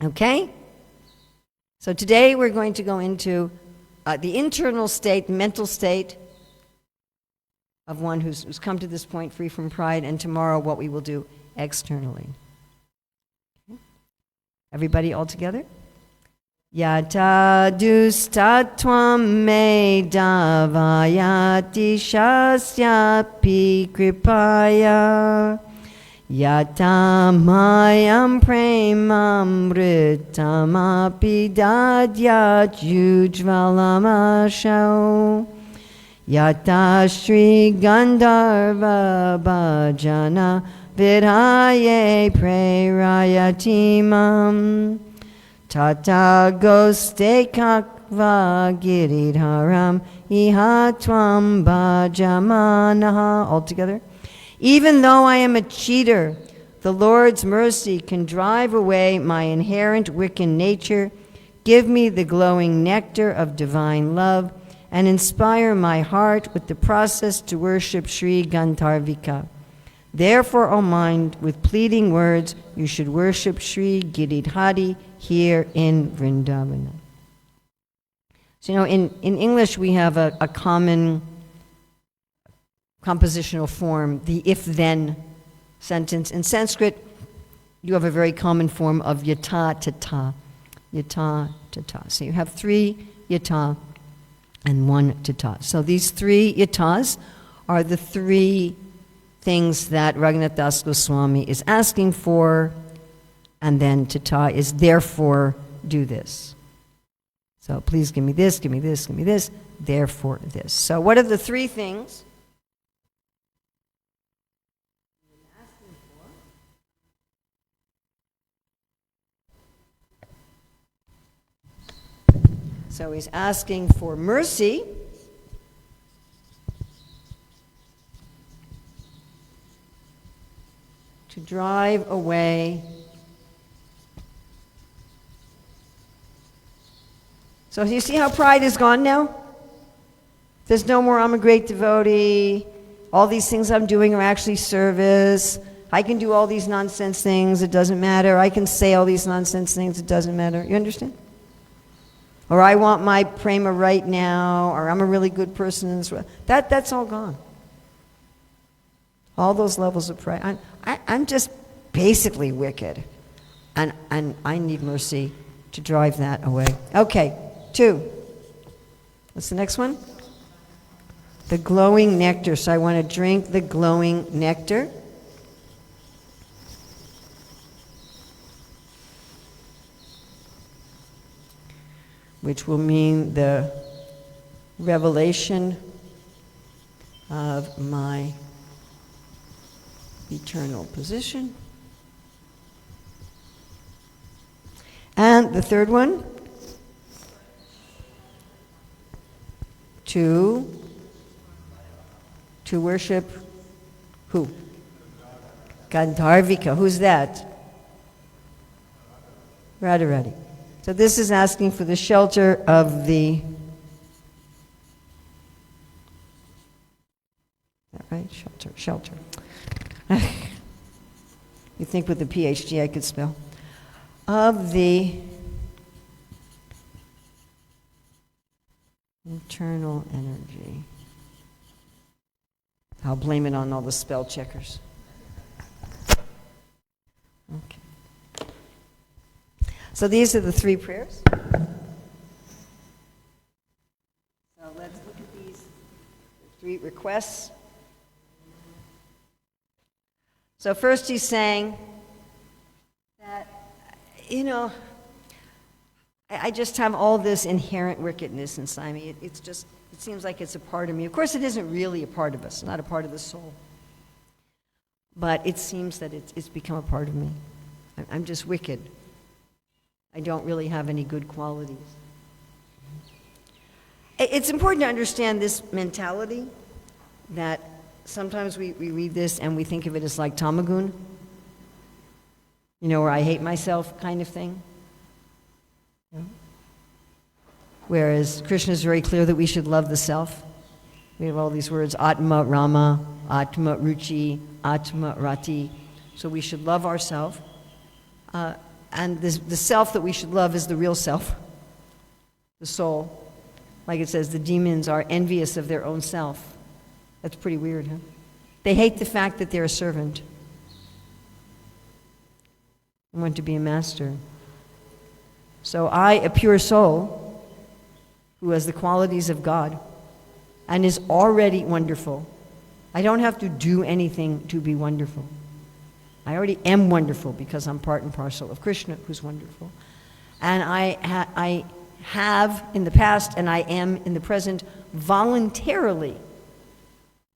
Okay? So today we're going to go into the internal state, mental state of one who's come to this point free from pride, and tomorrow what we will do externally. Okay. Everybody all together? Yata dustatvam me davayati shasyapi kripaya yata mayam premamritamapi dadyat yujvalamasho yata shri gandharva bhajana vidhaye prerayatimam Tata goste kakva giridharam iha tvam bhajamanaha. All together. Even though I am a cheater, the Lord's mercy can drive away my inherent wicked nature, give me the glowing nectar of divine love, and inspire my heart with the process to worship Sri Gandharvika. Therefore, O mind, with pleading words, you should worship Sri Giridhari here in Vrindavana. So, in English, we have a common compositional form, the if-then sentence. In Sanskrit, you have a very common form of yata tata. Yata tata. So you have 3 yata and 1 tata. So these 3 yatas are the 3 things that Raghunath Das Goswami is asking for, and then tata is therefore do this. So please give me this, give me this, give me this, therefore this. So what are the 3 things? So he's asking for mercy. To drive away. So you see how pride is gone now? There's no more I'm a great devotee. All these things I'm doing are actually service. I can do all these nonsense things, it doesn't matter. I can say all these nonsense things, it doesn't matter. You understand? Or I want my prema right now, or I'm a really good person in this world. That's all gone. All those levels of pride. I'm just basically wicked. And I need mercy to drive that away. Okay, 2. What's the next one? The glowing nectar. So I want to drink the glowing nectar. Which will mean the revelation of my eternal position. And the 3rd one, to worship who? Gandharvika. Who's that? Radharani. So this is asking for the shelter of the, is that right? Shelter. You think with the PhD I could spell. Of the internal energy. I'll blame it on all the spell checkers. Okay. So these are the 3 prayers. So let's look at these 3 requests. So first he's saying that, I just have all this inherent wickedness inside me. It seems like it's a part of me. Of course, it isn't really a part of us, not a part of the soul. but it seems that it's become a part of me. I'm just wicked. I don't really have any good qualities. It's important to understand this mentality that sometimes we read this and we think of it as like tamagun, or I hate myself kind of thing. Whereas Krishna is very clear that we should love the self. We have all these words, Atma Rama, Atma Ruchi, Atma Rati. So we should love ourselves. And the self that we should love is the real self, the soul. Like it says, the demons are envious of their own self. That's pretty weird, huh? They hate the fact that they're a servant. They want to be a master. So I, a pure soul, who has the qualities of God and is already wonderful. I don't have to do anything to be wonderful. I already am wonderful because I'm part and parcel of Krishna, who's wonderful. And I have in the past and I am in the present voluntarily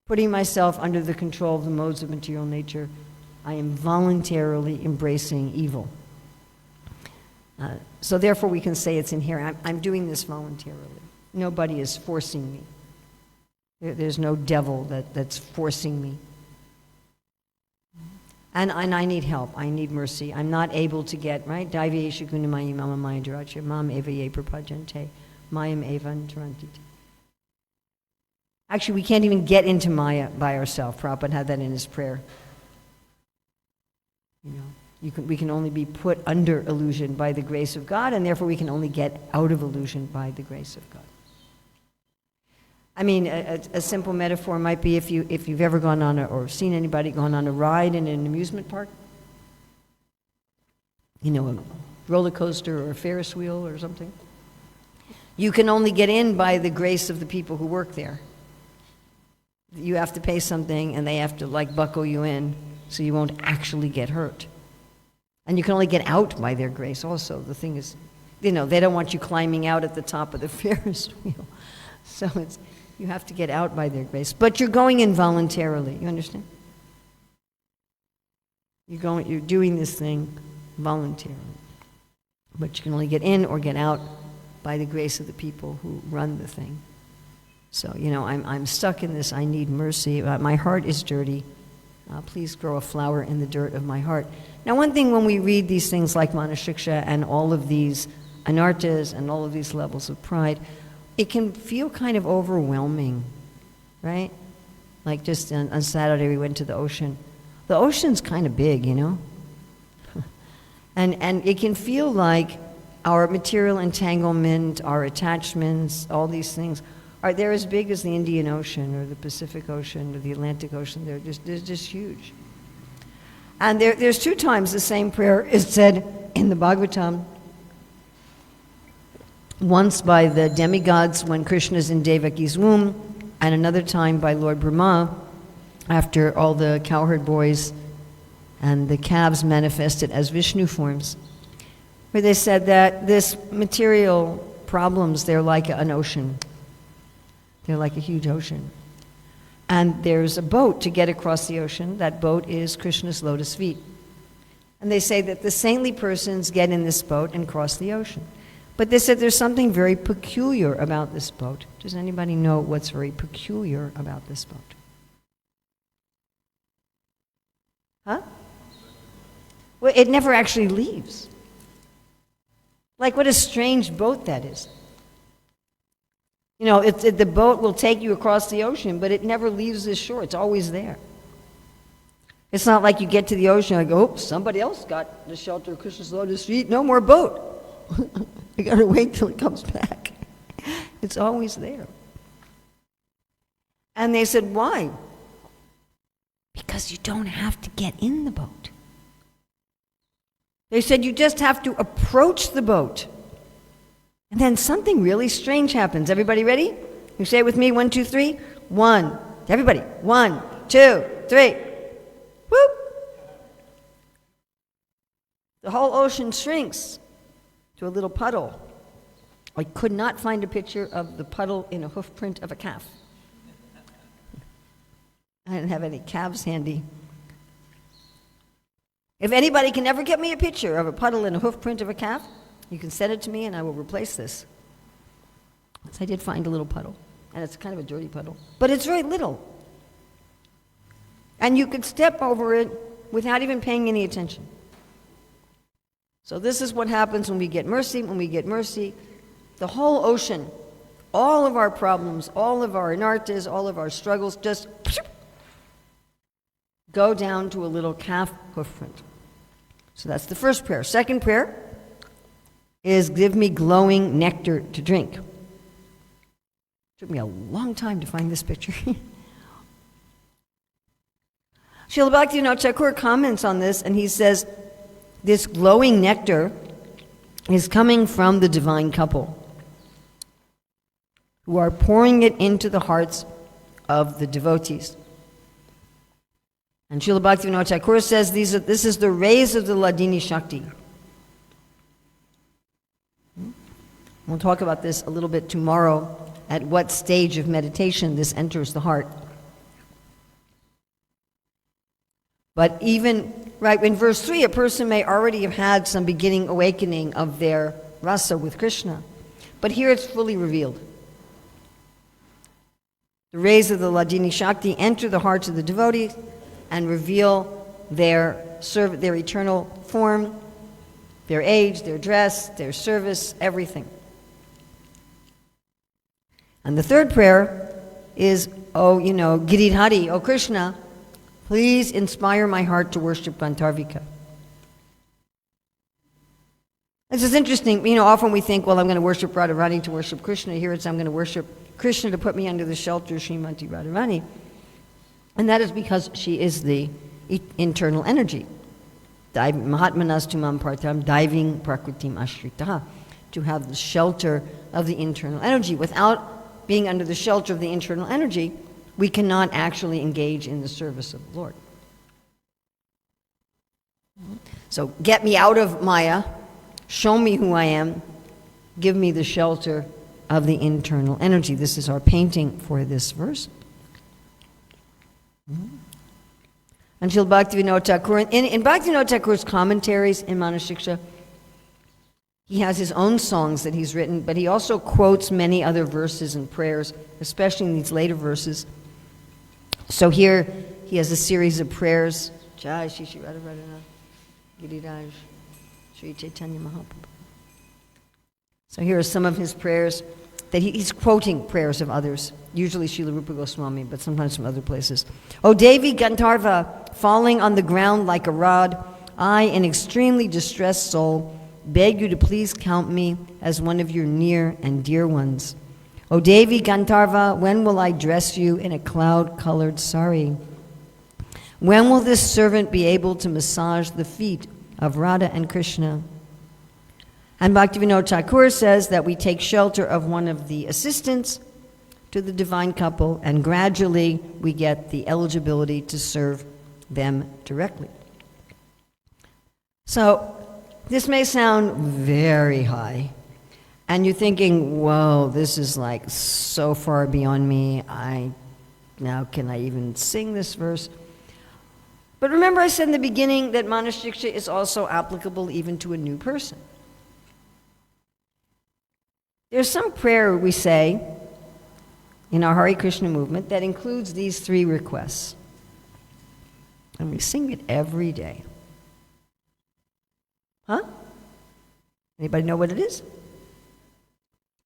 putting myself under the control of the modes of material nature. I am voluntarily embracing evil. So therefore we can say it's inherent. I'm doing this voluntarily. Nobody is forcing me. There's no devil that's forcing me. And I need help. I need mercy. I'm not able to get, right? Daivi Shakuna Mayim Mama Maya Duracha, Mam Eva Ye Prapajante, Mayim Evan Tarantite. Actually, we can't even get into Maya by ourselves. Prabhupada had that in his prayer. We can only be put under illusion by the grace of God, and therefore we can only get out of illusion by the grace of God. I mean, a simple metaphor might be if you've ever gone on or seen anybody gone on a ride in an amusement park, a roller coaster or a Ferris wheel or something. You can only get in by the grace of the people who work there. You have to pay something, and they have to buckle you in so you won't actually get hurt. And you can only get out by their grace also. The thing is, they don't want you climbing out at the top of the Ferris wheel. So you have to get out by their grace. But you're going in voluntarily, you understand? You're doing this thing voluntarily. But you can only get in or get out by the grace of the people who run the thing. So, I'm stuck in this. I need mercy. My heart is dirty. Please grow a flower in the dirt of my heart. Now, one thing when we read these things like Manah-siksa and all of these anartas and all of these levels of pride, it can feel kind of overwhelming, right? Like just on Saturday we went to the ocean. The ocean's kind of big, and it can feel like our material entanglement, our attachments, all these things, they're as big as the Indian Ocean or the Pacific Ocean or the Atlantic Ocean. They're just huge. And there's 2 times the same prayer is said in the Bhagavatam. Once by the demigods when Krishna's in Devaki's womb, and another time by Lord Brahma after all the cowherd boys and the calves manifested as Vishnu forms, where they said that this material problems, they're like an ocean. They're like a huge ocean. And there's a boat to get across the ocean. That boat is Krishna's lotus feet. And they say that the saintly persons get in this boat and cross the ocean. But they said there's something very peculiar about this boat. Does anybody know what's very peculiar about this boat? Huh? Well, it never actually leaves. Like, what a strange boat that is. The boat will take you across the ocean, but it never leaves the shore. It's always there. It's not like you get to the ocean and go, somebody else got the shelter of Krishna's lotus feet, no more boat. You gotta wait till it comes back. It's always there. And they said, why? Because you don't have to get in the boat. They said you just have to approach the boat. And then something really strange happens. Everybody ready? You say it with me, 1, 2, 3. 1. Everybody. 1, 2, 3. Whoop! The whole ocean shrinks to a little puddle. I could not find a picture of the puddle in a hoof print of a calf. I didn't have any calves handy. If anybody can ever get me a picture of a puddle and a hoof print of a calf, you can send it to me and I will replace this. So I did find a little puddle, and it's kind of a dirty puddle, but it's very little. And you could step over it without even paying any attention. So this is what happens when we get mercy. When we get mercy, the whole ocean, all of our problems, all of our anartas, all of our struggles just go down to a little calf hoof print. So that's the first prayer. Second prayer is give me glowing nectar to drink. Took me a long time to find this picture. Srila Bhaktivinoda Thakur comments on this, and he says, this glowing nectar is coming from the divine couple who are pouring it into the hearts of the devotees. And Srila Bhaktivinoda Thakur says this is the rays of the Ladini Shakti. We'll talk about this a little bit tomorrow, at what stage of meditation this enters the heart. But even, right, in verse 3, a person may already have had some beginning awakening of their rasa with Krishna. But here it's fully revealed. The rays of the Ladini Shakti enter the hearts of the devotees and reveal their eternal form, their age, their dress, their service, everything. And the third prayer is, Giridhari, O Krishna, please inspire my heart to worship Gandharvika. This is interesting. Often we think, well, I'm going to worship Radharani to worship Krishna. Here it's, I'm going to worship Krishna to put me under the shelter of Srimati Radharani. And that is because she is the internal energy. Mahatmanas tumam partam diving prakritim ashritaha. To have the shelter of the internal energy. Without being under the shelter of the internal energy, we cannot actually engage in the service of the Lord. So get me out of Maya, show me who I am, give me the shelter of the internal energy. This is our painting for this verse. And Srila Bhaktivinoda Thakur, in Bhaktivinoda Thakur's commentaries in Manah-siksa, he has his own songs that he's written, but he also quotes many other verses and prayers, especially in these later verses. So here he has a series of prayers. Jai Shri Shri Radharani Giriraj Shri Chaitanya Mahaprabhu. So here are some of his prayers that he's quoting prayers of others, usually Srila Rupa Goswami, but sometimes from other places. O Devi Gandharva, falling on the ground like a rod, I, an extremely distressed soul, beg you to please count me as one of your near and dear ones. O Devi Gandharva, when will I dress you in a cloud-colored sari? When will this servant be able to massage the feet of Radha and Krishna? And Bhaktivinoda Thakur says that we take shelter of one of the assistants to the divine couple, and gradually we get the eligibility to serve them directly. So this may sound very high, and you're thinking, whoa, this is like so far beyond me. Now can I even sing this verse? But remember I said in the beginning that Manah-siksa is also applicable even to a new person. There's some prayer we say in our Hare Krishna movement that includes these three requests. And we sing it every day. Huh? Anybody know what it is?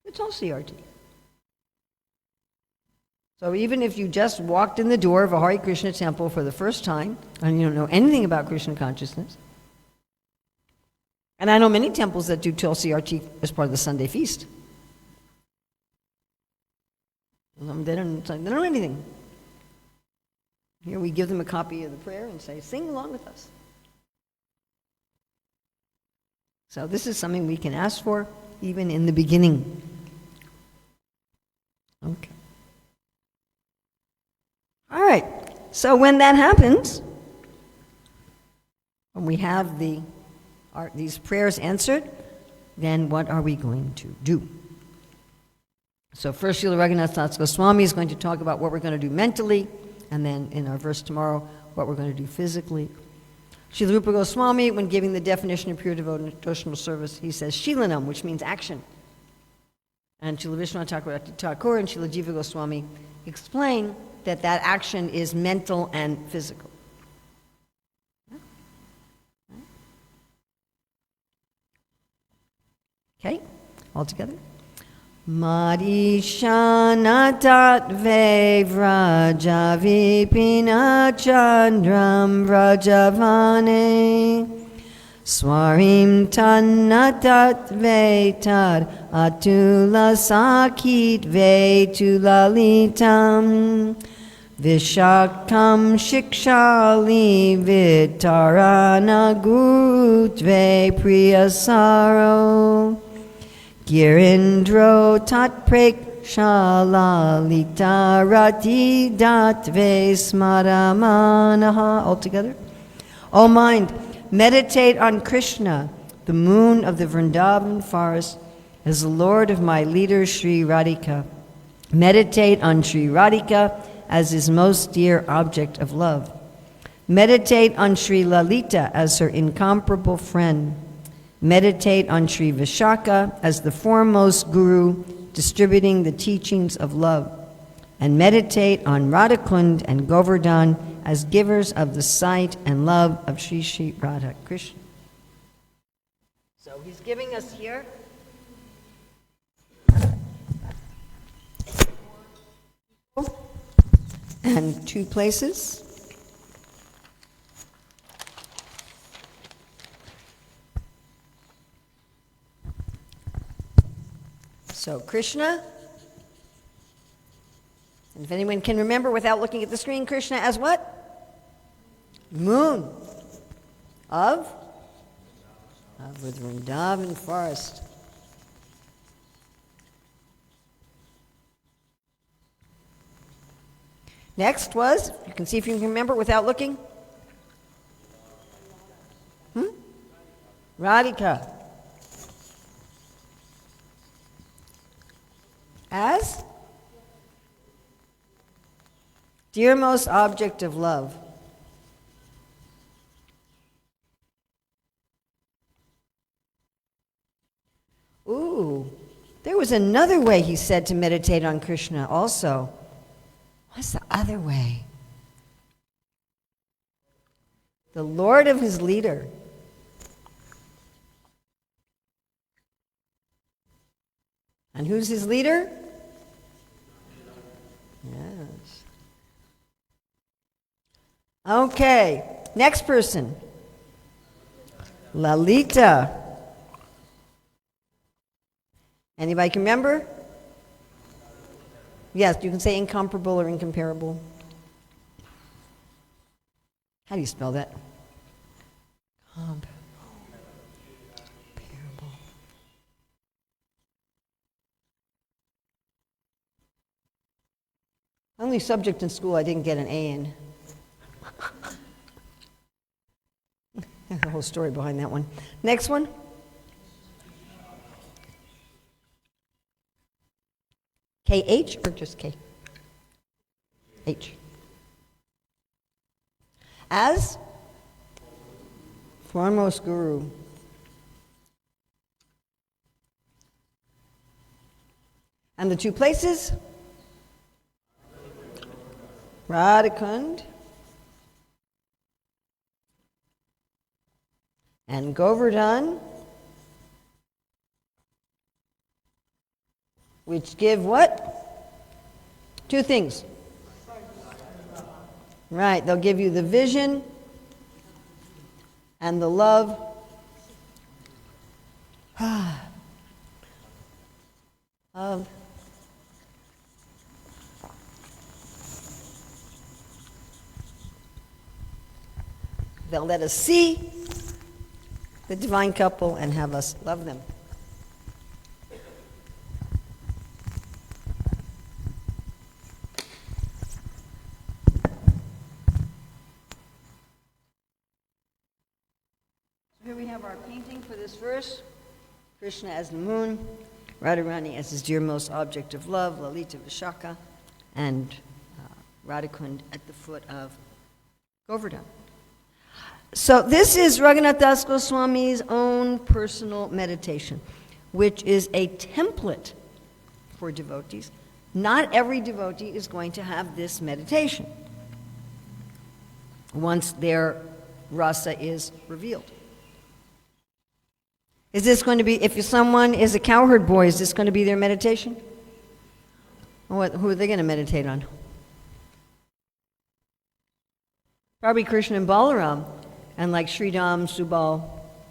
It's all CRT. So even if you just walked in the door of a Hare Krishna temple for the first time, and you don't know anything about Krishna consciousness, and I know many temples that do Tulsi Arti as part of the Sunday feast. They don't know anything. Here we give them a copy of the prayer and say, sing along with us. So this is something we can ask for even in the beginning. Okay. All right. So when that happens, when we have these prayers answered, then what are we going to do? So first, Srila Raghunath Das Goswami is going to talk about what we're going to do mentally, and then in our verse tomorrow, what we're going to do physically. Srila Rupa Goswami, when giving the definition of pure devotional service, he says Shilanam, which means action. And Srila Vishwanath Thakur and Srila Jiva Goswami explain that that action is mental and physical. Okay, all together. Madishanatat ve vraja vipina chandram vrajavane swarim tannatat ve tad atula sakit ve tulalitam vishakam shikshali vitarana gurut ve priyasaro Girindro tat prekshalalita rati datve smaramanaha. All together. O mind, meditate on Krishna, the moon of the Vrindavan forest, as the Lord of my leader Sri Radhika. Meditate on Sri Radhika as his most dear object of love. Meditate on Sri Lalita as her incomparable friend. Meditate on Sri Vishaka as the foremost guru distributing the teachings of love. And meditate on Radhakund and Govardhan as givers of the sight and love of Sri Sri Radha Krishna. So he's giving us here and 2 places. So Krishna, and if anyone can remember without looking at the screen, Krishna as what? Moon of the Vrindavan forest. Next was, you can see if you can remember without looking. Radhika. As dearmost object of love. Ooh, there was another way he said to meditate on Krishna also. What's the other way? The Lord of his leader. And who's his leader? Yes. Okay, next person. Lalita. Anybody can remember? Yes, you can say incomparable or incomparable. How do you spell that? Comparable. Only subject in school I didn't get an A in. There's a whole story behind that one. Next one. KH or just K? H. As foremost guru. And the 2 places? Radhakund and Govardhan, which give what? 2 things. Right, they'll give you the vision and the love of they'll let us see the divine couple and have us love them. Here we have our painting for this verse. Krishna as the moon, Radharani as his dearmost object of love, Lalita Vishaka, and Radhakund at the foot of Govardhan. So this is Raghunath Das Goswami's own personal meditation, which is a template for devotees. Not every devotee is going to have this meditation once their rasa is revealed. Is this going to be, if someone is a cowherd boy, is this going to be their meditation? Who are they going to meditate on? Probably Krishna and Balaram, and like Sridham, Subal.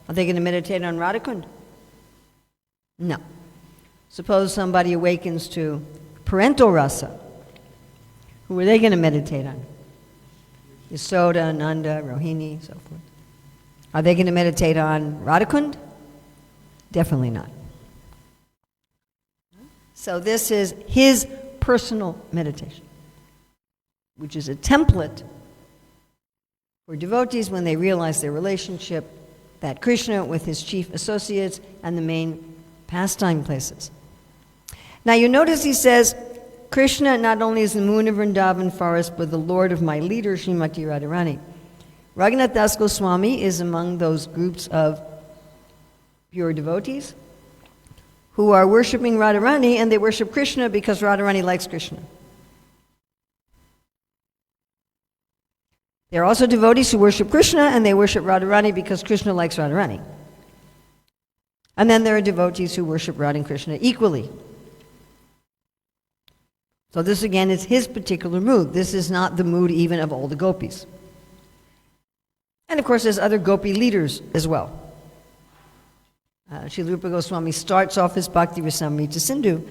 Are they going to meditate on Radhakund? No. Suppose somebody awakens to parental rasa. Who are they going to meditate on? Yasoda, Nanda, Rohini, so forth. Are they going to meditate on Radhakund? Definitely not. So this is his personal meditation, which is a template for devotees when they realize their relationship, that Krishna with his chief associates and the main pastime places. Now you notice he says, Krishna not only is the moon of Vrindavan forest, but the lord of my leader, Srimati Radharani. Raghunath Das Goswami is among those groups of pure devotees who are worshiping Radharani, and they worship Krishna because Radharani likes Krishna. There are also devotees who worship Krishna, and they worship Radharani because Krishna likes Radharani. And then there are devotees who worship Radha and Krishna equally. So this again is his particular mood. This is not the mood even of all the gopis. And of course there's other gopi leaders as well. Srila Rupa Goswami starts off his Bhakti Rasamrita Sindhu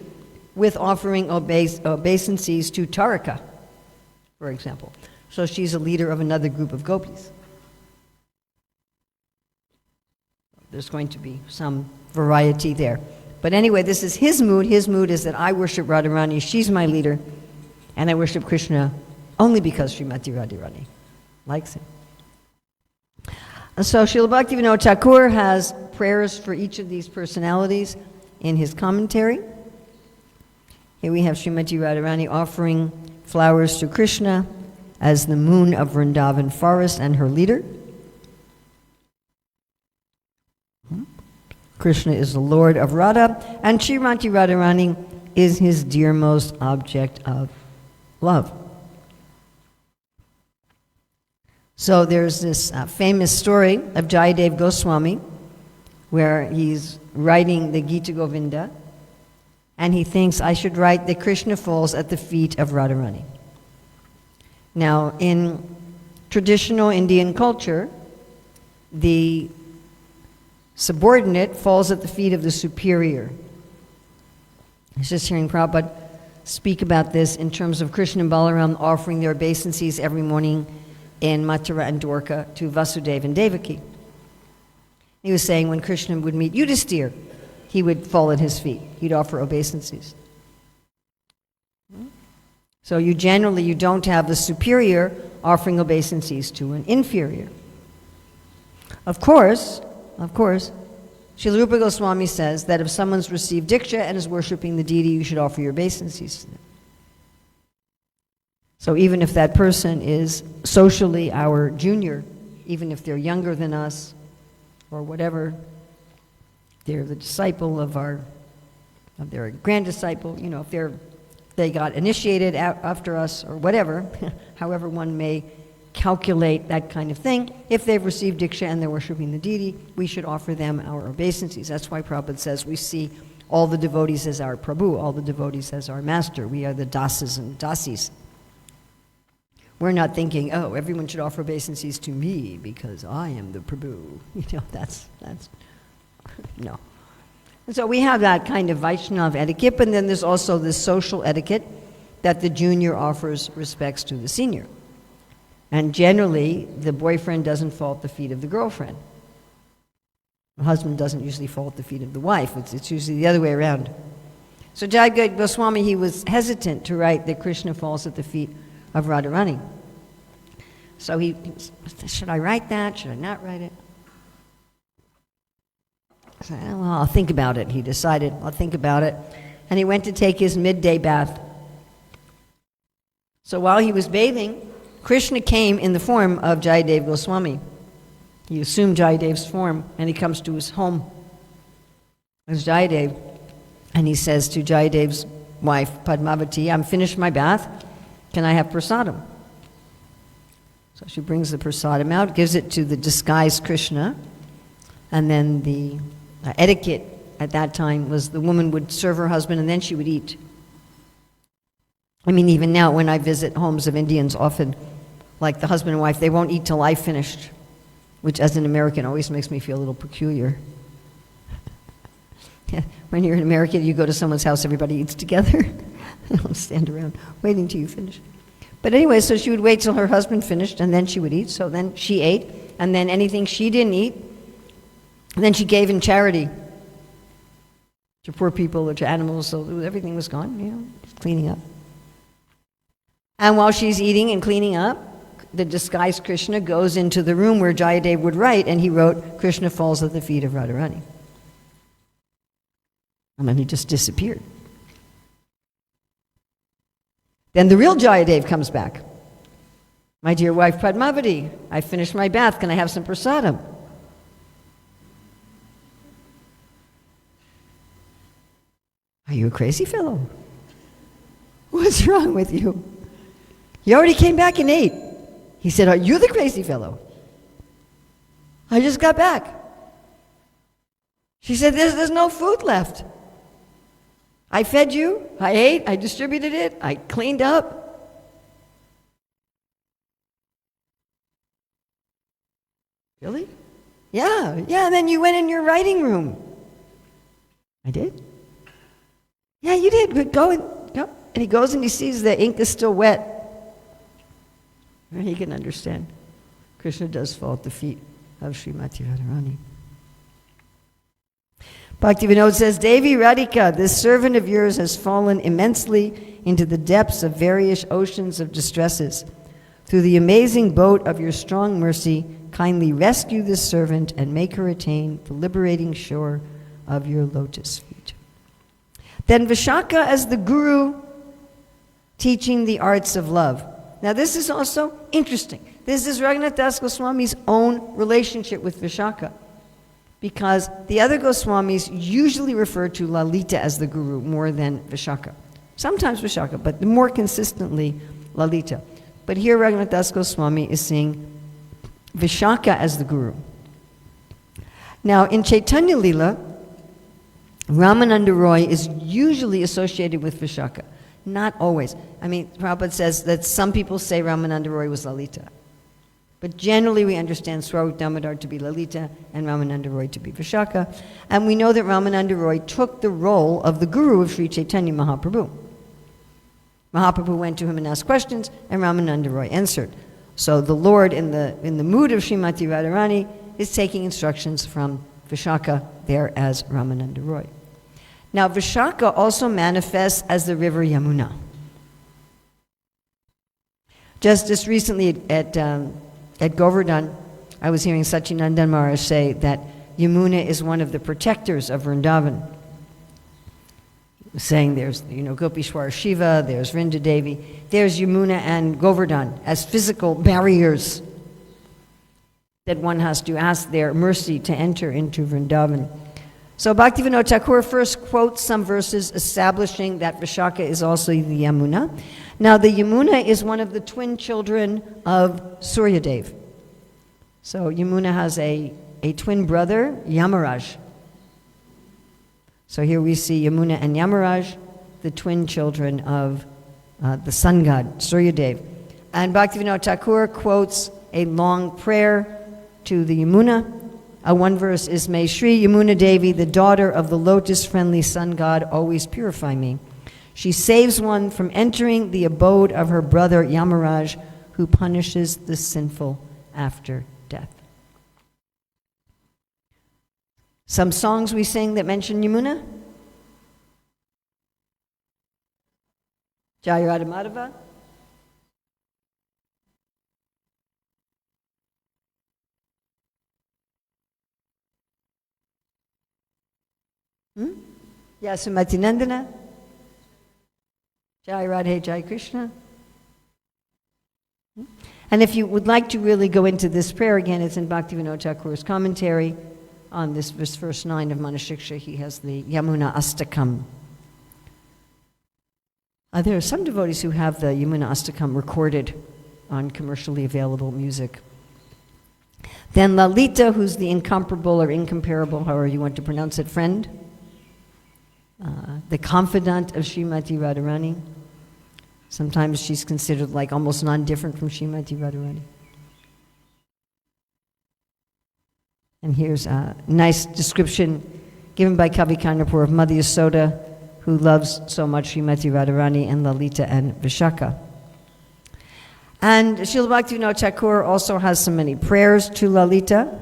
with offering obeisances to Taraka, for example. So she's a leader of another group of gopis. There's going to be some variety there. But anyway, this is his mood. His mood is that I worship Radharani, she's my leader, and I worship Krishna only because Srimati Radharani likes him. And so Srila Bhaktivinoda Thakur has prayers for each of these personalities in his commentary. Here we have Srimati Radharani offering flowers to Krishna as the moon of Vrindavan forest and her leader. Krishna is the Lord of Radha, and Srimati Radharani is his dearmost object of love. So there's this famous story of Jayadev Goswami where he's writing the Gita Govinda, and he thinks, I should write that Krishna falls at the feet of Radharani. Now, in traditional Indian culture, the subordinate falls at the feet of the superior. I was just hearing Prabhupada speak about this in terms of Krishna and Balaram offering their obeisances every morning in Mathura and Dwarka to Vasudeva and Devaki. He was saying when Krishna would meet Yudhisthira, he would fall at his feet. He'd offer obeisances. So you don't have the superior offering obeisances to an inferior. Of course, Srila Rupa Goswami says that if someone's received Diksha and is worshipping the deity, you should offer your obeisances to them. So even if that person is socially our junior, even if they're younger than us, or whatever, they're the disciple of their grand disciple, if they got initiated after us, or whatever, however one may calculate that kind of thing, if they've received Diksha and they're worshiping the deity, we should offer them our obeisances. That's why Prabhupada says we see all the devotees as our Prabhu, all the devotees as our master. We are the Dasas and Dasis. We're not thinking, oh, everyone should offer obeisances to me because I am the Prabhu. That's no. And so we have that kind of Vaishnav etiquette, and then there's also this social etiquette that the junior offers respects to the senior. And generally, the boyfriend doesn't fall at the feet of the girlfriend. The husband doesn't usually fall at the feet of the wife. It's usually the other way around. So Jayadev Goswami, he was hesitant to write that Krishna falls at the feet of Radharani. So he said, should I write that? Should I not write it? I said, well, I'll think about it. He decided, I'll think about it. And he went to take his midday bath. So while he was bathing, Krishna came in the form of Jayadev Goswami. He assumed Jayadev's form, and he comes to his home as Jayadev, and he says to Jayadev's wife, Padmavati, I'm finished my bath. Can I have prasadam? So she brings the prasadam out, gives it to the disguised Krishna, and then the etiquette at that time was the woman would serve her husband and then she would eat. I mean, even now when I visit homes of Indians, often, like the husband and wife, they won't eat till I've finished, which as an American always makes me feel a little peculiar. When you're an American, you go to someone's house, everybody eats together. They don't stand around waiting till you finish. But anyway, so she would wait till her husband finished, and then she would eat. So then she ate, and then anything she didn't eat, then she gave in charity to poor people or to animals, so everything was gone, just cleaning up. And while she's eating and cleaning up, the disguised Krishna goes into the room where Jayadev would write, and he wrote, Krishna falls at the feet of Radharani. And then he just disappeared. Then the real Jayadev comes back. My dear wife Padmavati, I finished my bath. Can I have some prasadam? Are you a crazy fellow? What's wrong with you? You already came back and ate. He said, oh, you're the crazy fellow. I just got back. She said, there's no food left. I fed you, I ate, I distributed it, I cleaned up. Really? Yeah, and then you went in your writing room. I did? Yeah, you did, but go. And he goes and he sees the ink is still wet. And he can understand. Krishna does fall at the feet of Srimati Radharani. Bhaktivinoda says, Devi Radhika, this servant of yours has fallen immensely into the depths of various oceans of distresses. Through the amazing boat of your strong mercy, kindly rescue this servant and make her attain the liberating shore of your lotus feet. Then Vishaka as the guru teaching the arts of love. Now this is also interesting. This is Raghunath Das Goswami's own relationship with Vishaka, because the other Goswamis usually refer to Lalita as the guru more than Vishaka. Sometimes Vishaka, but more consistently Lalita. But here Raghunath Das Goswami is seeing Vishaka as the guru. Now in Chaitanya Lila, Ramananda Roy is usually associated with Vishaka. Not always. I mean, Prabhupada says that some people say Ramananda Roy was Lalita. But generally we understand Swarup Damodar to be Lalita and Ramananda Roy to be Vishaka. And we know that Ramananda Roy took the role of the guru of Sri Chaitanya Mahaprabhu. Mahaprabhu went to him and asked questions, and Ramananda Roy answered. So the Lord, in the mood of Srimati Radharani, is taking instructions from Vishaka there as Ramananda Roy. Now Vishaka also manifests as the river Yamuna. Just recently at Govardhan, I was hearing Sachinandan Maharaj say that Yamuna is one of the protectors of Vrindavan. He was saying there's, Gopishwara Shiva, there's Vrinda Devi, there's Yamuna and Govardhan as physical barriers that one has to ask their mercy to enter into Vrindavan. So Bhaktivinoda Thakur first quotes some verses establishing that Vishaka is also the Yamuna. Now the Yamuna is one of the twin children of Suryadev. So Yamuna has a twin brother, Yamaraj. So here we see Yamuna and Yamaraj, the twin children of the sun god, Suryadev. And Bhaktivinoda Thakur quotes a long prayer to the Yamuna. One verse is, May Sri Yamuna Devi, the daughter of the lotus-friendly sun god, always purify me. She saves one from entering the abode of her brother Yamaraj, who punishes the sinful after death. Some songs we sing that mention Yamuna. Jaya Radha Madhava. Yeah, Sumati Nandana. Jai Radhe Jai Krishna. And if you would like to really go into this prayer again, it's in Bhaktivinoda Thakur's commentary on this verse 9 of Manah-siksa. He has the Yamuna Astakam. There are some devotees who have the Yamuna Astakam recorded on commercially available music. Then Lalita, who's the incomparable or incomparable, however you want to pronounce it, friend, the confidant of Srimati Radharani. Sometimes she's considered like almost non-different from Srimati Radharani. And here's a nice description given by Kavi Karnapur of Mother Yasoda, who loves so much Srimati Radharani and Lalita and Vishaka. And Srila Bhaktivinoda Thakur also has so many prayers to Lalita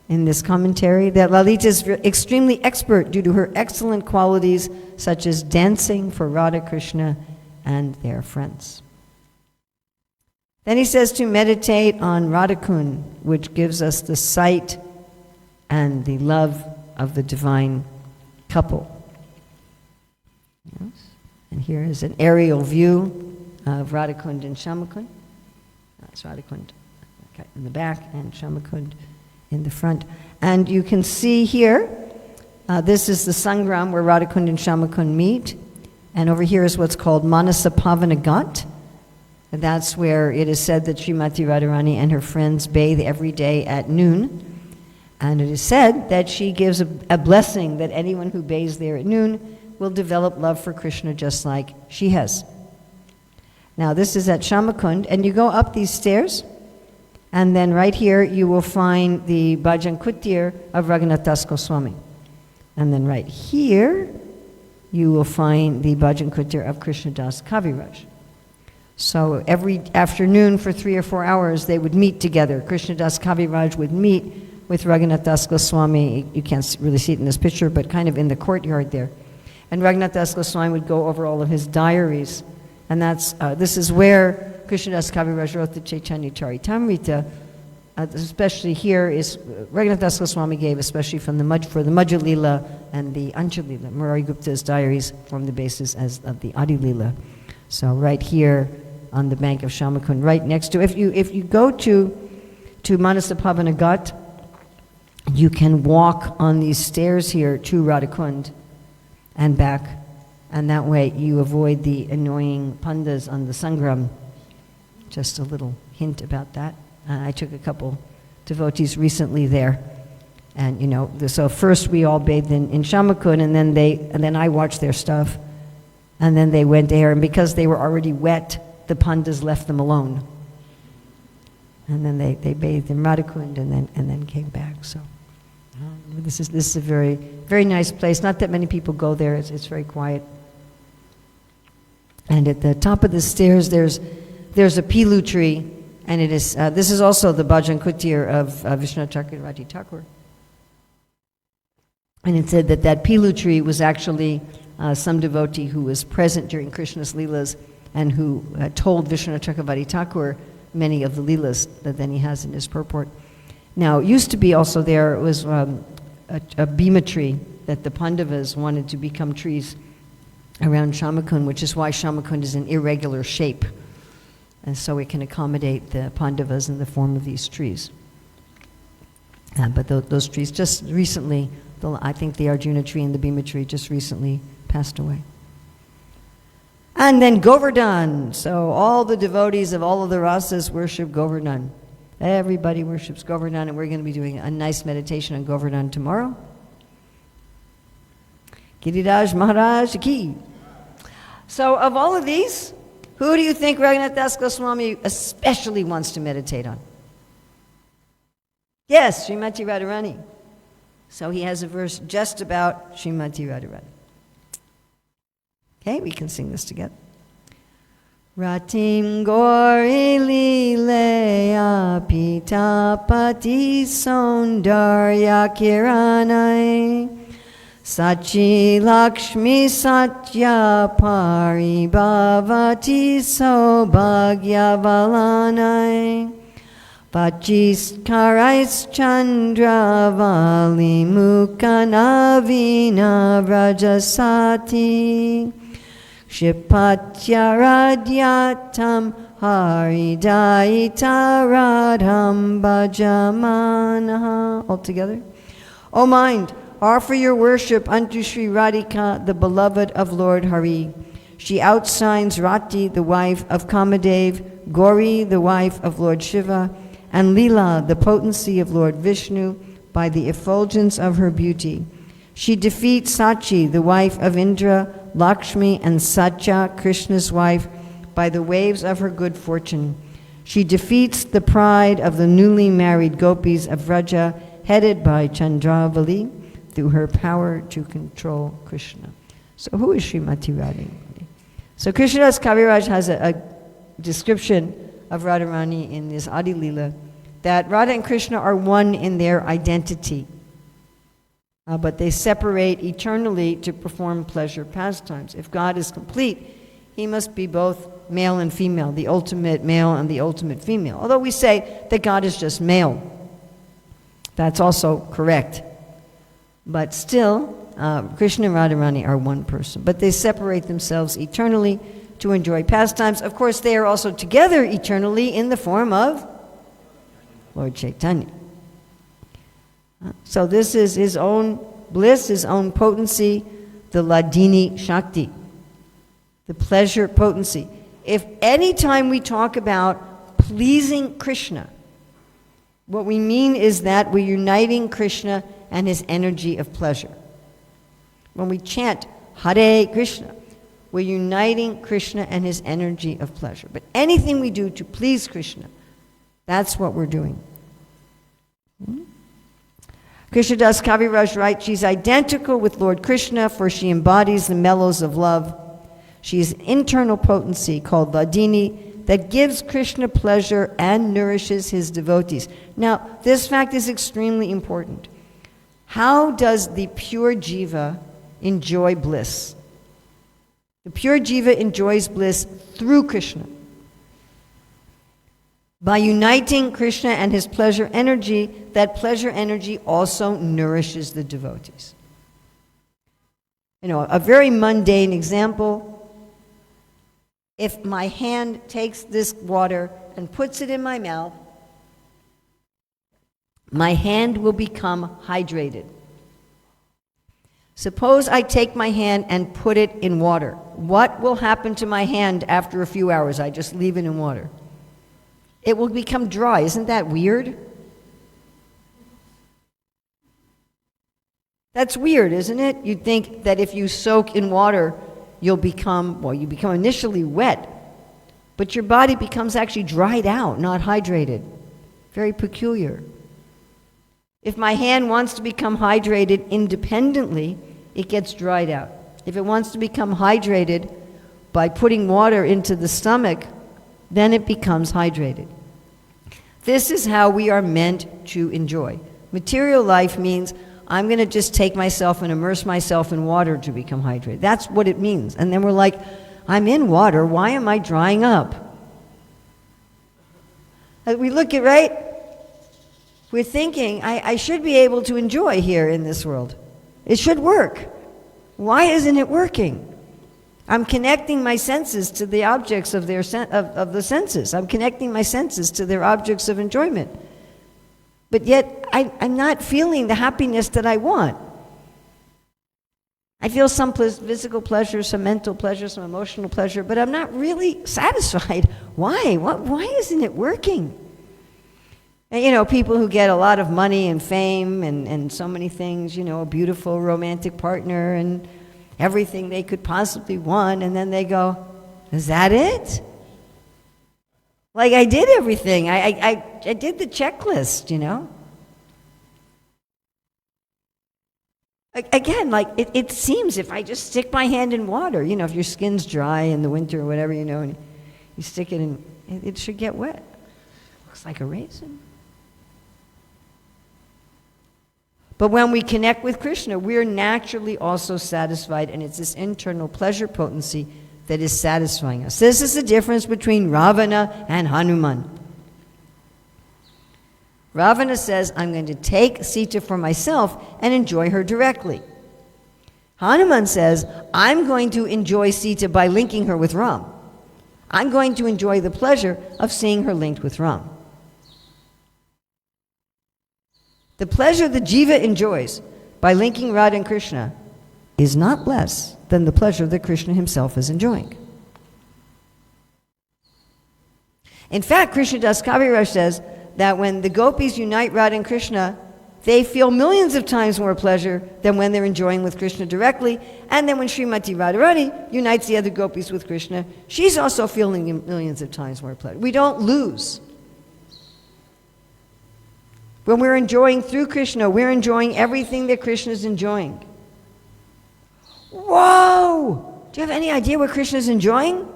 in this commentary, that Lalita is extremely expert due to her excellent qualities such as dancing for Radha Krishna and their friends. Then he says to meditate on Radhakund, which gives us the sight and the love of the divine couple. Yes. And here is an aerial view of Radhakund and Shamakund. That's Radhakund in the back and Shamakund in the front. And you can see here, this is the Sangram where Radhakund and Shamakund meet. And over here is what's called Manasapavana Ghat. And that's where it is said that Srimati Radharani and her friends bathe every day at noon. And it is said that she gives a blessing that anyone who bathes there at noon will develop love for Krishna just like she has. Now this is at Shamakund, and you go up these stairs, and then right here you will find the Bhajan Kutir of Raghunath Das Goswami. And then right here you will find the Bhajan Kutir of Krishnadas Kaviraj. So every afternoon for 3 or 4 hours they would meet together. Krishnadas Kaviraj would meet with Raghunath Das Goswami. You can't really see it in this picture, but kind of in the courtyard there. And Raghunath Das Goswami would go over all of his diaries. And this is where Krishnadas Kaviraj wrote the Chaitanya Charitamrita. Especially here is Raghunath Das Goswami gave, especially for the Madhya Lila and the Ancha Lila. Murari Gupta's diaries form the basis of the Adi Lila. So right here on the bank of Shamakund, right next to, if you go to Manasapavana Ghat, you can walk on these stairs here to Radhakund and back. And that way you avoid the annoying pandas on the Sangram. Just a little hint about that. I took a couple devotees recently there. And so first we all bathed in Shamakund, and then I watched their stuff. And then they went there, and because they were already wet, the pandas left them alone. And then they bathed in Radhakund and then came back. So this is a very, very nice place. Not that many people go there. It's very quiet. And at the top of the stairs, there's a pilu tree, and it is this is also the Bhajan Kutir of Vishwanath Chakravarti Thakur. And it said that pilu tree was actually some devotee who was present during Krishna's Leelas and who told Vishwanath Chakravarti Thakur many of the Leelas that then he has in his purport. Now, it used to be also there was a bhima tree that the Pandavas wanted to become trees around Shamakund, which is why Shamakund is an irregular shape. And so it can accommodate the Pandavas in the form of these trees. But those trees just recently, I think the Arjuna tree and the Bhima tree just recently passed away. And then Govardhan. So all the devotees of all of the rasas worship Govardhan. Everybody worships Govardhan, and we're going to be doing a nice meditation on Govardhan tomorrow. Giriraj Maharaj ki. So of all of these, who do you think Raghunath Das Goswami especially wants to meditate on? Yes, Srimati Radharani. So he has a verse just about Srimati Radharani. Okay, we can sing this together. Ratim Gori Lileya Pitapati Sondarya Kiranai Sachi Lakshmi Satya Paribhavati Sobhagya Valanai Vachis Karais Chandravali Mukhanavina Vrajasati Kshipatyaradyatam Haridayitaradham Bhajamanaha. All together. O mind, offer your worship unto Sri Radhika, the beloved of Lord Hari. She outshines Rati, the wife of Kamadev, Gauri, the wife of Lord Shiva, and Lila, the potency of Lord Vishnu, by the effulgence of her beauty. She defeats Sachi, the wife of Indra, Lakshmi, and Satya, Krishna's wife, by the waves of her good fortune. She defeats the pride of the newly married gopis of Vraja, headed by Chandravali, through her power to control Krishna. So who is Srimati Radharani? So Krishnadas Kaviraj has a description of Radharani in this Adi Leela, that Radha and Krishna are one in their identity, but they separate eternally to perform pleasure pastimes. If God is complete, he must be both male and female, the ultimate male and the ultimate female. Although we say that God is just male. That's also correct. But still, Krishna and Radharani are one person. But they separate themselves eternally to enjoy pastimes. Of course, they are also together eternally in the form of Lord Chaitanya. So this is his own bliss, his own potency, the Ladini Shakti, the pleasure potency. If any time we talk about pleasing Krishna, what we mean is that we're uniting Krishna and his energy of pleasure. When we chant Hare Krishna, we're uniting Krishna and his energy of pleasure. But anything we do to please Krishna, that's what we're doing. Krishnadas Kaviraj writes, she's identical with Lord Krishna, for she embodies the mellows of love. She is an internal potency called Ladini that gives Krishna pleasure and nourishes his devotees. Now, this fact is extremely important. How does the pure jiva enjoy bliss? The pure jiva enjoys bliss through Krishna. By uniting Krishna and his pleasure energy, that pleasure energy also nourishes the devotees. You know, a very mundane example, if my hand takes this water and puts it in my mouth, my hand will become hydrated. Suppose I take my hand and put it in water. What will happen to my hand after a few hours? I just leave it in water. It will become dry. Isn't that weird? That's weird, isn't it? You'd think that if you soak in water, you become initially wet, but your body becomes actually dried out, not hydrated. Very peculiar. If my hand wants to become hydrated independently, it gets dried out. If it wants to become hydrated by putting water into the stomach, then it becomes hydrated. This is how we are meant to enjoy. Material life means I'm going to just take myself and immerse myself in water to become hydrated. That's what it means. And then we're like, I'm in water, why am I drying up? We look at, right? We're thinking, I should be able to enjoy here in this world. It should work. Why isn't it working? I'm connecting my senses to the objects of the senses. I'm connecting my senses to their objects of enjoyment. But yet, I'm not feeling the happiness that I want. I feel some physical pleasure, some mental pleasure, some emotional pleasure, but I'm not really satisfied. Why? Why isn't it working? And, you know, people who get a lot of money and fame and so many things, you know, a beautiful romantic partner and everything they could possibly want, and then they go, is that it? Like, I did everything. I did the checklist, you know? Again, like, it seems if I just stick my hand in water, you know, if your skin's dry in the winter or whatever, you know, and you stick it in, it should get wet. Looks like a raisin. But when we connect with Krishna, we're naturally also satisfied, and it's this internal pleasure potency that is satisfying us. This is the difference between Ravana and Hanuman. Ravana says, I'm going to take Sita for myself and enjoy her directly. Hanuman says, I'm going to enjoy Sita by linking her with Ram. I'm going to enjoy the pleasure of seeing her linked with Ram. The pleasure the jiva enjoys by linking Radha and Krishna is not less than the pleasure that Krishna himself is enjoying. In fact, Krishna Das Kaviraj says that when the gopis unite Radha and Krishna, they feel millions of times more pleasure than when they're enjoying with Krishna directly. And then when Srimati Radharani unites the other gopis with Krishna, she's also feeling millions of times more pleasure. We don't lose. When we're enjoying through Krishna, we're enjoying everything that Krishna is enjoying. Whoa! Do you have any idea what Krishna is enjoying?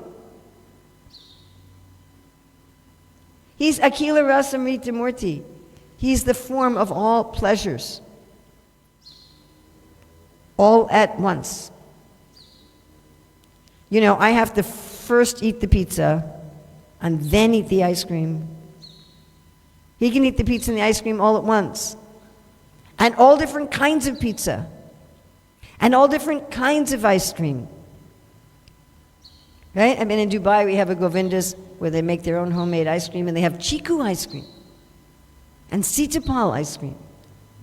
He's Akila Rasamrita Murti. He's the form of all pleasures, all at once. You know, I have to first eat the pizza and then eat the ice cream. He can eat the pizza and the ice cream all at once. And all different kinds of pizza. And all different kinds of ice cream. Right? I mean, in Dubai we have a Govindas where they make their own homemade ice cream, and they have Chiku ice cream. And Sitapal ice cream.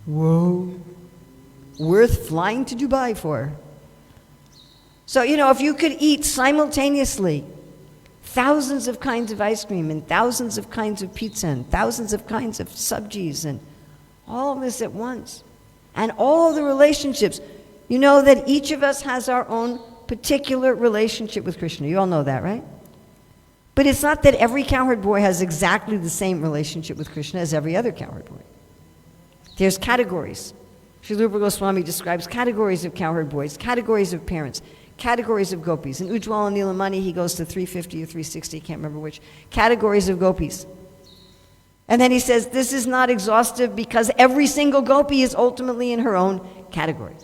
Whoa. Worth flying to Dubai for. So, you know, if you could eat simultaneously thousands of kinds of ice cream and thousands of kinds of pizza and thousands of kinds of sabjis and all of this at once, and all the relationships, you know that each of us has our own particular relationship with Krishna. You all know that, right? But it's not that every cowherd boy has exactly the same relationship with Krishna as every other cowherd boy. There's categories. Srila Rupa Goswami describes categories of cowherd boys, categories of parents, categories of gopis. In Ujjwala Nilamani, he goes to 350 or 360, I can't remember which, categories of gopis. And then he says, this is not exhaustive because every single gopi is ultimately in her own category.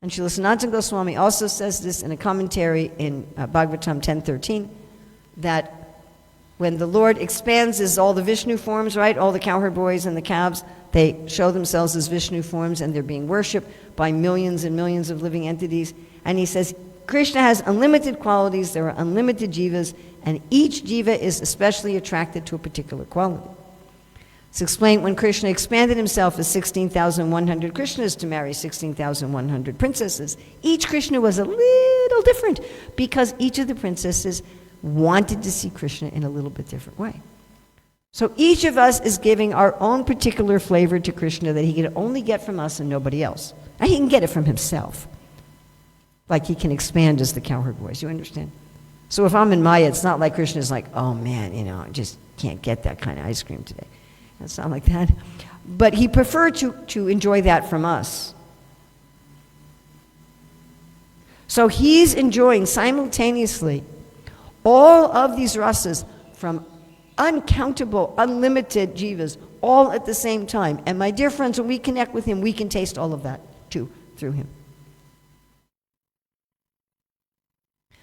And Srila Sanatana Goswami also says this in a commentary in Bhagavatam 10:13, that when the Lord expands as all the Vishnu forms, right, all the cowherd boys and the calves, they show themselves as Vishnu forms and they're being worshipped by millions and millions of living entities. And he says, Krishna has unlimited qualities, there are unlimited jivas, and each jiva is especially attracted to a particular quality. It's explained when Krishna expanded himself as 16,100 Krishnas to marry 16,100 princesses. Each Krishna was a little different because each of the princesses wanted to see Krishna in a little bit different way. So each of us is giving our own particular flavor to Krishna that he can only get from us and nobody else. And he can get it from himself. Like he can expand as the cowherd boys, you understand? So if I'm in Maya, it's not like Krishna's like, oh man, you know, I just can't get that kind of ice cream today. It's not like that. But he preferred to enjoy that from us. So he's enjoying simultaneously all of these rasas from uncountable, unlimited jivas, all at the same time. And my dear friends, when we connect with him, we can taste all of that too, through him.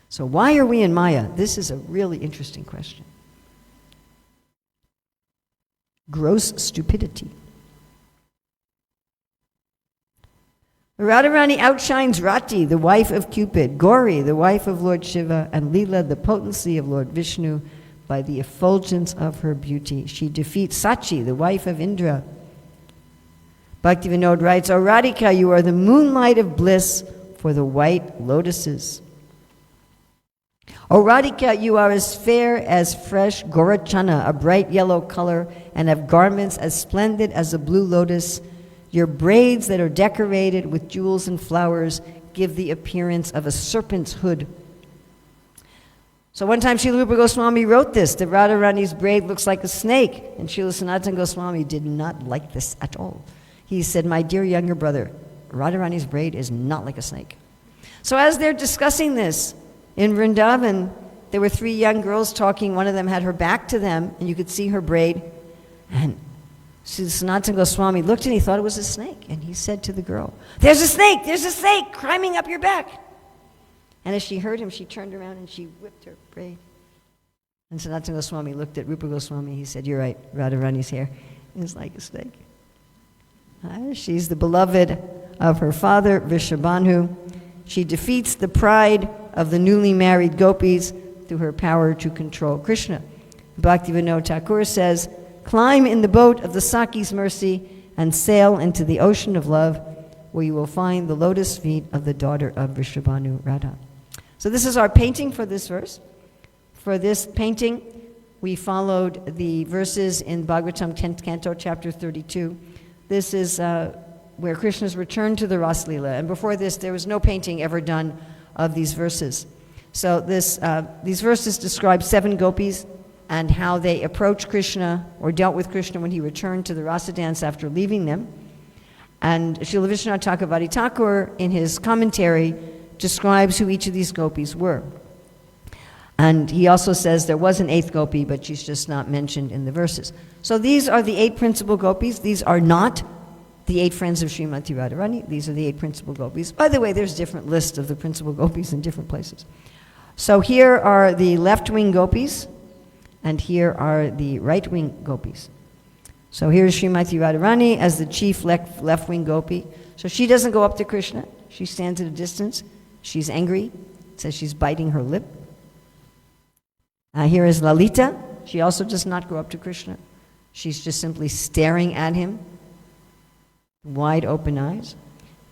So why are we in Maya? This is a really interesting question. Gross stupidity. Radharani outshines Rati, the wife of Cupid, Gauri, the wife of Lord Shiva, and Leela, the potency of Lord Vishnu, by the effulgence of her beauty. She defeats Sachi, the wife of Indra. Bhaktivinoda writes, O Radhika, you are the moonlight of bliss for the white lotuses. O Radhika, you are as fair as fresh Gorachana, a bright yellow color, and have garments as splendid as a blue lotus. Your braids that are decorated with jewels and flowers give the appearance of a serpent's hood. So one time Srila Rupa Goswami wrote this, that Radharani's braid looks like a snake, and Srila Sanatana Goswami did not like this at all. He said, my dear younger brother, Radharani's braid is not like a snake. So as they're discussing this, in Vrindavan, there were 3 young girls talking. One of them had her back to them, and you could see her braid. And Sanatana Goswami looked and he thought it was a snake. And he said to the girl, there's a snake climbing up your back. And as she heard him, she turned around and she whipped her braid. And Sanatana Goswami looked at Rupa Goswami. He said, you're right, Radharani's hair is like a snake. She's the beloved of her father, Vrishabhanu. She defeats the pride of the newly married gopis through her power to control Krishna. Bhaktivinoda Thakur says, "Climb in the boat of the Sakhi's mercy and sail into the ocean of love, where you will find the lotus feet of the daughter of Vrishabhanu Radha." So this is our painting for this verse. For this painting, we followed the verses in Bhagavatam 10th Canto, chapter 32. This is where Krishna's returned to the Ras Leela. And before this, there was no painting ever done of these verses. So these verses describe 7 gopis and how they approached Krishna or dealt with Krishna when he returned to the rasa dance after leaving them. And Srila Vishwanath Chakravarti Thakur, in his commentary, describes who each of these gopis were. And he also says there was an 8th gopi, but she's just not mentioned in the verses. So these are the 8 principal gopis. These are not the 8 friends of Srimati Radharani. These are the 8 principal gopis. By the way, there's different lists of the principal gopis in different places. So here are the left-wing gopis, and here are the right-wing gopis. So here's Srimati Radharani as the chief left-wing gopi. So she doesn't go up to Krishna. She stands at a distance. She's angry. It says she's biting her lip. Here is Lalita. She also does not go up to Krishna. She's just simply staring at him, wide open eyes.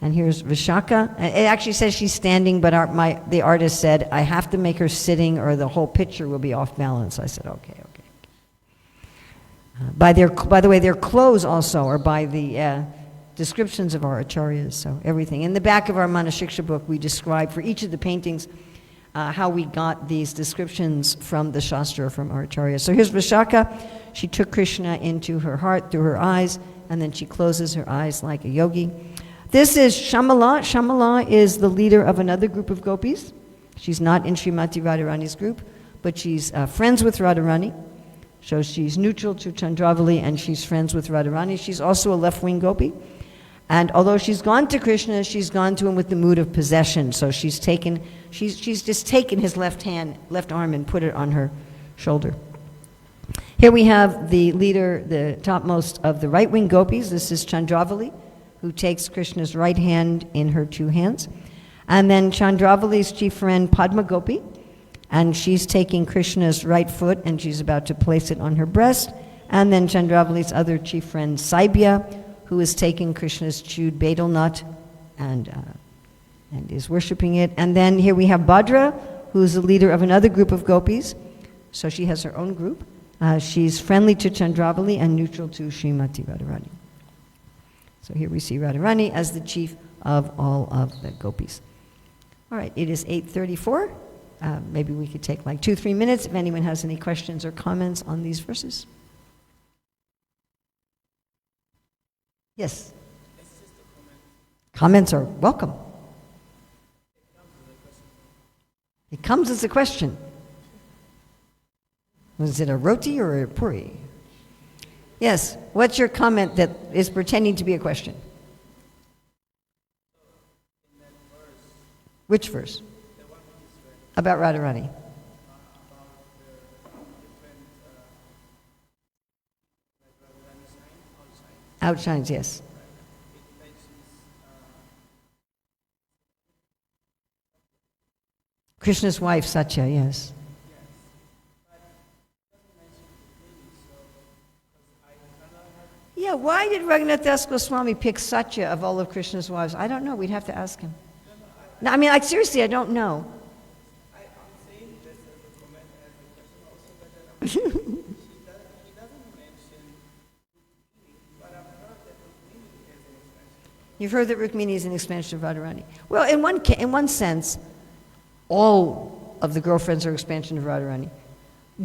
And here's Vishaka. It actually says she's standing, but the artist said, I have to make her sitting or the whole picture will be off balance. I said, okay. By the way, their clothes also are by the descriptions of our acharyas, so everything. In the back of our Manah-siksa book, we describe for each of the paintings how we got these descriptions from the Shastra, from our acharyas. So here's Vishaka. She took Krishna into her heart through her eyes, and then she closes her eyes like a yogi. This is Shamala. Shamala is the leader of another group of gopis. She's not in Srimati Radharani's group, but she's friends with Radharani. So she's neutral to Chandravali, and she's friends with Radharani. She's also a left-wing gopi. And although she's gone to Krishna, she's gone to him with the mood of possession. So she's just taken his left arm and put it on her shoulder. Here we have the leader, the topmost of the right-wing gopis. This is Chandravali, who takes Krishna's right hand in her 2 hands. And then Chandravali's chief friend, Padma Gopi, and she's taking Krishna's right foot and she's about to place it on her breast. And then Chandravali's other chief friend, Saibya, who is taking Krishna's chewed betel nut and is worshiping it. And then here we have Bhadra, who is the leader of another group of gopis. So she has her own group. She's friendly to Chandravali and neutral to Srimati Radharani. So here we see Radharani as the chief of all of the gopis. All right, it is 8:34. Maybe we could take like 2-3 minutes if anyone has any questions or comments on these verses. Yes? Comments are welcome. It comes as a question. Was it a roti or a puri? Yes, what's your comment that is pretending to be a question? Which verse? About Radharani. Outshines, yes. Krishna's wife, Satya, yes. Yeah, why did Raghunath Das Goswami pick Satya of all of Krishna's wives? I don't know. We'd have to ask him. No, I mean, like, seriously, I don't know. You've heard that Rukmini is an expansion of Radharani. Well, in one sense, all of the girlfriends are expansions of Radharani.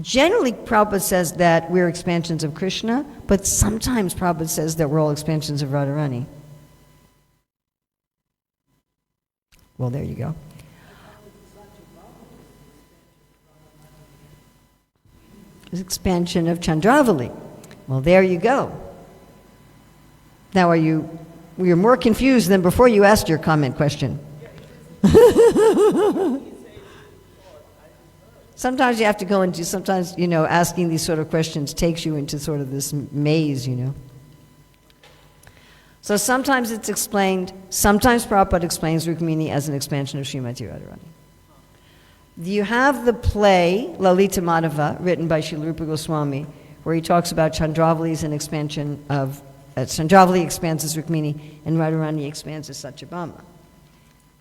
Generally, Prabhupada says that we're expansions of Krishna, but sometimes Prabhupada says that we're all expansions of Radharani. Well, there you go. Expansion of Chandravali. Well, there you go. Now, you're more confused than before you asked your comment question. Sometimes you have to go into, asking these sort of questions takes you into sort of this maze, So sometimes it's explained, sometimes Prabhupada explains Rukmini as an expansion of Srimati Radharani. You have the play, Lalita Madhava, written by Srila Rupa Goswami, where he talks about Chandravali as an expansion of, Chandravali expands as Rukmini, and Radharani expands as Satyabhama.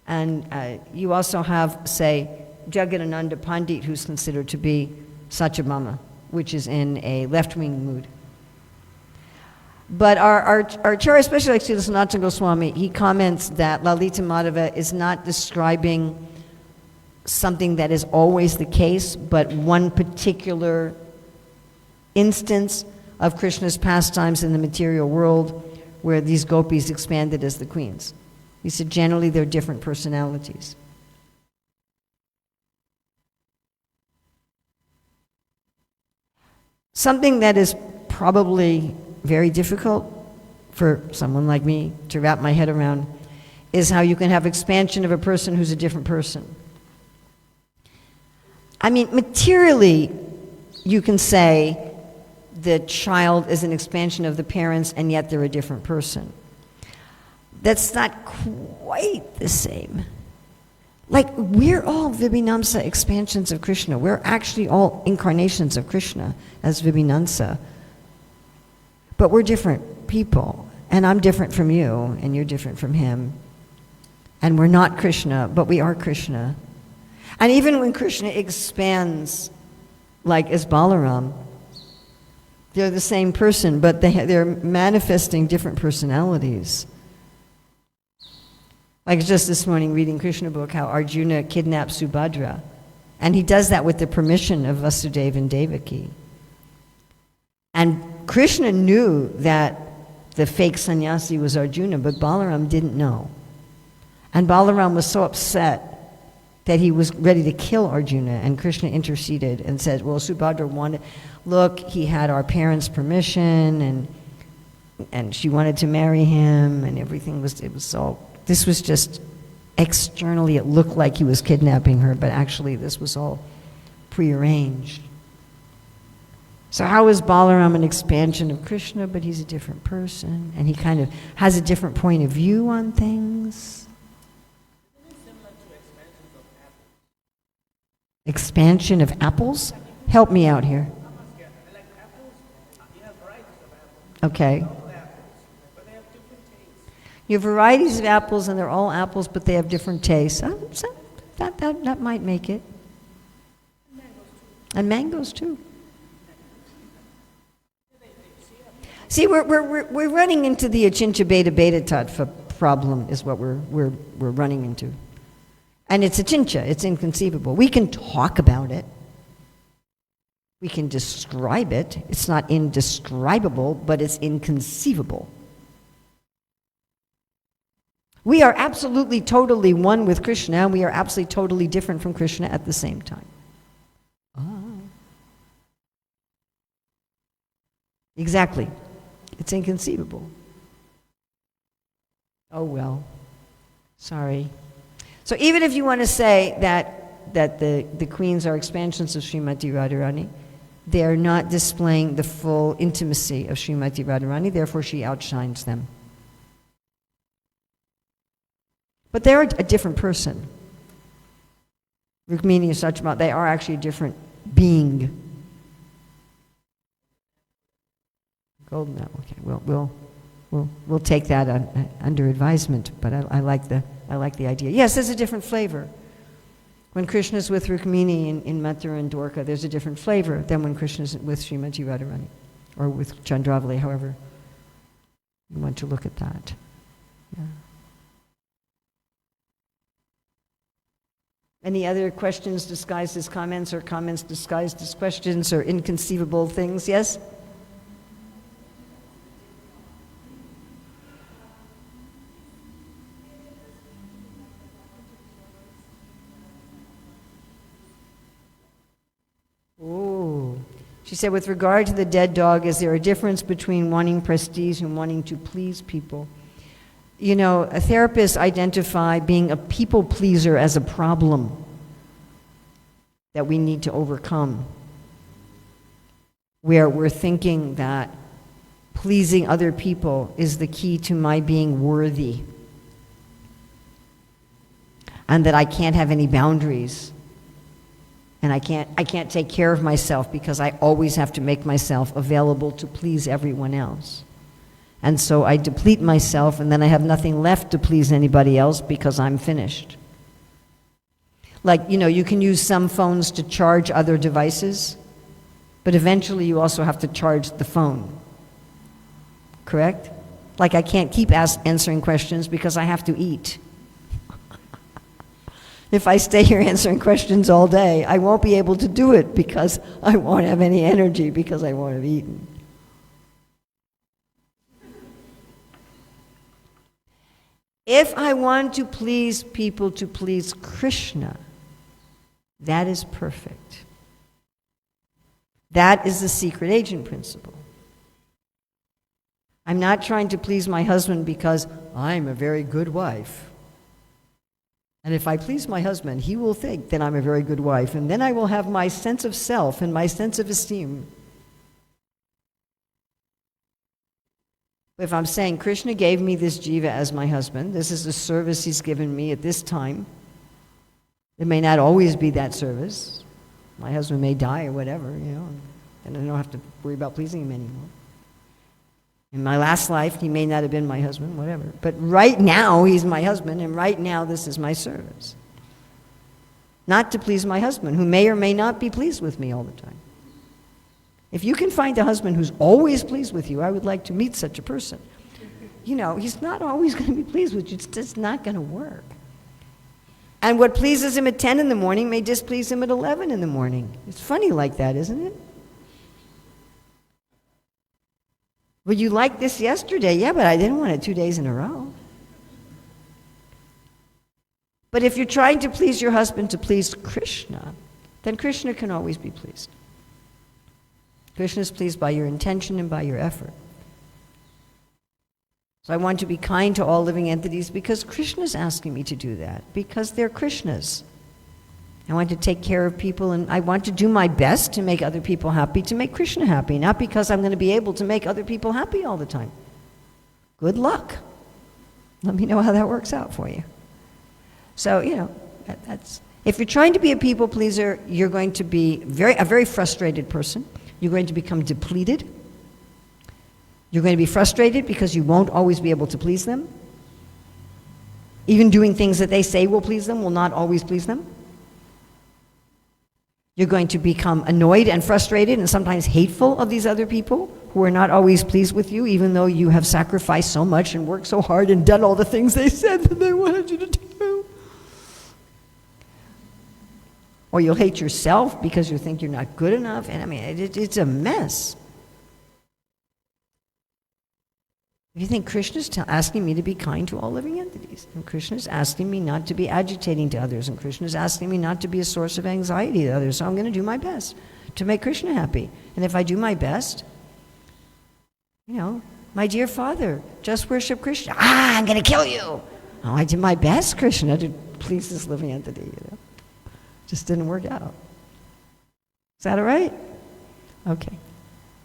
And you also have, say, Jagadananda Pandit, who's considered to be Satyabhama, which is in a left-wing mood. But our Acharya, especially like Srila Sanatana Goswami, he comments that Lalita Madhava is not describing something that is always the case, but one particular instance of Krishna's pastimes in the material world where these gopis expanded as the queens. He said generally they're different personalities. Something that is probably very difficult for someone like me to wrap my head around is how you can have expansion of a person who's a different person. I mean, materially, you can say the child is an expansion of the parents and yet they're a different person. That's not quite the same. Like, we're all Vibhinamsa expansions of Krishna. We're actually all incarnations of Krishna as Vibhinamsa. But we're different people, and I'm different from you, and you're different from him. And we're not Krishna, but we are Krishna. And even when Krishna expands, like as Balaram, they're the same person, but they're manifesting different personalities. Like just this morning reading Krishna book, how Arjuna kidnapped Subhadra. And he does that with the permission of Vasudeva and Devaki. And Krishna knew that the fake sannyasi was Arjuna, but Balaram didn't know. And Balaram was so upset that he was ready to kill Arjuna, and Krishna interceded and said, well, Subhadra wanted, look, he had our parents' permission, and she wanted to marry him, and everything was, it was all, this was just, externally it looked like he was kidnapping her, but actually this was all prearranged. So how is Balaram an expansion of Krishna, but he's a different person, and he kind of has a different point of view on things? Expansion of apples? Help me out here. Okay. You have varieties of apples, and they're all apples, but they have different tastes. So that might make it. And mangoes too. See, we're running into the Achincha Beta Beta Tattva problem, is what we're running into. And it's Achincha, it's inconceivable. We can talk about it. We can describe it. It's not indescribable, but it's inconceivable. We are absolutely, totally one with Krishna, and we are absolutely, totally different from Krishna at the same time. Exactly. It's inconceivable. Oh well. Sorry. So even if you want to say that the queens are expansions of Srimati Radharani, they are not displaying the full intimacy of Srimati Radharani, therefore she outshines them. But they're a different person. Rukmini and Satyabhama, they are actually a different being. Golden apple, okay, we'll take that under advisement, but I like the idea. Yes, there's a different flavor. When Krishna's with Rukmini in Mathura and Dwarka, there's a different flavor than when Krishna's with Srimati Radharani, or with Chandravali, however you want to look at that. Yeah. Any other questions disguised as comments, or comments disguised as questions, or inconceivable things? Yes? Oh. She said, with regard to the dead dog, is there a difference between wanting prestige and wanting to please people? You know, therapists identify being a people pleaser as a problem that we need to overcome, where we're thinking that pleasing other people is the key to my being worthy. And that I can't have any boundaries. And I can't take care of myself because I always have to make myself available to please everyone else. And so I deplete myself, and then I have nothing left to please anybody else because I'm finished. Like, you can use some phones to charge other devices, but eventually you also have to charge the phone. Correct? Like, I can't keep answering questions because I have to eat. If I stay here answering questions all day, I won't be able to do it because I won't have any energy because I won't have eaten. If I want to please people to please Krishna, that is perfect. That is the secret agent principle. I'm not trying to please my husband because I'm a very good wife. And if I please my husband, he will think that I'm a very good wife, and then I will have my sense of self and my sense of esteem. If I'm saying Krishna gave me this jiva as my husband, this is the service he's given me at this time. It may not always be that service. My husband may die or whatever, and I don't have to worry about pleasing him anymore. In my last life, he may not have been my husband, whatever. But right now, he's my husband, and right now, this is my service. Not to please my husband, who may or may not be pleased with me all the time. If you can find a husband who's always pleased with you, I would like to meet such a person. He's not always going to be pleased with you. It's just not going to work. And what pleases him at 10 in the morning may displease him at 11 in the morning. It's funny like that, isn't it? Well, you liked this yesterday. Yeah, but I didn't want it 2 days in a row. But if you're trying to please your husband to please Krishna, then Krishna can always be pleased. Krishna is pleased by your intention and by your effort. So I want to be kind to all living entities because Krishna is asking me to do that, because they're Krishnas. I want to take care of people, and I want to do my best to make other people happy, to make Krishna happy, not because I'm going to be able to make other people happy all the time. Good luck. Let me know how that works out for you. So, that's if you're trying to be a people pleaser, you're going to be a very frustrated person. You're going to become depleted. You're going to be frustrated because you won't always be able to please them. Even doing things that they say will please them will not always please them. You're going to become annoyed and frustrated and sometimes hateful of these other people who are not always pleased with you, even though you have sacrificed so much and worked so hard and done all the things they said that they wanted you to do. Or you'll hate yourself because you think you're not good enough. And it's a mess. If you think Krishna's asking me to be kind to all living entities, and Krishna's asking me not to be agitating to others, and Krishna's asking me not to be a source of anxiety to others, so I'm going to do my best to make Krishna happy. And if I do my best, my dear Father, just worship Krishna. I'm going to kill you. Oh, I did my best, Krishna, to please this living entity. Just didn't work out. Is that all right? Okay.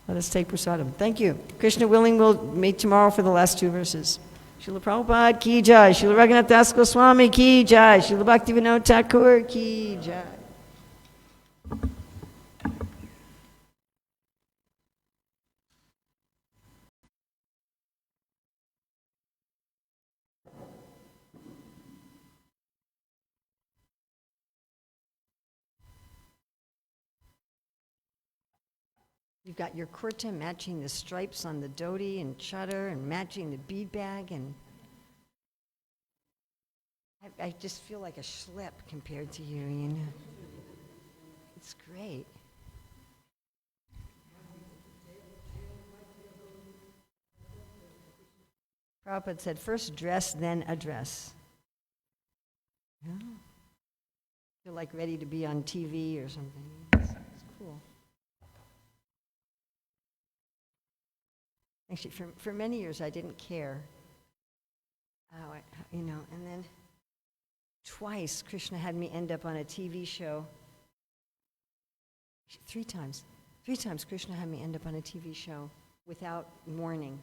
Let us take prasadam. Thank you. Krishna willing, we'll meet tomorrow for the last 2 verses. Srila Prabhupada ki jai. Srila Raghunath Das Goswami ki jai. Srila Bhaktivinoda Thakur ki jai. You've got your kurta matching the stripes on the dhoti and chadar and matching the bead bag, and I just feel like a schlep compared to you, It's great. Prabhupada said, first dress, then address. Yeah. Feel like ready to be on TV or something. It's cool. Actually, for many years, I didn't care. And then twice, Krishna had me end up on a TV show. 3 times. 3 times, Krishna had me end up on a TV show without warning.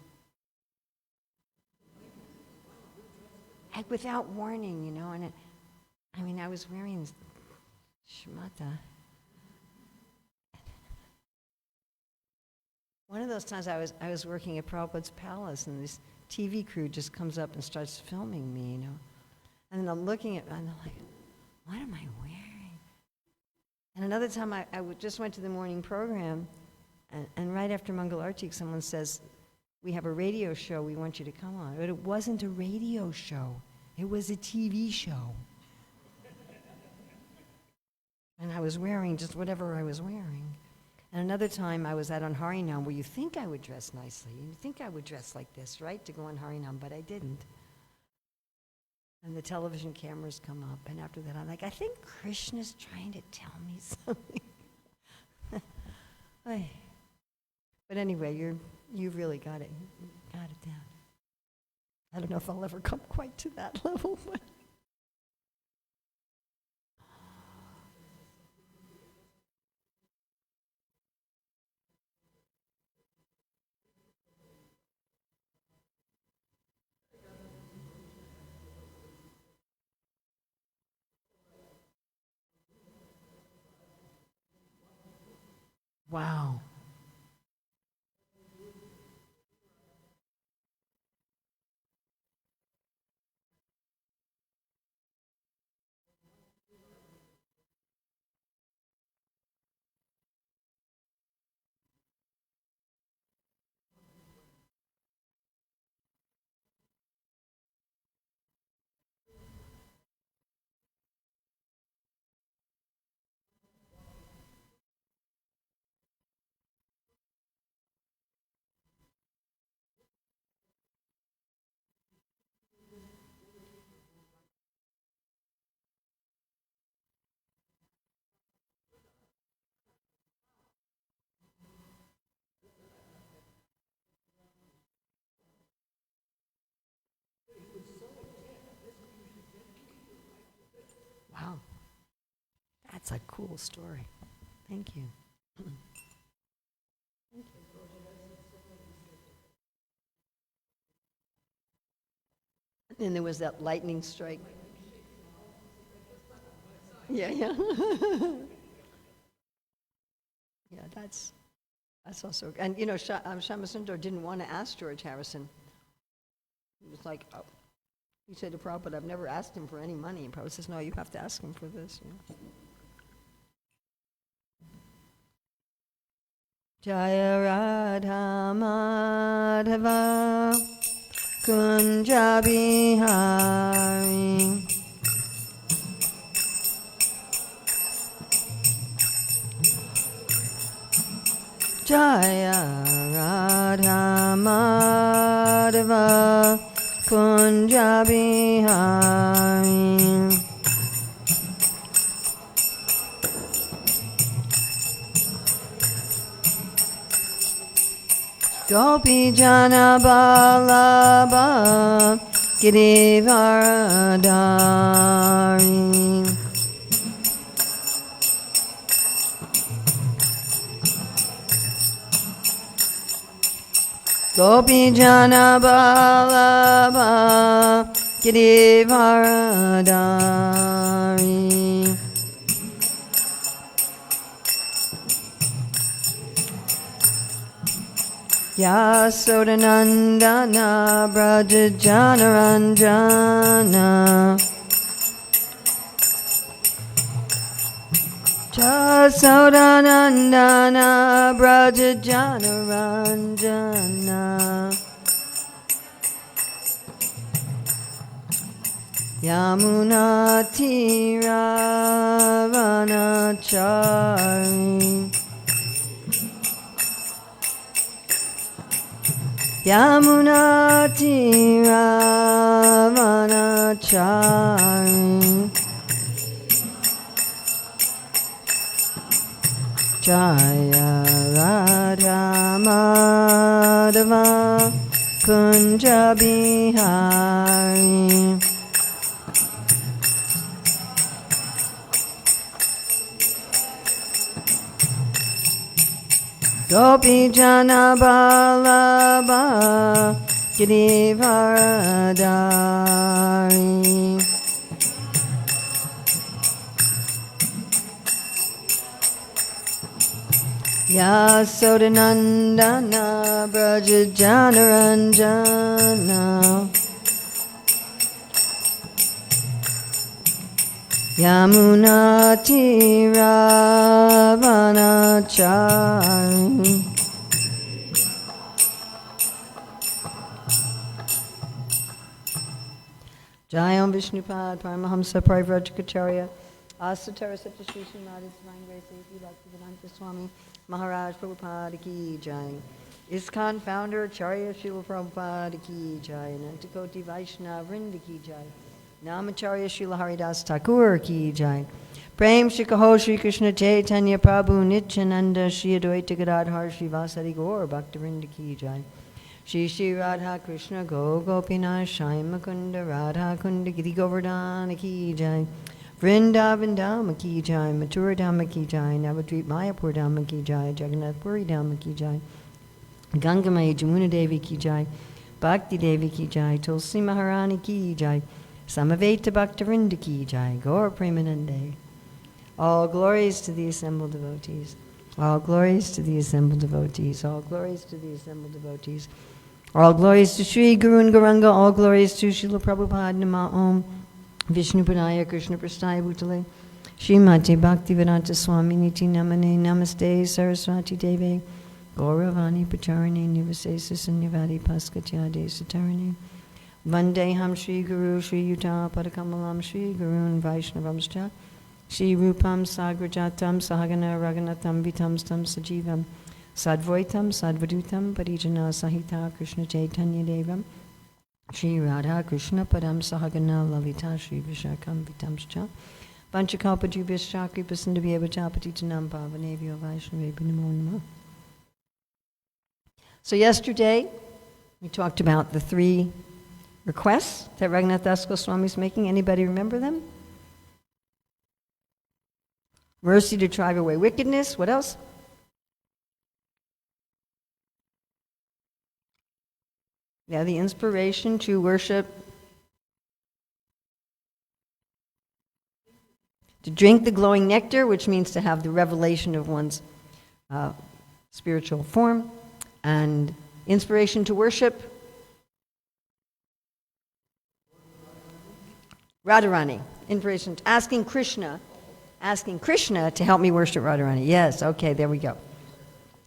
Like without warning, you know, and I was wearing shmata. One of those times I was working at Prabhupada's palace, and this TV crew just comes up and starts filming me, you know. And then I'm looking at, and I'm like, what am I wearing? And another time just went to the morning program, and right after Mangal Arti, someone says, we have a radio show we want you to come on. But it wasn't a radio show. It was a TV show. And I was wearing just whatever I was wearing. And another time I was out on Harinam, where you think I would dress nicely. You think I would dress like this, right, to go on Harinam, but I didn't. And the television cameras come up, and after that I'm like, I think Krishna's trying to tell me something. But anyway, you've really got it down. I don't know if I'll ever come quite to that level, but wow. Wow. That's a cool story. Thank you. Thank you. And then there was that lightning strike. Yeah. Yeah, that's also, and you know, Shyamasundar didn't want to ask George Harrison. He was like, oh. He said to Prabhupada, I've never asked him for any money. And Prabhupada says, no, you have to ask him for this. You know? Jaya Radha Madhava Kunja Bihari Jaya Radha Madhava Kunja Bihari Gopi Jana Balabha Girivaradari Gopi Jana Balabha Girivaradari Yasodanandana Braja Janaranjana Yasodanandana Braja Janaranjana Yamuna Tiravanachari Yamuna Tiravanachari Jaya Radha Madhava Kunja Bihari Gopi Jana Balaba Girivaradari. Yasodanandana Braja Janaranjana Yamunati Ravanachari. Jayam Vishnupad Paramahamsa Parivrajacharya Asatara Satyashri Srimati Divine Grace A.P. Bhaktivedanta Swami Maharaj Prabhupada Ki Jai. ISKCON Founder Acharya Srila Prabhupada Ki Jai. Anantakoti Vaishnava Vrinda Ki Jai. Namacharya Srila Haridas Thakur Ki Jai. Prem Shri Kaho Shri Krishna Chaitanya Prabhu Nityananda Shri Advaita Gadadhar Shri Vasari Gaur Bhaktivinoda Ki Jai. Shri Shri Radha Krishna Go Gopinath Shai Mukunda Radha Kunda Giri Govardhana Ki Jai. Vrindavan Dhama Ki Jai, Mathura Dhama Ki Jai, Navadvip Mayapur Dhama Ki Jai, Jagannath Puri Dhama Ki Jai, Gangamai Jamuna Devi Ki Jai, Bhakti Devi Ki Jai, Tulsi Maharani Ki Jai, Samaveta Bhaktivinoda Ki Jai, Gaur Premanande. All glories to the assembled devotees. All glories to the assembled devotees. All glories to the assembled devotees. All glories to Sri Guru and Gauranga. All glories to Srila Prabhupada Nama Om. Vishnu Padaya Krishna Prasthaya Bhutale Srimati Bhaktivedanta Swami Niti Namane Namaste Saraswati Deve Gauravani Pacharane Nivasesa Sanyavadi Paskatyade Satarane Vandeham Shri Guru Shri Yuta Padakamalam Shri Gurun Vaishnavamscha Shri Rupam Sagrajatam Sahagana Raganatam Vitam Stam Sajivam Sadvaitam Sadvadutam Parijana Sahita Krishna Chaitanya Devam Shri Radha Krishna Padam Sahagana Lalita Shri Vishakam Vitamscha Panchakalpati Vishakri Pasindavya Chapati Tanam Pavanevyo Vaishnavebi Namo Namo. So yesterday we talked about the 3 requests that Raghunath Das Goswami is making. Anybody remember them? Mercy to drive away wickedness. What else? Yeah, the inspiration to worship, to drink the glowing nectar, which means to have the revelation of one's spiritual form, and inspiration to worship Radharani. Inspiration to asking Krishna to help me worship Radharani. Yes, okay, there we go.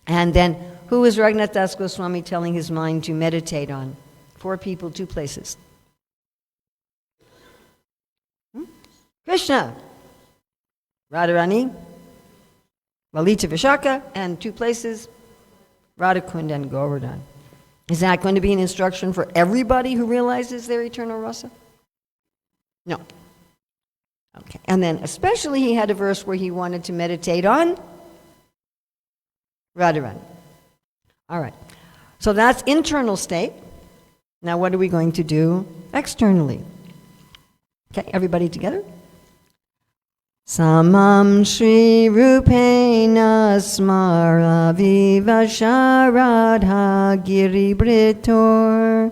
And then, who is Raghunath Das Goswami telling his mind to meditate on? 4 people, 2 places. Krishna, Radharani, Lalita Vishaka, and 2 places, Radhakund and Govardhan. Is that going to be an instruction for everybody who realizes their eternal rasa? No. Okay. And then especially he had a verse where he wanted to meditate on Radharani. All right. So that's internal state. Now what are we going to do externally? Okay, everybody together? Samam Shri Rupena Smara Vivasharadha Giribritor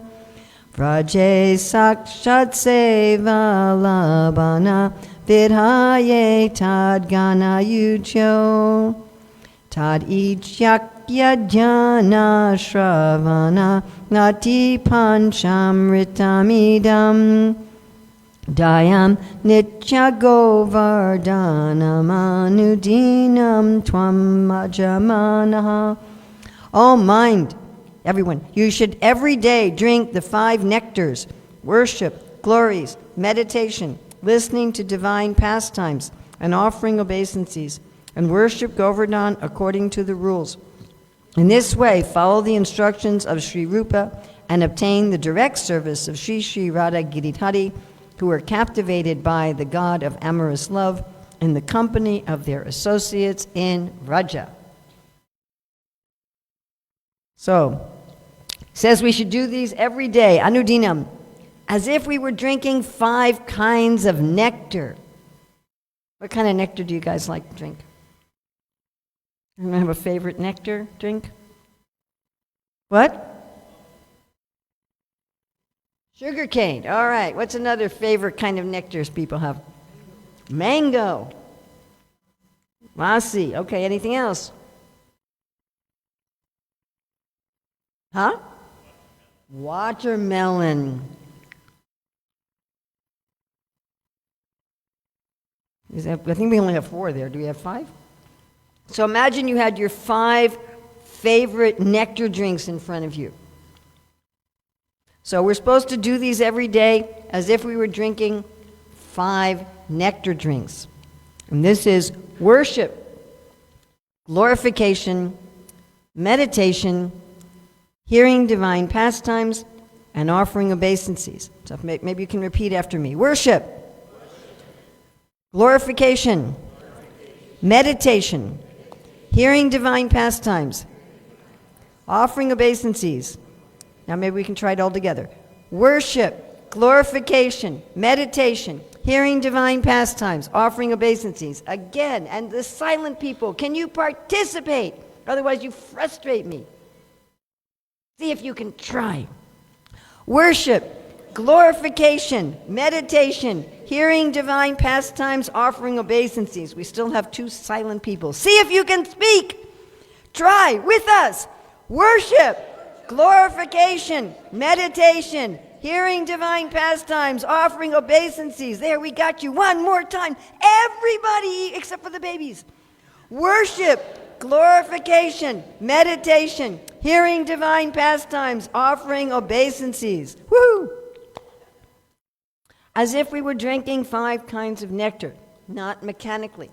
Vraje Sakshat Seva Labana Vidhaye Tadgana Yujo Tad Ichyakya Jnana Shravana Nati Panchamritamidam Dayam Nitya Govardhanam Anudinam Tvam Majamanaha. All mind, everyone, you should every day drink the 5 nectars: worship, glories, meditation, listening to divine pastimes, and offering obeisances, and worship Govardhan according to the rules. In this way, follow the instructions of Sri Rupa and obtain the direct service of Sri Sri Radha Giridhari, who are captivated by the God of amorous love in the company of their associates in Vraja. So, says we should do these every day, anudinam, as if we were drinking 5 kinds of nectar. What kind of nectar do you guys like to drink? Anyone have a favorite nectar drink? What? Sugar cane. All right. What's another favorite kind of nectars people have? Mango. Lassi. Okay. Anything else? Huh? Watermelon. I think we only have 4 there. Do we have 5? So imagine you had your 5 favorite nectar drinks in front of you. So we're supposed to do these every day as if we were drinking 5 nectar drinks. And this is worship, glorification, meditation, hearing divine pastimes, and offering obeisances. So maybe you can repeat after me. Worship, glorification, meditation, hearing divine pastimes, offering obeisances. Now maybe we can try it all together. Worship, glorification, meditation, hearing divine pastimes, offering obeisances. Again, and the silent people, can you participate? Otherwise you frustrate me. See if you can try. Worship, glorification, meditation, hearing divine pastimes, offering obeisances. We still have 2 silent people. See if you can speak. Try with us. Worship, glorification, meditation, hearing divine pastimes, offering obeisances. There, we got you. One more time. Everybody, except for the babies. Worship, glorification, meditation, hearing divine pastimes, offering obeisances. Woo! As if we were drinking 5 kinds of nectar, not mechanically.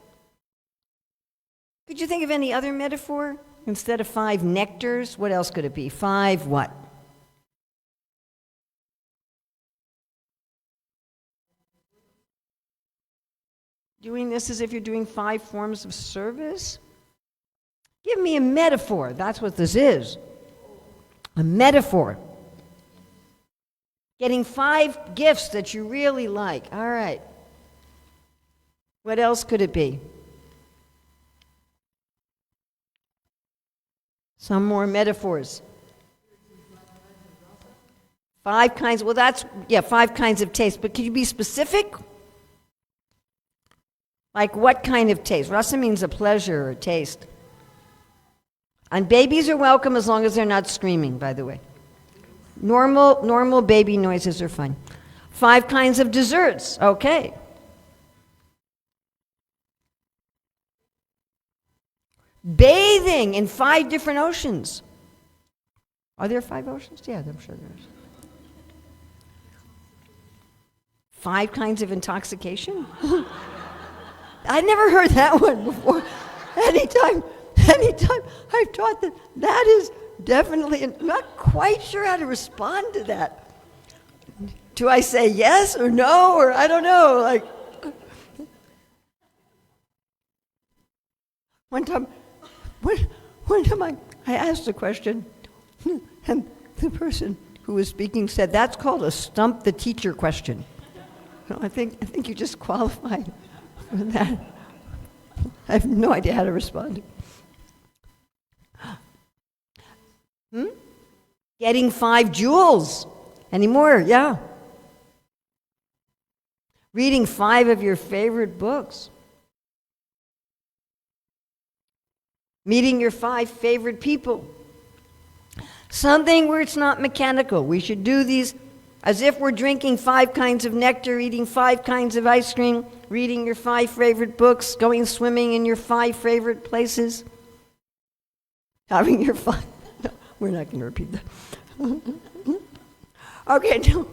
Could you think of any other metaphor? Instead of 5 nectars, what else could it be? 5 what? Doing this as if you're doing 5 forms of service? Give me a metaphor. That's what this is. A metaphor. Getting 5 gifts that you really like. All right. What else could it be? Some more metaphors. 5 kinds. Well, 5 kinds of taste. But could you be specific? Like what kind of taste? Rasa means a pleasure or a taste. And babies are welcome as long as they're not screaming, by the way. Normal baby noises are fine. 5 kinds of desserts. Okay. Bathing in 5 different oceans. Are there 5 oceans? Yeah, I'm sure there is. 5 kinds of intoxication? I never heard that one before. Anytime I've taught that is definitely, I'm not quite sure how to respond to that. Do I say yes or no, or I don't know, like. One time I asked a question, and the person who was speaking said, that's called a stump the teacher question. So I think you just qualified for that. I have no idea how to respond. Getting 5 jewels. Any more? Yeah. Reading 5 of your favorite books. Meeting your 5 favorite people. Something where it's not mechanical. We should do these as if we're drinking 5 kinds of nectar, eating 5 kinds of ice cream, reading your 5 favorite books, going swimming in your 5 favorite places, having your 5... No, we're not going to repeat that. Okay, no.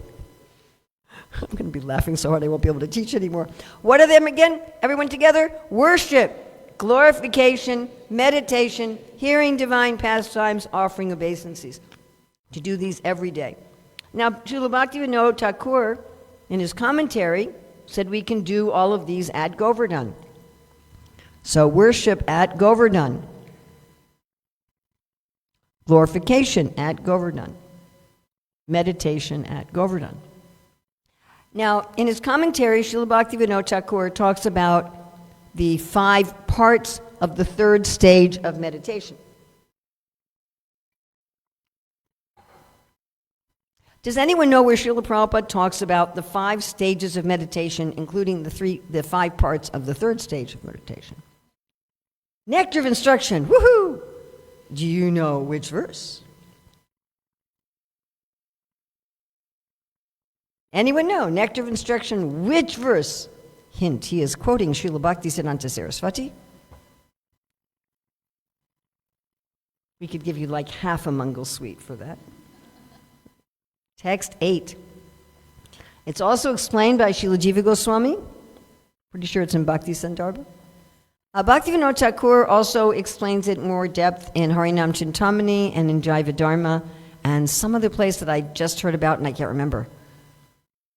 I'm going to be laughing so hard I won't be able to teach anymore. What are them again? Everyone together? Worship, glorification, meditation, hearing divine pastimes, offering obeisances. To do these every day. Now, Srila Bhaktivinoda Thakur, in his commentary, said we can do all of these at Govardhan. So worship at Govardhan. Glorification at Govardhan. Meditation at Govardhan. Now, in his commentary, Srila Bhaktivinoda Thakur talks about the 5 parts of the third stage of meditation. Does anyone know where Srila Prabhupada talks about the 5 stages of meditation, including the 5 parts of the third stage of meditation? Nectar of instruction, woohoo! Do you know which verse? Anyone know? Nectar of instruction, which verse? Hint, he is quoting Srila Bhaktisiddhanta Saraswati. We could give you like half a Mangal Sweet for that. Text 8. It's also explained by Srila Jiva Goswami. Pretty sure it's in Bhakti Sandarbha. Bhaktivinoda Thakur also explains it in more depth in Harinam Chintamani and in Jaiva Dharma and some other place that I just heard about and I can't remember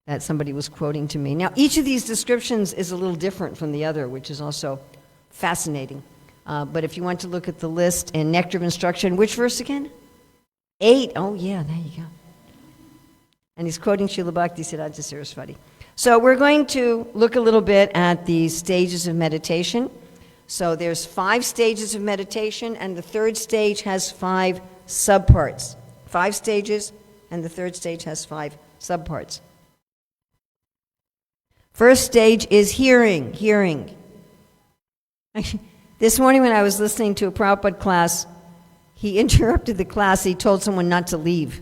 that somebody was quoting to me. Now, each of these descriptions is a little different from the other, which is also fascinating. But if you want to look at the list in Nectar of Instruction, which verse again? 8. Oh, yeah, there you go. And he's quoting Srila Bhaktisiddhanta Saraswati. So we're going to look a little bit at the stages of meditation. So there's 5 stages of meditation, and the third stage has 5 subparts. 5 stages, and the third stage has 5 subparts. First stage is hearing. This morning when I was listening to a Prabhupada class, he interrupted the class. He told someone not to leave.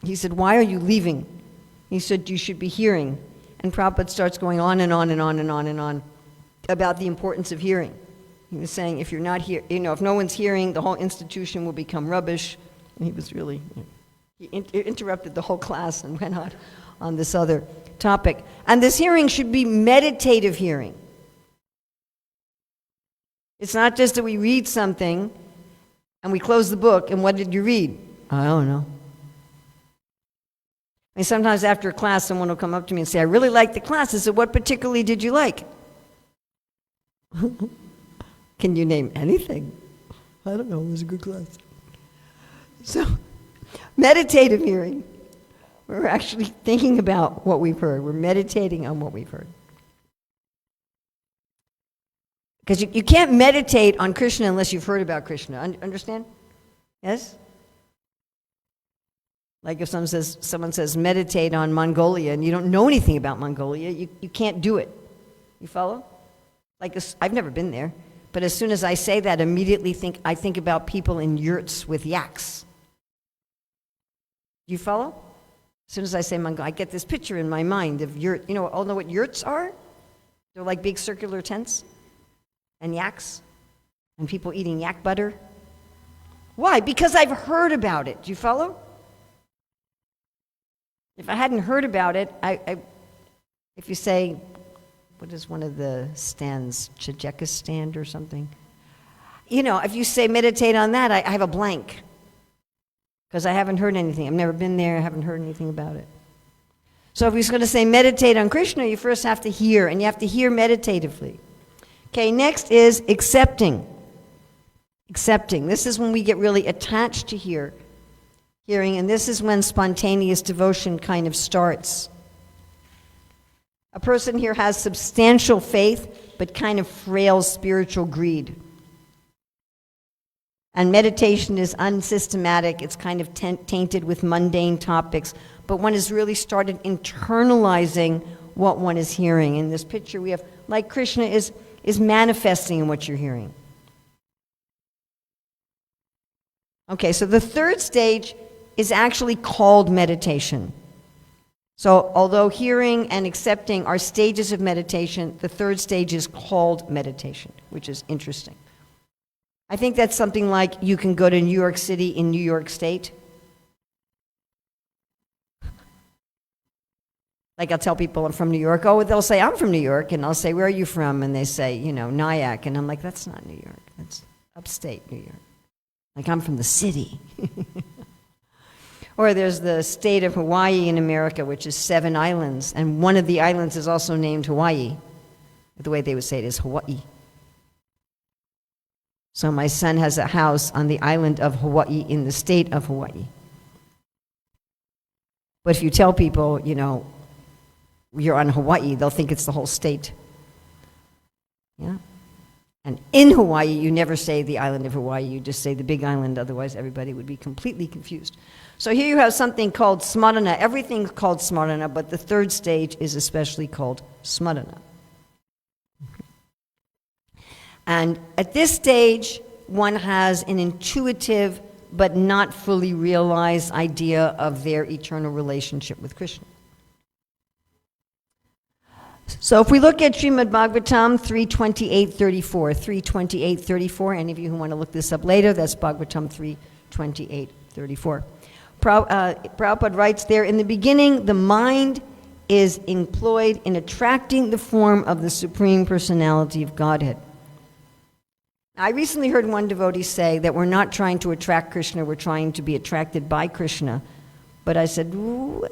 He said, "Why are you leaving?" He said, "You should be hearing." And Prabhupada starts going on and on and on and on and on about the importance of hearing. He was saying, if you're not here, if no one's hearing, the whole institution will become rubbish. And he was really, he interrupted the whole class and went on this other topic. And this hearing should be meditative hearing. It's not just that we read something and we close the book, and what did you read? I don't know. And sometimes after a class, someone will come up to me and say, "I really liked the class." I said, "What particularly did you like?" Can you name anything? I don't know, it was a good class. So, meditative hearing. We're actually thinking about what we've heard. We're meditating on what we've heard. Because you can't meditate on Krishna unless you've heard about Krishna. Understand? Yes? Like if someone says meditate on Mongolia and you don't know anything about Mongolia, you can't do it. You follow? Like I've never been there, but as soon as I say that, immediately I think about people in yurts with yaks. Do you follow? As soon as I say Mongolia, I get this picture in my mind of yurt. All know what yurts are? They're like big circular tents and yaks and people eating yak butter. Why? Because I've heard about it. Do you follow? If I hadn't heard about it, if you say, what is one of the stands, Tajikistan or something? If you say meditate on that, I have a blank. Because I haven't heard anything. I've never been there, I haven't heard anything about it. So if we're going to say meditate on Krishna, you first have to hear, and you have to hear meditatively. Okay, next is accepting. Accepting. This is when we get really attached to hearing, and this is when spontaneous devotion kind of starts. A person here has substantial faith, but kind of frail spiritual greed. And meditation is unsystematic, it's kind of tainted with mundane topics, but one has really started internalizing what one is hearing. In this picture we have, like Krishna is manifesting in what you're hearing. Okay, so the third stage is actually called meditation. So although hearing and accepting are stages of meditation, the third stage is called meditation, which is interesting. I think that's something like you can go to New York City in New York State. Like I'll tell people I'm from New York. Oh, they'll say, I'm from New York. And I'll say, where are you from? And they say, Nyack. And I'm like, that's not New York. That's upstate New York. Like I'm from the city. Or there's the state of Hawaii in America, which is 7 islands. And one of the islands is also named Hawaii. The way they would say it is Hawaii. So my son has a house on the island of Hawaii in the state of Hawaii. But if you tell people, you're on Hawaii, they'll think it's the whole state. Yeah? And in Hawaii, you never say the island of Hawaii, you just say the big island, otherwise everybody would be completely confused. So here you have something called smarana. Everything's called smarana, but the third stage is especially called smarana. And at this stage, one has an intuitive but not fully realized idea of their eternal relationship with Krishna. So if we look at Srimad Bhagavatam 3:28-34, 3:28-34, any of you who want to look this up later, that's Bhagavatam 3:28-34. Prabhupada writes there, in the beginning, the mind is employed in attracting the form of the Supreme Personality of Godhead. I recently heard one devotee say that we're not trying to attract Krishna, we're trying to be attracted by Krishna. But I said, well,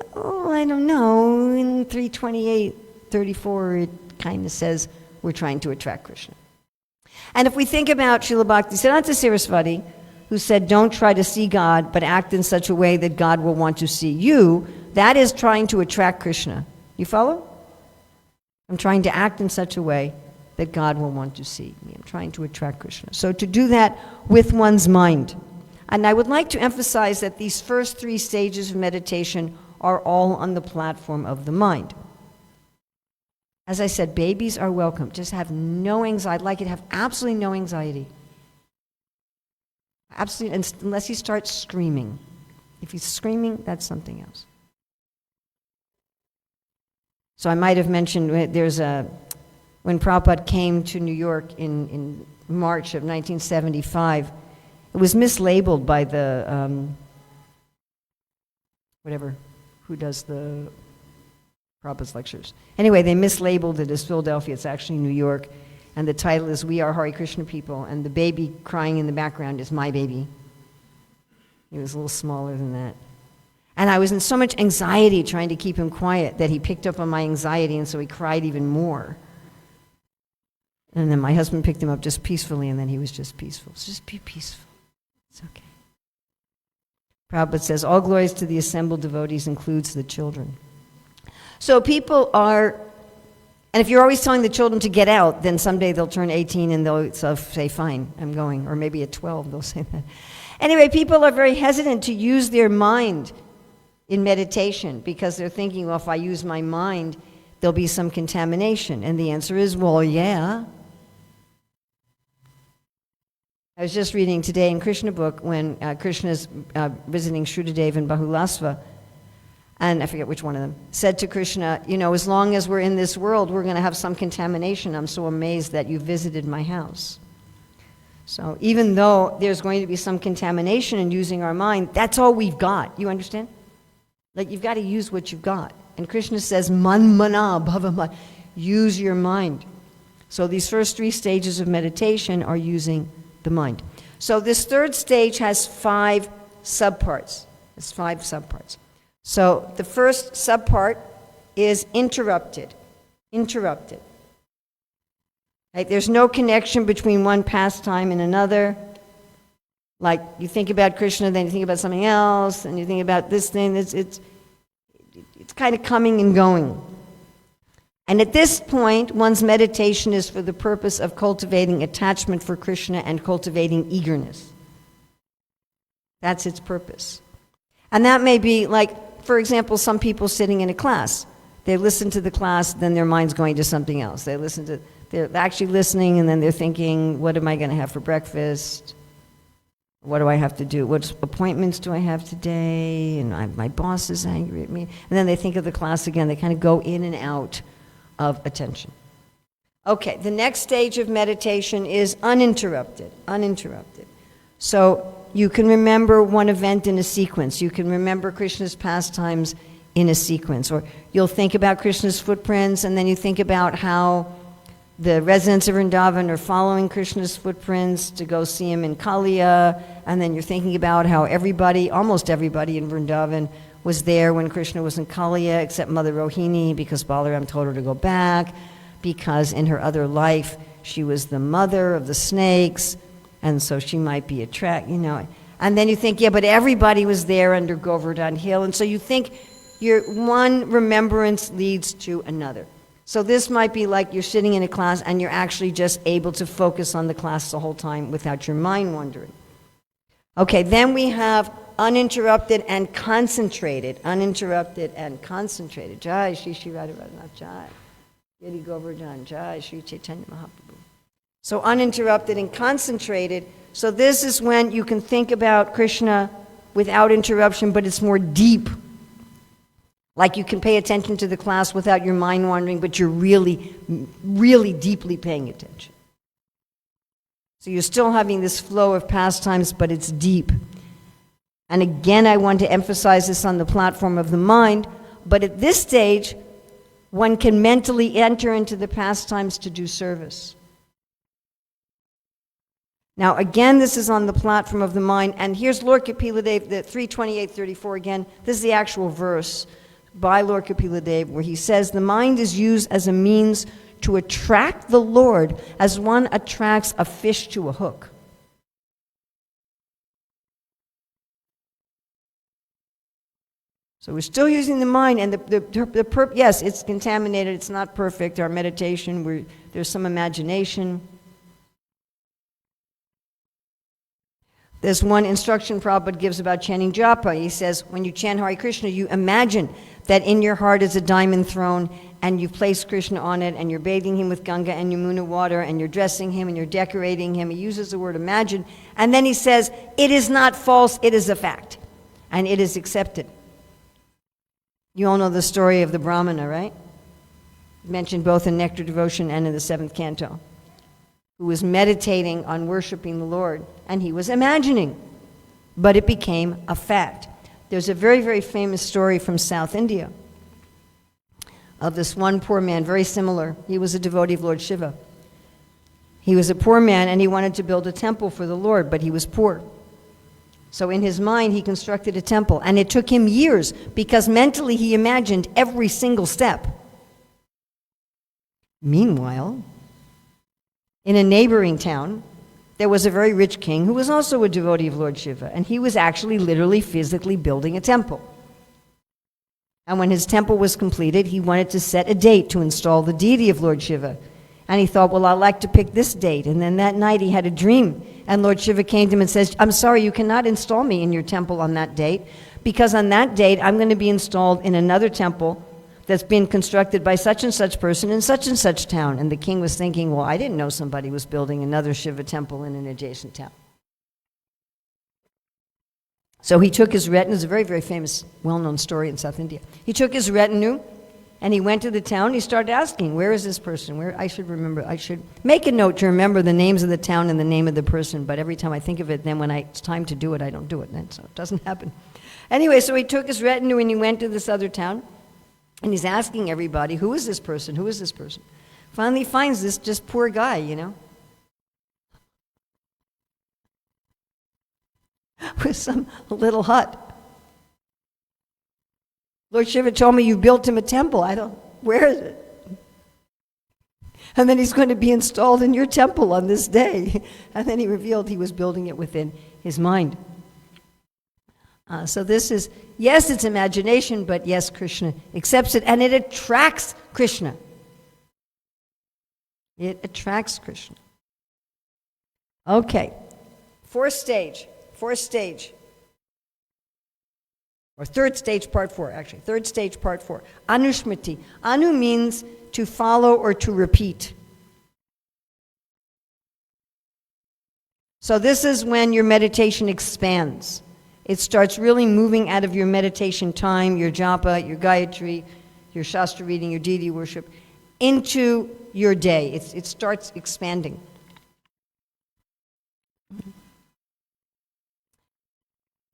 I don't know. In 3:28-34, it kind of says we're trying to attract Krishna. And if we think about Srila Bhaktisiddhanta Saraswati, who said, don't try to see God, but act in such a way that God will want to see you, that is trying to attract Krishna. You follow? I'm trying to act in such a way that God will want to see me. I'm trying to attract Krishna. So to do that with one's mind. And I would like to emphasize that these first three stages of meditation are all on the platform of the mind. As I said, babies are welcome. Just have no anxiety. I'd like you to have absolutely no anxiety. Absolutely, unless he starts screaming. If he's screaming, that's something else. So I might have mentioned when Prabhupada came to New York in March of 1975, it was mislabeled by the, who does the Prabhupada's lectures. Anyway, they mislabeled it as Philadelphia. It's actually New York. And the title is We Are Hare Krishna People. And the baby crying in the background is my baby. He was a little smaller than that. And I was in so much anxiety trying to keep him quiet that he picked up on my anxiety, and so he cried even more. And then my husband picked him up just peacefully, and then he was just peaceful. So just be peaceful. It's okay. Prabhupada says, all glories to the assembled devotees includes the children. So people are, and if you're always telling the children to get out, then someday they'll turn 18 and they'll say, fine, I'm going. Or maybe at 12 they'll say that. Anyway, people are very hesitant to use their mind in meditation because they're thinking, well, if I use my mind, there'll be some contamination. And the answer is, well, yeah. I was just reading today in Krishna book when Krishna's visiting Shrudadeva and Bahulasva, and I forget which one of them, said to Krishna, as long as we're in this world, we're going to have some contamination. I'm so amazed that you visited my house. So even though there's going to be some contamination in using our mind, that's all we've got. You understand? Like, you've got to use what you've got. And Krishna says, man mana bhava, use your mind. So these first three stages of meditation are using the mind. So this third stage has 5 subparts. It's 5 subparts. So the first subpart is interrupted. Interrupted. Right? There's no connection between one pastime and another. Like, you think about Krishna, then you think about something else, and you think about this thing. It's kind of coming and going. And at this point, one's meditation is for the purpose of cultivating attachment for Krishna and cultivating eagerness. That's its purpose. And that may be like, for example, some people sitting in a class. They listen to the class, then their mind's going to something else. They're actually listening, and then they're thinking, what am I going to have for breakfast? What do I have to do? What appointments do I have today? And my boss is angry at me. And then they think of the class again. They kind of go in and out of attention. Okay, the next stage of meditation is uninterrupted. Uninterrupted. So you can remember one event in a sequence. You can remember Krishna's pastimes in a sequence. Or you'll think about Krishna's footprints, and then you think about how the residents of Vrindavan are following Krishna's footprints to go see him in Kaliya, and then you're thinking about how almost everybody in Vrindavan was there when Krishna was in Kaliya, except Mother Rohini, because Balaram told her to go back, because in her other life she was the mother of the snakes, and so she might be attracted, And then you think, yeah, but everybody was there under Govardhan Hill, and so you think one remembrance leads to another. So this might be like you're sitting in a class and you're actually just able to focus on the class the whole time without your mind wandering. Okay, then we have uninterrupted and concentrated. Uninterrupted and concentrated. Jai Shri Shri Radharanath Jai. Yadi Govardhan Jai Shri Chaitanya Mahaprabhu. So uninterrupted and concentrated. So this is when you can think about Krishna without interruption, but it's more deep. Like you can pay attention to the class without your mind wandering, but you're really, really deeply paying attention. So you're still having this flow of pastimes, but it's deep. And again, I want to emphasize this on the platform of the mind, but at this stage, one can mentally enter into the pastimes to do service. Now, again, this is on the platform of the mind, and here's Lord Kapila Dev, the 328:34 again. This is the actual verse by Lord Kapila Dev, where he says, the mind is used as a means to attract the Lord as one attracts a fish to a hook. So we're still using the mind, and yes, it's contaminated, it's not perfect, our meditation, there's some imagination. There's one instruction Prabhupada gives about chanting japa. He says, when you chant Hare Krishna, you imagine that in your heart is a diamond throne, and you've placed Krishna on it, and you're bathing him with Ganga and Yamuna water, and you're dressing him, and you're decorating him. He uses the word imagine. And then he says, it is not false, it is a fact. And it is accepted. You all know the story of the Brahmana, right? Mentioned both in Nectar Devotion and in the 7th canto, who was meditating on worshiping the Lord, and he was imagining, but it became a fact. There's a very, very famous story from South India of this one poor man, very similar. He was a devotee of Lord Shiva. He was a poor man, and he wanted to build a temple for the Lord, but he was poor. So in his mind, he constructed a temple, and it took him years because mentally he imagined every single step. Meanwhile, in a neighboring town, there was a very rich king who was also a devotee of Lord Shiva, and he was actually literally physically building a temple. And when his temple was completed, he wanted to set a date to install the deity of Lord Shiva. And he thought, well, I'd like to pick this date. And then that night he had a dream, and Lord Shiva came to him and says, I'm sorry, you cannot install me in your temple on that date, because on that date I'm going to be installed in another temple that's been constructed by such and such person in such and such town. And the king was thinking, well, I didn't know somebody was building another Shiva temple in an adjacent town. So he took his retinue. It's a very, very famous, well-known story in South India. He took his retinue, and he went to the town. He started asking, where is this person? I should make a note to remember the names of the town and the name of the person, but every time I think of it, then when it's time to do it, I don't do it. Then, so it doesn't happen. Anyway, so he took his retinue, and he went to this other town, and he's asking everybody, who is this person? Who is this person? Finally, he finds this just poor guy, with some little hut. Lord Shiva told me you built him a temple. Where is it? And then he's going to be installed in your temple on this day. And then he revealed he was building it within his mind. So this is, yes, it's imagination, but yes, Krishna accepts it, and it attracts Krishna. It attracts Krishna. Okay, fourth stage. Or third stage, part 4, actually. Third stage, part 4. Anusmriti. Anu means to follow or to repeat. So this is when your meditation expands. It starts really moving out of your meditation time, your japa, your gayatri, your shastra reading, your deity worship, into your day. It starts expanding.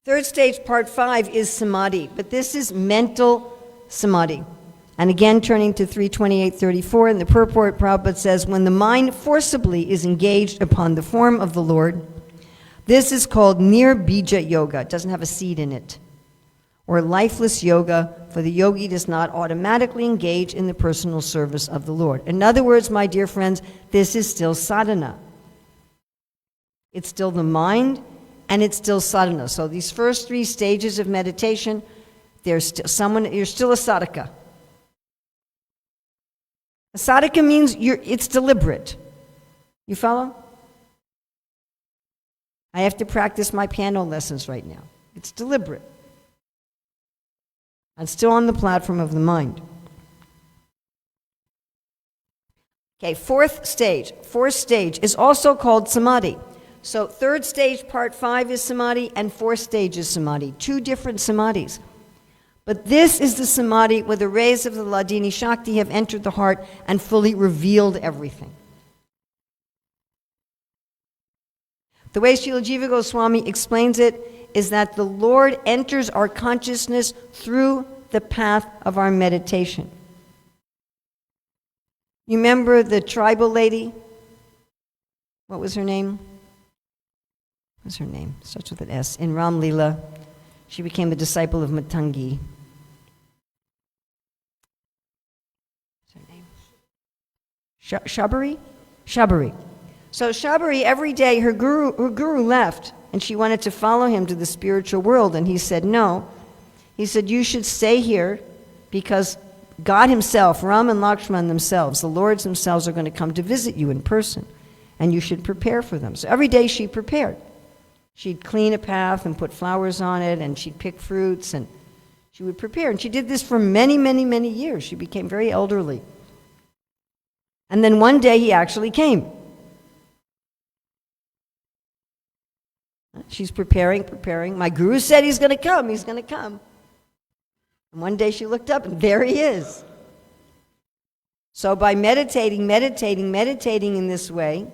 Third stage, part 5, is samadhi, but this is mental samadhi. And again, turning to 328:34, in the purport, Prabhupada says, when the mind forcibly is engaged upon the form of the Lord, this is called nirbija yoga. It doesn't have a seed in it. Or lifeless yoga, for the yogi does not automatically engage in the personal service of the Lord. In other words, my dear friends, this is still sadhana. It's still the mind, and it's still sadhana. So these first 3 stages of meditation, you're still a sadhaka. Sadhaka means it's deliberate. You follow? I have to practice my piano lessons right now. It's deliberate. I'm still on the platform of the mind. Okay, fourth stage. Fourth stage is also called samadhi. So third stage, part 5 is samadhi, and fourth stage is samadhi. 2 different samadhis. But this is the samadhi where the rays of the Hladini Shakti have entered the heart and fully revealed everything. The way Srila Jiva Goswami explains it is that the Lord enters our consciousness through the path of our meditation. You remember the tribal lady? What was her name? What's her name? Starts with an S. In Ram Leela, she became the disciple of Matangi. What's her name? Shabari? Shabari. So Shabari, every day her guru left, and she wanted to follow him to the spiritual world, and he said no. He said, you should stay here because God himself, Ram and Lakshman themselves, the lords themselves are going to come to visit you in person, and you should prepare for them. So every day she prepared. She'd clean a path and put flowers on it, and she'd pick fruits, and she would prepare. And she did this for many, many, many years. She became very elderly. And then one day he actually came. She's preparing. My guru said he's going to come. And one day she looked up, and there he is. So by meditating in this way,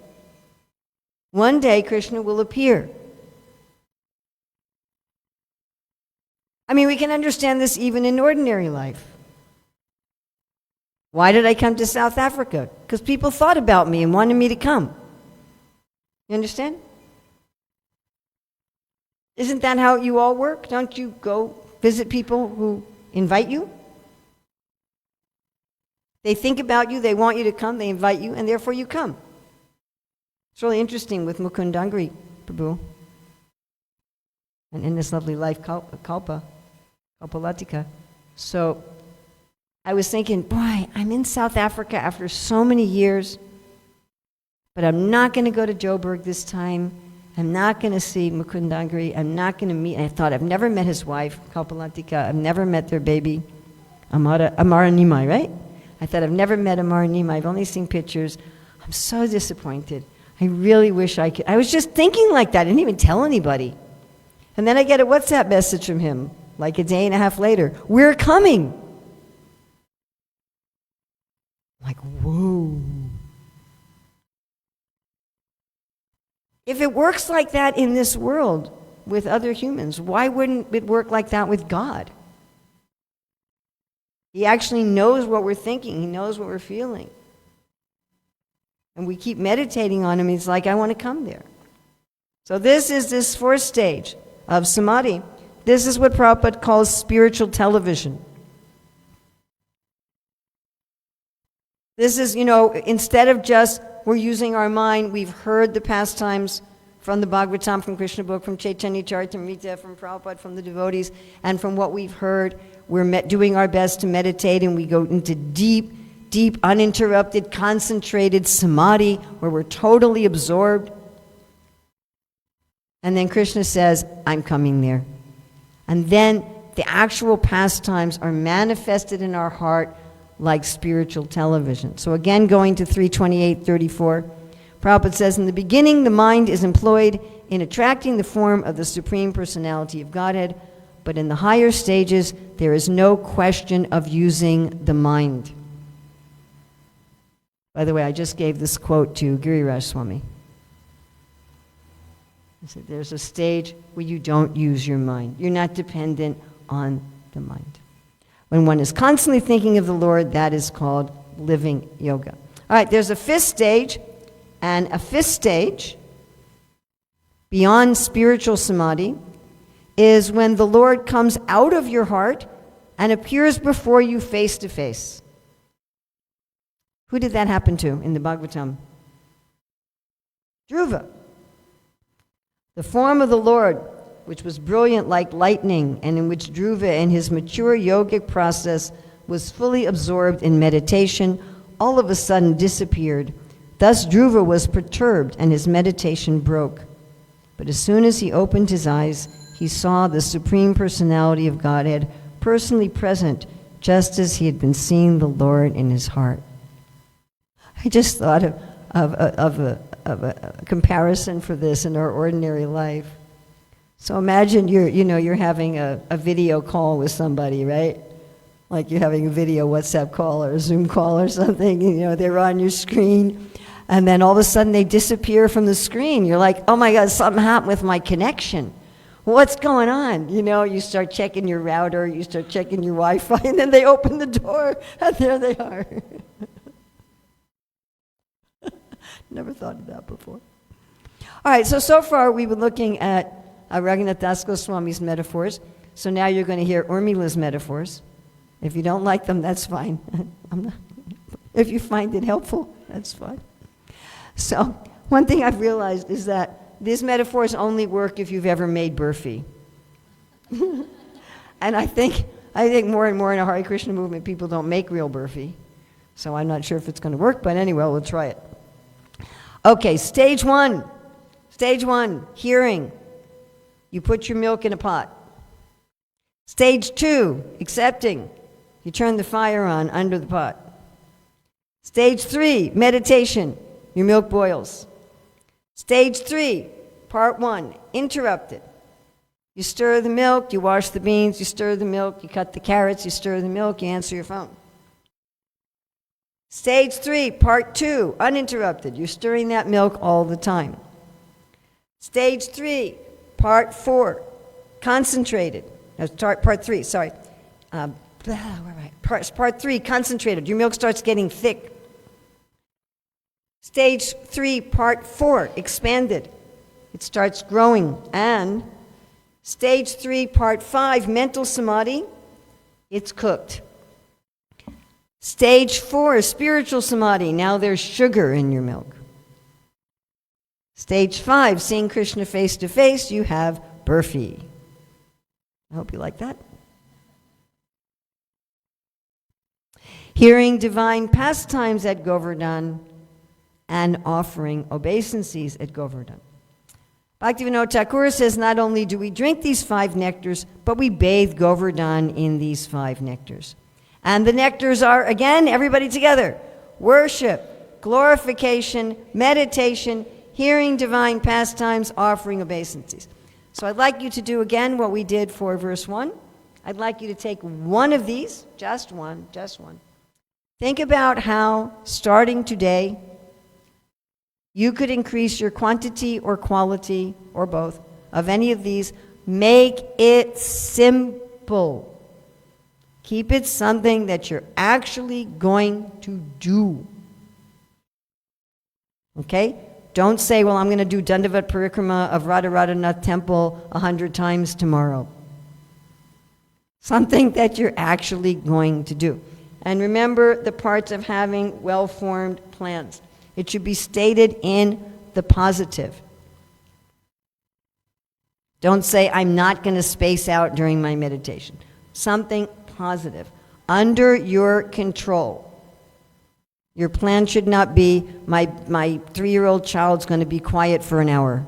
one day Krishna will appear. I mean, we can understand this even in ordinary life. Why did I come to South Africa? Because people thought about me and wanted me to come. You understand? Isn't that how you all work? Don't you go visit people who invite you? They think about you, they want you to come, they invite you, and therefore you come. It's really interesting with Mukundangri Prabhu and in this lovely life, Kalpalatika. So I was thinking, boy, I'm in South Africa after so many years, but I'm not going to go to Joburg this time. I'm not going to see Mukundangri. I'm not going to meet. I thought, I've never met his wife, Kalpalatika. I've never met their baby, Amara Nimai, right? I thought, I've never met Amara Nimai. I've only seen pictures. I'm so disappointed. I really wish I could. I was just thinking like that. I didn't even tell anybody. And then I get a WhatsApp message from him, like a day and a half later. We're coming. I'm like, whoa. If it works like that in this world with other humans, why wouldn't it work like that with God? He actually knows what we're thinking. He knows what we're feeling. And we keep meditating on him. He's like, I want to come there. So this is this fourth stage of samadhi. This is what Prabhupada calls spiritual television. This is, instead of just we're using our mind, we've heard the pastimes from the Bhagavatam, from Krishna book, from Chaitanya Charitamrita, from Prabhupada, from the devotees, and from what we've heard, we're doing our best to meditate, and we go into deep, uninterrupted, concentrated samadhi, where we're totally absorbed. And then Krishna says, I'm coming there. And then the actual pastimes are manifested in our heart like spiritual television. So again, going to 328:34, Prabhupada says, in the beginning, the mind is employed in attracting the form of the Supreme Personality of Godhead, but in the higher stages, there is no question of using the mind. By the way, I just gave this quote to Giriraj Swami. He said, there's a stage where you don't use your mind. You're not dependent on the mind. When one is constantly thinking of the Lord, that is called living yoga. All right, there's a fifth stage, and a fifth stage, beyond spiritual samadhi, is when the Lord comes out of your heart and appears before you face to face. Who did that happen to in the Bhagavatam? Dhruva. The form of the Lord, which was brilliant like lightning, and in which Dhruva in his mature yogic process was fully absorbed in meditation, all of a sudden disappeared. Thus Dhruva was perturbed and his meditation broke. But as soon as he opened his eyes, he saw the Supreme Personality of Godhead personally present, just as he had been seeing the Lord in his heart. I just thought of a comparison for this in our ordinary life. So imagine you're having a video call with somebody, right? Like you're having a video WhatsApp call or a Zoom call or something, they're on your screen, and then all of a sudden they disappear from the screen. You're like, oh my God, something happened with my connection. What's going on? You start checking your router, you start checking your Wi-Fi, and then they open the door, and there they are. Never thought of that before. All right, so far we've been looking at Raghunath Das Goswami's metaphors. So now you're going to hear Urmila's metaphors. If you don't like them, that's fine. If you find it helpful, that's fine. So one thing I've realized is that these metaphors only work if you've ever made burfi. And I think more and more in a Hare Krishna movement, people don't make real burfi. So I'm not sure if it's going to work, but anyway, we'll try it. Okay, stage one, hearing. You put your milk in a pot. Stage 2, accepting. You turn the fire on under the pot. Stage 3, meditation. Your milk boils. Stage 3, part 1, interrupted. You stir the milk, you wash the beans, you stir the milk, you cut the carrots, you stir the milk, you answer your phone. Stage 3, part 2, uninterrupted. You're stirring that milk all the time. Stage 3, part 4, concentrated. Part 3, sorry. Part 3, concentrated. Your milk starts getting thick. Stage 3, part 4, expanded. It starts growing. And stage 3, part 5, mental samadhi, it's cooked. Stage 4, spiritual samadhi, now there's sugar in your milk. Stage 5, seeing Krishna face to face, you have burfi. I hope you like that. Hearing divine pastimes at Govardhan and offering obeisances at Govardhan. Bhaktivinoda Thakur says not only do we drink these 5 nectars, but we bathe Govardhan in these 5 nectars. And the nectars are, again, everybody together, worship, glorification, meditation, hearing divine pastimes, offering obeisances. So I'd like you to do again what we did for verse 1. I'd like you to take one of these, just one. Think about how, starting today, you could increase your quantity or quality, or both, of any of these. Make it simple. Keep it something that you're actually going to do. Okay? Don't say, well, I'm going to do Dandavat Parikrama of Radharanath Temple 100 times tomorrow. Something that you're actually going to do. And remember the parts of having well-formed plans. It should be stated in the positive. Don't say, I'm not going to space out during my meditation. Something positive. Under your control. Your plan should not be, my 3-year-old child's going to be quiet for an hour.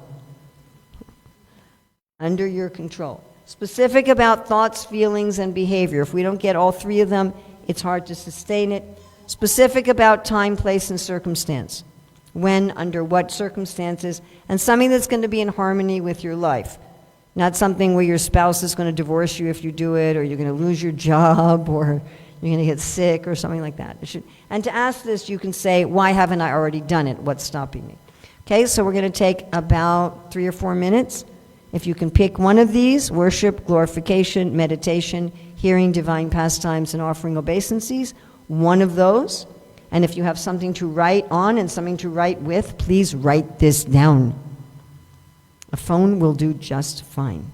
Under your control. Specific about thoughts, feelings, and behavior. If we don't get all 3 of them, it's hard to sustain it. Specific about time, place, and circumstance. When, under what circumstances, and something that's going to be in harmony with your life. Not something where your spouse is going to divorce you if you do it, or you're going to lose your job, or you're going to get sick, or something like that. And to ask this, you can say, why haven't I already done it? What's stopping me? Okay, so we're going to take about 3 or 4 minutes. If you can pick one of these, worship, glorification, meditation, hearing divine pastimes, and offering obeisances, one of those. And if you have something to write on and something to write with, please write this down. A phone will do just fine.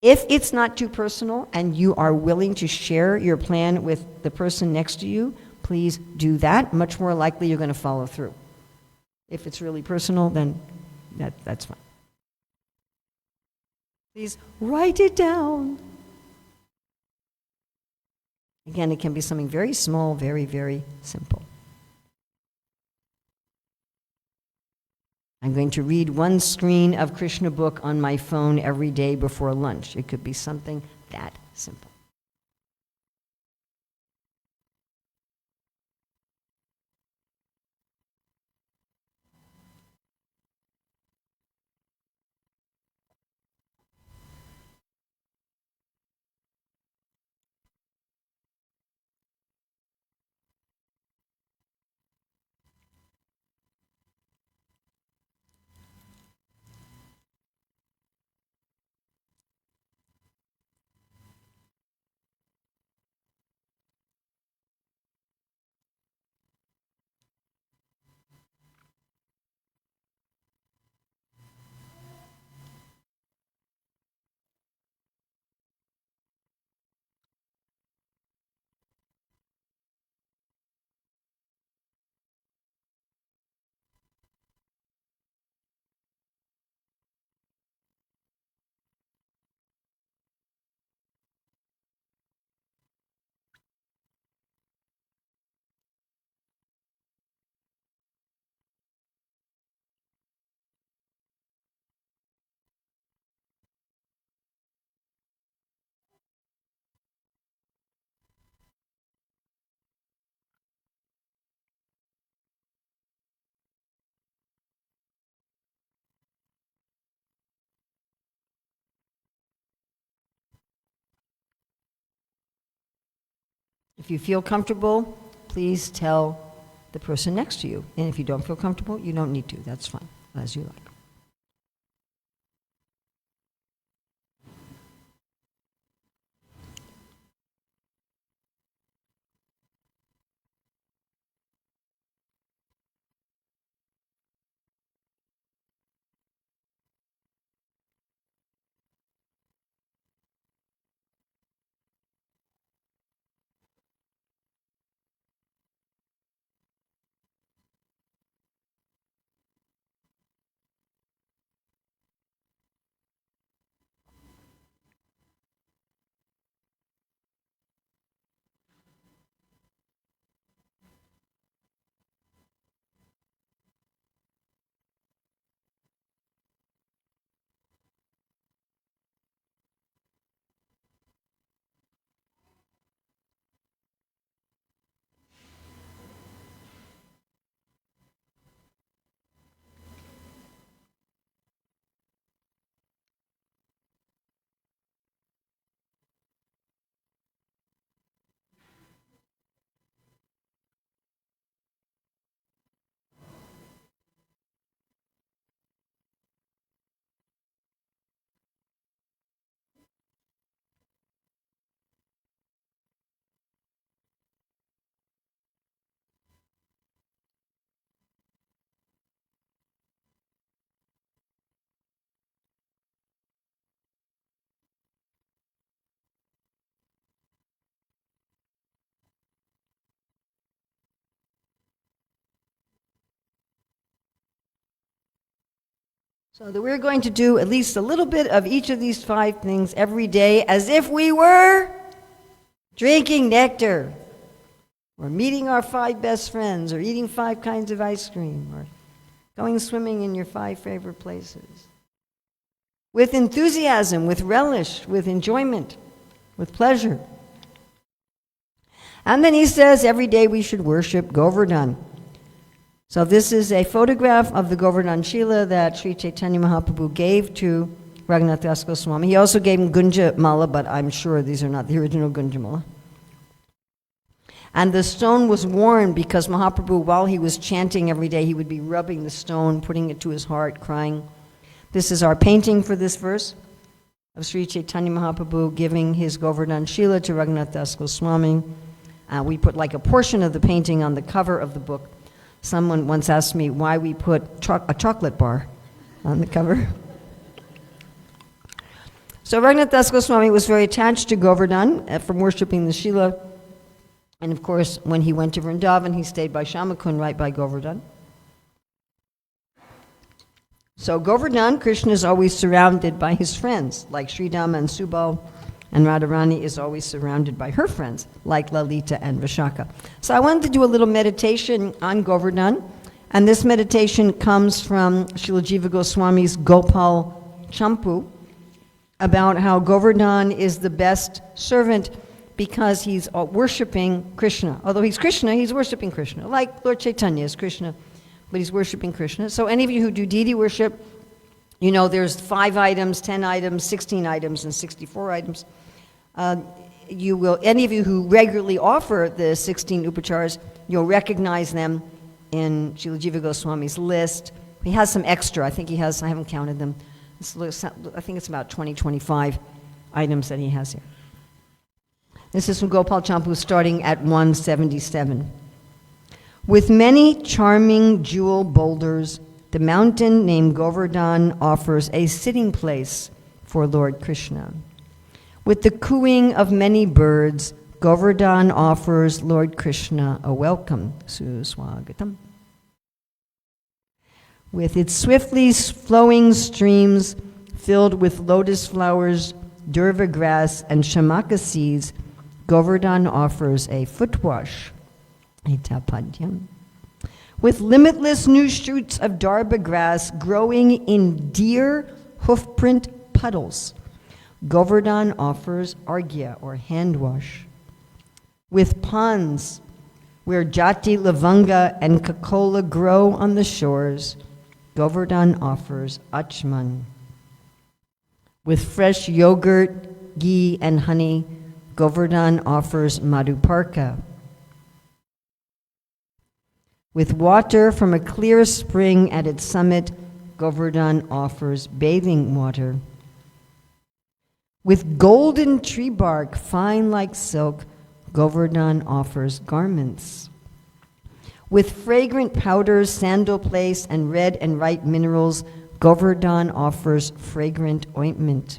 If it's not too personal and you are willing to share your plan with the person next to you, please do that. Much more likely you're going to follow through. If it's really personal, then that's fine. Please write it down. Again, it can be something very small, very, very simple. I'm going to read one screen of Krishna book on my phone every day before lunch. It could be something that simple. If you feel comfortable, please tell the person next to you. And if you don't feel comfortable, you don't need to. That's fine, as you like. So that we're going to do at least a little bit of each of these 5 things every day as if we were drinking nectar, or meeting our 5 best friends, or eating 5 kinds of ice cream, or going swimming in your 5 favorite places. With enthusiasm, with relish, with enjoyment, with pleasure. And then he says every day we should worship Govardhan. So this is a photograph of the Govardhan Shila that Sri Chaitanya Mahaprabhu gave to Raghunath Das Goswami. He also gave him Gunja Mala, but I'm sure these are not the original Gunja Mala. And the stone was worn because Mahaprabhu, while he was chanting every day, he would be rubbing the stone, putting it to his heart, crying. This is our painting for this verse of Sri Chaitanya Mahaprabhu giving his Govardhan Shila to Raghunath Das Goswami. We put like a portion of the painting on the cover of the book. Someone once asked me why we put a chocolate bar on the cover. So Raghunath Das Goswami was very attached to Govardhan from worshipping the Shila. And of course, when he went to Vrindavan, he stayed by Shamakund, right by Govardhan. So Govardhan, Krishna is always surrounded by his friends, like Sridhama and Subal And Radharani is always surrounded by her friends, like Lalita and Vishaka. So I wanted to do a little meditation on Govardhan, and this meditation comes from Srila Jiva Goswami's Gopal Champu, about how Govardhan is the best servant because he's worshiping Krishna. Although he's Krishna, he's worshiping Krishna. Like Lord Chaitanya is Krishna, but he's worshiping Krishna. So any of you who do deity worship, you know there's 5 items, 10 items, 16 items, and 64 items. Any of you who regularly offer the 16 upacharas, you'll recognize them in Srila Jiva Goswami's list. He has some extra. I haven't counted them. I think it's about 20, 25 items that he has here. This is from Gopal Champu, starting at 177. With many charming jewel boulders, the mountain named Govardhan offers a sitting place for Lord Krishna. With the cooing of many birds, Govardhan offers Lord Krishna a welcome. Suswagatam. With its swiftly flowing streams filled with lotus flowers, durva grass, and shamaka seeds, Govardhan offers a foot wash, etapadyam. With limitless new shoots of darba grass growing in deer hoofprint puddles, Govardhan offers arghya, or hand wash. With ponds where jati, lavanga, and kakola grow on the shores, Govardhan offers achman. With fresh yogurt, ghee, and honey, Govardhan offers madhuparka. With water from a clear spring at its summit, Govardhan offers bathing water. With golden tree bark fine like silk, Govardhan offers garments. With fragrant powders, sandal paste, and red and white minerals, Govardhan offers fragrant ointment.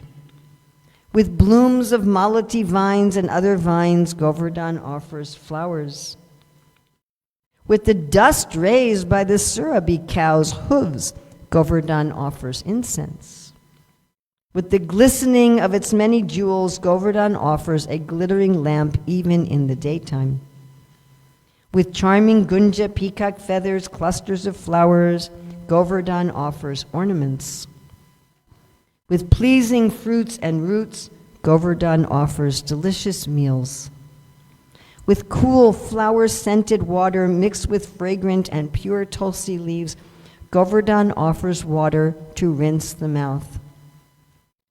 With blooms of malati vines and other vines, Govardhan offers flowers. With the dust raised by the Surabhi cow's hooves, Govardhan offers incense. With the glistening of its many jewels, Govardhan offers a glittering lamp even in the daytime. With charming gunja, peacock feathers, clusters of flowers, Govardhan offers ornaments. With pleasing fruits and roots, Govardhan offers delicious meals. With cool, flower-scented water mixed with fragrant and pure tulsi leaves, Govardhan offers water to rinse the mouth.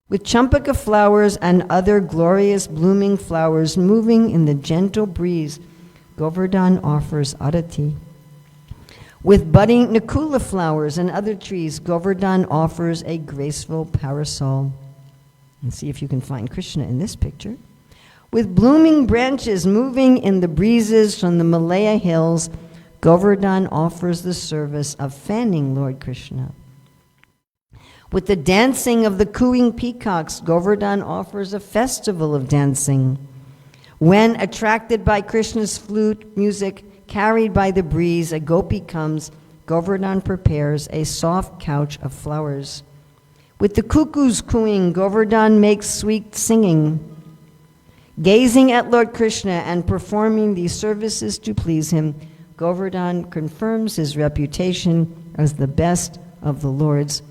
With champaka flowers and other glorious blooming flowers moving in the gentle breeze, Govardhan offers arati. With budding nakula flowers and other trees, Govardhan offers a graceful parasol. And see if you can find Krishna in this picture. With blooming branches moving in the breezes from the Malaya hills, Govardhan offers the service of fanning Lord Krishna. With the dancing of the cooing peacocks, Govardhan offers a festival of dancing. When, attracted by Krishna's flute music, carried by the breeze, a gopi comes, Govardhan prepares a soft couch of flowers. With the cuckoos cooing, Govardhan makes sweet singing. Gazing at Lord Krishna and performing these services to please him, Govardhan confirms his reputation as the best of the Lord's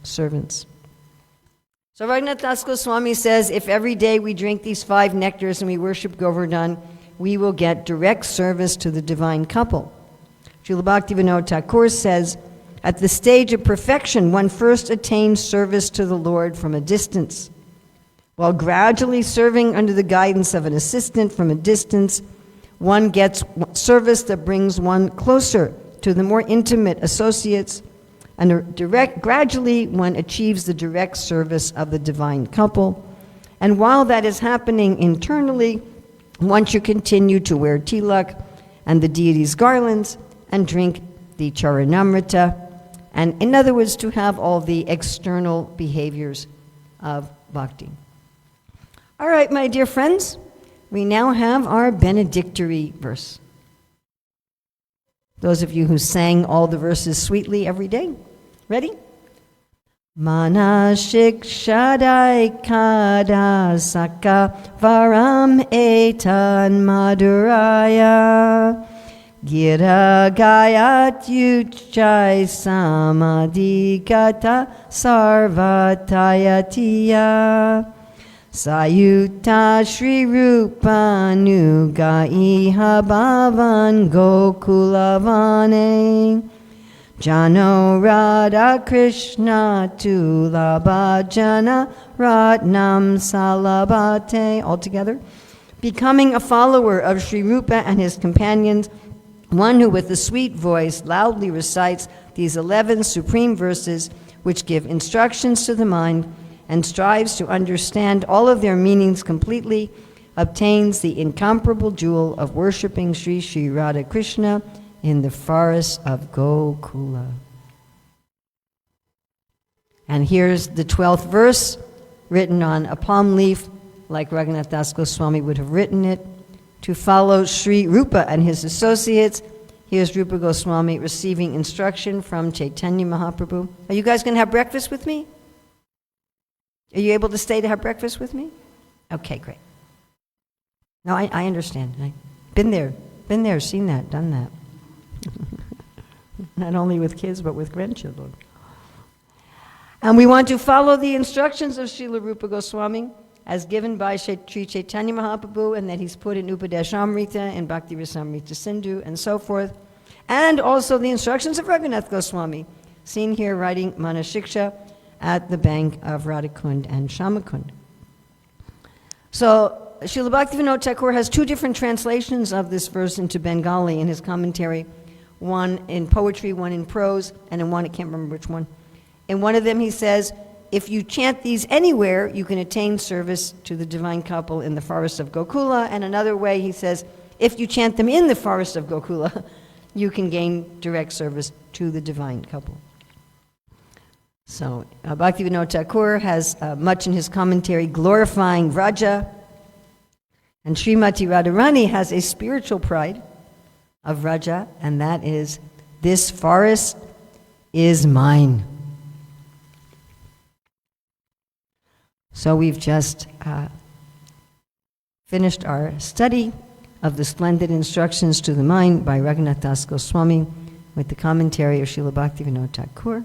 servants. So Raghunath Das Goswami says, if every day we drink these 5 nectars and we worship Govardhan, we will get direct service to the divine couple. Srila Bhaktivinoda Thakur says, at the stage of perfection, one first attains service to the Lord from a distance. While gradually serving under the guidance of an assistant from a distance, one gets service that brings one closer to the more intimate associates, and gradually one achieves the direct service of the divine couple. And while that is happening internally, one should continue to wear tilak and the deity's garlands and drink the charanamrita, and in other words, to have all the external behaviors of bhakti. All right, my dear friends, we now have our benedictory verse. Those of you who sang all the verses sweetly every day, ready? Manah-siksa kada saka varam etan maduraya. Gira gayat yuchai samadhikata sarvatayatiya. Sayuta Shri Rupa Nuga Bhavan Gokulavane. Jano Radha Krishna Tulabhajana Ratnam Salabate. All together. Becoming a follower of Sri Rupa and his companions, one who with a sweet voice loudly recites these 11 supreme verses which give instructions to the mind and strives to understand all of their meanings completely, obtains the incomparable jewel of worshiping Sri Sri Radha Krishna in the forests of Gokula. And here's the 12th verse, written on a palm leaf, like Raghunath Das Goswami would have written it, to follow Sri Rupa and his associates. Here's Rupa Goswami receiving instruction from Chaitanya Mahaprabhu. Are you guys going to have breakfast with me? Are you able to stay to have breakfast with me? Okay, great. No, I understand. I've been there, seen that, done that. Not only with kids, but with grandchildren. And we want to follow the instructions of Srila Rupa Goswami as given by Sri Chaitanya Mahaprabhu, and that he's put in Upadeshamrita and Bhakti Rasamrita Sindhu and so forth. And also the instructions of Raghunath Goswami, seen here writing Manah-siksa at the bank of Radhakund and Shamakund. So Srila Bhaktivinoda Thakur has two different translations of this verse into Bengali in his commentary, one in poetry, one in prose, and in one, I can't remember which one. In one of them he says, if you chant these anywhere, you can attain service to the divine couple in the forest of Gokula. And another way he says, if you chant them in the forest of Gokula, you can gain direct service to the divine couple. So Bhaktivinoda Thakur has much in his commentary glorifying Vraja, and Srimati Radharani has a spiritual pride of Vraja, and that is, this forest is mine. So we've just finished our study of the splendid instructions to the mind by Raghunath Das Goswami with the commentary of Srila Bhaktivinoda Thakur.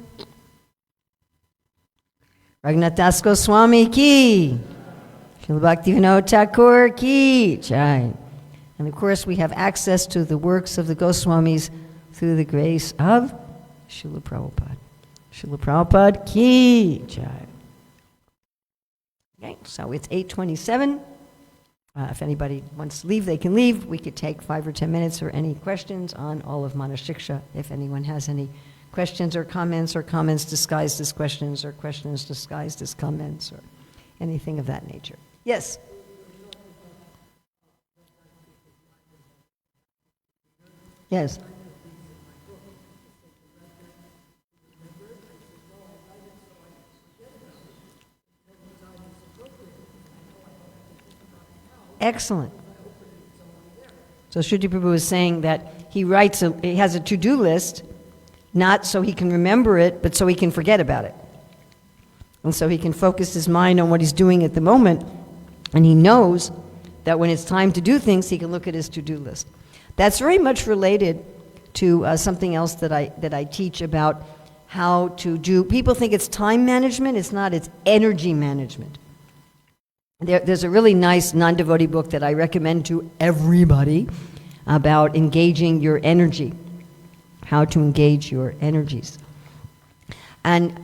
Raghunath Das Goswami ki, Srila Bhaktivinoda Thakur ki jai. And of course we have access to the works of the Goswamis through the grace of Srila Prabhupada. Srila Prabhupada ki jai. Okay, so it's 8:27. If anybody wants to leave, they can leave. We could take 5 or 10 minutes for any questions on all of Manah-siksa, if anyone has any questions or comments disguised as questions, or questions disguised as comments, or anything of that nature. Yes? Yes. Excellent. So Shruti Prabhu is saying that he has a to-do list, not so he can remember it, but so he can forget about it. And so he can focus his mind on what he's doing at the moment, and he knows that when it's time to do things, he can look at his to-do list. That's very much related to something else that I teach about how to do. People think it's time management. It's not. It's energy management. There's a really nice non-devotee book that I recommend to everybody about engaging your energy, how to engage your energies. And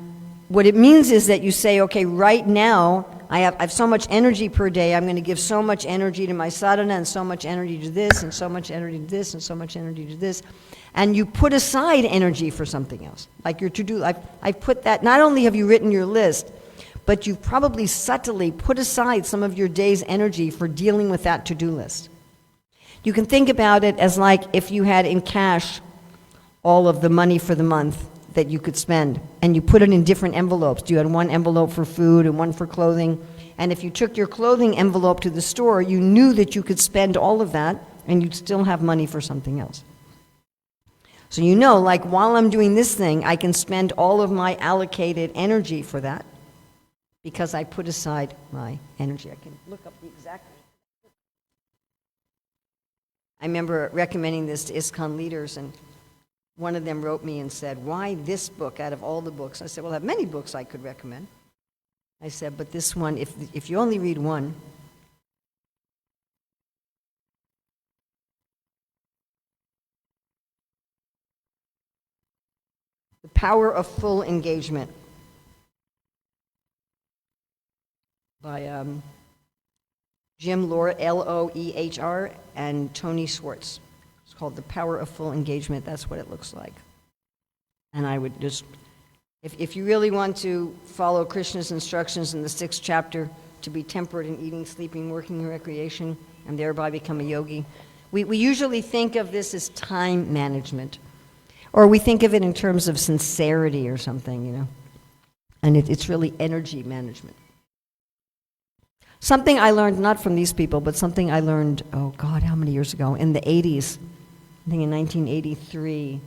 what it means is that you say, okay, right now, I have so much energy per day, I'm going to give so much energy to my sadhana, and so much energy to this, and so much energy to this, and so much energy to this. And you put aside energy for something else, like your to-do. I've put that, not only have you written your list, but you've probably subtly put aside some of your day's energy for dealing with that to-do list. You can think about it as like if you had in cash all of the money for the month that you could spend, and you put it in different envelopes. You had one envelope for food and one for clothing, and if you took your clothing envelope to the store, you knew that you could spend all of that, and you'd still have money for something else. So you know, like while I'm doing this thing, I can spend all of my allocated energy for that because I put aside my energy. I can look up the exact. I remember recommending this to ISKCON leaders, and one of them wrote me and said, why this book out of all the books? I said, well, I have many books I could recommend. I said, but this one, if you only read one, The Power of Full Engagement by Jim Lohr, Loehr, and Tony Schwartz. It's called The Power of Full Engagement. That's what it looks like. And I would just, if you really want to follow Krishna's instructions in the 6th chapter to be temperate in eating, sleeping, working, and recreation, and thereby become a yogi, we usually think of this as time management. Or we think of it in terms of sincerity or something, you know. And it's really energy management. Something I learned, not from these people, but something I learned, oh God, how many years ago? In the 80s, I think in 1983,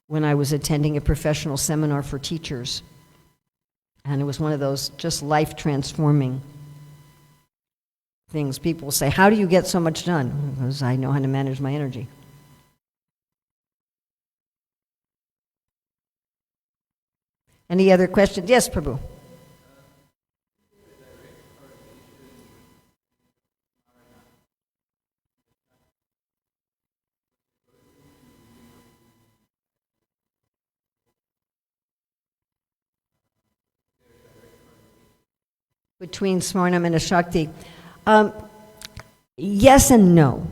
when I was attending a professional seminar for teachers. And it was one of those just life-transforming things. People will say, how do you get so much done? Because I know how to manage my energy. Any other questions? Yes, Prabhu. Between Smarnam and Ashakti. Yes and no.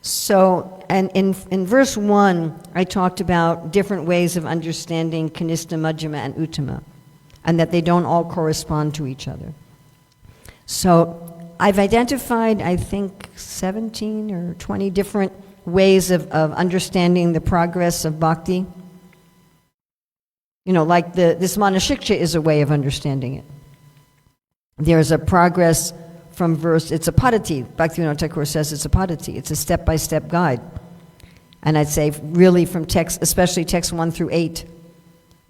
So, and in verse 1, I talked about different ways of understanding Kanistha, Madhyama, and Uttama, and that they don't all correspond to each other. So, I've identified, I think, 17 or 20 different ways of understanding the progress of bhakti. You know, like this Manah-siksa is a way of understanding it. There's a progress from verse, it's a padati. Bhaktivinoda Thakur says it's a padati. It's a step-by-step guide. And I'd say really from text, especially text 1 through 8,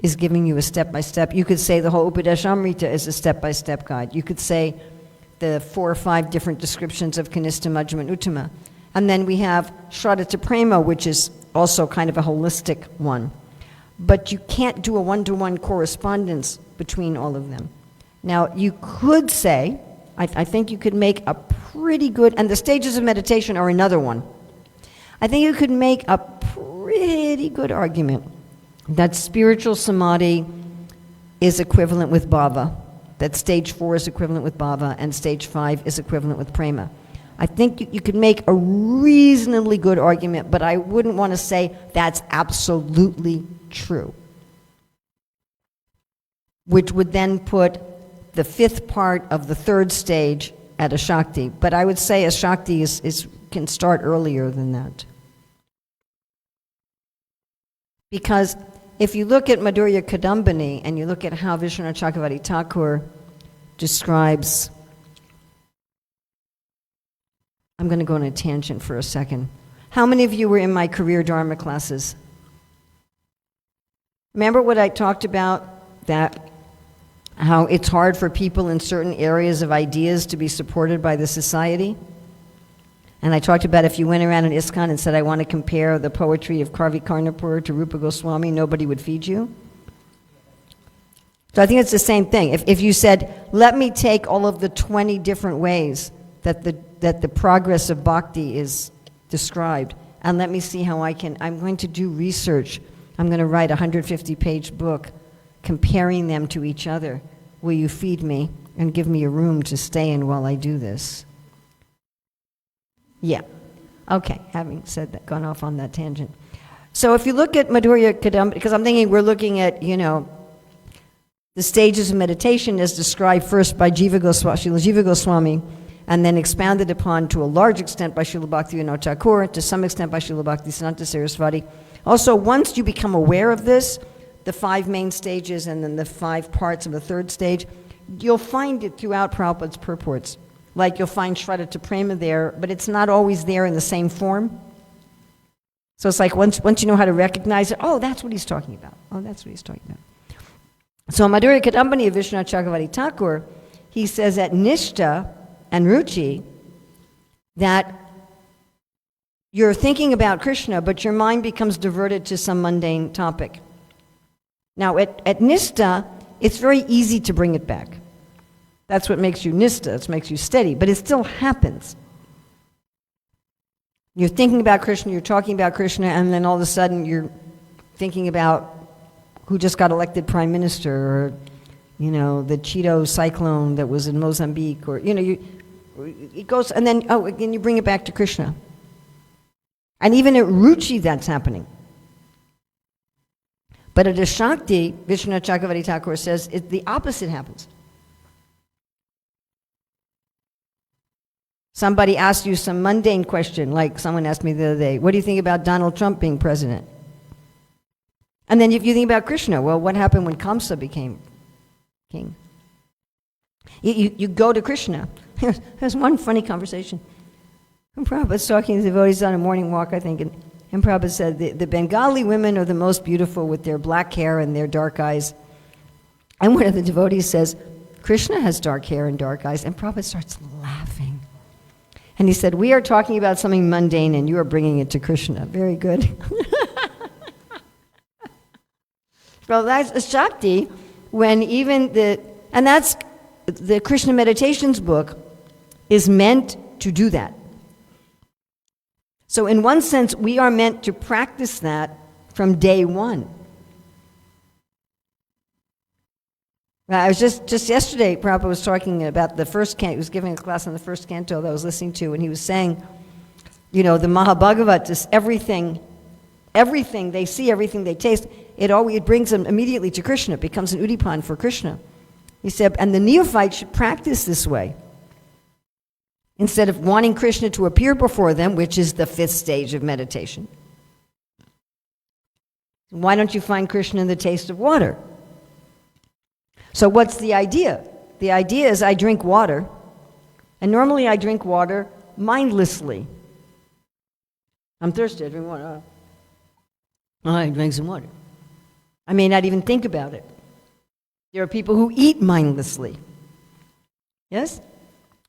is giving you a step-by-step. You could say the whole Upadeshamrita is a step-by-step guide. You could say the 4 or 5 different descriptions of Kanistha, Madhyama, and Uttama. And then we have Shraddha Prema, which is also kind of a holistic one. But you can't do a one-to-one correspondence between all of them. Now, you could say, I think you could make a pretty good, and the stages of meditation are another one. I think you could make a pretty good argument that spiritual samadhi is equivalent with bhava, that stage 4 is equivalent with bhava, and stage 5 is equivalent with prema. I think you could make a reasonably good argument, but I wouldn't want to say that's absolutely true. Which would then put the 5th part of the 3rd stage at Ashakti. But I would say Ashakti can start earlier than that. Because if you look at Madhurya Kadambini and you look at how Vishwanath Chakravarti Thakur describes, I'm going to go on a tangent for a second. How many of you were in my career Dharma classes? Remember what I talked about, that how it's hard for people in certain areas of ideas to be supported by the society? And I talked about if you went around in ISKCON and said, I want to compare the poetry of Karvi Karnapur to Rupa Goswami, nobody would feed you. So I think it's the same thing. If you said, let me take all of the 20 different ways that the progress of bhakti is described, and let me see how I'm going to do research. I'm going to write a 150-page book comparing them to each other. Will you feed me and give me a room to stay in while I do this? Yeah. Okay, having said that, gone off on that tangent. So if you look at Madhurya Kadambini, because I'm thinking we're looking at, the stages of meditation as described first by Srila Jiva Goswami, and then expounded upon to a large extent by Srila Bhaktivinoda Thakur, to some extent by Srila Bhaktisiddhanta Saraswati. Also, once you become aware of this, the 5 main stages and then the 5 parts of the 3rd stage, you'll find it throughout Prabhupada's purports. Like you'll find Shraddha Prema there, but it's not always there in the same form. So it's like once you know how to recognize it, oh, that's what he's talking about. Oh, that's what he's talking about. So Madhurya Kadambani of Vishwanath Chakravarti Thakur, he says at Nishta and Ruchi that you're thinking about Krishna, but your mind becomes diverted to some mundane topic. Now, at Nishta, it's very easy to bring it back. That's what makes you Nishta, it makes you steady, but it still happens. You're thinking about Krishna, you're talking about Krishna, and then all of a sudden you're thinking about who just got elected prime minister, or, the Cheeto cyclone that was in Mozambique, or, it goes, and then, again, you bring it back to Krishna. And even at Ruchi, that's happening. But at a Shakti, Vishwanath Chakravarti Thakur says, the opposite happens. Somebody asks you some mundane question, like someone asked me the other day, what do you think about Donald Trump being president? And then if you think about Krishna, well, what happened when Kamsa became king? You go to Krishna. There's one funny conversation. And Prabhupada's talking to the devotees on a morning walk, I think, and Prabhupada said, the Bengali women are the most beautiful with their black hair and their dark eyes. And one of the devotees says, Krishna has dark hair and dark eyes, and Prabhupada starts laughing. And he said, we are talking about something mundane, and you are bringing it to Krishna. Very good. Well, that's a Shakti when and that's the Krishna Meditations book is meant to do that. So in one sense, we are meant to practice that from day one. I was just yesterday, Prabhupada was talking about the first canto. He was giving a class on the first canto that I was listening to, and he was saying, the Mahabhagavat is everything they see, everything they taste, it brings them immediately to Krishna. It becomes an udipan for Krishna. He said, and the neophyte should practice this way. Instead of wanting Krishna to appear before them, which is the 5th stage of meditation. Why don't you find Krishna in the taste of water? So what's the idea? The idea is I drink water, and normally I drink water mindlessly. I'm thirsty, I drink water. I drink some water. I may not even think about it. There are people who eat mindlessly. Yes?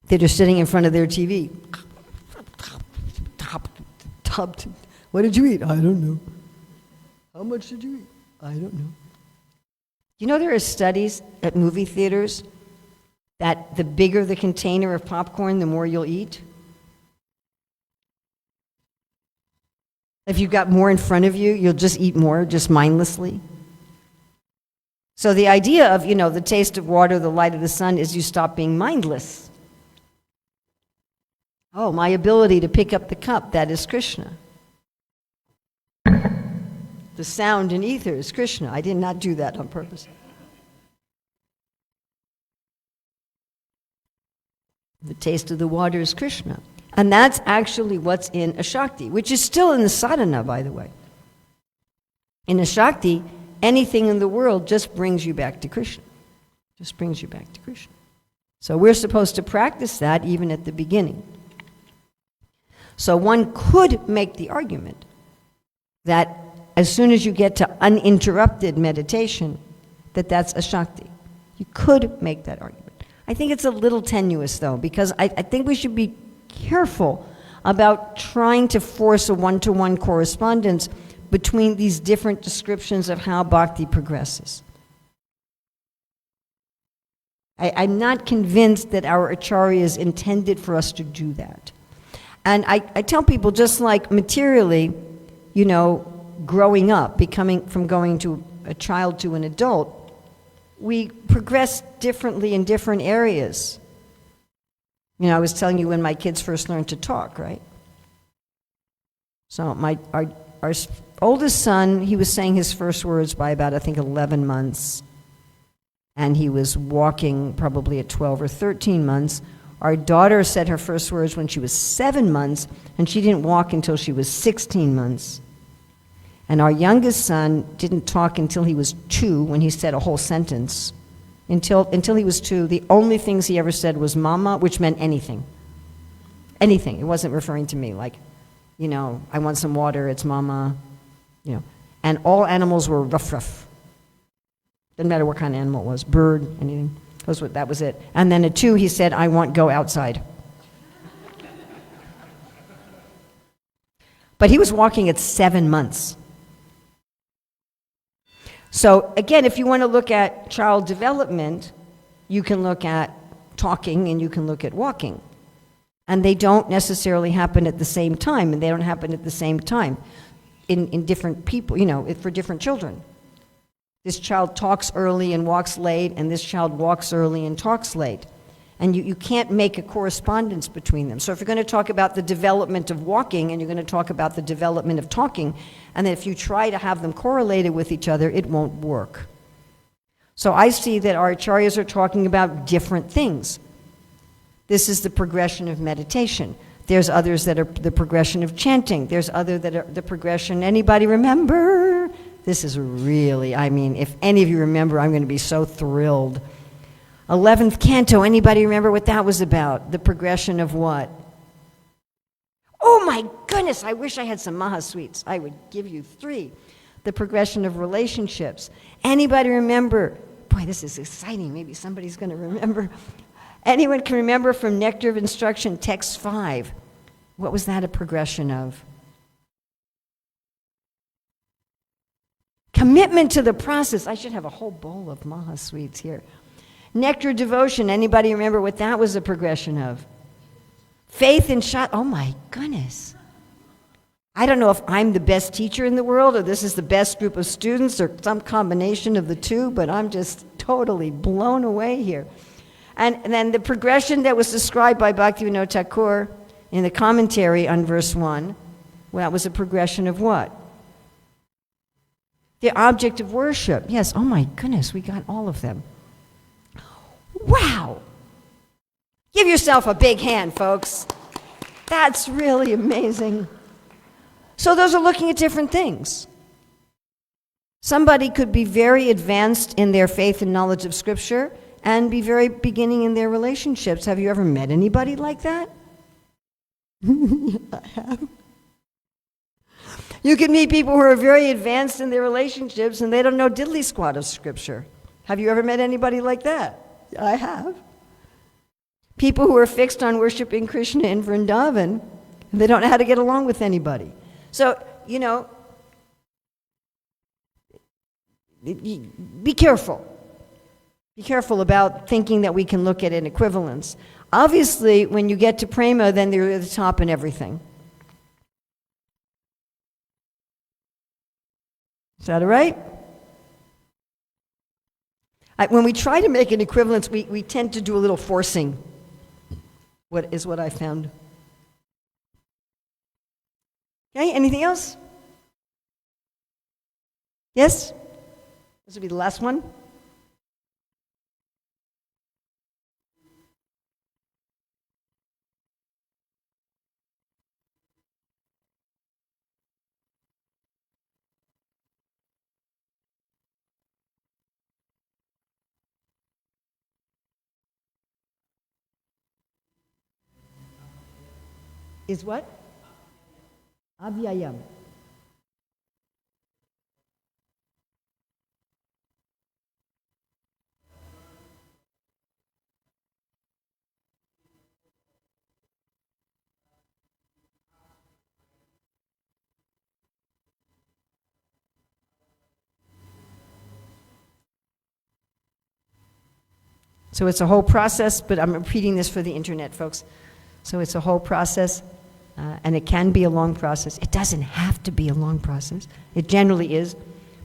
They're just sitting in front of their TV. What did you eat? I don't know. How much did you eat? I don't know. There are studies at movie theaters that the bigger the container of popcorn, the more you'll eat. If you've got more in front of you, you'll just eat more, just mindlessly. So the idea of, the taste of water, the light of the sun, is you stop being mindless. Oh, my ability to pick up the cup, that is Krishna. The sound in ether is Krishna. I did not do that on purpose. The taste of the water is Krishna. And that's actually what's in a Shakti, which is still in the sadhana, by the way. In a Shakti, anything in the world just brings you back to Krishna. Just brings you back to Krishna. So we're supposed to practice that even at the beginning. So one could make the argument that as soon as you get to uninterrupted meditation, that's a Shakti. You could make that argument. I think it's a little tenuous, though, because I think we should be careful about trying to force a one-to-one correspondence between these different descriptions of how bhakti progresses. I'm not convinced that our acharyas intended for us to do that. And I tell people, just like materially, growing up, from going to a child to an adult, we progress differently in different areas. I was telling you when my kids first learned to talk, right? So our oldest son, he was saying his first words by about, I think, 11 months. And he was walking probably at 12 or 13 months. Our daughter said her first words when she was 7 months, and she didn't walk until she was 16 months. And our youngest son didn't talk until he was 2, when he said a whole sentence. Until he was 2, the only things he ever said was mama, which meant anything. Anything. It wasn't referring to me, like You know, I want some water, it's mama, you know. And all animals were rough, rough. Didn't matter what kind of animal it was, bird, anything. That was it. And then at 2, he said, I want go outside. But he was walking at 7 months. So again, if you want to look at child development, you can look at talking and you can look at walking. And they don't necessarily happen at the same time, and they don't happen at the same time in different people, you know, for different children. This child talks early and walks late, and this child walks early and talks late. And you can't make a correspondence between them. So if you're going to talk about the development of walking and you're going to talk about the development of talking, and if you try to have them correlated with each other, it won't work. So I see that our acharyas are talking about different things. This is the progression of meditation. There's others that are the progression of chanting. There's other that are the progression, anybody remember? This is really, I mean, if any of you remember, I'm going to be so thrilled. 11th canto, anybody remember what that was about? The progression of what? Oh my goodness, I wish I had some Maha sweets. I would give you 3. The progression of relationships. Anybody remember? Boy, this is exciting. Maybe somebody's going to remember. Anyone can remember from Nectar of Instruction, text 5. What was that a progression of? Commitment to the process. I should have a whole bowl of Maha sweets here. Nectar devotion. Anybody remember what that was a progression of? Faith and shot. Oh my goodness. I don't know if I'm the best teacher in the world or this is the best group of students or some combination of the two, but I'm just totally blown away here. And then the progression that was described by Bhaktivinoda Thakur in the commentary on verse 1, well, that was a progression of what? The object of worship. Yes, oh my goodness, we got all of them. Wow! Give yourself a big hand, folks. That's really amazing. So those are looking at different things. Somebody could be very advanced in their faith and knowledge of Scripture and be very beginning in their relationships. Have you ever met anybody like that? I have. You can meet people who are very advanced in their relationships and they don't know diddly squat of Scripture. Have you ever met anybody like that? I have. People who are fixed on worshiping Krishna in Vrindavan, and they don't know how to get along with anybody. So, you know, be careful. Be careful about thinking that we can look at an equivalence. Obviously, when you get to prema, then they're at the top in everything. Is that all right? When we try to make an equivalence, we tend to do a little forcing, what I found. Okay, anything else? Yes? This will be the last one. Is what? Avyayam. So it's a whole process, but I'm repeating this for the internet, folks. So it's a whole process, and it can be a long process. It doesn't have to be a long process. It generally is,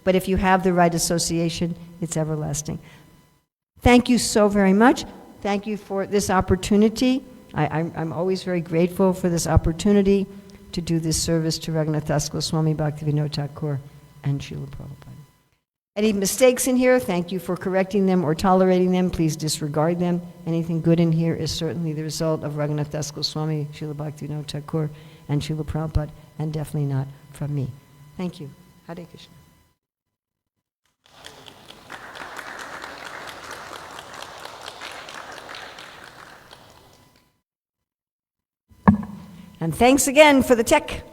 but if you have the right association, it's everlasting. Thank you so very much. Thank you for this opportunity. I'm always very grateful for this opportunity to do this service to Raghunath Das Goswami, Bhaktivinoda Thakur, and Srila Prabhupada. Any mistakes in here, thank you for correcting them or tolerating them. Please disregard them. Anything good in here is certainly the result of Raghunath Das Goswami, Srila Bhaktivinoda Thakur, and Srila Prabhupada, and definitely not from me. Thank you. Hare Krishna. And thanks again for the tech.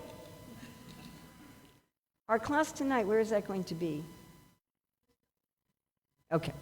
our class tonight, where is that going to be? Okay.